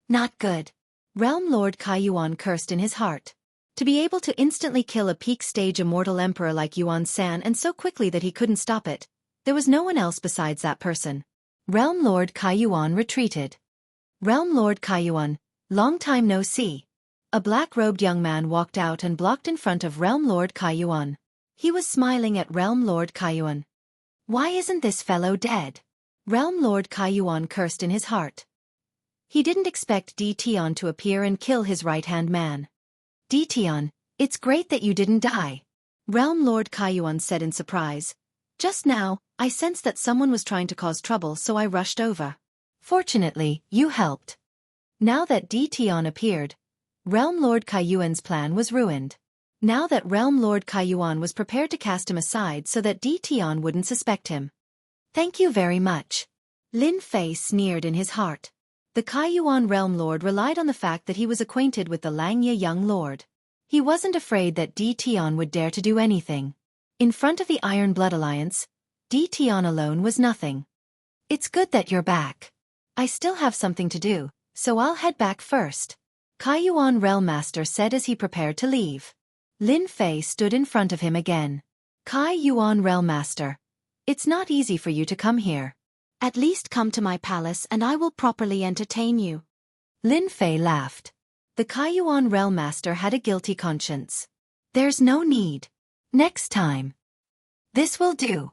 Not good. Realm Lord Kaiyuan cursed in his heart. To be able to instantly kill a peak stage immortal emperor like Yuan-san and so quickly that he couldn't stop it, there was no one else besides that person. Realm Lord Kaiyuan retreated. Realm Lord Kaiyuan, long time no see. A black-robed young man walked out and blocked in front of Realm Lord Kaiyuan. He was smiling at Realm Lord Kaiyuan. Why isn't this fellow dead? Realm Lord Kaiyuan cursed in his heart. He didn't expect Dtion to appear and kill his right-hand man. Dtion, it's great that you didn't die. Realm Lord Kaiyuan said in surprise. Just now, I sensed that someone was trying to cause trouble, so I rushed over. Fortunately, you helped. Now that Dtion appeared, Realm Lord Kaiyuan's plan was ruined. Now that Realm Lord Kaiyuan was prepared to cast him aside so that Dtion wouldn't suspect him. Thank you very much. Lin Fei sneered in his heart. The Kaiyuan Realm Lord relied on the fact that he was acquainted with the Xianxia young lord. He wasn't afraid that Dtion would dare to do anything. In front of the Iron Blood Alliance, Dtion alone was nothing. It's good that you're back. I still have something to do, so I'll head back first. Kaiyuan Realm Master said as he prepared to leave. Lin Fei stood in front of him again. Kaiyuan Realm Master. It's not easy for you to come here. At least come to my palace and I will properly entertain you. Lin Fei laughed. The Kaiyuan Realm Master had a guilty conscience. There's no need. Next time. This will do.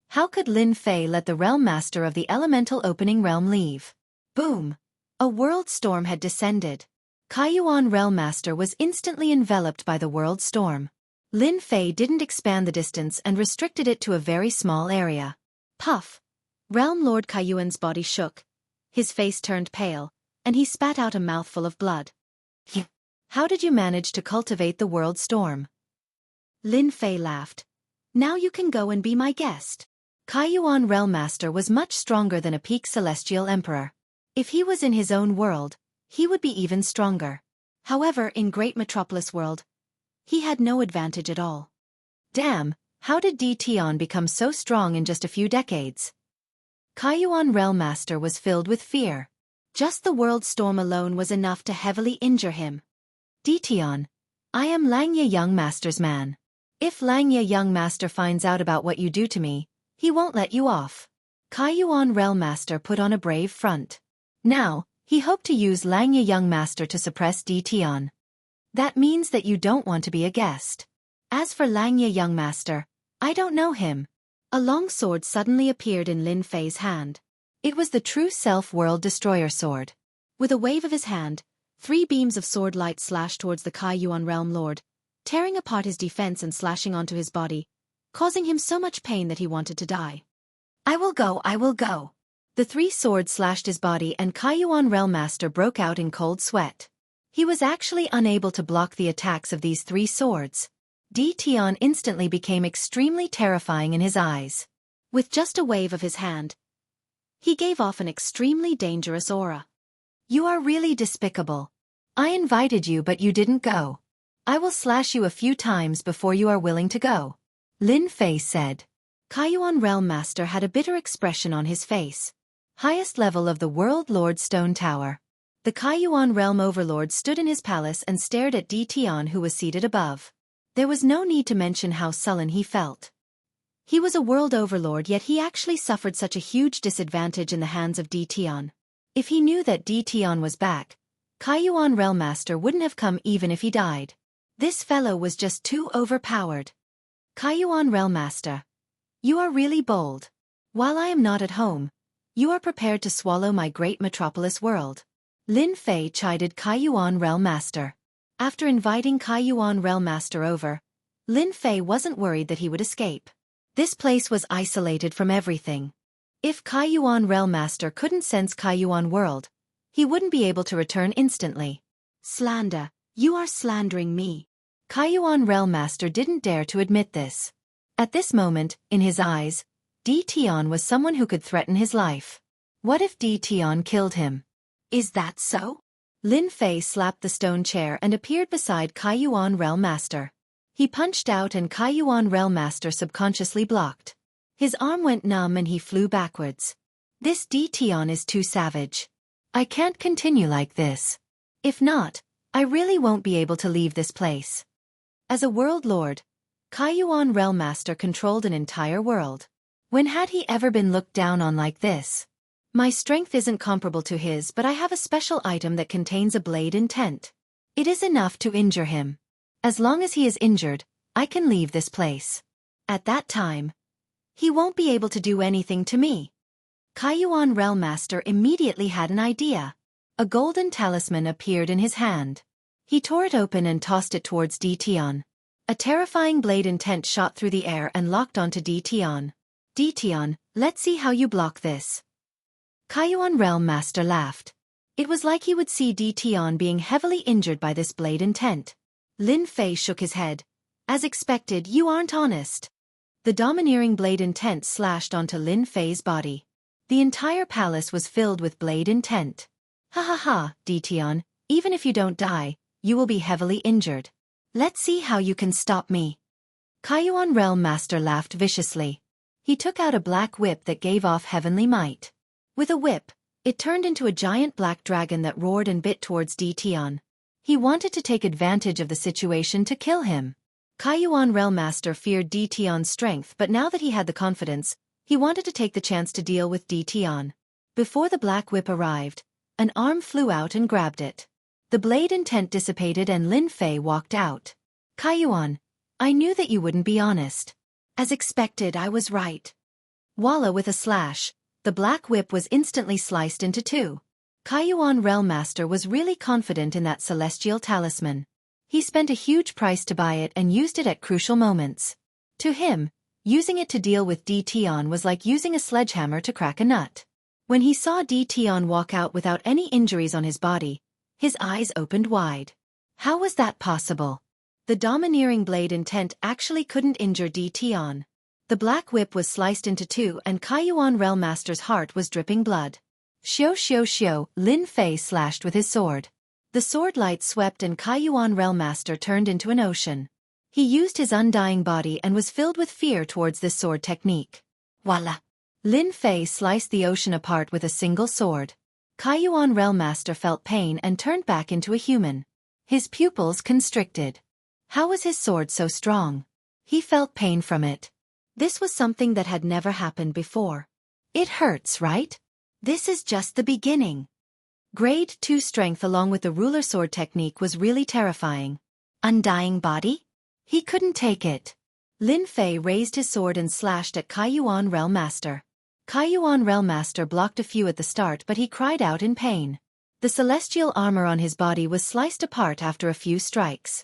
How could Lin Fei let the Realm Master of the Elemental Opening Realm leave? Boom! A world storm had descended. Kaiyuan Realm Master was instantly enveloped by the world storm. Lin Fei didn't expand the distance and restricted it to a very small area. Puff! Realm Lord Kaiyuan's body shook. His face turned pale, and he spat out a mouthful of blood. How did you manage to cultivate the world storm? Lin Fei laughed. Now you can go and be my guest. Kaiyuan Realm Master was much stronger than a peak celestial emperor. If he was in his own world, he would be even stronger. However, in Great Metropolis World, he had no advantage at all. Damn, how did Dtion become so strong in just a few decades? Kaiyuan Realm Master was filled with fear. Just the world storm alone was enough to heavily injure him. Dtion, I am Xianxia Young Master's man. If Xianxia Young Master finds out about what you do to me, he won't let you off. Kaiyuan Realm Master put on a brave front. Now, he hoped to use Xianxia Young Master to suppress Dtion. That means that you don't want to be a guest. As for Xianxia Young Master, I don't know him. A long sword suddenly appeared in Lin Fei's hand. It was the true self-world destroyer sword. With a wave of his hand, 3 beams of sword light slashed towards the Kaiyuan Realm Lord, tearing apart his defense and slashing onto his body, causing him so much pain that he wanted to die. I will go, I will go. The 3 swords slashed his body and Kaiyuan Realm Master broke out in cold sweat. He was actually unable to block the attacks of these 3 swords. Dtion instantly became extremely terrifying in his eyes. With just a wave of his hand, he gave off an extremely dangerous aura. You are really despicable. I invited you but you didn't go. I will slash you a few times before you are willing to go. Lin Fei said. Kaiyuan Realm Master had a bitter expression on his face. Highest level of the World Lord Stone Tower. The Kaiyuan Realm Overlord stood in his palace and stared at Dtion who was seated above. There was no need to mention how sullen he felt. He was a world overlord yet he actually suffered such a huge disadvantage in the hands of Dtion. If he knew that Dtion was back, Kaiyuan Realm Master wouldn't have come even if he died. This fellow was just too overpowered. Kaiyuan Realm Master. You are really bold. While I am not at home, you are prepared to swallow my great metropolis world. Lin Fei chided Kaiyuan Realm Master. After inviting Kaiyuan Realm Master over, Lin Fei wasn't worried that he would escape. This place was isolated from everything. If Kaiyuan Realm Master couldn't sense Kaiyuan world, he wouldn't be able to return instantly. Slander, you are slandering me. Kaiyuan Realm Master didn't dare to admit this. At this moment, in his eyes, Di Tian was someone who could threaten his life. What if Di Tian killed him? Is that so? Lin Fei slapped the stone chair and appeared beside Kaiyuan Realm Master. He punched out and Kaiyuan Realm Master subconsciously blocked. His arm went numb and he flew backwards. This Di Tian is too savage. I can't continue like this. If not, I really won't be able to leave this place. As a world lord, Kaiyuan Realm Master controlled an entire world. When had he ever been looked down on like this? My strength isn't comparable to his, but I have a special item that contains a blade intent. It is enough to injure him. As long as he is injured, I can leave this place. At that time, he won't be able to do anything to me. Kaiyuan Realm Master immediately had an idea. A golden talisman appeared in his hand. He tore it open and tossed it towards Di Tian. A terrifying blade intent shot through the air and locked onto Di Tian. Di Tian, let's see how you block this. Kaiyuan Realm Master laughed. It was like he would see Di Tian being heavily injured by this blade intent. Lin Fei shook his head. As expected, you aren't honest. The domineering blade intent slashed onto Lin Fei's body. The entire palace was filled with blade intent. Ha ha ha, Di Tian, even if you don't die, you will be heavily injured. Let's see how you can stop me. Kaiyuan Realm Master laughed viciously. He took out a black whip that gave off heavenly might. With a whip, it turned into a giant black dragon that roared and bit towards Di Tian. He wanted to take advantage of the situation to kill him. Kaiyuan Realm Master feared Di Tian's strength, but now that he had the confidence, he wanted to take the chance to deal with Di Tian. Before the black whip arrived, an arm flew out and grabbed it. The blade intent dissipated and Lin Fei walked out. Kaiyuan, I knew that you wouldn't be honest. As expected, I was right. Voila, with a slash, the black whip was instantly sliced into two. Kaiyuan Realm Master was really confident in that celestial talisman. He spent a huge price to buy it and used it at crucial moments. To him, using it to deal with Di Tian was like using a sledgehammer to crack a nut. When he saw Di Tian walk out without any injuries on his body, his eyes opened wide. How was that possible? The domineering blade intent actually couldn't injure Di Tian. The black whip was sliced into two and Kaiyuan Realm Master's heart was dripping blood. Xiao xiao xiao, Lin Fei slashed with his sword. The sword light swept and Kaiyuan Realm Master turned into an ocean. He used his undying body and was filled with fear towards this sword technique. Voila! Lin Fei sliced the ocean apart with a single sword. Kaiyuan Realm Master felt pain and turned back into a human. His pupils constricted. How was his sword so strong? He felt pain from it. This was something that had never happened before. It hurts, right? This is just the beginning. Grade 2 strength along with the ruler sword technique was really terrifying. Undying body? He couldn't take it. Lin Fei raised his sword and slashed at Kaiyuan Realm Master. Kaiyuan Realm Master blocked a few at the start, but he cried out in pain. The celestial armor on his body was sliced apart after a few strikes.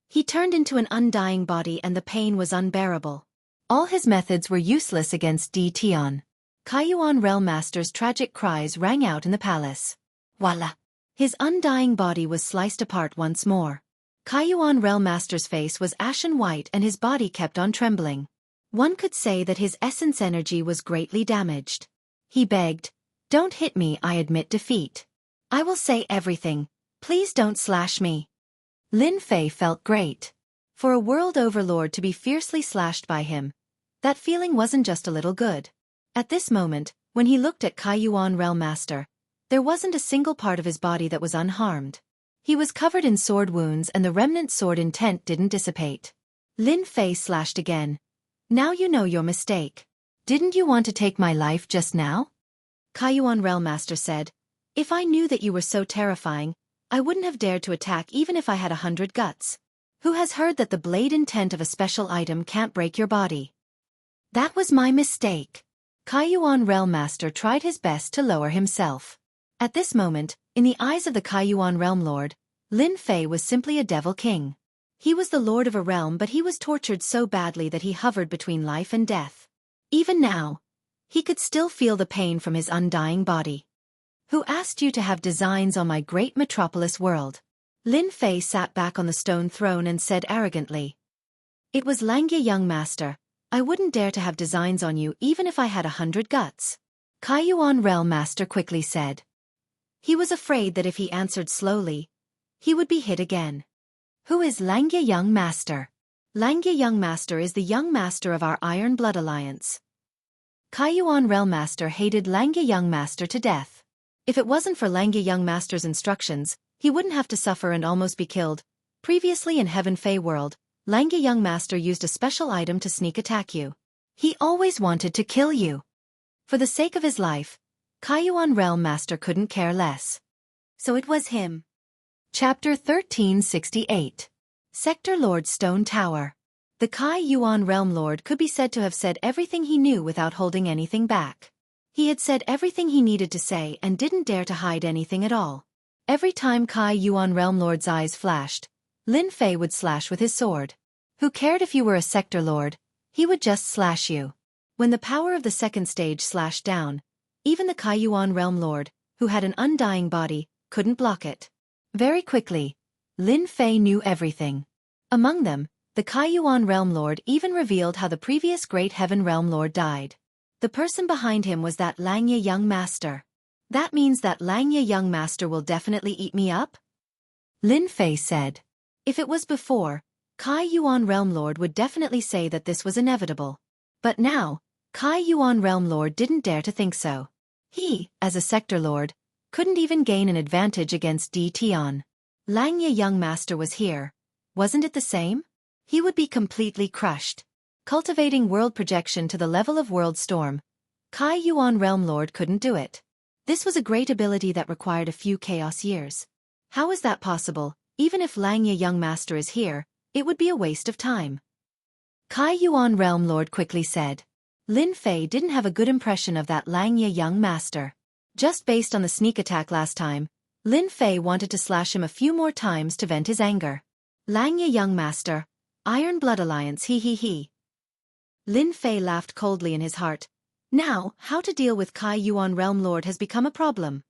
He turned into an undying body and the pain was unbearable. All his methods were useless against Di Tian. Kaiyuan Realm Master's tragic cries rang out in the palace. Voila! His undying body was sliced apart once more. Kaiyuan Realm Master's face was ashen white and his body kept on trembling. One could say that his essence energy was greatly damaged. He begged, "Don't hit me, I admit defeat. I will say everything, please don't slash me." Lin Fei felt great. For a world overlord to be fiercely slashed by him, that feeling wasn't just a little good. At this moment, when he looked at Kaiyuan Realm Master, there wasn't a single part of his body that was unharmed. He was covered in sword wounds and the remnant sword intent didn't dissipate. Lin Fei slashed again. "Now you know your mistake. Didn't you want to take my life just now?" Kaiyuan Realm Master said, "If I knew that you were so terrifying, I wouldn't have dared to attack even if I had 100 guts. Who has heard that the blade intent of a special item can't break your body?" "That was my mistake." Kaiyuan Realm Master tried his best to lower himself. At this moment, in the eyes of the Kaiyuan Realm Lord, Lin Fei was simply a devil king. He was the lord of a realm, but he was tortured so badly that he hovered between life and death. Even now, He could still feel the pain from his undying body. Who asked you to have designs on my great metropolis world? Lin Fei sat back on the stone throne and said arrogantly. It was Xianxia, young master. I wouldn't dare to have designs on you even if I had 100 guts. Kai Yuan Realm Master quickly said. He was afraid that if he answered slowly, he would be hit again. Who is Xianxia Young Master? Xianxia Young Master is the young master of our Iron Blood Alliance. Kai Yuan Realm Master hated Xianxia Young Master to death. If it wasn't for Xianxia Young Master's instructions, he wouldn't have to suffer and almost be killed. Previously in Heaven Fei World, Xianxia Young Master used a special item to sneak attack you. He always wanted to kill you. For the sake of his life, Kai Yuan Realm Master couldn't care less. So it was him. Chapter 1368. Sector Lord Stone Tower. The Kai Yuan Realm Lord could be said to have said everything he knew without holding anything back. He had said everything he needed to say and didn't dare to hide anything at all. Every time Kai Yuan Realm Lord's eyes flashed, Lin Fei would slash with his sword. Who cared if you were a sector lord? He would just slash you. When the power of the second stage slashed down, even the Kai Yuan Realm Lord, who had an undying body, couldn't block it. Very quickly, Lin Fei knew everything. Among them, the Kai Yuan Realm Lord even revealed how the previous Great Heaven Realm Lord died. The person behind him was that Xianxia Young Master. That means that Xianxia Young Master will definitely eat me up? Lin Fei said. If it was before, Kai Yuan Realm Lord would definitely say that this was inevitable. But now, Kai Yuan Realm Lord didn't dare to think so. He, as a sector lord, couldn't even gain an advantage against Tian. Xianxia Young Master was here. Wasn't it the same? He would be completely crushed. Cultivating world projection to the level of World Storm, Kai Yuan Realm Lord couldn't do it. This was a great ability that required a few chaos years. How is that possible? Even if Xianxia Young Master is here, it would be a waste of time. Kai Yuan Realm Lord quickly said. Lin Fei didn't have a good impression of that Xianxia Young Master. Just based on the sneak attack last time, Lin Fei wanted to slash him a few more times to vent his anger. Xianxia Young Master, Iron Blood Alliance he. Lin Fei laughed coldly in his heart. Now, how to deal with Kai Yuan Realm Lord has become a problem.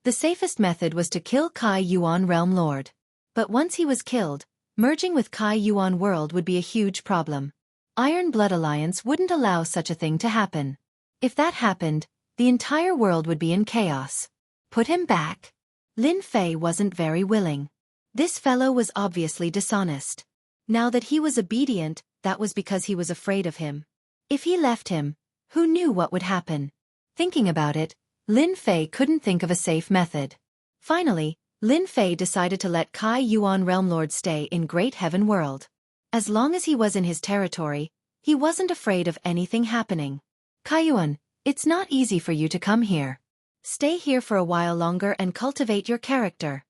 The safest method was to kill Kai Yuan Realm Lord. But once he was killed, merging with Kai Yuan World would be a huge problem. Iron Blood Alliance wouldn't allow such a thing to happen. If that happened, the entire world would be in chaos. Put him back. Lin Fei wasn't very willing. This fellow was obviously dishonest. Now that he was obedient, that was because he was afraid of him. If he left him, who knew what would happen? Thinking about it, Lin Fei couldn't think of a safe method. Finally, Lin Fei decided to let Kai Yuan Realm Lord stay in Great Heaven World. As long as he was in his territory, he wasn't afraid of anything happening. Kai Yuan, it's not easy for you to come here. Stay here for a while longer and cultivate your character.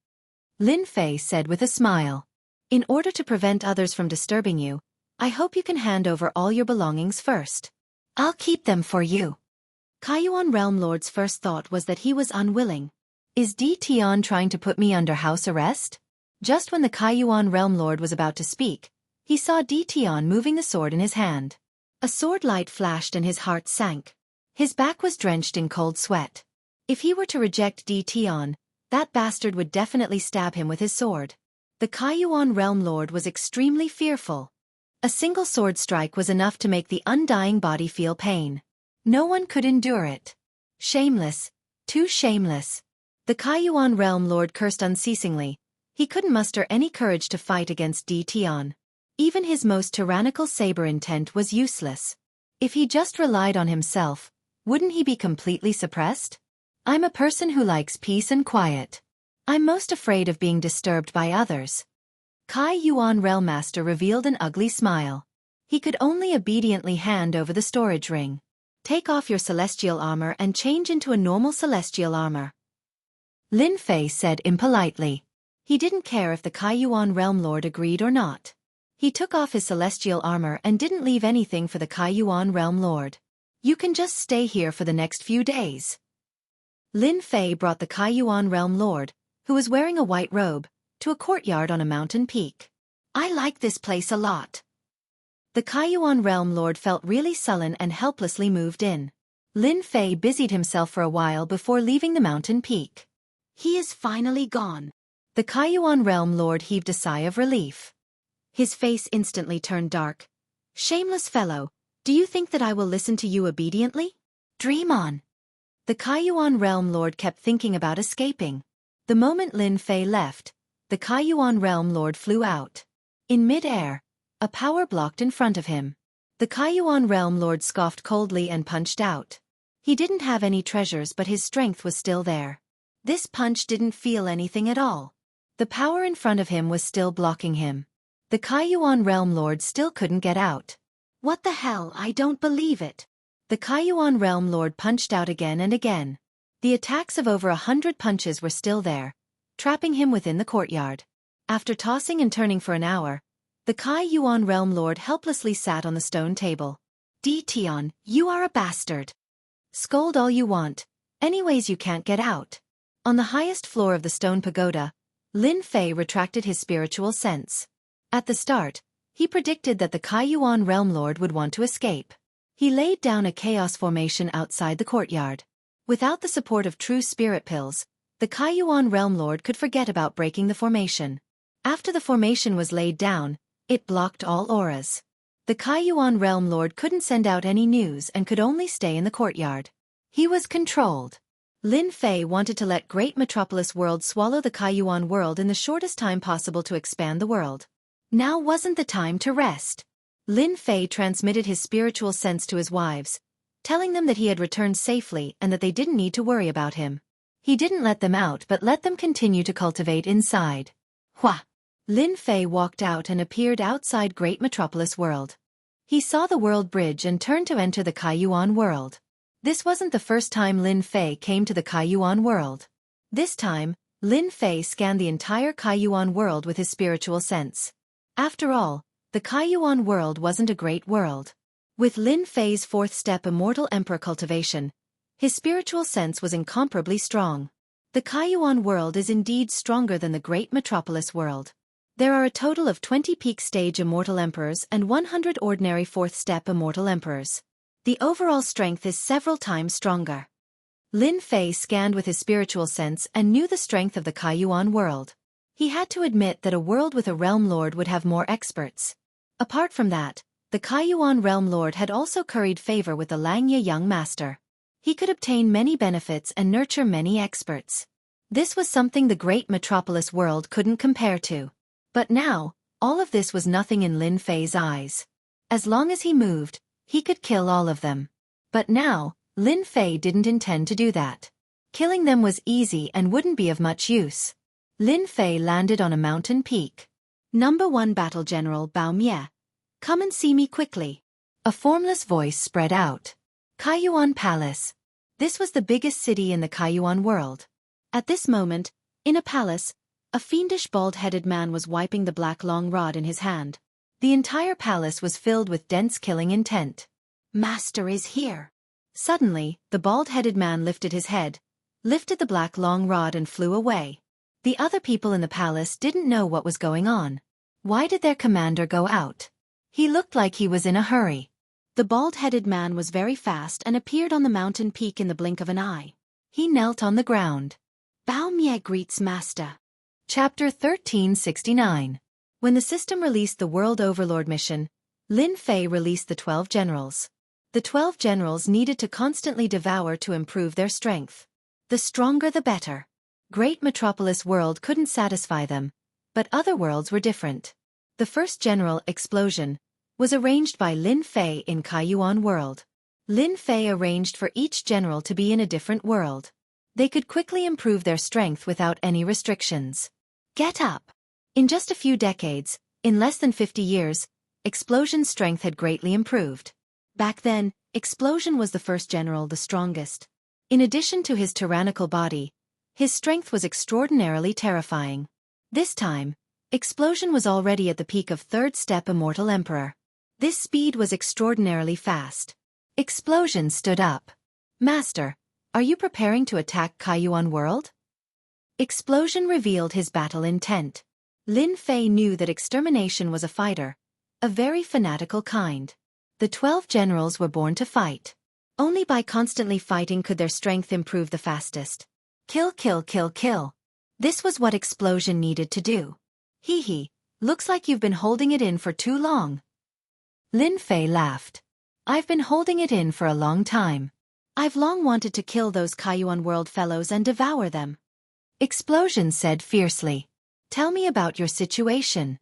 Lin Fei said with a smile. In order to prevent others from disturbing you, I hope you can hand over all your belongings first. I'll keep them for you. Kai Yuan Realm Lord's first thought was that he was unwilling. Is Tian trying to put me under house arrest? Just when the Kai Yuan Realm Lord was about to speak, he saw Tian moving the sword in his hand. A sword light flashed and his heart sank. His back was drenched in cold sweat. If he were to reject Tian, that bastard would definitely stab him with his sword. The Kai Yuan Realm Lord was extremely fearful. A single sword strike was enough to make the undying body feel pain. No one could endure it. Shameless. Too shameless. The Kai Yuan Realm Lord cursed unceasingly. He couldn't muster any courage to fight against Tian. Even his most tyrannical saber intent was useless. If he just relied on himself, wouldn't he be completely suppressed? I'm a person who likes peace and quiet. I'm most afraid of being disturbed by others. Kai Yuan Realm Master revealed an ugly smile. He could only obediently hand over the storage ring. Take off your celestial armor and change into a normal celestial armor. Lin Fei said impolitely. He didn't care if the Kai Yuan Realm Lord agreed or not. He took off his celestial armor and didn't leave anything for the Kai Yuan Realm Lord. You can just stay here for the next few days. Lin Fei brought the Kai Yuan Realm Lord, who was wearing a white robe, to a courtyard on a mountain peak. I like this place a lot. The Kai Yuan Realm Lord felt really sullen and helplessly moved in. Lin Fei busied himself for a while before leaving the mountain peak. He is finally gone. The Kaiyuan realm lord heaved a sigh of relief. His face instantly turned dark. Shameless fellow, do you think that I will listen to you obediently? Dream on. The Kaiyuan realm lord kept thinking about escaping. The moment Lin Fei left, the Kaiyuan realm lord flew out. In mid-air, a power blocked in front of him. The Kaiyuan realm lord scoffed coldly and punched out. He didn't have any treasures, but his strength was still there. This punch didn't feel anything at all. The power in front of him was still blocking him. The Kaiyuan realm lord still couldn't get out. What the hell, I don't believe it. The Kaiyuan realm lord punched out again and again. The attacks of over 100 punches were still there, trapping him within the courtyard. After tossing and turning for an hour, the Kaiyuan realm lord helplessly sat on the stone table. Tian, you are a bastard. Scold all you want, anyways you can't get out. On the highest floor of the stone pagoda, Lin Fei retracted his spiritual sense. At the start, he predicted that the Kaiyuan realm lord would want to escape. He laid down a chaos formation outside the courtyard. Without the support of true spirit pills, the Kaiyuan realm lord could forget about breaking the formation. After the formation was laid down, it blocked all auras. The Kaiyuan realm lord couldn't send out any news and could only stay in the courtyard. He was controlled. Lin Fei wanted to let Great Metropolis World swallow the Kaiyuan world in the shortest time possible to expand the world. Now wasn't the time to rest. Lin Fei transmitted his spiritual sense to his wives, telling them that he had returned safely and that they didn't need to worry about him. He didn't let them out but let them continue to cultivate inside. Hua! Lin Fei walked out and appeared outside Great Metropolis World. He saw the world bridge and turned to enter the Kaiyuan world. This wasn't the first time Lin Fei came to the Kaiyuan world. This time, Lin Fei scanned the entire Kaiyuan world with his spiritual sense. After all, the Kaiyuan world wasn't a great world. With Lin Fei's fourth step Immortal Emperor Cultivation, his spiritual sense was incomparably strong. The Kaiyuan world is indeed stronger than the Great Metropolis world. There are a total of 20 peak stage Immortal Emperors and 100 ordinary fourth step Immortal Emperors. The overall strength is several times stronger. Lin Fei scanned with his spiritual sense and knew the strength of the Kaiyuan world. He had to admit that a world with a realm lord would have more experts. Apart from that, the Kaiyuan realm lord had also curried favor with the Xianxia young master. He could obtain many benefits and nurture many experts. This was something the Great Metropolis world couldn't compare to. But now, all of this was nothing in Lin Fei's eyes. As long as he moved, he could kill all of them. But now, Lin Fei didn't intend to do that. Killing them was easy and wouldn't be of much use. Lin Fei landed on a mountain peak. Number 1 Battle General Bao Mie. Come and see me quickly. A formless voice spread out. Kaiyuan Palace. This was the biggest city in the Kaiyuan world. At this moment, in a palace, a fiendish bald-headed man was wiping the black long rod in his hand. The entire palace was filled with dense killing intent. Master is here. Suddenly, the bald-headed man lifted his head, lifted the black long rod and flew away. The other people in the palace didn't know what was going on. Why did their commander go out? He looked like he was in a hurry. The bald-headed man was very fast and appeared on the mountain peak in the blink of an eye. He knelt on the ground. Bao Mie greets Master. Chapter 1369. When the system released the World Overlord mission, Lin Fei released the 12 generals. The 12 generals needed to constantly devour to improve their strength. The stronger the better. Great Metropolis World couldn't satisfy them, but other worlds were different. The first general, Explosion, was arranged by Lin Fei in Kaiyuan world. Lin Fei arranged for each general to be in a different world. They could quickly improve their strength without any restrictions. Get up! In just a few decades, in less than 50 years, Explosion's strength had greatly improved. Back then, Explosion was the first general, the strongest. In addition to his tyrannical body, his strength was extraordinarily terrifying. This time, Explosion was already at the peak of third step Immortal Emperor. This speed was extraordinarily fast. Explosion stood up. Master, are you preparing to attack Kaiyuan world? Explosion revealed his battle intent. Lin Fei knew that extermination was a fighter, a very fanatical kind. The 12 generals were born to fight. Only by constantly fighting could their strength improve the fastest. Kill, kill, kill, kill. This was what Explosion needed to do. Hee hee, looks like you've been holding it in for too long. Lin Fei laughed. I've been holding it in for a long time. I've long wanted to kill those Kaiyuan world fellows and devour them. Explosion said fiercely. Tell me about your situation.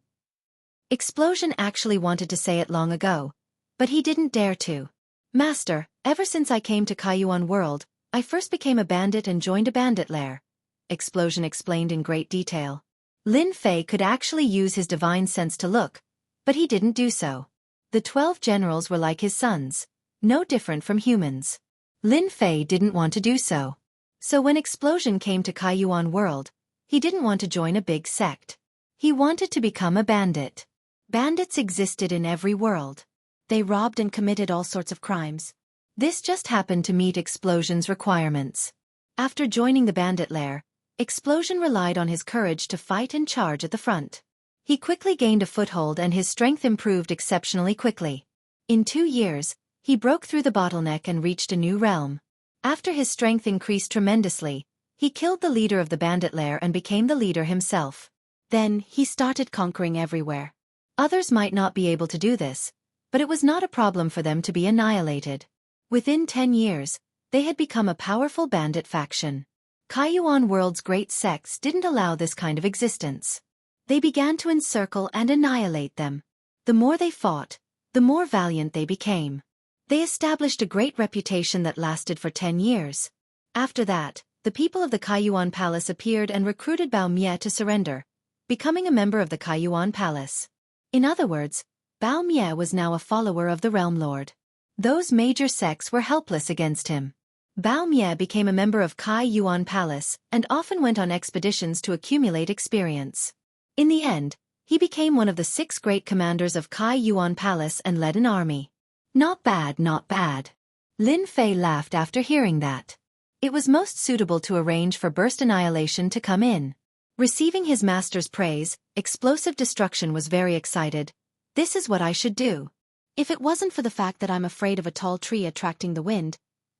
Explosion actually wanted to say it long ago, but he didn't dare to. Master, ever since I came to Kaiyuan world, I first became a bandit and joined a bandit lair. Explosion explained in great detail. Lin Fei could actually use his divine sense to look, but he didn't do so. The 12 generals were like his sons, no different from humans. Lin Fei didn't want to do so. So when Explosion came to Kaiyuan world, he didn't want to join a big sect. He wanted to become a bandit. Bandits existed in every world. They robbed and committed all sorts of crimes. This just happened to meet Explosion's requirements. After joining the bandit lair, Explosion relied on his courage to fight and charge at the front. He quickly gained a foothold and his strength improved exceptionally quickly. In 2 years, he broke through the bottleneck and reached a new realm. After his strength increased tremendously, he killed the leader of the bandit lair and became the leader himself. Then, he started conquering everywhere. Others might not be able to do this, but it was not a problem for them to be annihilated. Within 10 years, they had become a powerful bandit faction. Kaiyuan world's great sects didn't allow this kind of existence. They began to encircle and annihilate them. The more they fought, the more valiant they became. They established a great reputation that lasted for 10 years. After that, the people of the Kaiyuan Palace appeared and recruited Bao Mie to surrender, becoming a member of the Kaiyuan Palace. In other words, Bao Mie was now a follower of the Realm Lord. Those major sects were helpless against him. Bao Mie became a member of Kaiyuan Palace and often went on expeditions to accumulate experience. In the end, he became one of the 6 great commanders of Kaiyuan Palace and led an army. Not bad, not bad. Lin Fei laughed after hearing that. It was most suitable to arrange for Burst Annihilation to come in. Receiving his master's praise, Explosive Destruction was very excited. This is what I should do. If it wasn't for the fact that I'm afraid of a tall tree attracting the wind,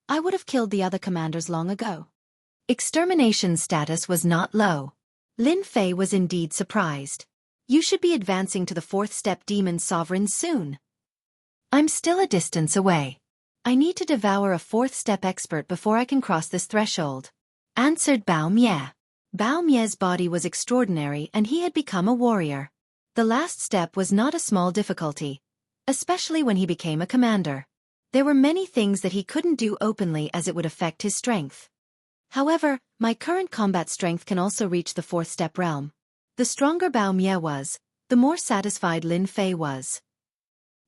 I would have killed the other commanders long ago. Extermination status was not low. Lin Fei was indeed surprised. You should be advancing to the 4th step Demon Sovereign soon. I'm still a distance away. I need to devour a 4th step expert before I can cross this threshold, answered Bao Mie. Bao Mie's body was extraordinary and he had become a warrior. The last step was not a small difficulty, especially when he became a commander. There were many things that he couldn't do openly as it would affect his strength. However, my current combat strength can also reach the 4th step realm. The stronger Bao Mie was, the more satisfied Lin Fei was.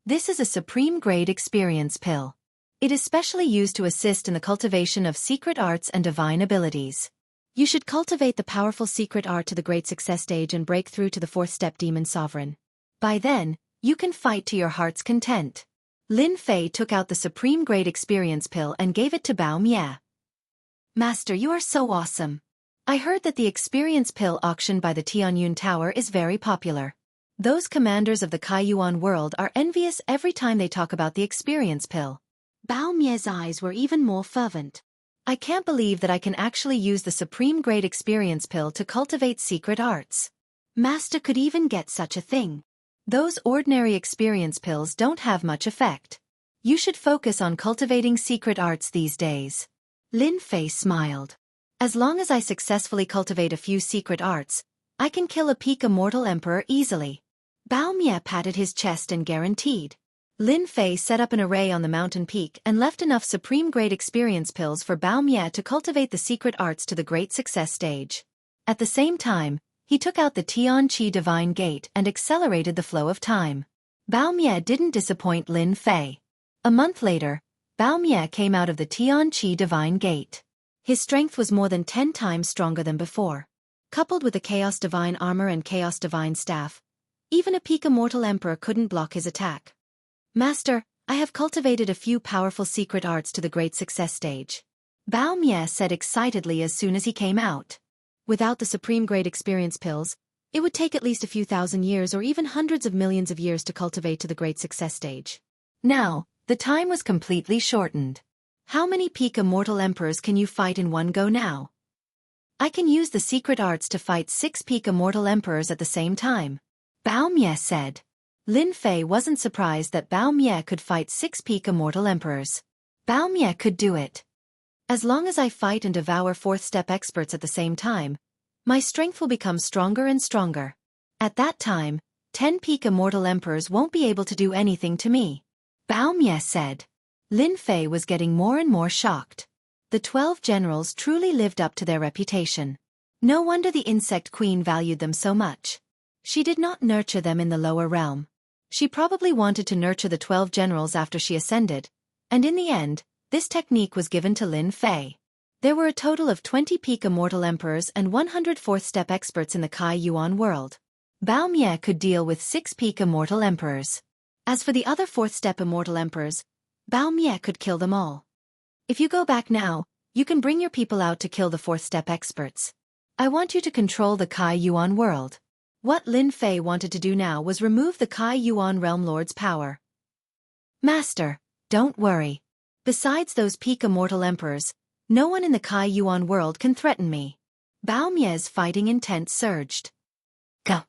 This is a supreme grade experience pill. It is specially used to assist in the cultivation of secret arts and divine abilities. You should cultivate the powerful secret art to the great success stage and break through to the 4th step Demon Sovereign. By then, you can fight to your heart's content. Lin Fei took out the supreme grade experience pill and gave it to Bao Mie. Master, you are so awesome. I heard that the experience pill auctioned by the Tianyun Tower is very popular. Those commanders of the Kaiyuan world are envious every time they talk about the experience pill. Bao Mie's eyes were even more fervent. I can't believe that I can actually use the supreme grade experience pill to cultivate secret arts. Master could even get such a thing. Those ordinary experience pills don't have much effect. You should focus on cultivating secret arts these days. Lin Fei smiled. As long as I successfully cultivate a few secret arts, I can kill a peak immortal emperor easily. Bao Mie patted his chest and guaranteed. Lin Fei set up an array on the mountain peak and left enough supreme grade experience pills for Bao Mie to cultivate the secret arts to the great success stage. At the same time, he took out the Tianqi Divine Gate and accelerated the flow of time. Bao Mie didn't disappoint Lin Fei. A month later, Bao Mie came out of the Tianqi Divine Gate. His strength was more than 10 times stronger than before. Coupled with the Chaos Divine Armor and Chaos Divine Staff, even a peak immortal emperor couldn't block his attack. Master, I have cultivated a few powerful secret arts to the great success stage. Bao Mie said excitedly as soon as he came out. Without the supreme grade experience pills, it would take at least a few thousand years or even hundreds of millions of years to cultivate to the great success stage. Now, the time was completely shortened. How many peak immortal emperors can you fight in one go now? I can use the secret arts to fight 6 peak immortal emperors at the same time, Bao Mie said. Lin Fei wasn't surprised that Bao Mie could fight 6 peak immortal emperors. Bao Mie could do it. As long as I fight and devour 4th step experts at the same time, my strength will become stronger and stronger. At that time, 10 peak immortal emperors won't be able to do anything to me, Bao Mie said. Lin Fei was getting more and more shocked. The 12 generals truly lived up to their reputation. No wonder the insect queen valued them so much. She did not nurture them in the lower realm. She probably wanted to nurture the 12 generals after she ascended, and in the end, this technique was given to Lin Fei. There were a total of 20 peak immortal emperors and 100 4th step experts in the Kai Yuan world. Bao Mie could deal with 6 peak immortal emperors. As for the other 4th step immortal emperors, Bao Mie could kill them all. If you go back now, you can bring your people out to kill the 4th step experts. I want you to control the Kai Yuan world. What Lin Fei wanted to do now was remove the Kai Yuan realm lord's power. Master, don't worry. Besides those peak immortal emperors, no one in the Kai Yuan world can threaten me. Bao Mie's fighting intent surged. Go.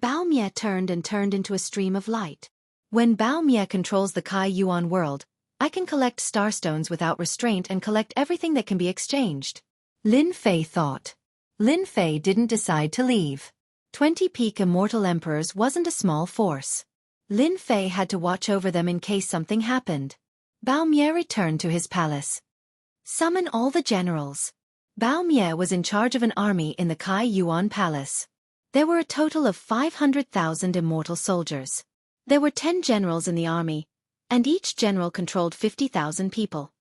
Bao Mie turned into a stream of light. When Bao Mie controls the Kai Yuan world, I can collect starstones without restraint and collect everything that can be exchanged, Lin Fei thought. Lin Fei didn't decide to leave. 20 peak immortal emperors wasn't a small force. Lin Fei had to watch over them in case something happened. Bao Mie returned to his palace. Summon all the generals. Bao Mie was in charge of an army in the Kai Yuan palace. There were a total of 500,000 immortal soldiers. There were 10 generals in the army, and each general controlled 50,000 people.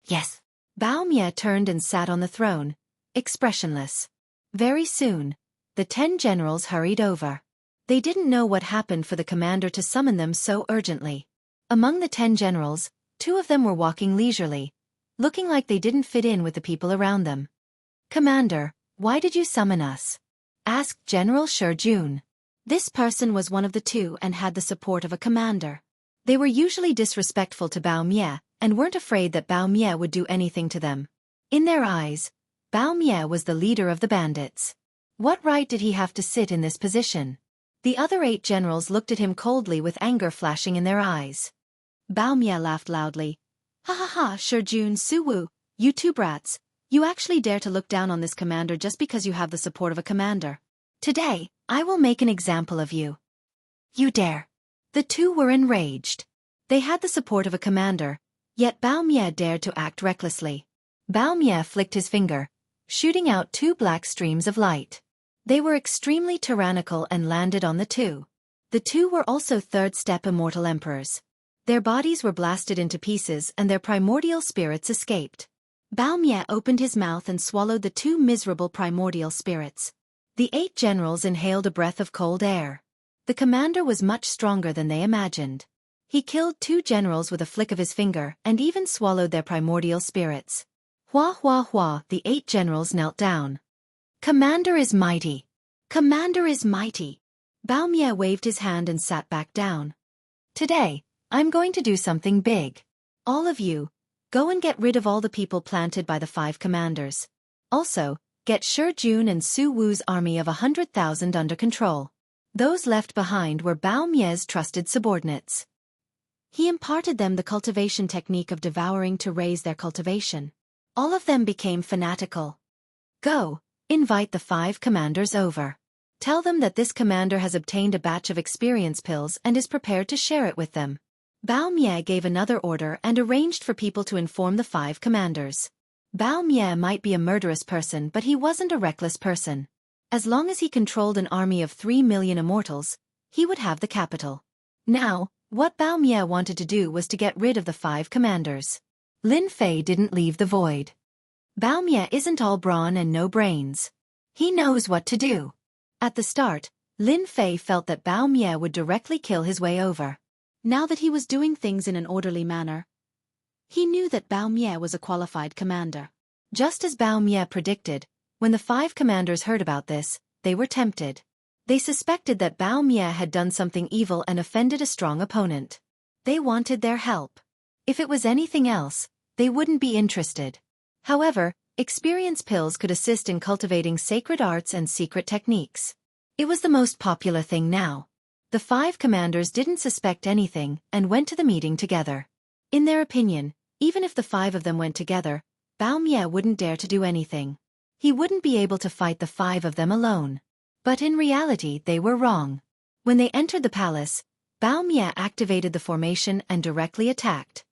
Yes. Bao Mie turned and sat on the throne, expressionless. Very soon, the 10 generals hurried over. They didn't know what happened for the commander to summon them so urgently. Among the 10 generals, 2 of them were walking leisurely, looking like they didn't fit in with the people around them. Commander, why did you summon us? Asked General Shi Jun. This person was one of the 2 and had the support of a commander. They were usually disrespectful to Bao Mie and weren't afraid that Bao Mie would do anything to them. In their eyes, Bao Mie was the leader of the bandits. What right did he have to sit in this position? The other 8 generals looked at him coldly with anger flashing in their eyes. Bao Mie laughed loudly. Ha ha ha, Shi Jun, Su Wu, you 2 brats, you actually dare to look down on this commander just because you have the support of a commander. Today, I will make an example of you. You dare. The 2 were enraged. They had the support of a commander, yet Bao Mie dared to act recklessly. Bao Mie flicked his finger, shooting out 2 black streams of light. They were extremely tyrannical and landed on the 2. The 2 were also 3rd step immortal emperors. Their bodies were blasted into pieces and their primordial spirits escaped. Bao Mie opened his mouth and swallowed the 2 miserable primordial spirits. The 8 generals inhaled a breath of cold air. The commander was much stronger than they imagined. He killed 2 generals with a flick of his finger and even swallowed their primordial spirits. Hua hua hua, the 8 generals knelt down. Commander is mighty. Commander is mighty. Bao Mie waved his hand and sat back down. Today, I'm going to do something big. All of you, go and get rid of all the people planted by the 5 commanders. Also, get Shi Jun and Su Wu's army of 100,000 under control. Those left behind were Bao Mie's trusted subordinates. He imparted them the cultivation technique of devouring to raise their cultivation. All of them became fanatical. Go, invite the 5 commanders over. Tell them that this commander has obtained a batch of experience pills and is prepared to share it with them. Bao Mie gave another order and arranged for people to inform the 5 commanders. Bao Mie might be a murderous person, but he wasn't a reckless person. As long as he controlled an army of 3 million immortals, he would have the capital. Now, what Bao Mie wanted to do was to get rid of the 5 commanders. Lin Fei didn't leave the void. Bao Mie isn't all brawn and no brains. He knows what to do. At the start, Lin Fei felt that Bao Mie would directly kill his way over. Now that he was doing things in an orderly manner, he knew that Bao Mie was a qualified commander. Just as Bao Mie predicted, when the 5 commanders heard about this, they were tempted. They suspected that Bao Mie had done something evil and offended a strong opponent. They wanted their help. If it was anything else, they wouldn't be interested. However, experience pills could assist in cultivating sacred arts and secret techniques. It was the most popular thing now. The 5 commanders didn't suspect anything and went to the meeting together. In their opinion, even if the 5 of them went together, Bao Mie wouldn't dare to do anything. He wouldn't be able to fight the 5 of them alone. But in reality they were wrong. When they entered the palace, Bao Mie activated the formation and directly attacked.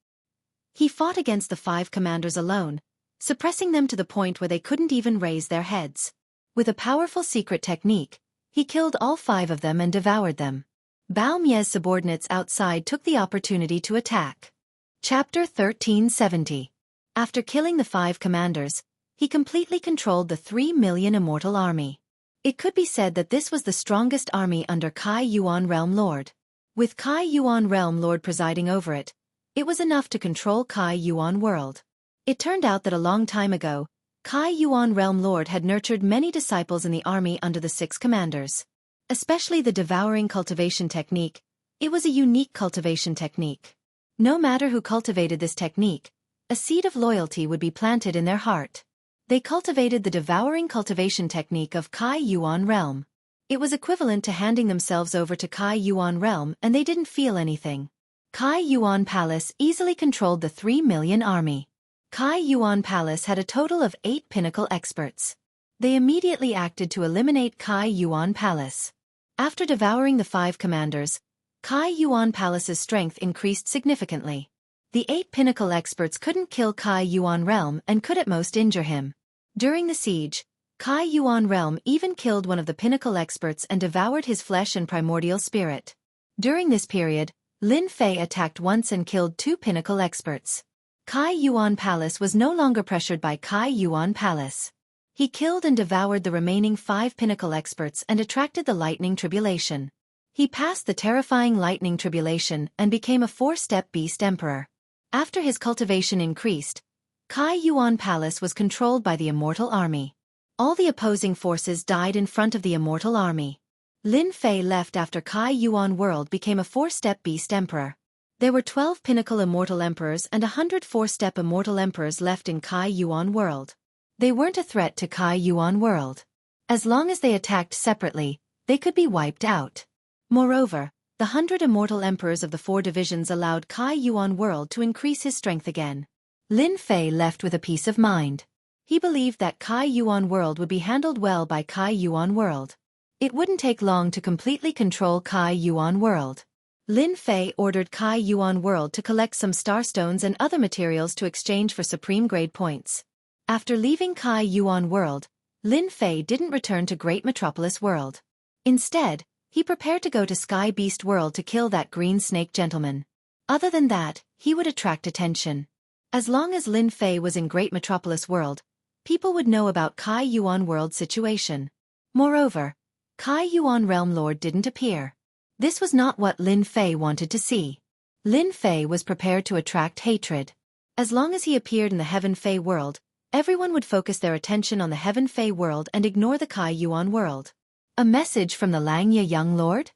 He fought against the 5 commanders alone, suppressing them to the point where they couldn't even raise their heads. With a powerful secret technique, he killed all 5 of them and devoured them. Bao Mie's subordinates outside took the opportunity to attack. Chapter 1370. After killing the 5 commanders, he completely controlled the 3 million immortal army. It could be said that this was the strongest army under Kai Yuan Realm Lord. With Kai Yuan Realm Lord presiding over it, it was enough to control Kai Yuan world. It turned out that a long time ago, Kai Yuan Realm Lord had nurtured many disciples in the army under the 6 commanders. Especially the devouring cultivation technique, it was a unique cultivation technique. No matter who cultivated this technique, a seed of loyalty would be planted in their heart. They cultivated the devouring cultivation technique of Kai Yuan Realm. It was equivalent to handing themselves over to Kai Yuan Realm and they didn't feel anything. Kai Yuan Palace easily controlled the 3 million army. Kai Yuan Palace had a total of 8 pinnacle experts. They immediately acted to eliminate Kai Yuan Palace. After devouring the 5 commanders, Kai Yuan Palace's strength increased significantly. The 8 pinnacle experts couldn't kill Kai Yuan Realm and could at most injure him. During the siege, Kai Yuan Realm even killed one of the pinnacle experts and devoured his flesh and primordial spirit. During this period, Lin Fei attacked once and killed 2 pinnacle experts. Kai Yuan Palace was no longer pressured by Kai Yuan Palace. He killed and devoured the remaining 5 pinnacle experts and attracted the lightning tribulation. He passed the terrifying lightning tribulation and became a 4-step beast emperor. After his cultivation increased, Kai Yuan Palace was controlled by the immortal army. All the opposing forces died in front of the immortal army. Lin Fei left after Kai Yuan world became a 4-step beast emperor. There were 12 pinnacle immortal emperors and 100 4-step immortal emperors left in Kai Yuan world. They weren't a threat to Kai Yuan world. As long as they attacked separately, they could be wiped out. Moreover, the 100 immortal emperors of the 4 divisions allowed Kai Yuan world to increase his strength again. Lin Fei left with a peace of mind. He believed that Kai Yuan world would be handled well by Kai Yuan world. It wouldn't take long to completely control Kai Yuan world. Lin Fei ordered Kai Yuan world to collect some starstones and other materials to exchange for supreme grade points. After leaving Kai Yuan world, Lin Fei didn't return to Great Metropolis world. Instead, he prepared to go to Sky Beast world to kill that green snake gentleman. Other than that, he would attract attention. As long as Lin Fei was in Great Metropolis world, people would know about Kai Yuan world situation. Moreover, Kai Yuan Realm Lord didn't appear. This was not what Lin Fei wanted to see. Lin Fei was prepared to attract hatred. As long as he appeared in the Heaven Fei world, everyone would focus their attention on the Heaven Fei world and ignore the Kai Yuan world. A message from the Xianxia young lord?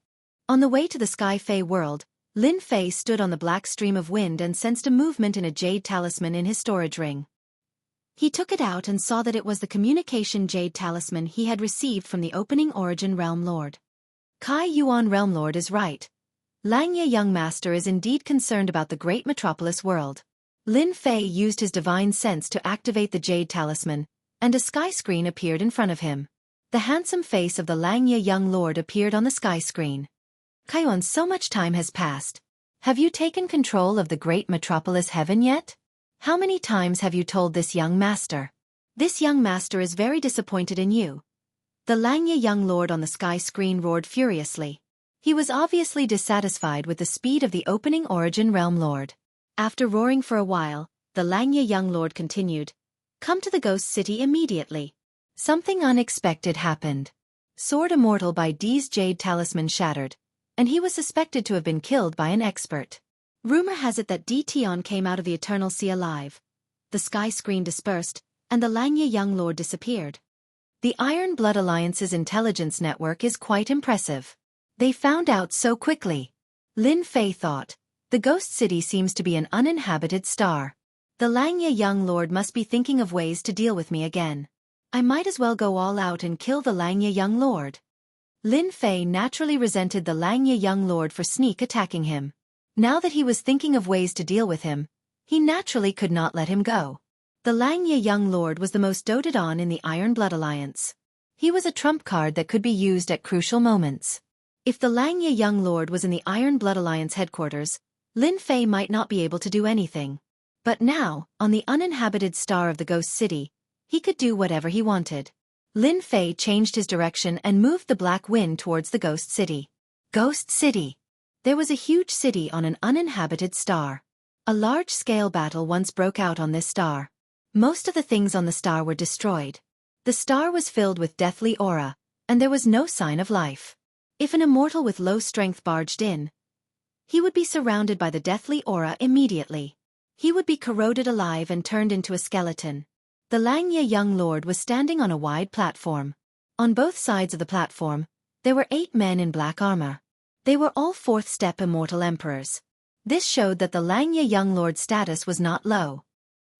On the way to the Sky Fei world, Lin Fei stood on the black stream of wind and sensed a movement in a jade talisman in his storage ring. He took it out and saw that it was the communication jade talisman he had received from the opening origin realm lord. Kai Yuan Realm Lord is right. Xianxia young master is indeed concerned about the great metropolis world. Lin Fei used his divine sense to activate the jade talisman, and a sky screen appeared in front of him. The handsome face of the Xianxia young lord appeared on the sky screen. Kaiyuan, so much time has passed. Have you taken control of the great metropolis heaven yet? How many times have you told this young master? This young master is very disappointed in you. The Xianxia young lord on the sky screen roared furiously. He was obviously dissatisfied with the speed of the opening origin realm lord. After roaring for a while, the Xianxia young lord continued, "Come to the ghost city immediately." Something unexpected happened. Sword Immortal by D's jade talisman shattered, and he was suspected to have been killed by an expert. Rumor has it that D Tian came out of the Eternal Sea alive. The sky screen dispersed, and the Xianxia young lord disappeared. The Iron Blood Alliance's intelligence network is quite impressive. They found out so quickly. Lin Fei thought, the ghost city seems to be an uninhabited star. The Langya young lord must be thinking of ways to deal with me again. I might as well go all out and kill the Langya young lord. Lin Fei naturally resented the Langya young lord for sneak attacking him. Now that he was thinking of ways to deal with him, he naturally could not let him go. The Langya young lord was the most doted on in the Iron Blood Alliance. He was a trump card that could be used at crucial moments. If the Langya young lord was in the Iron Blood Alliance headquarters, Lin Fei might not be able to do anything. But now, on the uninhabited star of the Ghost City, he could do whatever he wanted. Lin Fei changed his direction and moved the black wind towards the Ghost City. Ghost City. There was a huge city on an uninhabited star. A large-scale battle once broke out on this star. Most of the things on the star were destroyed. The star was filled with deathly aura, and there was no sign of life. If an immortal with low strength barged in, he would be surrounded by the deathly aura immediately. He would be corroded alive and turned into a skeleton. The Langya young lord was standing on a wide platform. On both sides of the platform, there were 8 men in black armor. They were all 4th step immortal emperors. This showed that the Langya young lord's status was not low.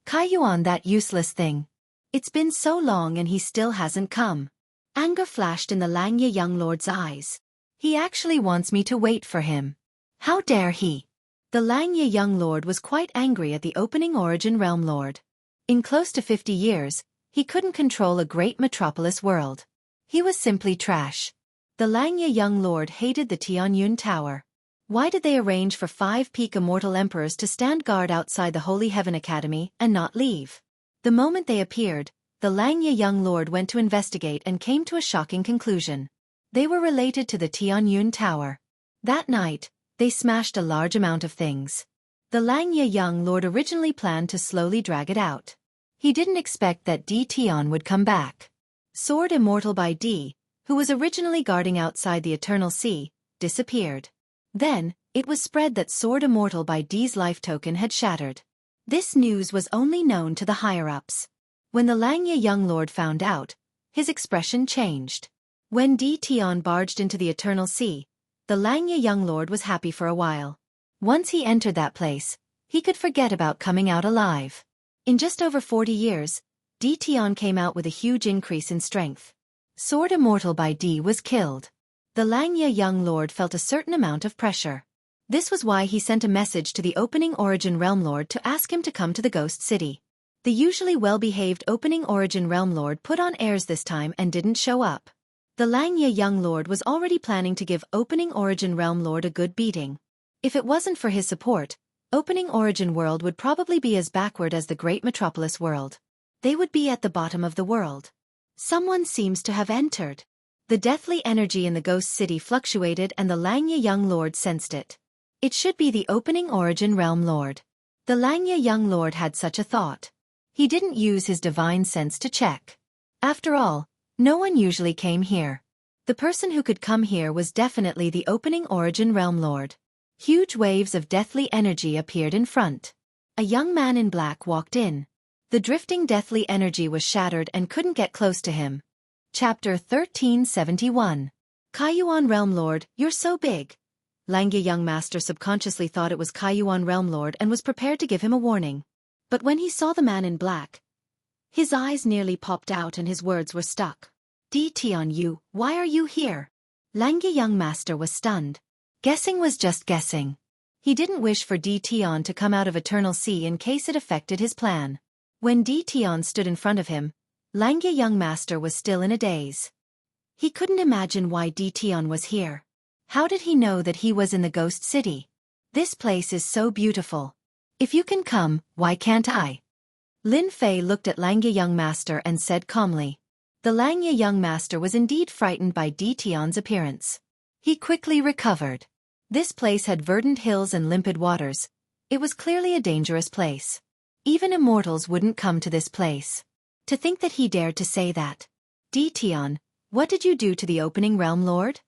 Kaiyuan, that useless thing. It's been so long and he still hasn't come. Anger flashed in the Langya young lord's eyes. He actually wants me to wait for him. How dare he? The Langya young lord was quite angry at the opening Origin Realm Lord. In close to 50 years, he couldn't control a great metropolis world. He was simply trash. The Langya young lord hated the Tianyun Tower. Why did they arrange for 5 peak immortal emperors to stand guard outside the Holy Heaven Academy and not leave? The moment they appeared, the Langya young lord went to investigate and came to a shocking conclusion. They were related to the Tianyun Tower. That night, they smashed a large amount of things. The Langya young lord originally planned to slowly drag it out. He didn't expect that Di Tian would come back. Sword Immortal by Di, who was originally guarding outside the Eternal Sea, disappeared. Then, it was spread that Sword Immortal by Di's life token had shattered. This news was only known to the higher-ups. When the Langya young lord found out, his expression changed. When Di Tian barged into the Eternal Sea, the Langya young lord was happy for a while. Once he entered that place, he could forget about coming out alive. In just over 40 years, Di Tian came out with a huge increase in strength. Sword Immortal by Di was killed. The Langya young lord felt a certain amount of pressure. This was why he sent a message to the opening Origin Realm Lord to ask him to come to the Ghost City. The usually well-behaved opening Origin Realm Lord put on airs this time and didn't show up. The Langya young lord was already planning to give opening Origin Realm Lord a good beating. If it wasn't for his support, opening Origin World would probably be as backward as the Great Metropolis World. They would be at the bottom of the world. Someone seems to have entered. The deathly energy in the Ghost City fluctuated and the Langya young lord sensed it. It should be the opening Origin Realm Lord. The Langya young lord had such a thought. He didn't use his divine sense to check. After all, no one usually came here. The person who could come here was definitely the opening Origin Realm Lord. Huge waves of deathly energy appeared in front. A young man in black walked in. The drifting deathly energy was shattered and couldn't get close to him. Chapter 1371. Kaiyuan Realm Lord, you're so big. Langya young master subconsciously thought it was Kaiyuan Realm Lord and was prepared to give him a warning. But when he saw the man in black, his eyes nearly popped out and his words were stuck. Di Tian Yu, why are you here? Langya young master was stunned. Guessing was just guessing. He didn't wish for Di Tian to come out of Eternal Sea in case it affected his plan. When Di Tian stood in front of him, Langya young master was still in a daze. He couldn't imagine why Di Tian was here. How did he know that he was in the Ghost City? This place is so beautiful. If you can come, why can't I? Lin Fei looked at Langya young master and said calmly. The Langya young master was indeed frightened by Di Tian's appearance. He quickly recovered. This place had verdant hills and limpid waters. It was clearly a dangerous place. Even immortals wouldn't come to this place. To think that he dared to say that. Di Tian, what did you do to the opening Realm Lord?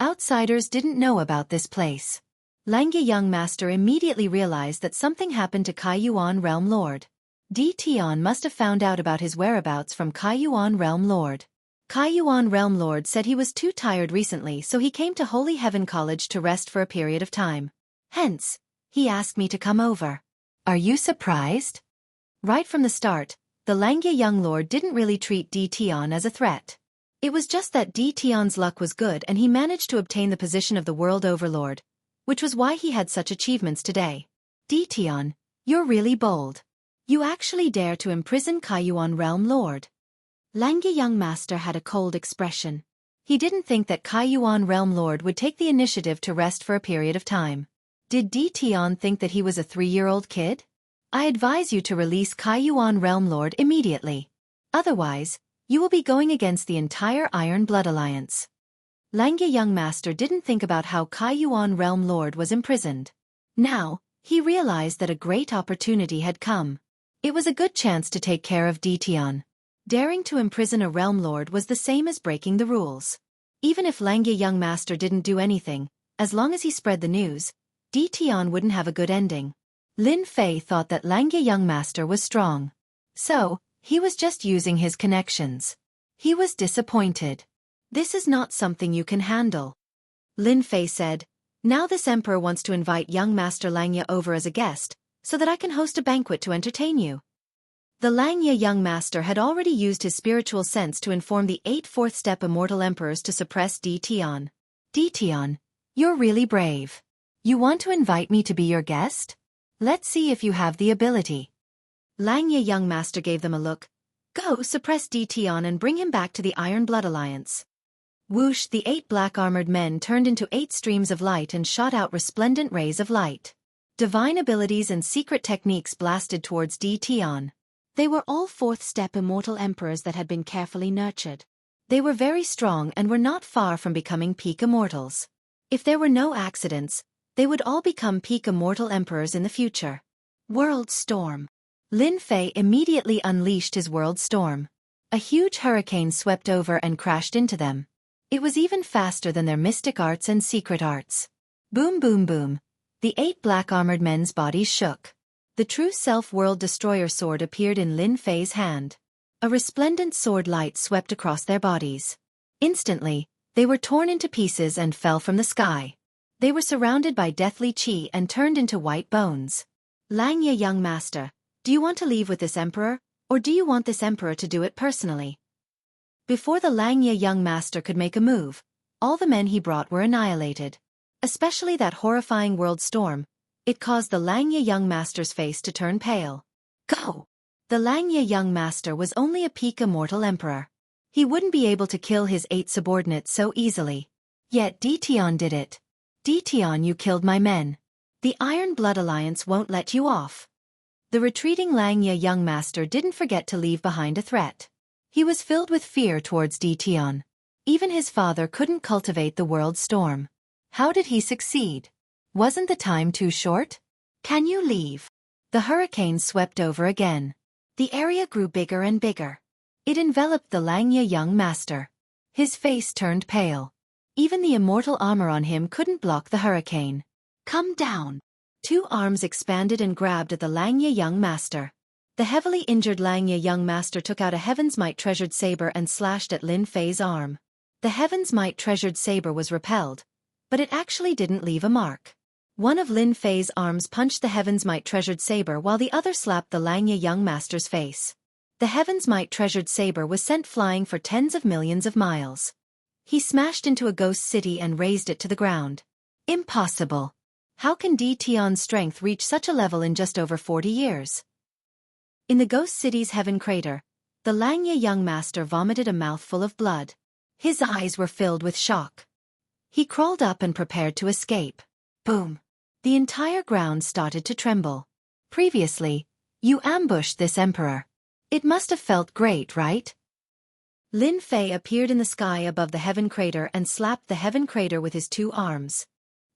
Outsiders didn't know about this place. Langya young master immediately realized that something happened to Kaiyuan Realm Lord. Di Tian must have found out about his whereabouts from Kaiyuan Realm Lord. Kaiyuan Realm Lord said he was too tired recently, so he came to Holy Heaven College to rest for a period of time. Hence, he asked me to come over. Are you surprised? Right from the start, the Langya young lord didn't really treat Di Tian as a threat. It was just that Di Tian's luck was good and he managed to obtain the position of the world overlord, which was why he had such achievements today. Di Tian, you're really bold. You actually dare to imprison Kaiyuan Realm Lord. Langya young master had a cold expression. He didn't think that Kaiyuan Realm Lord would take the initiative to rest for a period of time. Did Di Tian think that he was a 3-year-old kid? I advise you to release Kaiyuan Realm Lord immediately. Otherwise, you will be going against the entire Iron Blood Alliance. Langya young master didn't think about how Kaiyuan Realm Lord was imprisoned. Now, he realized that a great opportunity had come. It was a good chance to take care of Di Tian. Daring to imprison a Realm Lord was the same as breaking the rules. Even if Langya young master didn't do anything, as long as he spread the news, Di Tian wouldn't have a good ending. Lin Fei thought that Langya young master was strong. So, he was just using his connections. He was disappointed. This is not something you can handle. Lin Fei said, now this emperor wants to invite young Master Langya over as a guest, so that I can host a banquet to entertain you. The Langya young master had already used his spiritual sense to inform the 8 fourth-step immortal emperors to suppress Di Tian. Di Tian, you're really brave. You want to invite me to be your guest? Let's see if you have the ability. Langya young master gave them a look. Go suppress Di Tian and bring him back to the Iron Blood Alliance. Whoosh, the 8 black-armored men turned into 8 streams of light and shot out resplendent rays of light. Divine abilities and secret techniques blasted towards Di Tian. They were all 4th-step immortal emperors that had been carefully nurtured. They were very strong and were not far from becoming peak immortals. If there were no accidents, they would all become peak immortal emperors in the future. World Storm. Lin Fei immediately unleashed his World Storm. A huge hurricane swept over and crashed into them. It was even faster than their mystic arts and secret arts. Boom boom boom. The 8 black-armored men's bodies shook. The true self-world destroyer sword appeared in Lin Fei's hand. A resplendent sword light swept across their bodies. Instantly, they were torn into pieces and fell from the sky. They were surrounded by deathly qi and turned into white bones. Langya young master, do you want to leave with this emperor, or do you want this emperor to do it personally? Before the Langya young master could make a move, all the men he brought were annihilated. Especially that horrifying world storm. It caused the Langya young master's face to turn pale. Go! The Langya young master was only a peak immortal emperor. He wouldn't be able to kill his 8 subordinates so easily. Yet Di Tian did it. Di Tian, you killed my men. The Iron Blood Alliance won't let you off. The retreating Langya young master didn't forget to leave behind a threat. He was filled with fear towards Di Tian. Even his father couldn't cultivate the world storm. How did he succeed? Wasn't the time too short? Can you leave? The hurricane swept over again. The area grew bigger and bigger. It enveloped the Langya young master. His face turned pale. Even the immortal armor on him couldn't block the hurricane. Come down. 2 arms expanded and grabbed at the Langya young master. The heavily injured Langya young master took out a Heaven's Might treasured saber and slashed at Lin Fei's arm. The Heaven's Might treasured saber was repelled, but it actually didn't leave a mark. One of Lin Fei's arms punched the Heaven's Might treasured saber while the other slapped the Langya young master's face. The Heaven's Might treasured saber was sent flying for tens of millions of miles. He smashed into a ghost city and razed it to the ground. Impossible. How can Di Tian's strength reach such a level in just over 40 years? In the ghost city's heaven crater, the Langya young master vomited a mouthful of blood. His eyes were filled with shock. He crawled up and prepared to escape. Boom. The entire ground started to tremble. Previously, you ambushed this emperor. It must have felt great, right? Lin Fei appeared in the sky above the heaven crater and slapped the heaven crater with his 2 arms.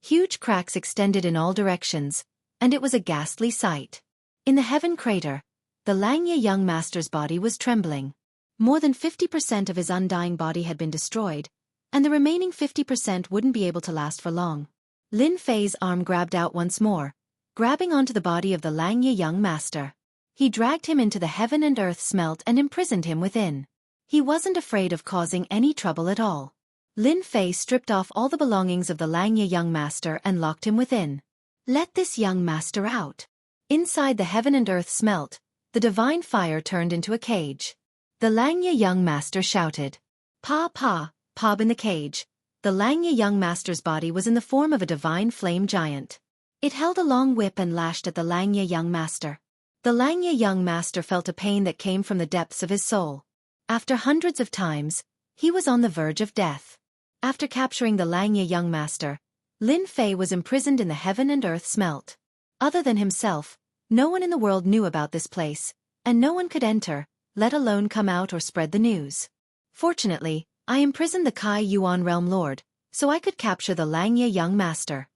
Huge cracks extended in all directions, and it was a ghastly sight. In the heaven crater, the Langya young master's body was trembling. More than 50% of his undying body had been destroyed, and the remaining 50% wouldn't be able to last for long. Lin Fei's arm grabbed out once more, grabbing onto the body of the Langya young master. He dragged him into the heaven and earth smelt and imprisoned him within. He wasn't afraid of causing any trouble at all. Lin Fei stripped off all the belongings of the Langya young master and locked him within. Let this young master out. Inside the heaven and earth smelt, the divine fire turned into a cage. The Langya young master shouted. Pa pa, Pob in the cage. The Langya young master's body was in the form of a divine flame giant. It held a long whip and lashed at the Langya young master. The Langya young master felt a pain that came from the depths of his soul. After hundreds of times, he was on the verge of death. After capturing the Langya young master, Lin Fei was imprisoned in the heaven and earth smelt. Other than himself, no one in the world knew about this place, and no one could enter, let alone come out or spread the news. Fortunately, I imprisoned the Kai Yuan realm lord, so I could capture the Langya young master.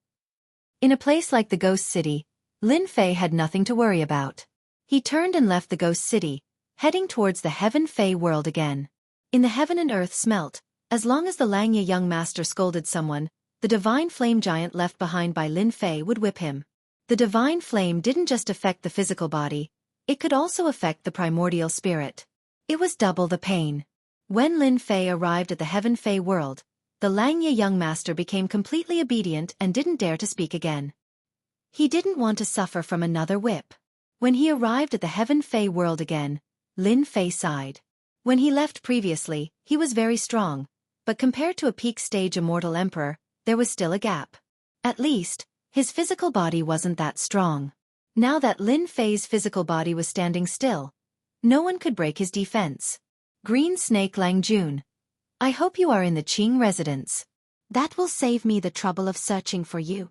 In a place like the Ghost City, Lin Fei had nothing to worry about. He turned and left the Ghost City, heading towards the Heaven Fei world again. In the heaven and earth smelt, as long as the Langya young master scolded someone, the divine flame giant left behind by Lin Fei would whip him. The divine flame didn't just affect the physical body, it could also affect the primordial spirit. It was double the pain. When Lin Fei arrived at the Heaven Fei world, the Langya young master became completely obedient and didn't dare to speak again. He didn't want to suffer from another whip. When he arrived at the Heaven Fei world again, Lin Fei sighed. When he left previously, he was very strong, but compared to a peak stage immortal emperor, there was still a gap. At least, his physical body wasn't that strong. Now that Lin Fei's physical body was standing still, no one could break his defense. Green Snake Langjun. I hope you are in the Qing residence. That will save me the trouble of searching for you.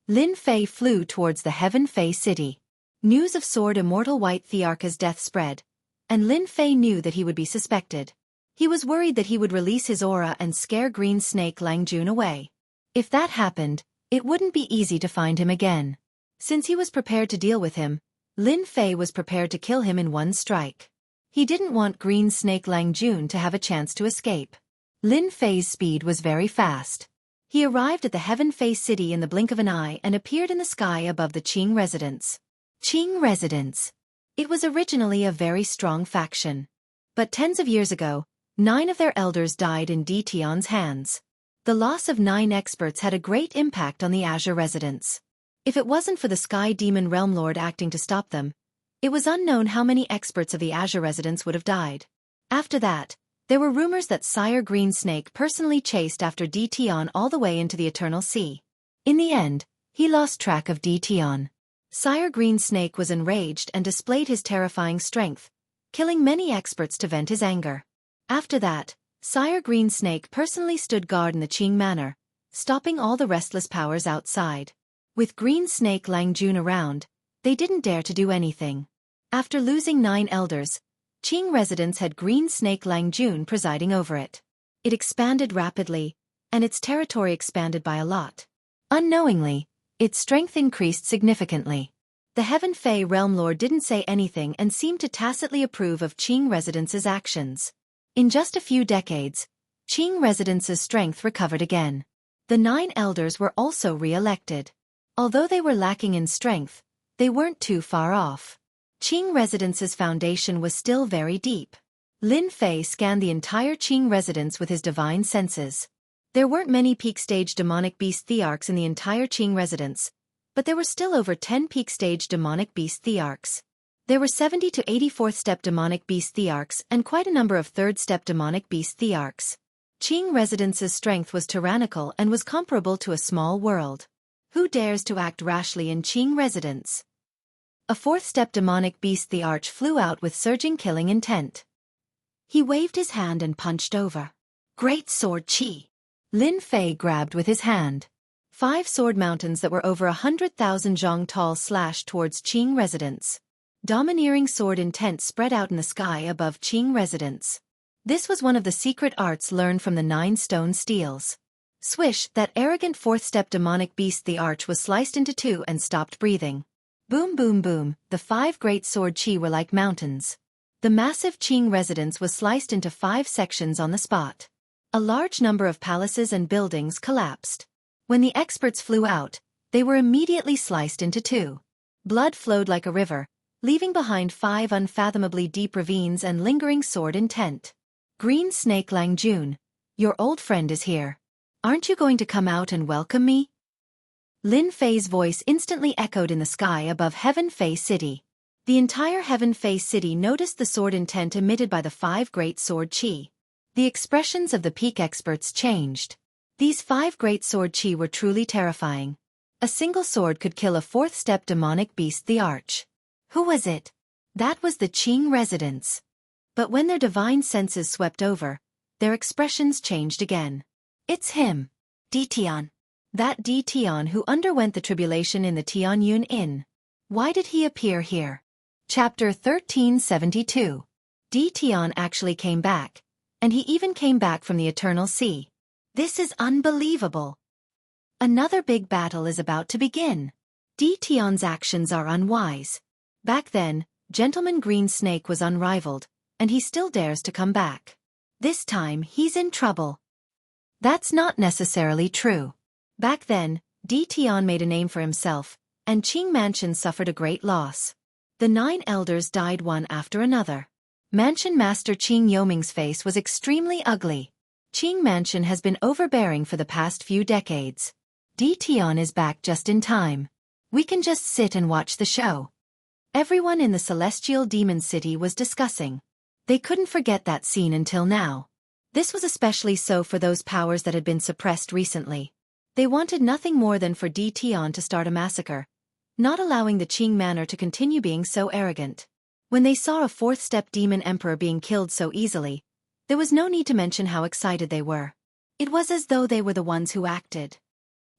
Lin Fei flew towards the Heaven Fei city. News of Sword Immortal White Thearka's death spread, and Lin Fei knew that he would be suspected. He was worried that he would release his aura and scare Green Snake Langjun away. If that happened, it wouldn't be easy to find him again. Since he was prepared to deal with him, Lin Fei was prepared to kill him in one strike. He didn't want Green Snake Langjun to have a chance to escape. Lin Fei's speed was very fast. He arrived at the Heaven Fei city in the blink of an eye and appeared in the sky above the Qing residence. Qing residence. It was originally a very strong faction. But tens of years ago, 9 of their elders died in Di Tian's hands. The loss of 9 experts had a great impact on the Azure residents. If it wasn't for the Sky Demon Realm Lord acting to stop them, it was unknown how many experts of the Azure residents would have died. After that, there were rumors that Sire Green Snake personally chased after Di Tian all the way into the Eternal Sea. In the end, he lost track of Di Tian. Sire Green Snake was enraged and displayed his terrifying strength, killing many experts to vent his anger. After that, Sire Green Snake personally stood guard in the Qing Manor, stopping all the restless powers outside. With Green Snake Langjun around, they didn't dare to do anything. After losing 9 elders, Qing residents had Green Snake Langjun presiding over it. It expanded rapidly, and its territory expanded by a lot. Unknowingly, its strength increased significantly. The Heaven Fei Realm Lord didn't say anything and seemed to tacitly approve of Qing residents' actions. In just a few decades, Qing residents' strength recovered again. The 9 elders were also re-elected. Although they were lacking in strength, they weren't too far off. Qing residents' foundation was still very deep. Lin Fei scanned the entire Qing residence with his divine senses. There weren't many peak-stage demonic beast thearchs in the entire Qing residence, but there were still over 10 peak-stage demonic beast thearchs. There were 70 to 84th-step demonic beast thearchs and quite a number of 3rd-step demonic beast thearchs. Qing residents' strength was tyrannical and was comparable to a small world. Who dares to act rashly in Qing residence? A 4th-step demonic beast thearch flew out with surging killing intent. He waved his hand and punched over. Great Sword Chi. Lin Fei grabbed with his hand. 5 sword mountains that were over 100,000 zhang tall slashed towards Qing residents. Domineering sword intent spread out in the sky above Qing residents. This was one of the secret arts learned from the 9 stone steels. Swish, that arrogant 4th-step demonic beast thearch was sliced into 2 and stopped breathing. Boom boom boom, the 5 great sword chi were like mountains. The massive Qing residence was sliced into 5 sections on the spot. A large number of palaces and buildings collapsed. When the experts flew out, they were immediately sliced into 2. Blood flowed like a river, leaving behind 5 unfathomably deep ravines and lingering sword intent. Green Snake Langjun, your old friend is here. Aren't you going to come out and welcome me? Lin Fei's voice instantly echoed in the sky above Heaven Fei City. The entire Heaven Fei City noticed the sword intent emitted by the 5 great sword chi. The expressions of the peak experts changed. These 5 great sword chi were truly terrifying. A single sword could kill a 4th-step demonic beast, the Arch. Who was it? That was the Qing residents. But when their divine senses swept over, their expressions changed again. It's him. Di Tian. That Di Tian who underwent the tribulation in the Tianyun Inn. Why did he appear here? Chapter 1372. Di Tian actually came back, and he even came back from the Eternal Sea. This is unbelievable. Another big battle is about to begin. Di Tian's actions are unwise. Back then, Gentleman Green Snake was unrivaled, and he still dares to come back. This time he's in trouble. That's not necessarily true. Back then, Di Tian made a name for himself, and Qing Mansion suffered a great loss. The 9 elders died one after another. Mansion Master Qing Yoming's face was extremely ugly. Qing Mansion has been overbearing for the past few decades. Di Tian is back just in time. We can just sit and watch the show. Everyone in the Celestial Demon City was discussing. They couldn't forget that scene until now. This was especially so for those powers that had been suppressed recently. They wanted nothing more than for Di Tian to start a massacre, not allowing the Qing manor to continue being so arrogant. When they saw a 4th-step demon emperor being killed so easily, there was no need to mention how excited they were. It was as though they were the ones who acted.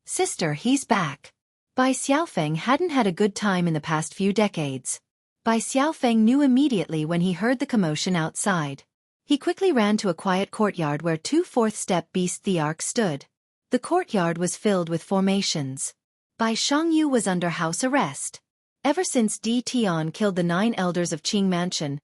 Sister, he's back. Bai Xiaofeng hadn't had a good time in the past few decades. Bai Xiaofeng knew immediately when he heard the commotion outside. He quickly ran to a quiet courtyard where 2 4th-step beasts the Ark stood. The courtyard was filled with formations. Bai Xiangyu was under house arrest. Ever since Di Tian killed the 9 elders of Qing Mansion,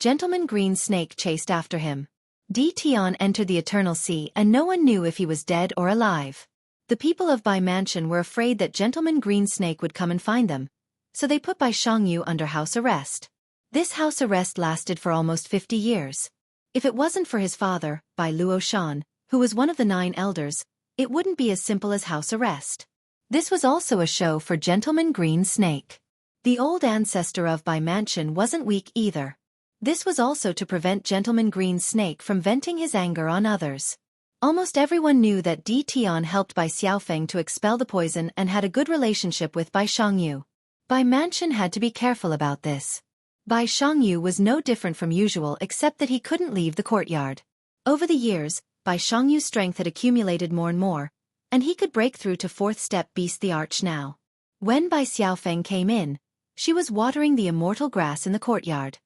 Gentleman Green Snake chased after him. Di Tian entered the Eternal Sea and no one knew if he was dead or alive. The people of Bai Mansion were afraid that Gentleman Green Snake would come and find them, so they put Bai Xiangyu under house arrest. This house arrest lasted for almost 50 years. If it wasn't for his father, Bai Luoshan, who was one of the 9 elders, it wouldn't be as simple as house arrest. This was also a show for Gentleman Green Snake. The old ancestor of Bai Mansion wasn't weak either. This was also to prevent Gentleman Green Snake from venting his anger on others. Almost everyone knew that Di Tian helped Bai Xiaofeng to expel the poison and had a good relationship with Bai Xiangyu. Bai Mansion had to be careful about this. Bai Xiangyu was no different from usual except that he couldn't leave the courtyard. Over the years, Bai Xiangyu's strength had accumulated more and more, and he could break through to 4th-step beast the Arch now. When Bai Xiaofeng came in, she was watering the immortal grass in the courtyard.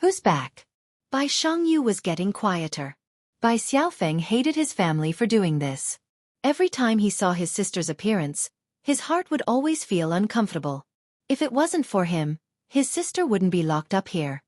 Who's back? Bai Xiangyu was getting quieter. Bai Xiaofeng hated his family for doing this. Every time he saw his sister's appearance, his heart would always feel uncomfortable. If it wasn't for him, his sister wouldn't be locked up here.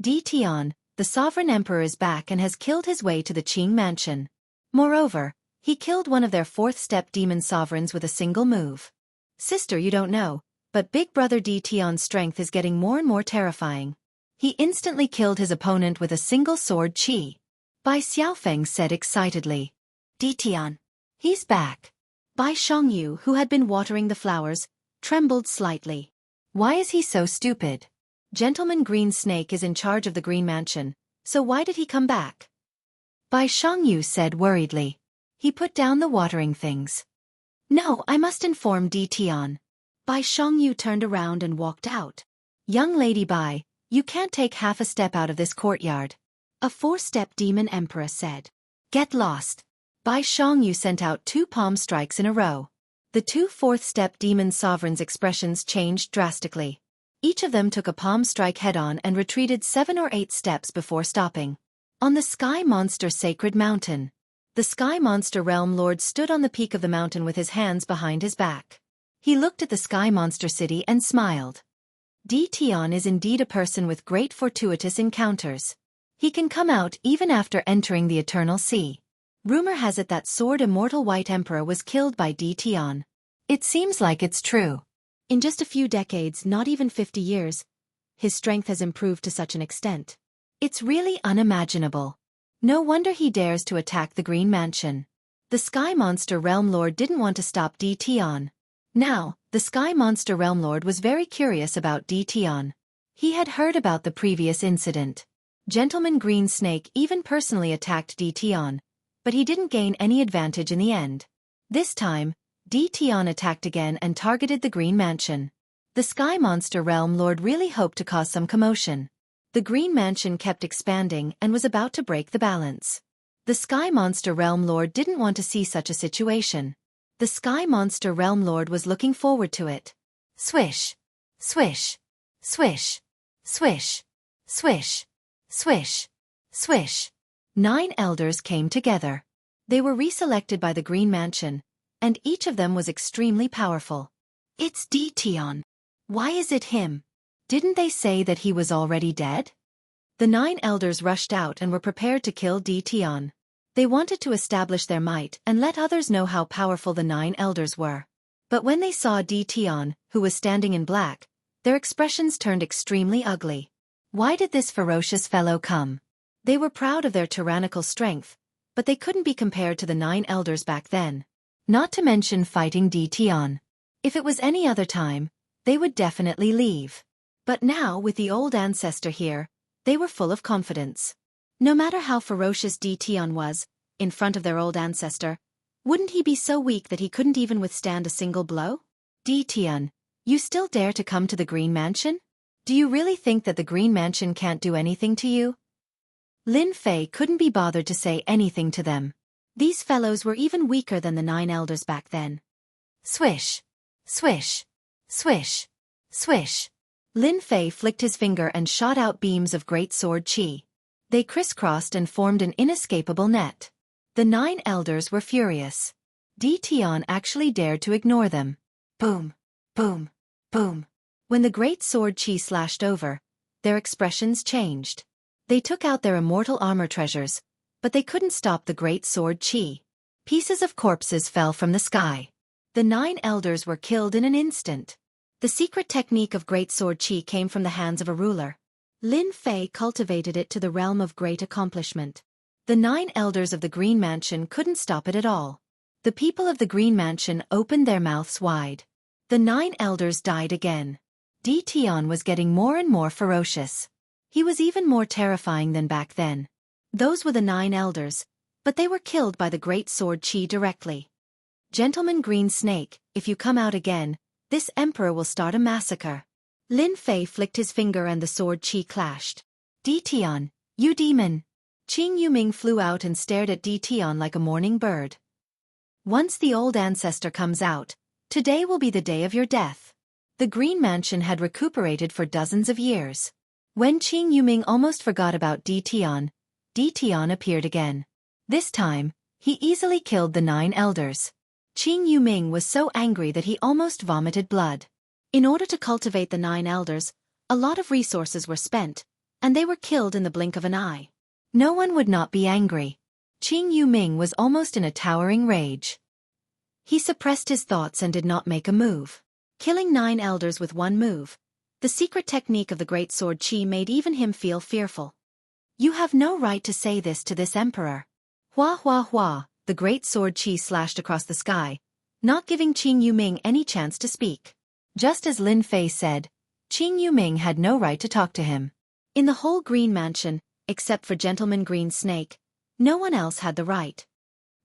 Di Tian, the sovereign emperor, is back and has killed his way to the Qing Mansion. Moreover, he killed one of their 4th-step demon sovereigns with a single move. Sister, you don't know, but Big Brother Di Tian's strength is getting more and more terrifying. He instantly killed his opponent with a single sword chi. Bai Xiaofeng said excitedly. Di Tian. He's back. Bai Xiangyu, who had been watering the flowers, trembled slightly. Why is he so stupid? Gentleman Green Snake is in charge of the Green Mansion, so why did he come back? Bai Xiangyu said worriedly. He put down the watering things. No, I must inform Di Tian. Bai Xiangyu turned around and walked out. Young Lady Bai, you can't take half a step out of this courtyard. A 4-step demon emperor said. Get lost. Bai Xiangyu sent out 2 palm strikes in a row. The 2 4th-step demon sovereigns' expressions changed drastically. Each of them took a palm strike head-on and retreated 7 or 8 steps before stopping. On the Sky Monster Sacred Mountain. The Sky Monster Realm Lord stood on the peak of the mountain with his hands behind his back. He looked at the Sky Monster City and smiled. Di Tian is indeed a person with great fortuitous encounters. He can come out even after entering the Eternal Sea. Rumor has it that Sword Immortal White Emperor was killed by Di Tian. It seems like it's true. In just a few decades, not even 50 years, his strength has improved to such an extent. It's really unimaginable. No wonder he dares to attack the Green Mansion. The Sky Monster Realm Lord didn't want to stop Di Tian. Now, the Sky Monster Realm Lord was very curious about Ditian. He had heard about the previous incident. Gentleman Green Snake even personally attacked Ditian, but he didn't gain any advantage in the end. This time, Ditian attacked again and targeted the Green Mansion. The Sky Monster Realm Lord really hoped to cause some commotion. The Green Mansion kept expanding and was about to break the balance. The Sky Monster Realm Lord didn't want to see such a situation. The Sky Monster Realm Lord was looking forward to it. Swish! Swish! Swish! Swish! Swish! Swish! Swish! 9 elders came together. They were reselected by the Green Mansion, and each of them was extremely powerful. It's Ditian. Why is it him? Didn't they say that he was already dead? The 9 elders rushed out and were prepared to kill Ditian. They wanted to establish their might and let others know how powerful the 9 elders were. But when they saw Ditian, who was standing in black, their expressions turned extremely ugly. Why did this ferocious fellow come? They were proud of their tyrannical strength, but they couldn't be compared to the 9 elders back then. Not to mention fighting Ditian. If it was any other time, they would definitely leave. But now, with the old ancestor here, they were full of confidence. No matter how ferocious Ditian was, in front of their old ancestor, wouldn't he be so weak that he couldn't even withstand a single blow? Ditian, you still dare to come to the Green Mansion? Do you really think that the Green Mansion can't do anything to you? Lin Fei couldn't be bothered to say anything to them. These fellows were even weaker than the 9 elders back then. Swish! Swish! Swish! Swish! Lin Fei flicked his finger and shot out beams of great sword qi. They crisscrossed and formed an inescapable net. The 9 elders were furious. Ditian actually dared to ignore them. Boom! Boom! Boom! When the great sword qi slashed over, their expressions changed. They took out their immortal armor treasures, but they couldn't stop the great sword qi. Pieces of corpses fell from the sky. The 9 elders were killed in an instant. The secret technique of great sword qi came from the hands of a ruler. Lin Fei cultivated it to the realm of great accomplishment. The 9 elders of the Green Mansion couldn't stop it at all. The people of the Green Mansion opened their mouths wide. The 9 elders died again. Ditian was getting more and more ferocious. He was even more terrifying than back then. Those were the 9 elders, but they were killed by the great sword qi directly. Gentleman Green Snake, if you come out again, this emperor will start a massacre. Lin Fei flicked his finger and the sword qi clashed. Ditian, you demon! Qing Yuming flew out and stared at Ditian like a morning bird. Once the old ancestor comes out, today will be the day of your death. The Green Mansion had recuperated for dozens of years. When Qing Yuming almost forgot about Ditian, Ditian appeared again. This time, he easily killed the 9 elders. Qing Yuming was so angry that he almost vomited blood. In order to cultivate the 9 elders, a lot of resources were spent, and they were killed in the blink of an eye. No one would not be angry. Qing Yuming was almost in a towering rage. He suppressed his thoughts and did not make a move. Killing 9 elders with one move, the secret technique of the great sword qi made even him feel fearful. You have no right to say this to this emperor. Hua hua hua, the great sword qi slashed across the sky, not giving Qing Yuming any chance to speak. Just as Lin Fei said, Qing Yuming had no right to talk to him. In the whole Green Mansion, except for Gentleman Green Snake, no one else had the right.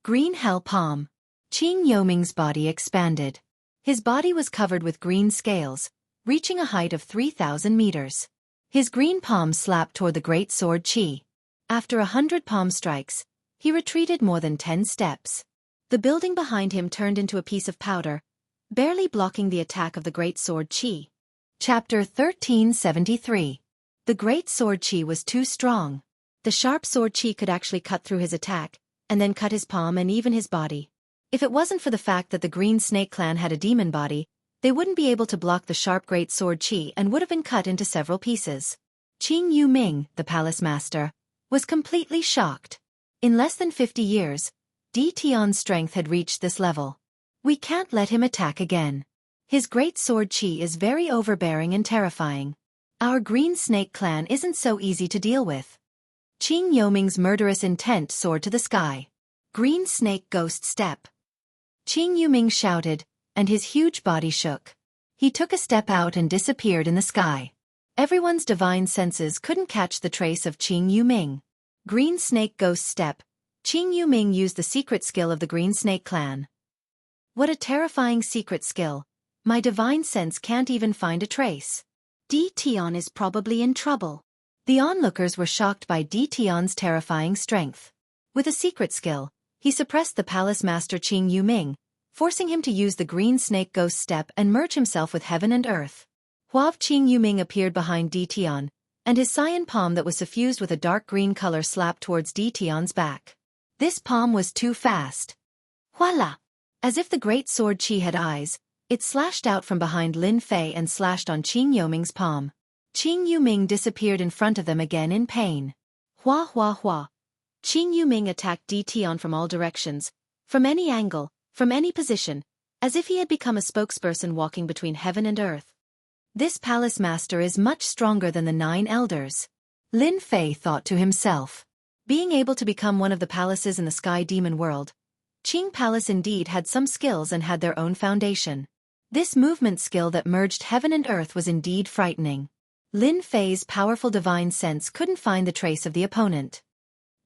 Green Hell Palm. Qing Yuming's body expanded. His body was covered with green scales, reaching a height of 3,000 meters. His green palm slapped toward the great sword qi. After 100 palm strikes, he retreated more than 10 steps. The building behind him turned into a piece of powder, barely blocking the attack of the great sword qi. Chapter 1373. The great sword qi was too strong. The sharp sword qi could actually cut through his attack, and then cut his palm and even his body. If it wasn't for the fact that the Green Snake clan had a demon body, they wouldn't be able to block the sharp great sword qi and would have been cut into several pieces. Qing Yuming, the palace master, was completely shocked. In less than 50 years, Ditian's strength had reached this level. We can't let him attack again. His great sword qi is very overbearing and terrifying. Our Green Snake clan isn't so easy to deal with. Qing Yuming's murderous intent soared to the sky. Green Snake Ghost Step. Qing Yuming shouted, and his huge body shook. He took a step out and disappeared in the sky. Everyone's divine senses couldn't catch the trace of Qing Yuming. Green Snake Ghost Step. Qing Yuming used the secret skill of the Green Snake clan. What a terrifying secret skill. My divine sense can't even find a trace. Di Tian is probably in trouble. The onlookers were shocked by Di Tian's terrifying strength. With a secret skill, he suppressed the palace master Qing Yuming, forcing him to use the Green Snake Ghost Step and merge himself with heaven and earth. Huav Qing Yuming appeared behind Di Tian, and his cyan palm that was suffused with a dark green color slapped towards Di Tian's back. This palm was too fast. Voila! As if the great sword Qi had eyes, it slashed out from behind Lin Fei and slashed on Qing Yuming's palm. Qing Yuming disappeared in front of them again in pain. Hua hua hua. Qing Yuming attacked Di Tian from all directions, from any angle, from any position, as if he had become a spokesperson walking between heaven and earth. This palace master is much stronger than the 9 elders. Lin Fei thought to himself. Being able to become one of the palaces in the Sky Demon world, Qing Palace indeed had some skills and had their own foundation. This movement skill that merged heaven and earth was indeed frightening. Lin Fei's powerful divine sense couldn't find the trace of the opponent.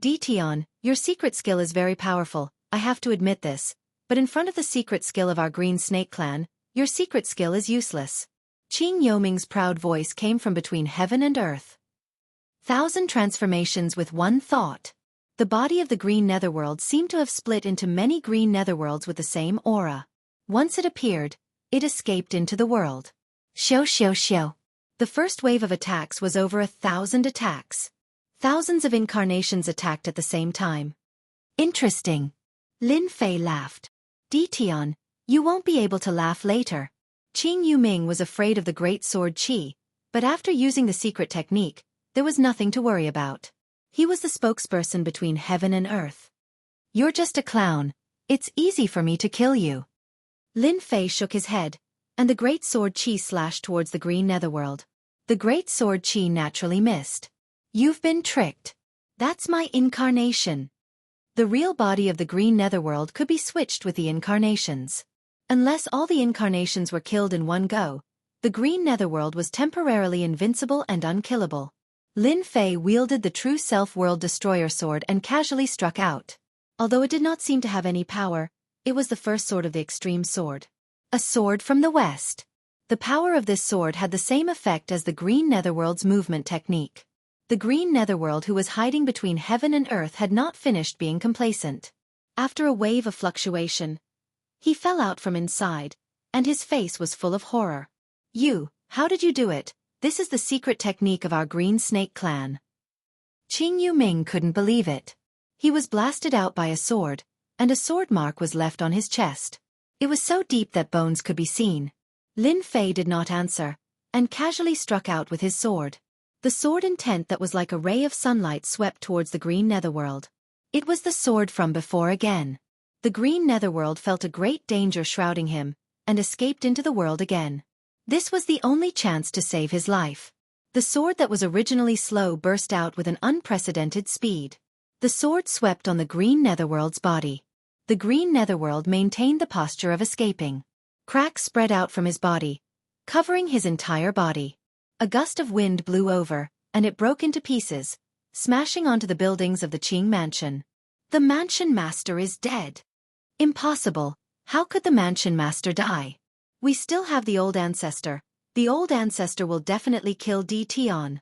Di Tian, your secret skill is very powerful, I have to admit this, but in front of the secret skill of our Green Snake clan, your secret skill is useless. Qing Yuming's proud voice came from between heaven and earth. 1,000 transformations with one thought. The body of the Green Netherworld seemed to have split into many green netherworlds with the same aura. Once it appeared, it escaped into the world. Xiao xiao xiao. The first wave of attacks was over 1,000 attacks. Thousands of incarnations attacked at the same time. Interesting. Lin Fei laughed. Di Tian, you won't be able to laugh later. Qing Yuming was afraid of the great sword Qi, but after using the secret technique, there was nothing to worry about. He was the spokesperson between heaven and earth. You're just a clown. It's easy for me to kill you. Lin Fei shook his head, and the great sword Qi slashed towards the green netherworld. The great sword Qi naturally missed. You've been tricked. That's my incarnation. The real body of the green netherworld could be switched with the incarnations. Unless all the incarnations were killed in one go, the green netherworld was temporarily invincible and unkillable. Lin Fei wielded the true self-world destroyer sword and casually struck out. Although it did not seem to have any power, it was the first sword of the extreme sword. A sword from the west. The power of this sword had the same effect as the green netherworld's movement technique. The green netherworld who was hiding between heaven and earth had not finished being complacent. After a wave of fluctuation, he fell out from inside, and his face was full of horror. You, how did you do it? This is the secret technique of our Green Snake clan. Qing Yuming couldn't believe it. He was blasted out by a sword, and a sword mark was left on his chest. It was so deep that bones could be seen. Lin Fei did not answer, and casually struck out with his sword. The sword intent that was like a ray of sunlight swept towards the green netherworld. It was the sword from before again. The green netherworld felt a great danger shrouding him, and escaped into the world again. This was the only chance to save his life. The sword that was originally slow burst out with an unprecedented speed. The sword swept on the green netherworld's body. The green netherworld maintained the posture of escaping. Cracks spread out from his body, covering his entire body. A gust of wind blew over, and it broke into pieces, smashing onto the buildings of the Qing mansion. The mansion master is dead. Impossible. How could the mansion master die? We still have the old ancestor. The old ancestor will definitely kill Di Tian.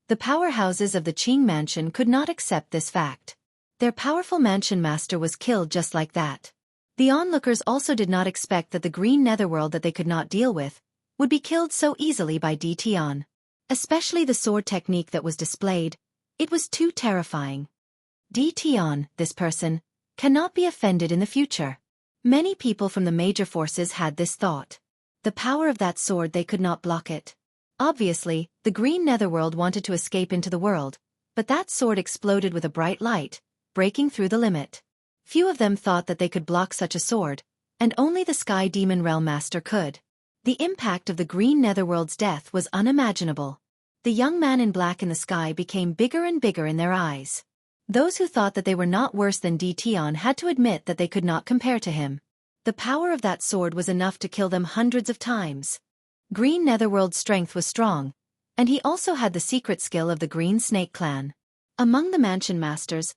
The powerhouses of the Qing mansion could not accept this fact. Their powerful mansion master was killed just like that. The onlookers also did not expect that the green netherworld that they could not deal with would be killed so easily by Di Tian. Especially the sword technique that was displayed. It was too terrifying. Di Tian, this person, cannot be offended in the future. Many people from the major forces had this thought. The power of that sword, they could not block it. Obviously, the green netherworld wanted to escape into the world, but that sword exploded with a bright light, breaking through the limit. Few of them thought that they could block such a sword, and only the Sky Demon Realm Master could. The impact of the green netherworld's death was unimaginable. The young man in black in the sky became bigger and bigger in their eyes. Those who thought that they were not worse than Di Tian had to admit that they could not compare to him. The power of that sword was enough to kill them hundreds of times. Green Netherworld's strength was strong, and he also had the secret skill of the Green Snake clan. Among the mansion masters,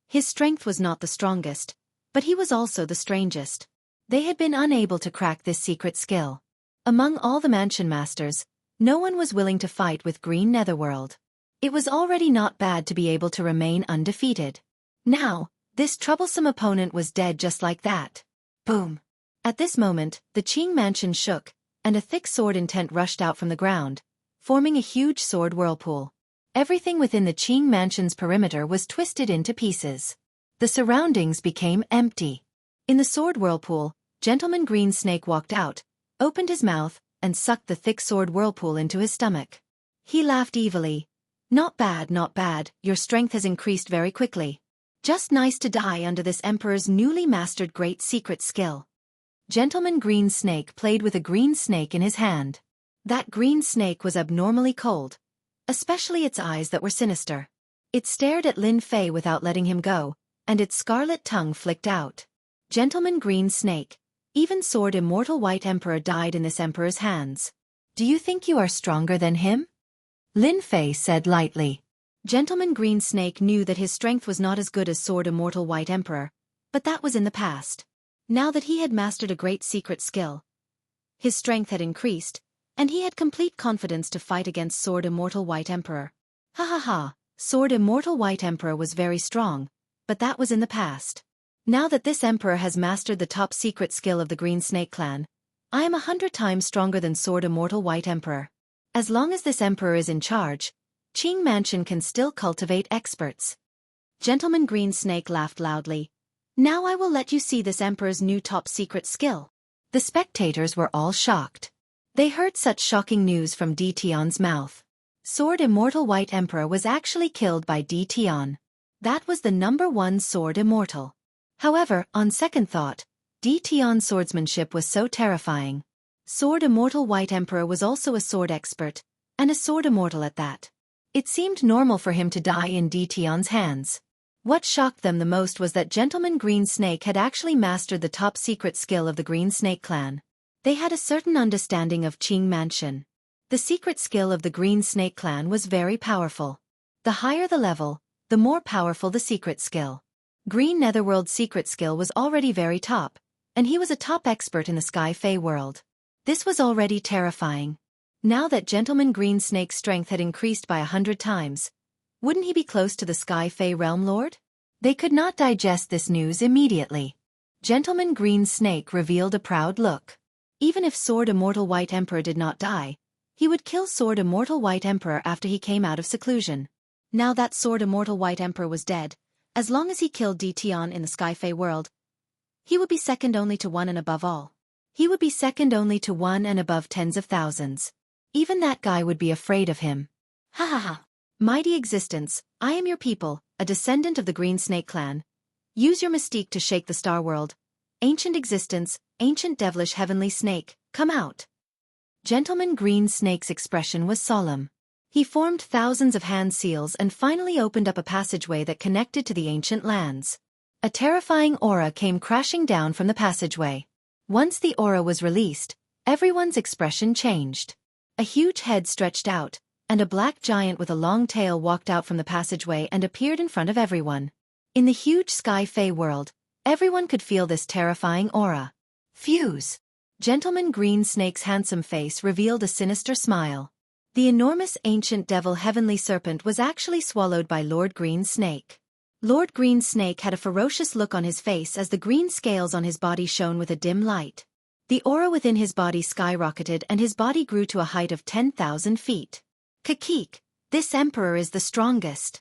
his strength was not the strongest, but he was also the strangest. They had been unable to crack this secret skill. Among all the mansion masters, no one was willing to fight with Green Netherworld. It was already not bad to be able to remain undefeated. Now, this troublesome opponent was dead just like that. Boom! At this moment, the Qing mansion shook, and a thick sword intent rushed out from the ground, forming a huge sword whirlpool. Everything within the Qing mansion's perimeter was twisted into pieces. The surroundings became empty. In the sword whirlpool, Gentleman Green Snake walked out, opened his mouth, and sucked the thick sword whirlpool into his stomach. He laughed evilly. Not bad, not bad, your strength has increased very quickly. Just nice to die under this emperor's newly mastered great secret skill. Gentleman Green Snake played with a green snake in his hand. That green snake was abnormally cold, especially its eyes that were sinister. It stared at Lin Fei without letting him go, and its scarlet tongue flicked out. Gentleman Green Snake, even Sword Immortal White Emperor died in this emperor's hands. Do you think you are stronger than him? Lin Fei said lightly. Gentleman Green Snake knew that his strength was not as good as Sword Immortal White Emperor, but that was in the past. Now that he had mastered a great secret skill, his strength had increased, and he had complete confidence to fight against Sword Immortal White Emperor. Ha ha ha, Sword Immortal White Emperor was very strong, but that was in the past. Now that this emperor has mastered the top secret skill of the Green Snake clan, I am 100 times stronger than Sword Immortal White Emperor. As long as this emperor is in charge, Qing Mansion can still cultivate experts. Gentleman Green Snake laughed loudly. Now I will let you see this emperor's new top secret skill. The spectators were all shocked. They heard such shocking news from Di Tian's mouth. Sword Immortal White Emperor was actually killed by Di Tian. That was the #1 Sword Immortal. However, on second thought, Di Tian's swordsmanship was so terrifying. Sword Immortal White Emperor was also a sword expert, and a sword immortal at that. It seemed normal for him to die in Di Tian's hands. What shocked them the most was that Gentleman Green Snake had actually mastered the top secret skill of the Green Snake clan. They had a certain understanding of Qing Mansion. The secret skill of the Green Snake clan was very powerful. The higher the level, the more powerful the secret skill. Green Netherworld's secret skill was already very top, and he was a top expert in the Sky Fey world. This was already terrifying. Now that Gentleman Green Snake's strength had increased by 100 times, wouldn't he be close to the Sky Fey Realm Lord? They could not digest this news immediately. Gentleman Green Snake revealed a proud look. Even if Sword Immortal White Emperor did not die, he would kill Sword Immortal White Emperor after he came out of seclusion. Now that Sword Immortal White Emperor was dead, as long as he killed Di Tian in the Sky Fey world, he would be second only to one and above all. He would be second only to one and above tens of thousands. Even that guy would be afraid of him. Ha ha ha. Mighty existence, I am your people, a descendant of the Green Snake clan. Use your mystique to shake the star world. Ancient existence, ancient devilish heavenly snake, come out. Gentleman Green Snake's expression was solemn. He formed thousands of hand seals and finally opened up a passageway that connected to the ancient lands. A terrifying aura came crashing down from the passageway. Once the aura was released, everyone's expression changed. A huge head stretched out, and a black giant with a long tail walked out from the passageway and appeared in front of everyone. In the huge Sky Fey world, everyone could feel this terrifying aura. Fuse! Gentleman Green Snake's handsome face revealed a sinister smile. The enormous ancient devil heavenly serpent was actually swallowed by Lord Green Snake. Lord Green Snake had a ferocious look on his face as the green scales on his body shone with a dim light. The aura within his body skyrocketed and his body grew to a height of 10,000 feet. Kakik, this emperor is the strongest.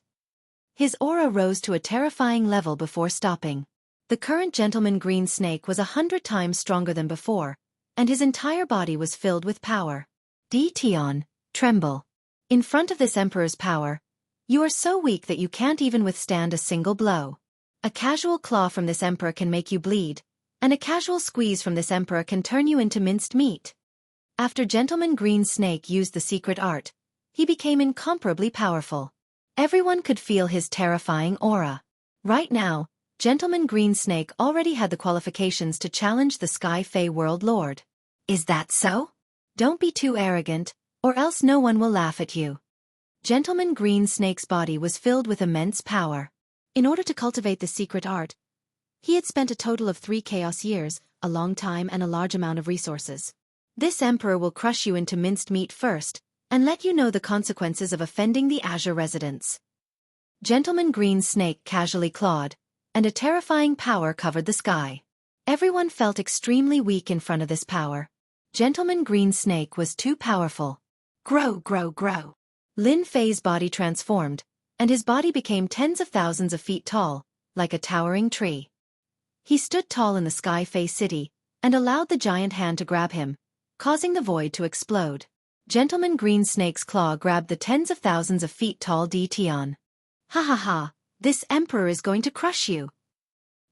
His aura rose to a terrifying level before stopping. The current Gentleman Green Snake was 100 times stronger than before, and his entire body was filled with power. Di Tian, tremble. In front of this emperor's power, you are so weak that you can't even withstand a single blow. A casual claw from this emperor can make you bleed, and a casual squeeze from this emperor can turn you into minced meat. After Gentleman Green Snake used the secret art, he became incomparably powerful. Everyone could feel his terrifying aura. Right now, Gentleman Green Snake already had the qualifications to challenge the Sky Fae World Lord. Is that so? Don't be too arrogant, or else no one will laugh at you. Gentleman Green Snake's body was filled with immense power. In order to cultivate the secret art, he had spent a total of 3 chaos years, a long time and a large amount of resources. This emperor will crush you into minced meat first, and let you know the consequences of offending the Azure residents. Gentleman Green Snake casually clawed, and a terrifying power covered the sky. Everyone felt extremely weak in front of this power. Gentleman Green Snake was too powerful. Grow, grow, grow. Lin Fei's body transformed, and his body became tens of thousands of feet tall, like a towering tree. He stood tall in the Sky Fae city, and allowed the giant hand to grab him, causing the void to explode. Gentleman Green Snake's claw grabbed the tens of thousands of feet tall Tian. Ha ha ha, this emperor is going to crush you.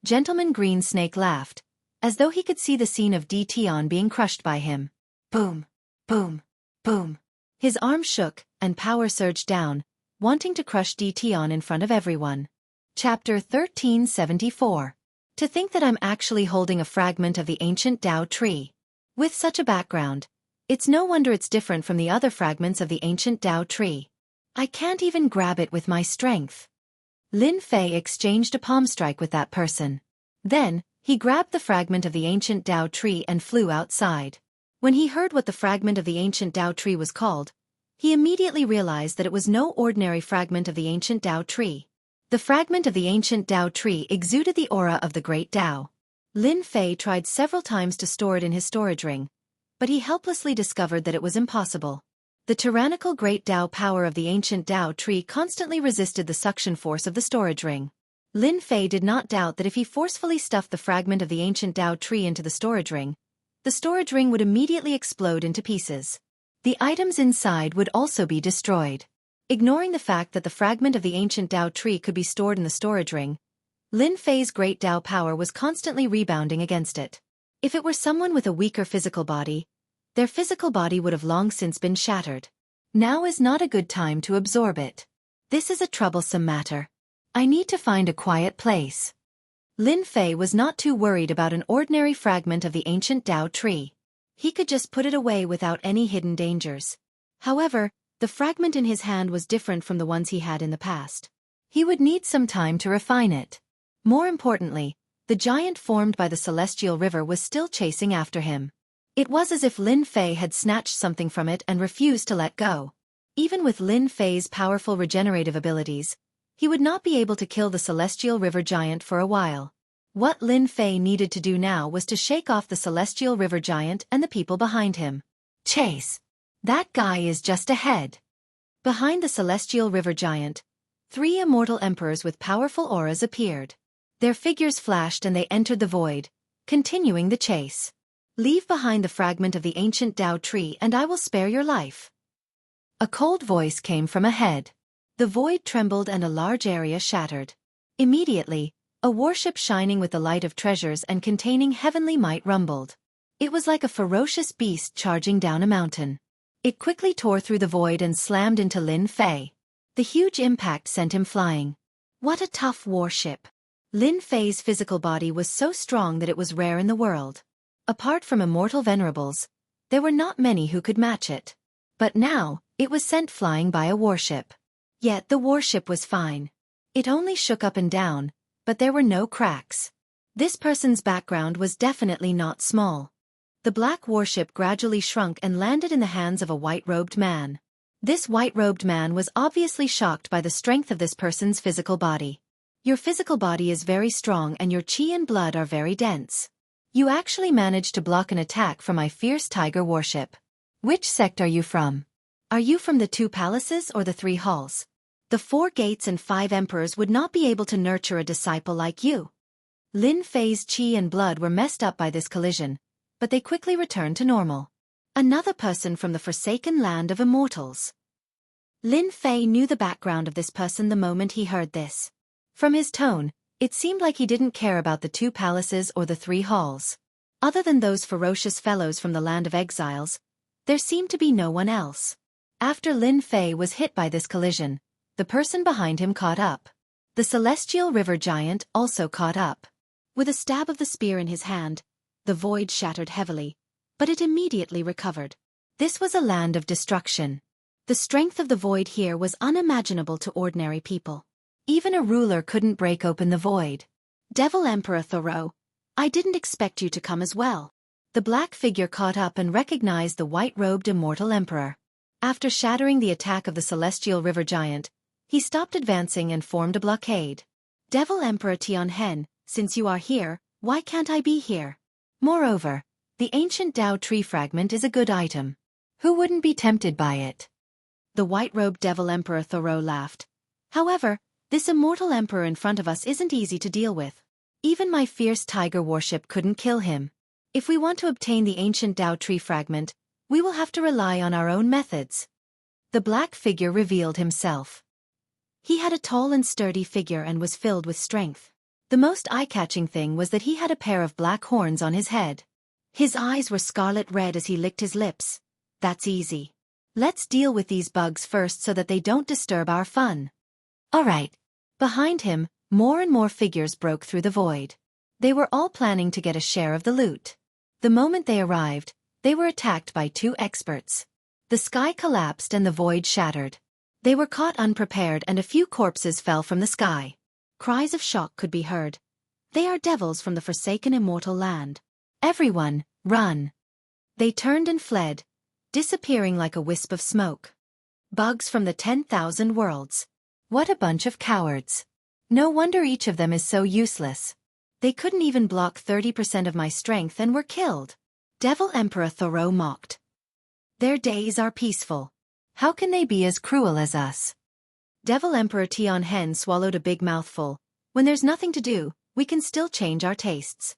Gentleman Green Snake laughed, as though he could see the scene of Tian being crushed by him. Boom, boom, boom. His arm shook, and power surged down, wanting to crush Tian in front of everyone. Chapter 1374. To think that I'm actually holding a fragment of the ancient Tao tree. With such a background, it's no wonder it's different from the other fragments of the ancient Tao tree. I can't even grab it with my strength. Lin Fei exchanged a palm strike with that person. Then, he grabbed the fragment of the ancient Tao tree and flew outside. When he heard what the fragment of the ancient Tao tree was called, he immediately realized that it was no ordinary fragment of the ancient Tao tree. The fragment of the ancient Tao tree exuded the aura of the great Tao. Lin Fei tried several times to store it in his storage ring, but he helplessly discovered that it was impossible. The tyrannical great Tao power of the ancient Tao tree constantly resisted the suction force of the storage ring. Lin Fei did not doubt that if he forcefully stuffed the fragment of the ancient Tao tree into the storage ring would immediately explode into pieces. The items inside would also be destroyed. Ignoring the fact that the fragment of the ancient Tao tree could be stored in the storage ring, Lin Fei's great Tao power was constantly rebounding against it. If it were someone with a weaker physical body, their physical body would have long since been shattered. Now is not a good time to absorb it. This is a troublesome matter. I need to find a quiet place. Lin Fei was not too worried about an ordinary fragment of the ancient Tao tree. He could just put it away without any hidden dangers. However, the fragment in his hand was different from the ones he had in the past. He would need some time to refine it. More importantly, the giant formed by the celestial river was still chasing after him. It was as if Lin Fei had snatched something from it and refused to let go. Even with Lin Fei's powerful regenerative abilities, he would not be able to kill the celestial river giant for a while. What Lin Fei needed to do now was to shake off the celestial river giant and the people behind him. Chase! That guy is just ahead. Behind the celestial river giant, 3 immortal emperors with powerful auras appeared. Their figures flashed and they entered the void, continuing the chase. Leave behind the fragment of the ancient Tao tree and I will spare your life. A cold voice came from ahead. The void trembled and a large area shattered. Immediately, a warship shining with the light of treasures and containing heavenly might rumbled. It was like a ferocious beast charging down a mountain. It quickly tore through the void and slammed into Lin Fei. The huge impact sent him flying. What a tough warship! Lin Fei's physical body was so strong that it was rare in the world. Apart from immortal venerables, there were not many who could match it. But now, it was sent flying by a warship. Yet the warship was fine. It only shook up and down, but there were no cracks. This person's background was definitely not small. The black warship gradually shrunk and landed in the hands of a white-robed man. This white-robed man was obviously shocked by the strength of this person's physical body. Your physical body is very strong and your chi and blood are very dense. You actually managed to block an attack from my fierce tiger warship. Which sect are you from? Are you from the 2 palaces or the 3 halls? The 4 gates and 5 emperors would not be able to nurture a disciple like you. Lin Fei's chi and blood were messed up by this collision, but they quickly returned to normal. Another person from the forsaken land of immortals. Lin Fei knew the background of this person the moment he heard this. From his tone, it seemed like he didn't care about the 2 palaces or the 3 halls. Other than those ferocious fellows from the land of exiles, there seemed to be no one else. After Lin Fei was hit by this collision, the person behind him caught up. The celestial river giant also caught up. With a stab of the spear in his hand, the void shattered heavily, but it immediately recovered. This was a land of destruction. The strength of the void here was unimaginable to ordinary people. Even a ruler couldn't break open the void. Devil Emperor Thoreau, I didn't expect you to come as well. The black figure caught up and recognized the white-robed immortal emperor. After shattering the attack of the celestial river giant, he stopped advancing and formed a blockade. Devil Emperor Tianhen, since you are here, why can't I be here? Moreover, the ancient Tao tree fragment is a good item. Who wouldn't be tempted by it? The white-robed Devil Emperor Thoreau laughed. However, this immortal emperor in front of us isn't easy to deal with. Even my fierce tiger worship couldn't kill him. If we want to obtain the ancient Tao tree fragment, we will have to rely on our own methods. The black figure revealed himself. He had a tall and sturdy figure and was filled with strength. The most eye-catching thing was that he had a pair of black horns on his head. His eyes were scarlet red as he licked his lips. That's easy. Let's deal with these bugs first so that they don't disturb our fun. Alright. Behind him, more and more figures broke through the void. They were all planning to get a share of the loot. The moment they arrived, they were attacked by two experts. The sky collapsed and the void shattered. They were caught unprepared and a few corpses fell from the sky. Cries of shock could be heard. They are devils from the forsaken immortal land. Everyone, run! They turned and fled, disappearing like a wisp of smoke. Bugs from the 10,000 worlds. What a bunch of cowards. No wonder each of them is so useless. They couldn't even block 30% of my strength and were killed. Devil Emperor Thoreau mocked. Their days are peaceful. How can they be as cruel as us? Devil Emperor Tianhen swallowed a big mouthful. When there's nothing to do, we can still change our tastes.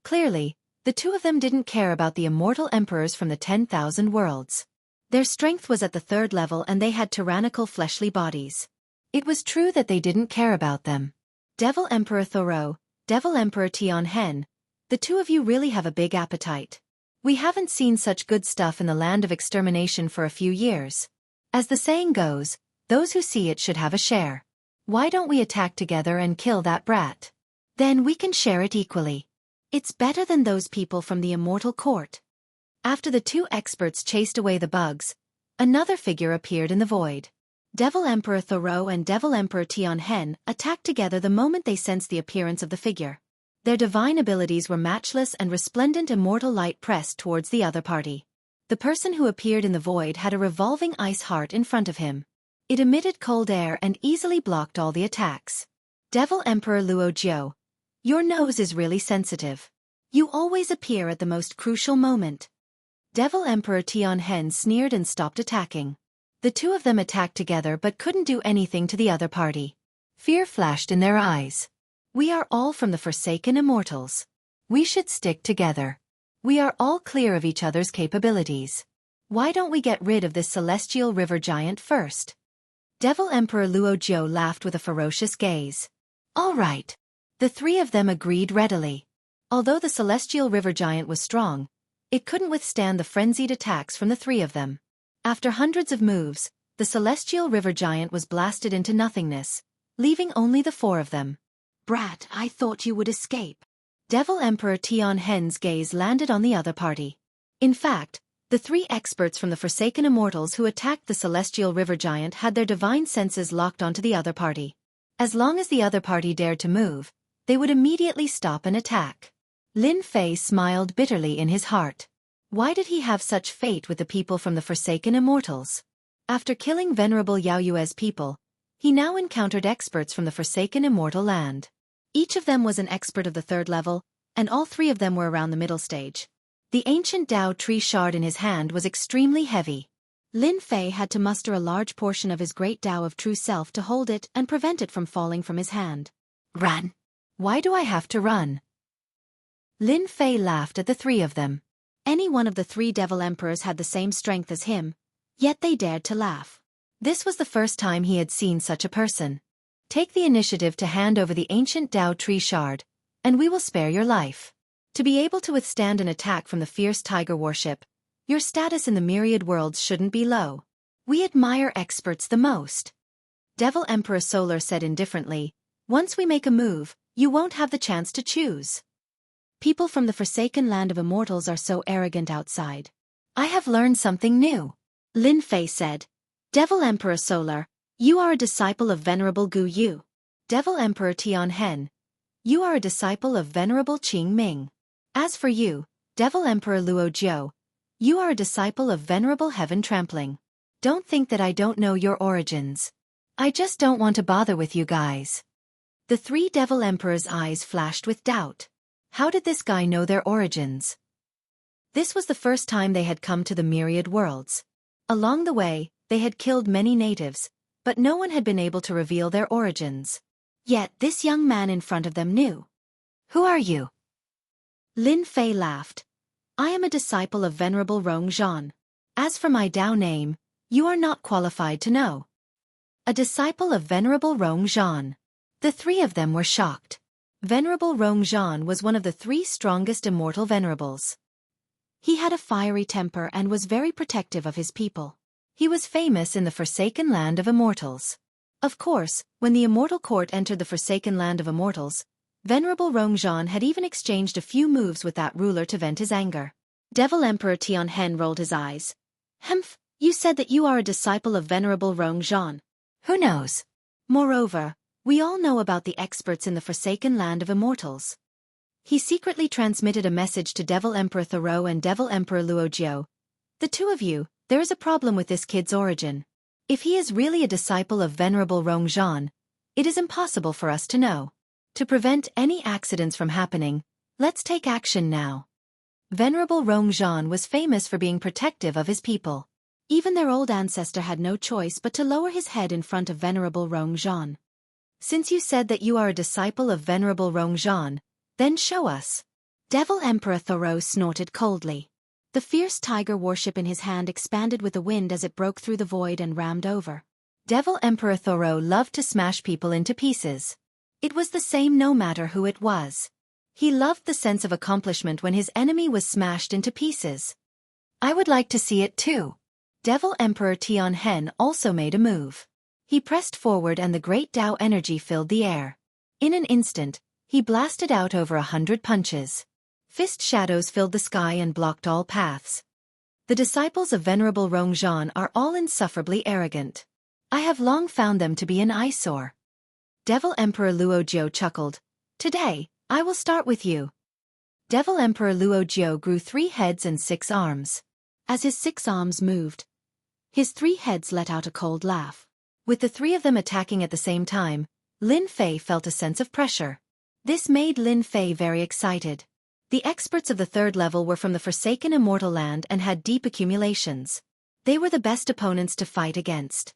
Clearly, the two of them didn't care about the immortal emperors from the 10,000 worlds. Their strength was at the 3rd level and they had tyrannical fleshly bodies. It was true that they didn't care about them. Devil Emperor Thoreau, Devil Emperor Tianhen, the two of you really have a big appetite. We haven't seen such good stuff in the land of extermination for a few years. As the saying goes, those who see it should have a share. Why don't we attack together and kill that brat? Then we can share it equally. It's better than those people from the immortal court. After the two experts chased away the bugs, another figure appeared in the void. Devil Emperor Thoreau and Devil Emperor Tianhen attacked together the moment they sensed the appearance of the figure. Their divine abilities were matchless and resplendent immortal light pressed towards the other party. The person who appeared in the void had a revolving ice heart in front of him. It emitted cold air and easily blocked all the attacks. Devil Emperor Luo Jiao, your nose is really sensitive. You always appear at the most crucial moment. Devil Emperor Tianhen sneered and stopped attacking. The two of them attacked together but couldn't do anything to the other party. Fear flashed in their eyes. We are all from the forsaken immortals. We should stick together. We are all clear of each other's capabilities. Why don't we get rid of this celestial river giant first? Devil Emperor Luo Jiao laughed with a ferocious gaze. All right. The three of them agreed readily. Although the celestial river giant was strong, it couldn't withstand the frenzied attacks from the three of them. After hundreds of moves, the celestial river giant was blasted into nothingness, leaving only the four of them. Brat, I thought you would escape. Devil Emperor Tianhen's gaze landed on the other party. In fact, the three experts from the Forsaken Immortals who attacked the celestial river giant had their divine senses locked onto the other party. As long as the other party dared to move, they would immediately stop and attack. Lin Fei smiled bitterly in his heart. Why did he have such fate with the people from the Forsaken Immortals? After killing Venerable Yao Yue's people, he now encountered experts from the Forsaken Immortal land. Each of them was an expert of the 3rd level, and all three of them were around the middle stage. The ancient Tao tree shard in his hand was extremely heavy. Lin Fei had to muster a large portion of his great Tao of true self to hold it and prevent it from falling from his hand. Run! Why do I have to run? Lin Fei laughed at the three of them. Any one of the 3 devil emperors had the same strength as him, yet they dared to laugh. This was the first time he had seen such a person. Take the initiative to hand over the ancient Tao tree shard, and we will spare your life. To be able to withstand an attack from the fierce tiger warship, your status in the myriad worlds shouldn't be low. We admire experts the most. Devil Emperor Solar said indifferently, Once we make a move, you won't have the chance to choose. People from the forsaken land of immortals are so arrogant outside. I have learned something new. Lin Fei said. Devil Emperor Solar, you are a disciple of Venerable Gu Yu. Devil Emperor Tian Hen, you are a disciple of Venerable Qing Ming. As for you, Devil Emperor Luo Jiu, you are a disciple of Venerable Heaven Trampling. Don't think that I don't know your origins. I just don't want to bother with you guys. The three Devil Emperors' eyes flashed with doubt. How did this guy know their origins? This was the first time they had come to the myriad worlds. Along the way, they had killed many natives, but no one had been able to reveal their origins. Yet this young man in front of them knew. Who are you? Lin Fei laughed. I am a disciple of Venerable Rong Zhan. As for my Dao name, you are not qualified to know. A disciple of Venerable Rong Zhan. The three of them were shocked. Venerable Rong Zhan was one of the three strongest immortal venerables. He had a fiery temper and was very protective of his people. He was famous in the forsaken land of immortals. Of course, when the immortal court entered the forsaken land of immortals, Venerable Rong Zhan had even exchanged a few moves with that ruler to vent his anger. Devil Emperor Tian Hen rolled his eyes. Humph, you said that you are a disciple of Venerable Rong Zhan. Who knows? Moreover, we all know about the experts in the forsaken land of immortals. He secretly transmitted a message to Devil Emperor Thoreau and Devil Emperor Luo Jiu. The two of you, there is a problem with this kid's origin. If he is really a disciple of Venerable Rong Zhan, it is impossible for us to know. To prevent any accidents from happening, let's take action now. Venerable Rong Zhan was famous for being protective of his people. Even their old ancestor had no choice but to lower his head in front of Venerable Rong Zhan. Since you said that you are a disciple of Venerable Rong Zhan, then show us. Devil Emperor Thoreau snorted coldly. The fierce tiger warship in his hand expanded with the wind as it broke through the void and rammed over. Devil Emperor Thoreau loved to smash people into pieces. It was the same no matter who it was. He loved the sense of accomplishment when his enemy was smashed into pieces. I would like to see it too. Devil Emperor Tian Hen also made a move. He pressed forward and the great Tao energy filled the air. In an instant, he blasted out over 100 punches. Fist shadows filled the sky and blocked all paths. The disciples of Venerable Rong Zhan are all insufferably arrogant. I have long found them to be an eyesore. Devil Emperor Luo Jiu chuckled. Today, I will start with you. Devil Emperor Luo Jiu grew 3 heads and 6 arms. As his 6 arms moved, his 3 heads let out a cold laugh. With the 3 of them attacking at the same time, Lin Fei felt a sense of pressure. This made Lin Fei very excited. The experts of the 3rd level were from the forsaken immortal land and had deep accumulations. They were the best opponents to fight against.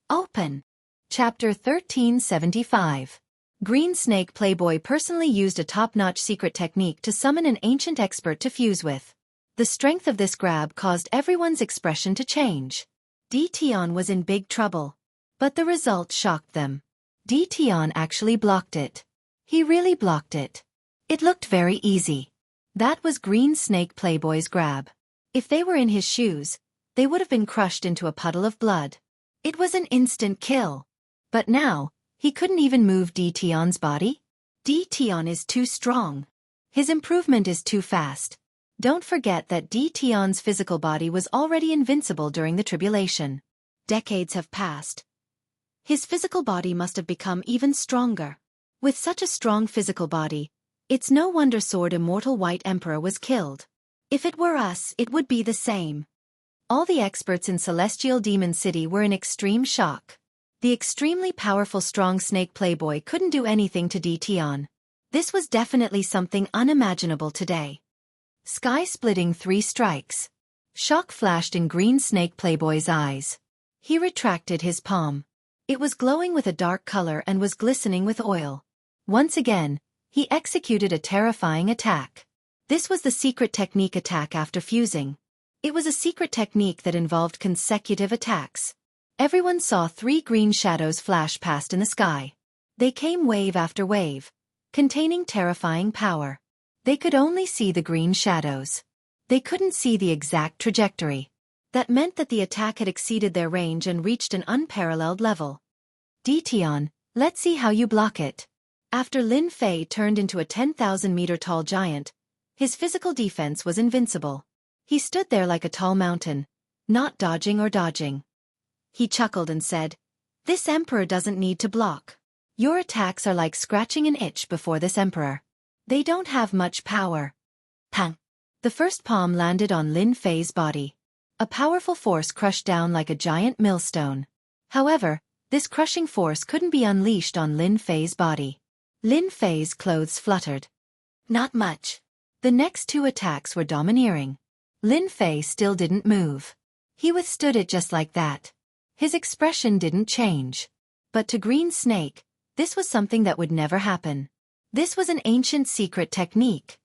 Open. Chapter 1375. Green Snake Playboy personally used a top-notch secret technique to summon an ancient expert to fuse with. The strength of this grab caused everyone's expression to change. Di Tian was in big trouble. But the result shocked them. Di Tian actually blocked it. He really blocked it. It looked very easy. That was Green Snake Playboy's grab. If they were in his shoes, they would have been crushed into a puddle of blood. It was an instant kill. But now, he couldn't even move Di Tian's body? Di Tian is too strong. His improvement is too fast. Don't forget that Di Tian's physical body was already invincible during the tribulation. Decades have passed. His physical body must have become even stronger. With such a strong physical body, it's no wonder Sword Immortal White Emperor was killed. If it were us, it would be the same. All the experts in Celestial Demon City were in extreme shock. The extremely powerful strong snake playboy couldn't do anything to Di Tian. This was definitely something unimaginable today. Sky-splitting 3 strikes. Shock flashed in Green Snake Playboy's eyes. He retracted his palm. It was glowing with a dark color and was glistening with oil. Once again, he executed a terrifying attack. This was the secret technique attack after fusing. It was a secret technique that involved consecutive attacks. Everyone saw 3 green shadows flash past in the sky. They came wave after wave, containing terrifying power. They could only see the green shadows. They couldn't see the exact trajectory. That meant that the attack had exceeded their range and reached an unparalleled level. Di Tian, let's see how you block it. After Lin Fei turned into a 10,000-meter-tall giant, his physical defense was invincible. He stood there like a tall mountain, not dodging or dodging. He chuckled and said, "This emperor doesn't need to block. Your attacks are like scratching an itch before this emperor. They don't have much power." Pang! The first palm landed on Lin Fei's body. A powerful force crushed down like a giant millstone. However, this crushing force couldn't be unleashed on Lin Fei's body. Lin Fei's clothes fluttered. Not much. The next two attacks were domineering. Lin Fei still didn't move. He withstood it just like that. His expression didn't change. But to Green Snake, this was something that would never happen. This was an ancient secret technique.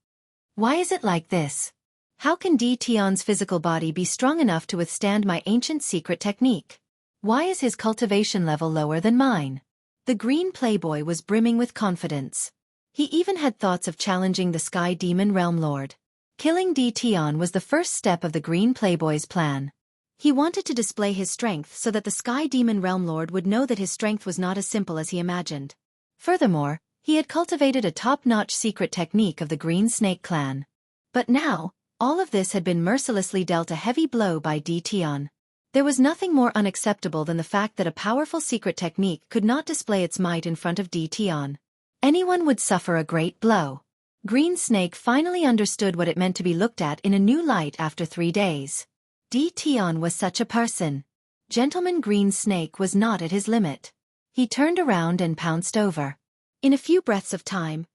Why is it like this? How can Di Tian's physical body be strong enough to withstand my ancient secret technique? Why is his cultivation level lower than mine? The green playboy was brimming with confidence. He even had thoughts of challenging the Sky Demon Realm Lord. Killing Di Tian was the first step of the green playboy's plan. He wanted to display his strength so that the Sky Demon Realm Lord would know that his strength was not as simple as he imagined. Furthermore, he had cultivated a top-notch secret technique of the Green Snake clan. But now, all of this had been mercilessly dealt a heavy blow by Di Tian. There was nothing more unacceptable than the fact that a powerful secret technique could not display its might in front of Di Tian. Anyone would suffer a great blow. Green Snake finally understood what it meant to be looked at in a new light after 3 days. Di Tian was such a person. Gentleman Green Snake was not at his limit. He turned around and pounced over. In a few breaths of time,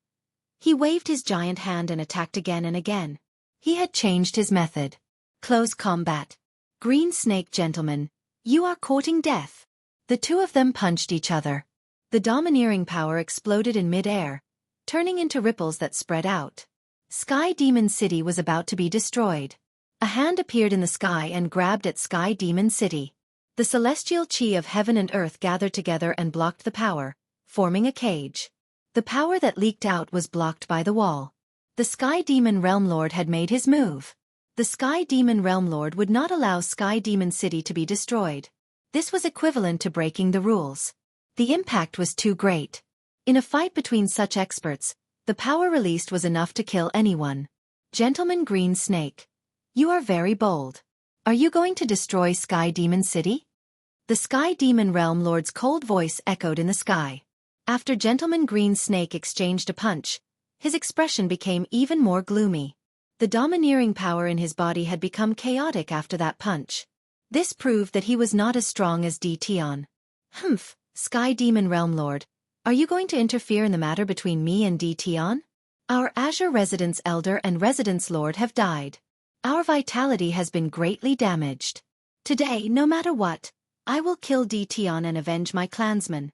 he waved his giant hand and attacked again and again. He had changed his method. Close combat. Green Snake gentleman, you are courting death. The two of them punched each other. The domineering power exploded in mid-air, turning into ripples that spread out. Sky Demon City was about to be destroyed. A hand appeared in the sky and grabbed at Sky Demon City. The celestial chi of heaven and earth gathered together and blocked the power, forming a cage. The power that leaked out was blocked by the wall. The Sky Demon Realm Lord had made his move. The Sky Demon Realm Lord would not allow Sky Demon City to be destroyed. This was equivalent to breaking the rules. The impact was too great. In a fight between such experts, the power released was enough to kill anyone. Gentleman Green Snake, you are very bold. Are you going to destroy Sky Demon City? The Sky Demon Realm Lord's cold voice echoed in the sky. After Gentleman Green Snake exchanged a punch, his expression became even more gloomy. The domineering power in his body had become chaotic after that punch. This proved that he was not as strong as Di Tian. Humph, Sky Demon Realm Lord, are you going to interfere in the matter between me and Di Tian? Our Azure Residence Elder and Residence Lord have died. Our vitality has been greatly damaged. Today, no matter what, I will kill Di Tian and avenge my clansmen.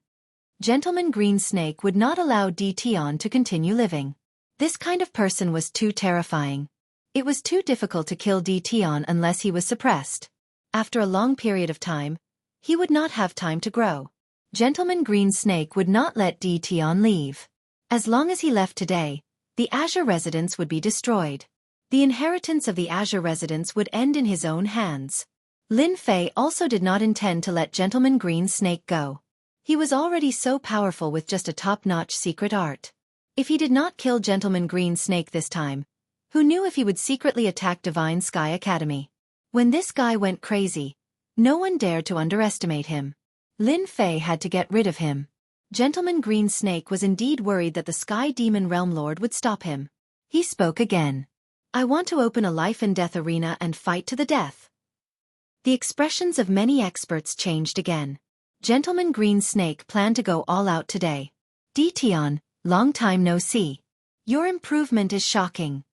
Gentleman Green Snake would not allow Di Tian to continue living. This kind of person was too terrifying. It was too difficult to kill Di Tian unless he was suppressed. After a long period of time, he would not have time to grow. Gentleman Green Snake would not let Di Tian leave. As long as he left today, the Azure Residence would be destroyed. The inheritance of the Azure Residence would end in his own hands. Lin Fei also did not intend to let Gentleman Green Snake go. He was already so powerful with just a top-notch secret art. If he did not kill Gentleman Green Snake this time, who knew if he would secretly attack Divine Sky Academy? When this guy went crazy, no one dared to underestimate him. Lin Fei had to get rid of him. Gentleman Green Snake was indeed worried that the Sky Demon Realm Lord would stop him. He spoke again. I want to open a life-and-death arena and fight to the death. The expressions of many experts changed again. Gentleman Green Snake planned to go all out today. Di Tian, long time no see. Your improvement is shocking.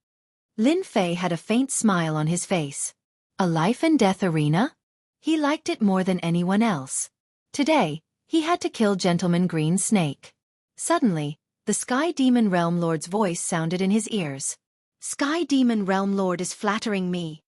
Lin Fei had a faint smile on his face. A life-and-death arena? He liked it more than anyone else. Today, he had to kill Gentleman Green Snake. Suddenly, the Sky Demon Realm Lord's voice sounded in his ears. Sky Demon Realm Lord is flattering me.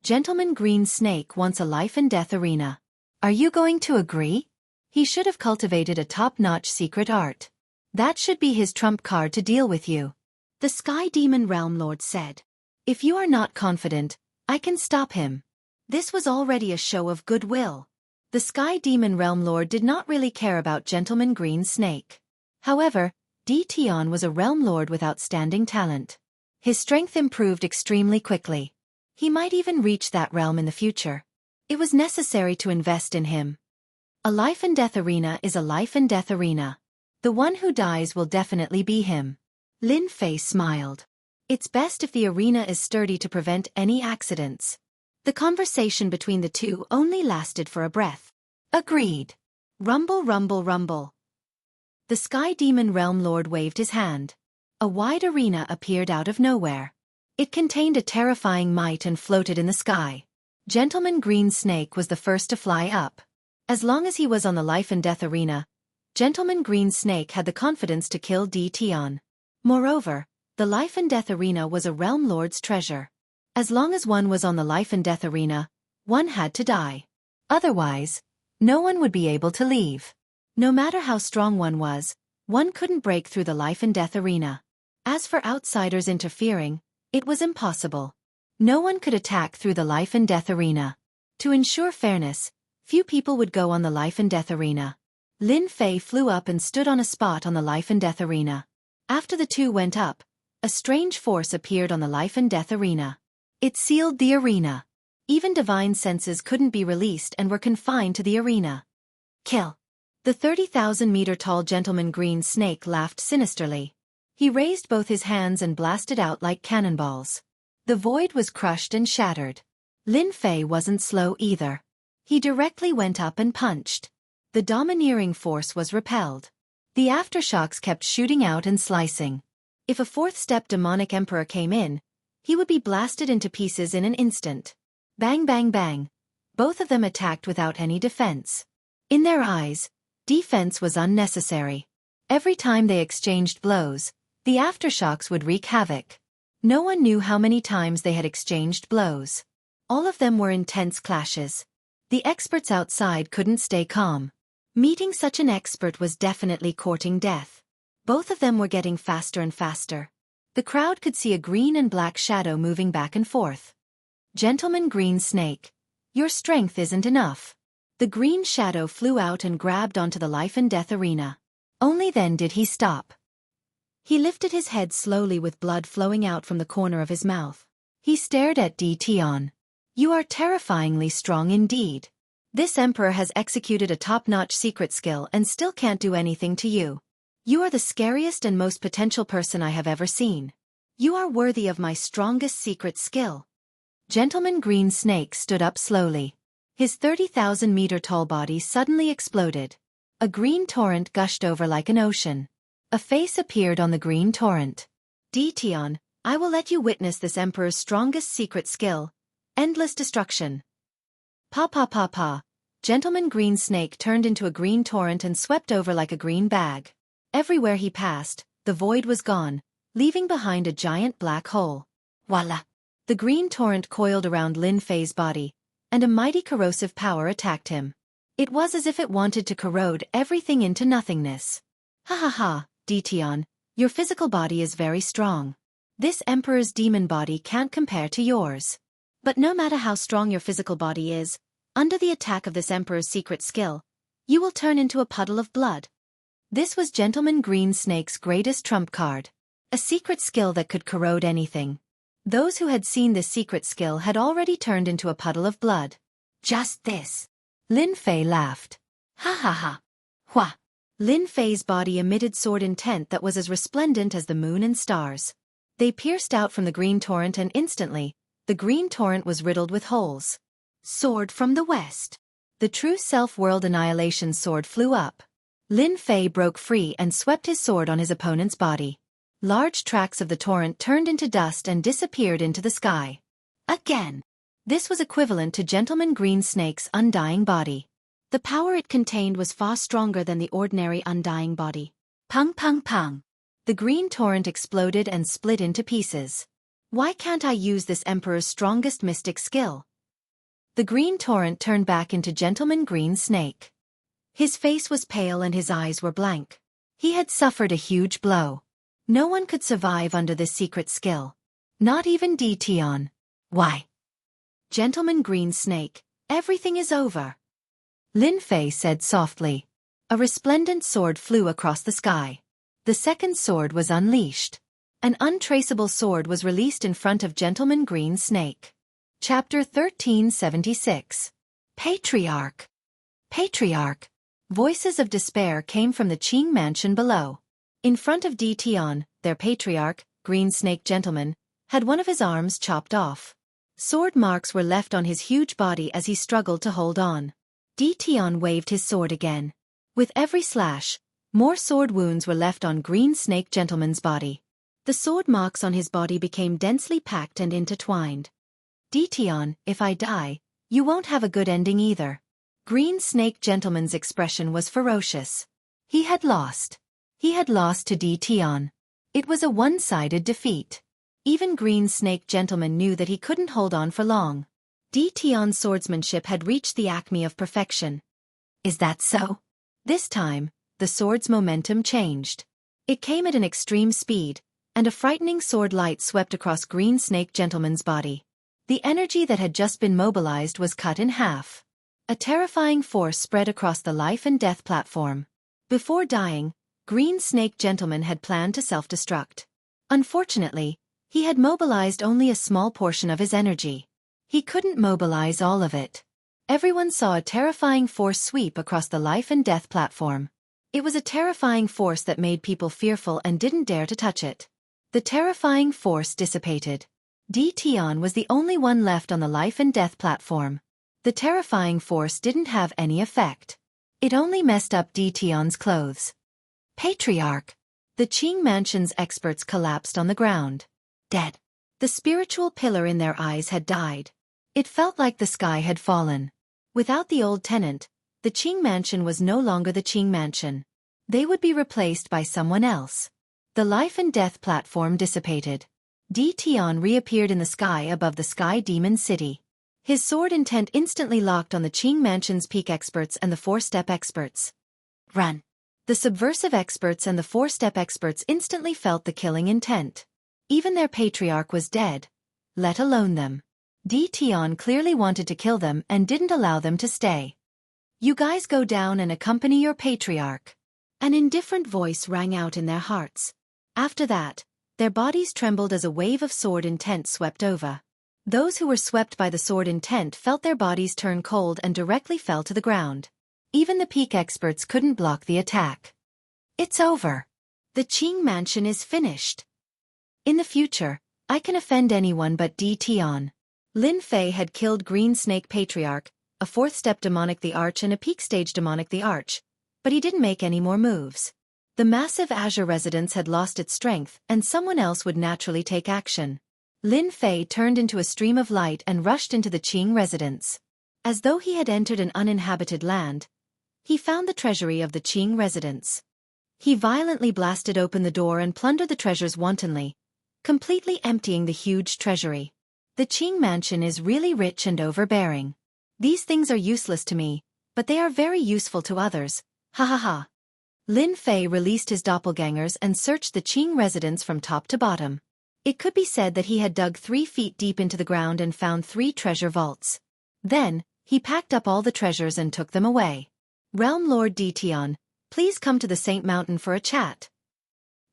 Gentleman Green Snake wants a life-and-death arena. Are you going to agree? He should have cultivated a top-notch secret art. That should be his trump card to deal with you. The Sky Demon Realm Lord said. If you are not confident, I can stop him. This was already a show of goodwill. The Sky Demon Realm Lord did not really care about Gentleman Green Snake. However, Tian was a realm lord with outstanding talent. His strength improved extremely quickly. He might even reach that realm in the future. It was necessary to invest in him. A life and death arena is a life and death arena. The one who dies will definitely be him. Lin Fei smiled. It's best if the arena is sturdy to prevent any accidents. The conversation between the two only lasted for a breath. Agreed. Rumble, rumble, rumble. The Sky Demon Realm Lord waved his hand. A wide arena appeared out of nowhere. It contained a terrifying might and floated in the sky. Gentleman Green Snake was the first to fly up. As long as he was on the life and death arena, Gentleman Green Snake had the confidence to kill Tian. Moreover, the life and death arena was a realm lord's treasure. As long as one was on the life and death arena, one had to die. Otherwise, no one would be able to leave. No matter how strong one couldn't break through the life and death arena. As for outsiders interfering, it was impossible. No one could attack through the life and death arena. To ensure fairness, few people would go on the life and death arena. Lin Fei flew up and stood on a spot on the life and death arena. After the two went up, a strange force appeared on the life and death arena. It sealed the arena. Even divine senses couldn't be released and were confined to the arena. Kill. The 30,000-meter-tall Gentleman Green Snake laughed sinisterly. He raised both his hands and blasted out like cannonballs. The void was crushed and shattered. Lin Fei wasn't slow either. He directly went up and punched. The domineering force was repelled. The aftershocks kept shooting out and slicing. If a fourth-step demonic emperor came in, he would be blasted into pieces in an instant. Bang, bang, bang. Both of them attacked without any defense. In their eyes, defense was unnecessary. Every time they exchanged blows, the aftershocks would wreak havoc. No one knew how many times they had exchanged blows. All of them were intense clashes. The experts outside couldn't stay calm. Meeting such an expert was definitely courting death. Both of them were getting faster and faster. The crowd could see a green and black shadow moving back and forth. Gentleman Green Snake, your strength isn't enough. The green shadow flew out and grabbed onto the life and death arena. Only then did he stop. He lifted his head slowly with blood flowing out from the corner of his mouth. He stared at Tian. You are terrifyingly strong indeed. This emperor has executed a top-notch secret skill and still can't do anything to you. You are the scariest and most potential person I have ever seen. You are worthy of my strongest secret skill. Gentleman Green Snake stood up slowly. His 30,000-meter-tall body suddenly exploded. A green torrent gushed over like an ocean. A face appeared on the green torrent. Tian, I will let you witness this emperor's strongest secret skill. Endless destruction. Pa pa pa pa. Gentleman Green Snake turned into a green torrent and swept over like a green bag. Everywhere he passed, the void was gone, leaving behind a giant black hole. Voila! The green torrent coiled around Lin Fei's body, and a mighty corrosive power attacked him. It was as if it wanted to corrode everything into nothingness. Ha ha ha, Tian, your physical body is very strong. This emperor's demon body can't compare to yours. But no matter how strong your physical body is, under the attack of this emperor's secret skill, you will turn into a puddle of blood. This was Gentleman Green Snake's greatest trump card. A secret skill that could corrode anything. Those who had seen this secret skill had already turned into a puddle of blood. Just this. Lin Fei laughed. Ha ha ha. Hua. Lin Fei's body emitted sword intent that was as resplendent as the moon and stars. They pierced out from the green torrent and instantly, the green torrent was riddled with holes. Sword from the west. The true self-world annihilation sword flew up. Lin Fei broke free and swept his sword on his opponent's body. Large tracts of the torrent turned into dust and disappeared into the sky. Again. This was equivalent to Gentleman Green Snake's undying body. The power it contained was far stronger than the ordinary undying body. Pung pung pung. The green torrent exploded and split into pieces. Why can't I use this emperor's strongest mystic skill? The green torrent turned back into Gentleman Green Snake. His face was pale and his eyes were blank. He had suffered a huge blow. No one could survive under this secret skill. Not even Tian. Why? Gentleman Green Snake, everything is over. Lin Fei said softly. A resplendent sword flew across the sky. The second sword was unleashed. An untraceable sword was released in front of Gentleman Green Snake. Chapter 1376. Patriarch. Patriarch. Voices of despair came from the Qing mansion below. In front of Tian, their patriarch, Green Snake Gentleman, had one of his arms chopped off. Sword marks were left on his huge body as he struggled to hold on. Tian waved his sword again. With every slash, more sword wounds were left on Green Snake Gentleman's body. The sword marks on his body became densely packed and intertwined. Tian, if I die, you won't have a good ending either. Green Snake Gentleman's expression was ferocious. He had lost. He had lost to Tian. It was a one-sided defeat. Even Green Snake Gentleman knew that he couldn't hold on for long. Tian's swordsmanship had reached the acme of perfection. Is that so? This time, the sword's momentum changed. It came at an extreme speed, and a frightening sword light swept across Green Snake Gentleman's body. The energy that had just been mobilized was cut in half. A terrifying force spread across the life and death platform. Before dying, Green Snake Gentleman had planned to self-destruct. Unfortunately, he had mobilized only a small portion of his energy. He couldn't mobilize all of it. Everyone saw a terrifying force sweep across the life and death platform. It was a terrifying force that made people fearful and didn't dare to touch it. The terrifying force dissipated. Tian was the only one left on the life and death platform. The terrifying force didn't have any effect. It only messed up Tian's clothes. Patriarch. The Qing mansion's experts collapsed on the ground. Dead. The spiritual pillar in their eyes had died. It felt like the sky had fallen. Without the old tenant, the Qing mansion was no longer the Qing mansion. They would be replaced by someone else. The life and death platform dissipated. Tian reappeared in the sky above the Sky Demon City. His sword intent instantly locked on the Qing mansion's peak experts and the four-step experts. Run. The subversive experts and the four-step experts instantly felt the killing intent. Even their patriarch was dead, let alone them. Tian clearly wanted to kill them and didn't allow them to stay. You guys go down and accompany your patriarch. An indifferent voice rang out in their hearts. After that, their bodies trembled as a wave of sword intent swept over. Those who were swept by the sword intent felt their bodies turn cold and directly fell to the ground. Even the peak experts couldn't block the attack. It's over. The Qing mansion is finished. In the future, I can offend anyone but Tian. Lin Fei had killed Green Snake Patriarch, a fourth-step demonic the Arch and a peak-stage demonic the Arch, but he didn't make any more moves. The massive Azure residence had lost its strength and someone else would naturally take action. Lin Fei turned into a stream of light and rushed into the Qing residence. As though he had entered an uninhabited land, he found the treasury of the Qing residence. He violently blasted open the door and plundered the treasures wantonly, completely emptying the huge treasury. The Qing mansion is really rich and overbearing. These things are useless to me, but they are very useful to others, ha ha ha. Lin Fei released his doppelgangers and searched the Qing residence from top to bottom. It could be said that he had dug 3 feet deep into the ground and found 3 treasure vaults. Then, he packed up all the treasures and took them away. Realm Lord Tian, please come to the Saint Mountain for a chat.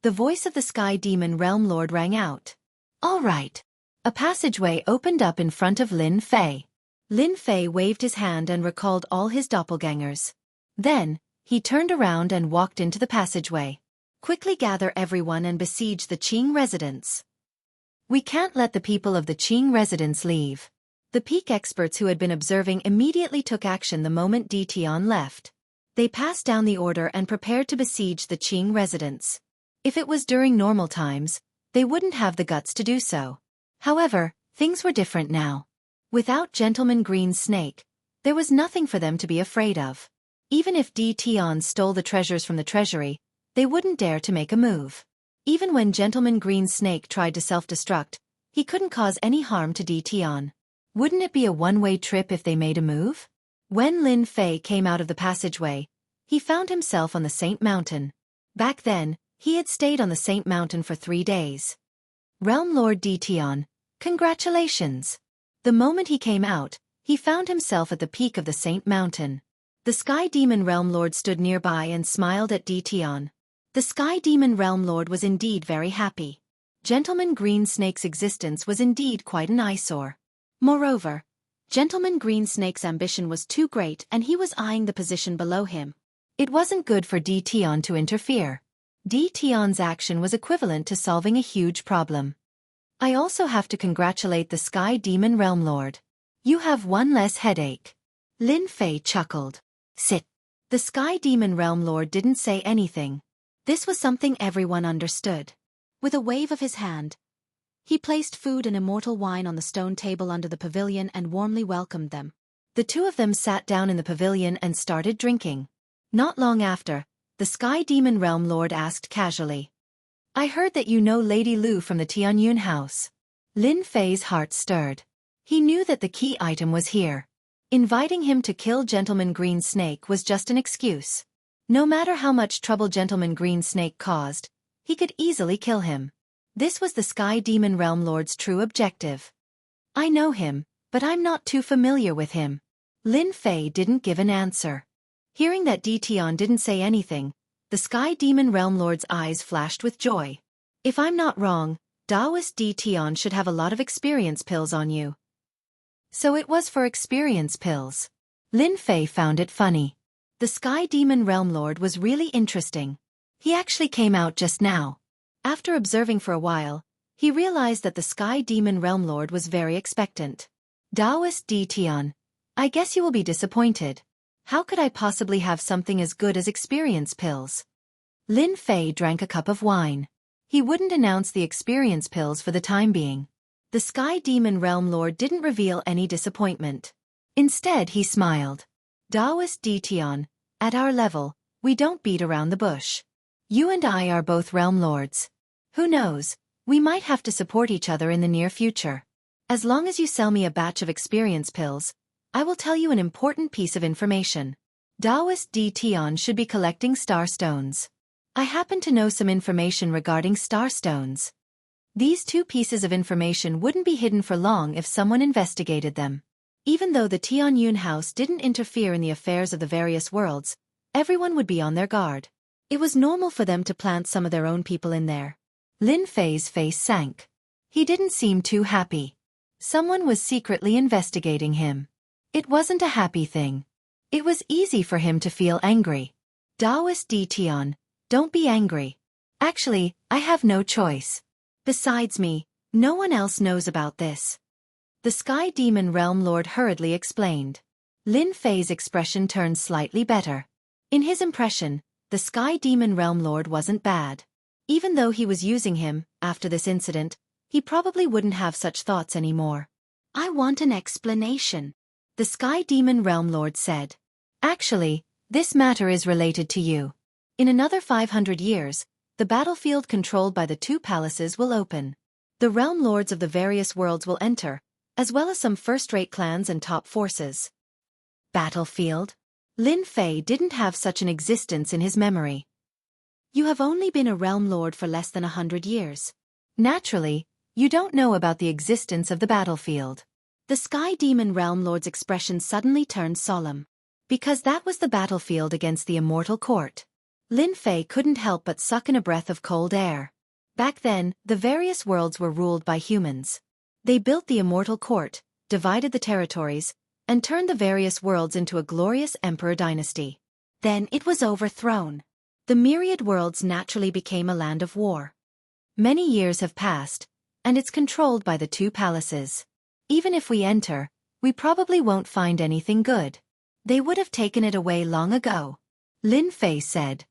The voice of the Sky Demon Realm Lord rang out. All right. A passageway opened up in front of Lin Fei. Lin Fei waved his hand and recalled all his doppelgangers. Then, he turned around and walked into the passageway. Quickly gather everyone and besiege the Qing residence. We can't let the people of the Qing residence leave. The peak experts who had been observing immediately took action the moment Tian left. They passed down the order and prepared to besiege the Qing residence. If it was during normal times, they wouldn't have the guts to do so. However, things were different now. Without Gentleman Green Snake, there was nothing for them to be afraid of. Even if Tian stole the treasures from the treasury, they wouldn't dare to make a move. Even when Gentleman Green Snake tried to self-destruct, he couldn't cause any harm to Tian. Wouldn't it be a one-way trip if they made a move? When Lin Fei came out of the passageway, he found himself on the Saint Mountain. Back then, he had stayed on the Saint Mountain for 3 days. Realm Lord Tian, congratulations! The moment he came out, he found himself at the peak of the Saint Mountain. The Sky Demon Realm Lord stood nearby and smiled at Tian. The Sky Demon Realm Lord was indeed very happy. Gentleman Green Snake's existence was indeed quite an eyesore. Moreover, Gentleman Green Snake's ambition was too great and he was eyeing the position below him. It wasn't good for D. Tion to interfere. D. Tion's action was equivalent to solving a huge problem. I also have to congratulate the Sky Demon Realm Lord. You have one less headache. Lin Fei chuckled. Sit. The Sky Demon Realm Lord didn't say anything. This was something everyone understood. With a wave of his hand, he placed food and immortal wine on the stone table under the pavilion and warmly welcomed them. The two of them sat down in the pavilion and started drinking. Not long after, the Sky Demon Realm Lord asked casually, I heard that you know Lady Lu from the Tianyun house. Lin Fei's heart stirred. He knew that the key item was here. Inviting him to kill Gentleman Green Snake was just an excuse. No matter how much trouble Gentleman Green Snake caused, he could easily kill him. This was the Sky Demon Realm Lord's true objective. I know him, but I'm not too familiar with him. Lin Fei didn't give an answer. Hearing that D. Tion didn't say anything, the Sky Demon Realm Lord's eyes flashed with joy. If I'm not wrong, Taoist D. Tion should have a lot of experience pills on you. So it was for experience pills. Lin Fei found it funny. The Sky Demon Realm Lord was really interesting. He actually came out just now. After observing for a while, he realized that the Sky Demon Realm Lord was very expectant. Taoist D. Tion, I guess you will be disappointed. How could I possibly have something as good as experience pills? Lin Fei drank a cup of wine. He wouldn't announce the experience pills for the time being. The Sky Demon Realm Lord didn't reveal any disappointment. Instead, he smiled. Taoist D. Tion, at our level, we don't beat around the bush. You and I are both Realm Lords. Who knows, we might have to support each other in the near future. As long as you sell me a batch of experience pills, I will tell you an important piece of information. Taoist D. Tion should be collecting star stones. I happen to know some information regarding star stones. These two pieces of information wouldn't be hidden for long if someone investigated them. Even though the Tianyun house didn't interfere in the affairs of the various worlds, everyone would be on their guard. It was normal for them to plant some of their own people in there. Lin Fei's face sank. He didn't seem too happy. Someone was secretly investigating him. It wasn't a happy thing. It was easy for him to feel angry. Taoist D. Tion, don't be angry. Actually, I have no choice. Besides me, no one else knows about this. The Sky Demon Realm Lord hurriedly explained. Lin Fei's expression turned slightly better. In his impression, the Sky Demon Realm Lord wasn't bad. Even though he was using him, after this incident, he probably wouldn't have such thoughts anymore. I want an explanation, the Sky Demon Realm Lord said. Actually, this matter is related to you. In another 500 years, the battlefield controlled by the two palaces will open. The Realm Lords of the various worlds will enter, as well as some first-rate clans and top forces. Battlefield? Lin Fei didn't have such an existence in his memory. You have only been a Realm Lord for less than 100 years. Naturally, you don't know about the existence of the battlefield. The Sky Demon Realm Lord's expression suddenly turned solemn. Because that was the battlefield against the Immortal Court. Lin Fei couldn't help but suck in a breath of cold air. Back then, the various worlds were ruled by humans. They built the Immortal Court, divided the territories, and turned the various worlds into a glorious emperor dynasty. Then it was overthrown. The myriad worlds naturally became a land of war. Many years have passed, and it's controlled by the two palaces. Even if we enter, we probably won't find anything good. They would have taken it away long ago. Lin Fei said.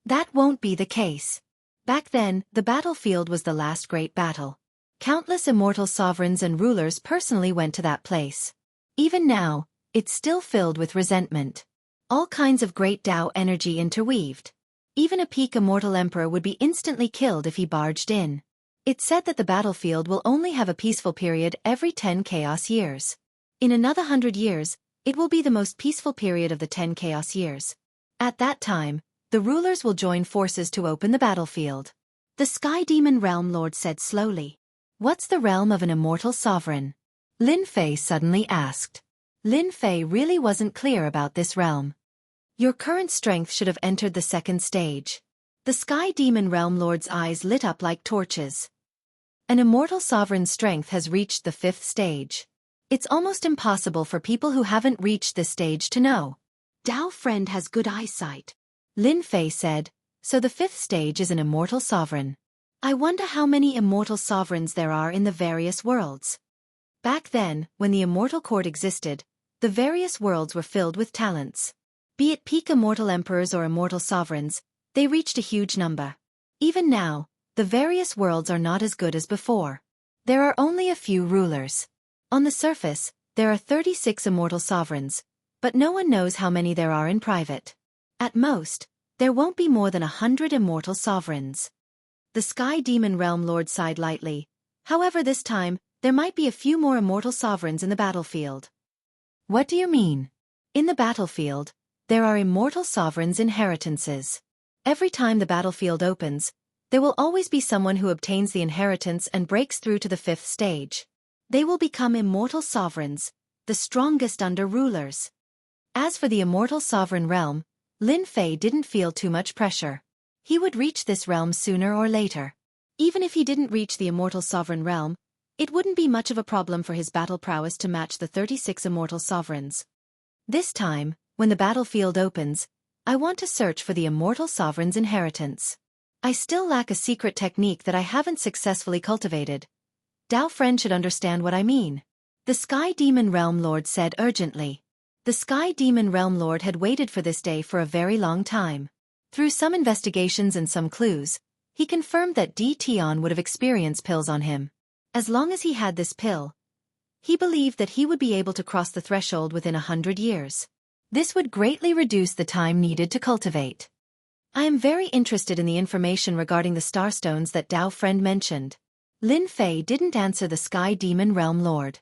That won't be the case. Back then, the battlefield was the last great battle. Countless immortal sovereigns and rulers personally went to that place. Even now, it's still filled with resentment. All kinds of great Tao energy interweaved. Even a peak immortal emperor would be instantly killed if he barged in. It's said that the battlefield will only have a peaceful period every 10 chaos years. In another 100 years, it will be the most peaceful period of the 10 chaos years. At that time, the rulers will join forces to open the battlefield. The Sky Demon Realm Lord said slowly. What's the realm of an immortal sovereign? Lin Fei suddenly asked. Lin Fei really wasn't clear about this realm. Your current strength should have entered the second stage. The Sky Demon Realm Lord's eyes lit up like torches. An immortal sovereign's strength has reached the 5th stage. It's almost impossible for people who haven't reached this stage to know. Dao friend has good eyesight, Lin Fei said, so the 5th stage is an immortal sovereign. I wonder how many immortal sovereigns there are in the various worlds. Back then, when the immortal court existed, the various worlds were filled with talents. Be it peak immortal emperors or immortal sovereigns, they reached a huge number. Even now, the various worlds are not as good as before. There are only a few rulers. On the surface, there are 36 immortal sovereigns, but no one knows how many there are in private. At most, there won't be more than 100 immortal sovereigns. The Sky Demon Realm Lord sighed lightly. However, this time, there might be a few more immortal sovereigns in the battlefield. What do you mean? In the battlefield, there are immortal sovereigns' inheritances. Every time the battlefield opens, there will always be someone who obtains the inheritance and breaks through to the 5th stage. They will become immortal sovereigns, the strongest under rulers. As for the immortal sovereign realm, Lin Fei didn't feel too much pressure. He would reach this realm sooner or later. Even if he didn't reach the immortal sovereign realm, it wouldn't be much of a problem for his battle prowess to match the 36 immortal sovereigns. This time, when the battlefield opens, I want to search for the immortal sovereign's inheritance. I still lack a secret technique that I haven't successfully cultivated. Dao friend should understand what I mean. The Sky Demon Realm Lord said urgently. The Sky Demon Realm Lord had waited for this day for a very long time. Through some investigations and some clues, he confirmed that Tian would have experience pills on him. As long as he had this pill, he believed that he would be able to cross the threshold within 100 years. This would greatly reduce the time needed to cultivate. I am very interested in the information regarding the starstones that Dao friend mentioned. Lin Fei didn't answer the Sky Demon Realm Lord.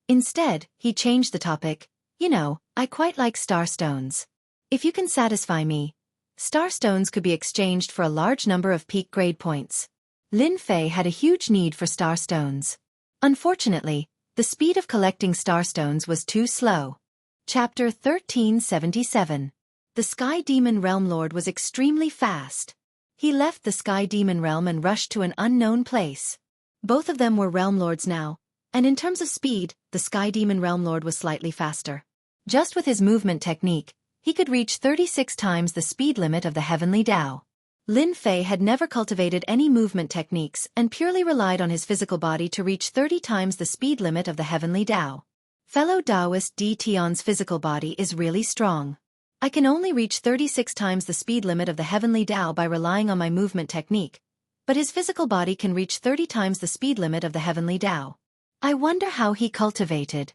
Instead, he changed the topic. I quite like starstones. If you can satisfy me, starstones could be exchanged for a large number of peak grade points. Lin Fei had a huge need for starstones. Unfortunately, the speed of collecting starstones was too slow. Chapter 1377. The Sky Demon Realm Lord was extremely fast. He left the Sky Demon Realm and rushed to an unknown place. Both of them were Realm Lords now, and in terms of speed, the Sky Demon Realm Lord was slightly faster. Just with his movement technique, he could reach 36 times the speed limit of the Heavenly Dao. Lin Fei had never cultivated any movement techniques and purely relied on his physical body to reach 30 times the speed limit of the Heavenly Dao. Fellow Taoist Tian's physical body is really strong. I can only reach 36 times the speed limit of the Heavenly Dao by relying on my movement technique, but his physical body can reach 30 times the speed limit of the Heavenly Dao. I wonder how he cultivated.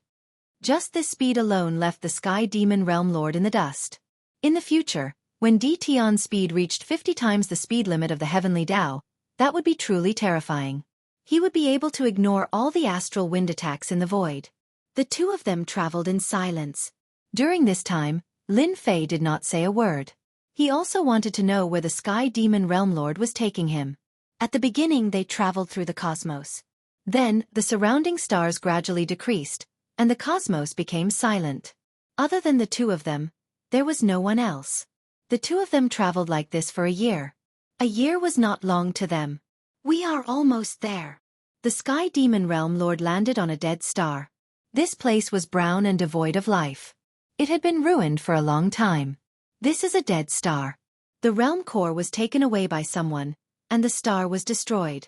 Just this speed alone left the Sky Demon Realm Lord in the dust. In the future, when Tian's speed reached 50 times the speed limit of the Heavenly Dao, that would be truly terrifying. He would be able to ignore all the astral wind attacks in the void. The two of them traveled in silence. During this time, Lin Fei did not say a word. He also wanted to know where the Sky Demon Realm Lord was taking him. At the beginning they traveled through the cosmos. Then, the surrounding stars gradually decreased, and the cosmos became silent. Other than the two of them, there was no one else. The two of them traveled like this for a year. A year was not long to them. We are almost there. The Sky Demon Realm Lord landed on a dead star. This place was brown and devoid of life. It had been ruined for a long time. This is a dead star. The realm core was taken away by someone, and the star was destroyed.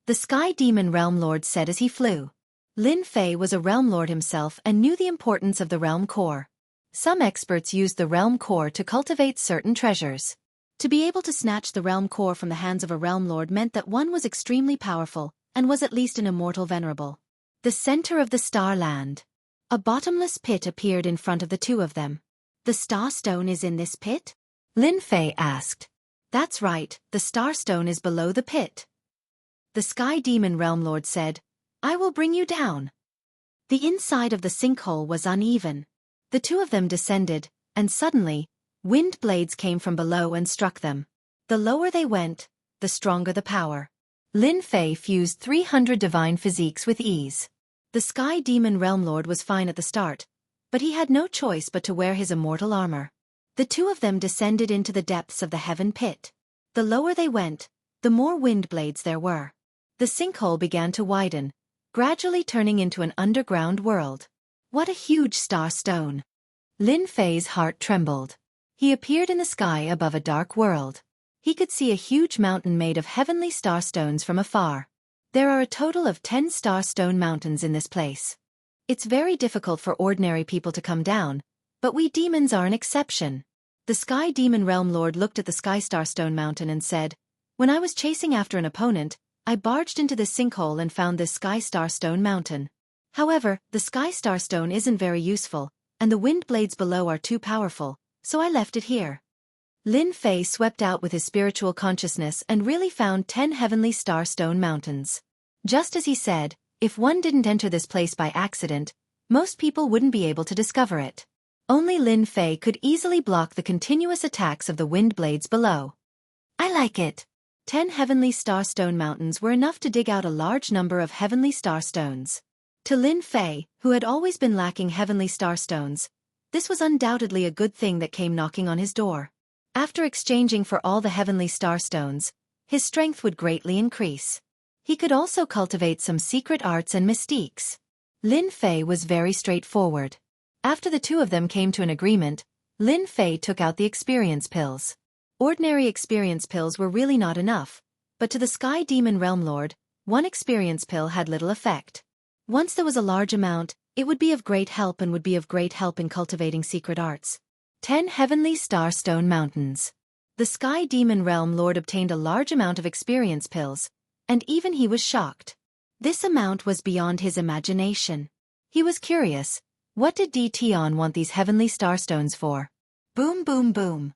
The Sky Demon Realm Lord said as he flew. Lin Fei was a realm lord himself and knew the importance of the realm core. Some experts used the realm core to cultivate certain treasures. To be able to snatch the realm core from the hands of a realm lord meant that one was extremely powerful, and was at least an immortal venerable. The center of the star land. A bottomless pit appeared in front of the two of them. The star stone is in this pit? Lin Fei asked. That's right, the star stone is below the pit. The Sky Demon Realm Lord said, I will bring you down. The inside of the sinkhole was uneven. The two of them descended, and suddenly, wind blades came from below and struck them. The lower they went, the stronger the power. Lin Fei fused 300 divine physiques with ease. The Sky Demon Realm Lord was fine at the start, but he had no choice but to wear his immortal armor. The two of them descended into the depths of the heaven pit. The lower they went, the more wind blades there were. The sinkhole began to widen, gradually turning into an underground world. What a huge star stone! Lin Fei's heart trembled. He appeared in the sky above a dark world. He could see a huge mountain made of heavenly star stones from afar. There are a total of 10 star stone mountains in this place. It's very difficult for ordinary people to come down, but we demons are an exception. The Sky Demon Realm Lord looked at the Sky Starstone Mountain and said, "When I was chasing after an opponent, I barged into this sinkhole and found this Sky Starstone Mountain. However, the Sky Starstone isn't very useful, and the wind blades below are too powerful, so I left it here." Lin Fei swept out with his spiritual consciousness and really found 10 heavenly starstone mountains. Just as he said, if one didn't enter this place by accident, most people wouldn't be able to discover it. Only Lin Fei could easily block the continuous attacks of the wind blades below. I like it. 10 heavenly starstone mountains were enough to dig out a large number of heavenly starstones. To Lin Fei, who had always been lacking heavenly starstones, this was undoubtedly a good thing that came knocking on his door. After exchanging for all the heavenly starstones, his strength would greatly increase. He could also cultivate some secret arts and mystiques. Lin Fei was very straightforward. After the two of them came to an agreement, Lin Fei took out the experience pills. Ordinary experience pills were really not enough, but to the Sky Demon Realm Lord, one experience pill had little effect. Once there was a large amount, it would be of great help and would be of great help in cultivating secret arts. 10 heavenly starstone mountains. The Sky Demon Realm Lord obtained a large amount of experience pills, and even he was shocked. This amount was beyond his imagination. He was curious, what did Tion want these heavenly starstones for? Boom boom boom.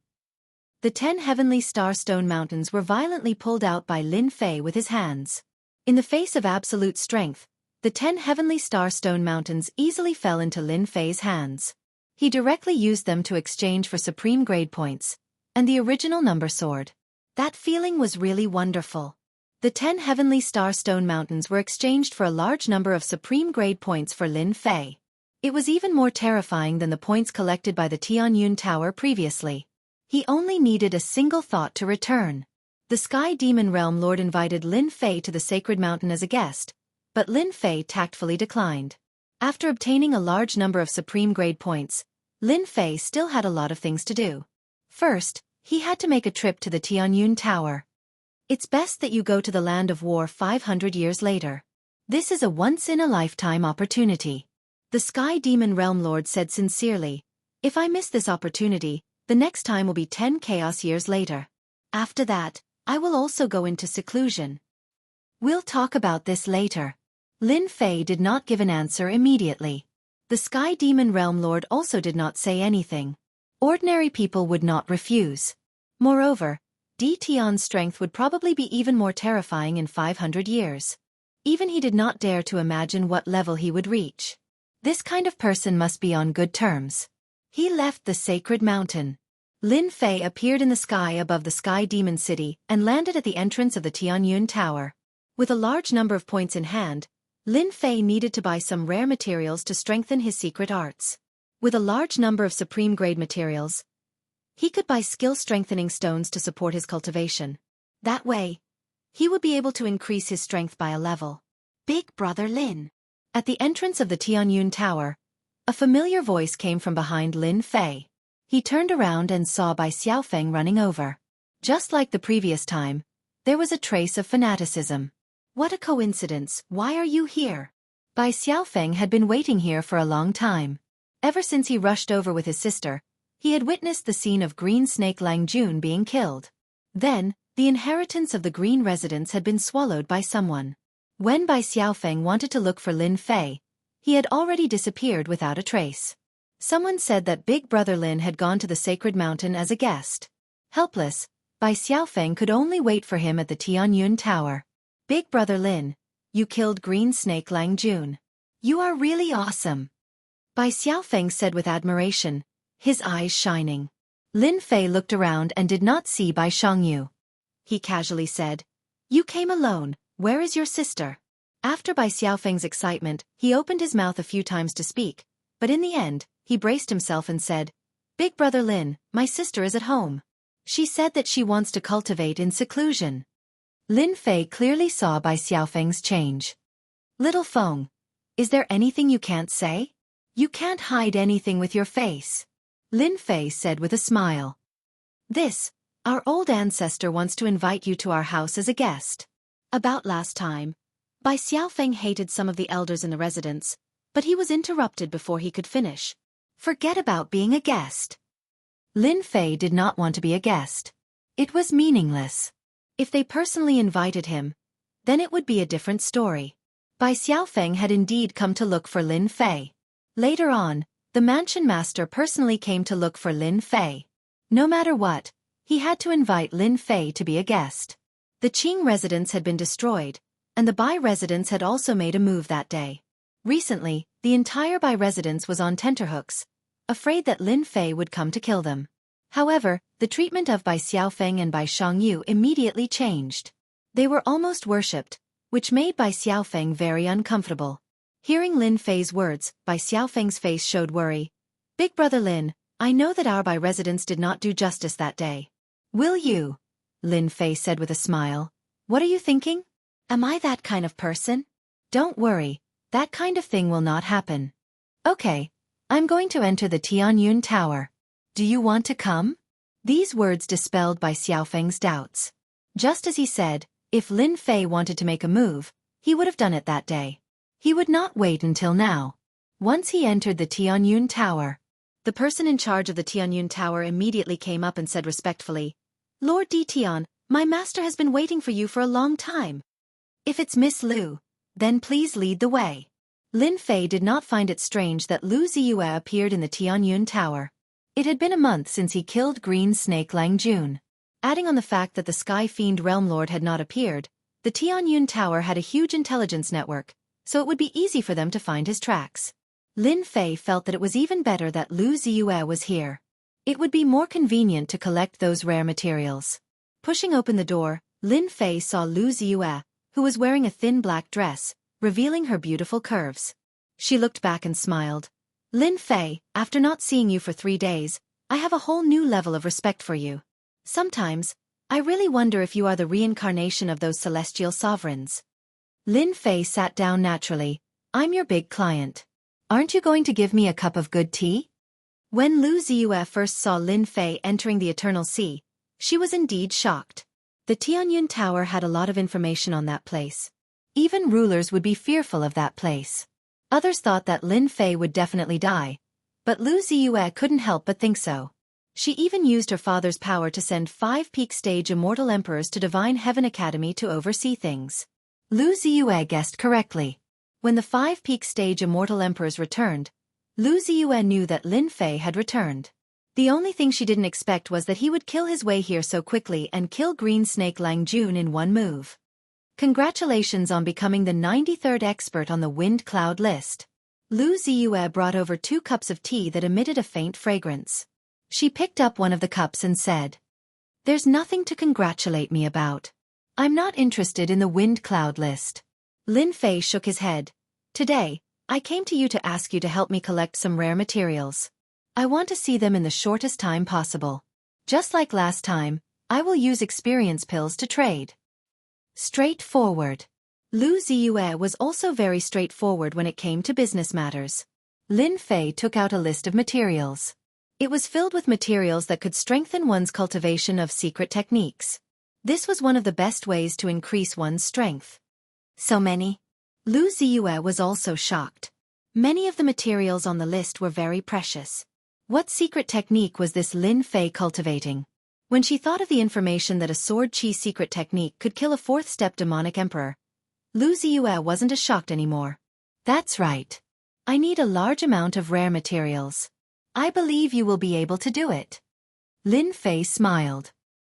The 10 heavenly starstone mountains were violently pulled out by Lin Fei with his hands. In the face of absolute strength, the 10 heavenly starstone mountains easily fell into Lin Fei's hands. He directly used them to exchange for supreme grade points, and the original number sword. That feeling was really wonderful. The 10 heavenly starstone mountains were exchanged for a large number of supreme grade points for Lin Fei. It was even more terrifying than the points collected by the Tianyun Tower previously. He only needed a single thought to return. The Sky Demon Realm Lord invited Lin Fei to the Sacred Mountain as a guest, but Lin Fei tactfully declined. After obtaining a large number of supreme grade points, Lin Fei still had a lot of things to do. First, he had to make a trip to the Tianyun Tower. It's best that you go to the Land of War 500 years later. This is a once-in-a-lifetime opportunity. The Sky Demon Realm Lord said sincerely, "If I miss this opportunity, the next time will be 10 chaos years later. After that, I will also go into seclusion." We'll talk about this later. Lin Fei did not give an answer immediately. The Sky Demon Realm Lord also did not say anything. Ordinary people would not refuse. Moreover, Tion's strength would probably be even more terrifying in 500 years. Even he did not dare to imagine what level he would reach. This kind of person must be on good terms. He left the sacred mountain. Lin Fei appeared in the sky above the Sky Demon City and landed at the entrance of the Tianyun Tower. With a large number of points in hand, Lin Fei needed to buy some rare materials to strengthen his secret arts. With a large number of supreme grade materials, he could buy skill-strengthening stones to support his cultivation. That way, he would be able to increase his strength by a level. Big Brother Lin. At the entrance of the Tianyun Tower, a familiar voice came from behind Lin Fei. He turned around and saw Bai Xiaofeng running over. Just like the previous time, there was a trace of fanaticism. What a coincidence, why are you here? Bai Xiaofeng had been waiting here for a long time. Ever since he rushed over with his sister, he had witnessed the scene of Green Snake Lang Jun being killed. Then, the inheritance of the Green residents had been swallowed by someone. When Bai Xiaofeng wanted to look for Lin Fei, he had already disappeared without a trace. Someone said that Big Brother Lin had gone to the sacred mountain as a guest. Helpless, Bai Xiaofeng could only wait for him at the Tianyun Tower. Big Brother Lin, you killed Green Snake Lang Jun. You are really awesome. Bai Xiaofeng said with admiration, his eyes shining. Lin Fei looked around and did not see Bai Xiangyu. He casually said, "You came alone, where is your sister?" After Bai Xiaofeng's excitement, he opened his mouth a few times to speak, but in the end, he braced himself and said, "Big Brother Lin, my sister is at home." She said that she wants to cultivate in seclusion. Lin Fei clearly saw Bai Xiaofeng's change. Little Feng, is there anything you can't say? You can't hide anything with your face. Lin Fei said with a smile. Our old ancestor wants to invite you to our house as a guest. About last time, Bai Xiaofeng hated some of the elders in the residence, but he was interrupted before he could finish. Forget about being a guest. Lin Fei did not want to be a guest. It was meaningless. If they personally invited him, then it would be a different story. Bai Xiaofeng had indeed come to look for Lin Fei. Later on, the mansion master personally came to look for Lin Fei. No matter what, he had to invite Lin Fei to be a guest. The Qing residence had been destroyed, and the Bai residence had also made a move that day. Recently, the entire Bai residence was on tenterhooks, afraid that Lin Fei would come to kill them. However, the treatment of Bai Xiaofeng and Bai Shangyu immediately changed. They were almost worshipped, which made Bai Xiaofeng very uncomfortable. Hearing Lin Fei's words, Bai Xiaofeng's face showed worry. Big brother Lin, I know that our Bai residents did not do justice that day. Will you? Lin Fei said with a smile. What are you thinking? Am I that kind of person? Don't worry, that kind of thing will not happen. Okay, I'm going to enter the Tianyun Tower. Do you want to come? These words dispelled Bai Xiaofeng's doubts. Just as he said, if Lin Fei wanted to make a move, he would have done it that day. He would not wait until now. Once he entered the Tianyun Tower, the person in charge of the Tianyun Tower immediately came up and said respectfully, Lord Di Tian, my master has been waiting for you for a long time. If it's Miss Lu, then please lead the way. Lin Fei did not find it strange that Lu Ziyue appeared in the Tianyun Tower. It had been a month since he killed Green Snake Lang Jun. Adding on the fact that the Sky Fiend Realm Lord had not appeared, the Tianyun Tower had a huge intelligence network, so it would be easy for them to find his tracks. Lin Fei felt that it was even better that Lu Ziyue was here. It would be more convenient to collect those rare materials. Pushing open the door, Lin Fei saw Lu Ziyue, who was wearing a thin black dress, revealing her beautiful curves. She looked back and smiled. Lin Fei, after not seeing you for 3 days, I have a whole new level of respect for you. Sometimes, I really wonder if you are the reincarnation of those celestial sovereigns. Lin Fei sat down naturally. I'm your big client. Aren't you going to give me a cup of good tea? When Lu Ziyue first saw Lin Fei entering the Eternal Sea, she was indeed shocked. The Tianyun Tower had a lot of information on that place. Even rulers would be fearful of that place. Others thought that Lin Fei would definitely die, but Lu Ziyue couldn't help but think so. She even used her father's power to send 5 peak-stage immortal emperors to Divine Heaven Academy to oversee things. Lu Ziyue guessed correctly. When the 5 peak-stage immortal emperors returned, Lu Ziyue knew that Lin Fei had returned. The only thing she didn't expect was that he would kill his way here so quickly and kill Green Snake Lang Jun in one move. Congratulations on becoming the 93rd expert on the Wind Cloud list. Lu Ziyue brought over 2 cups of tea that emitted a faint fragrance. She picked up one of the cups and said, There's nothing to congratulate me about. I'm not interested in the Wind Cloud list. Lin Fei shook his head. Today, I came to you to ask you to help me collect some rare materials. I want to see them in the shortest time possible. Just like last time, I will use experience pills to trade. Straightforward. Lu Ziyue was also very straightforward when it came to business matters. Lin Fei took out a list of materials. It was filled with materials that could strengthen one's cultivation of secret techniques. This was one of the best ways to increase one's strength. So many? Lu Ziyue was also shocked. Many of the materials on the list were very precious. What secret technique was this Lin Fei cultivating? When she thought of the information that a sword chi secret technique could kill a 4th-step demonic emperor, Lu Ziyue wasn't as shocked anymore. That's right. I need a large amount of rare materials. I believe you will be able to do it. Lin Fei smiled.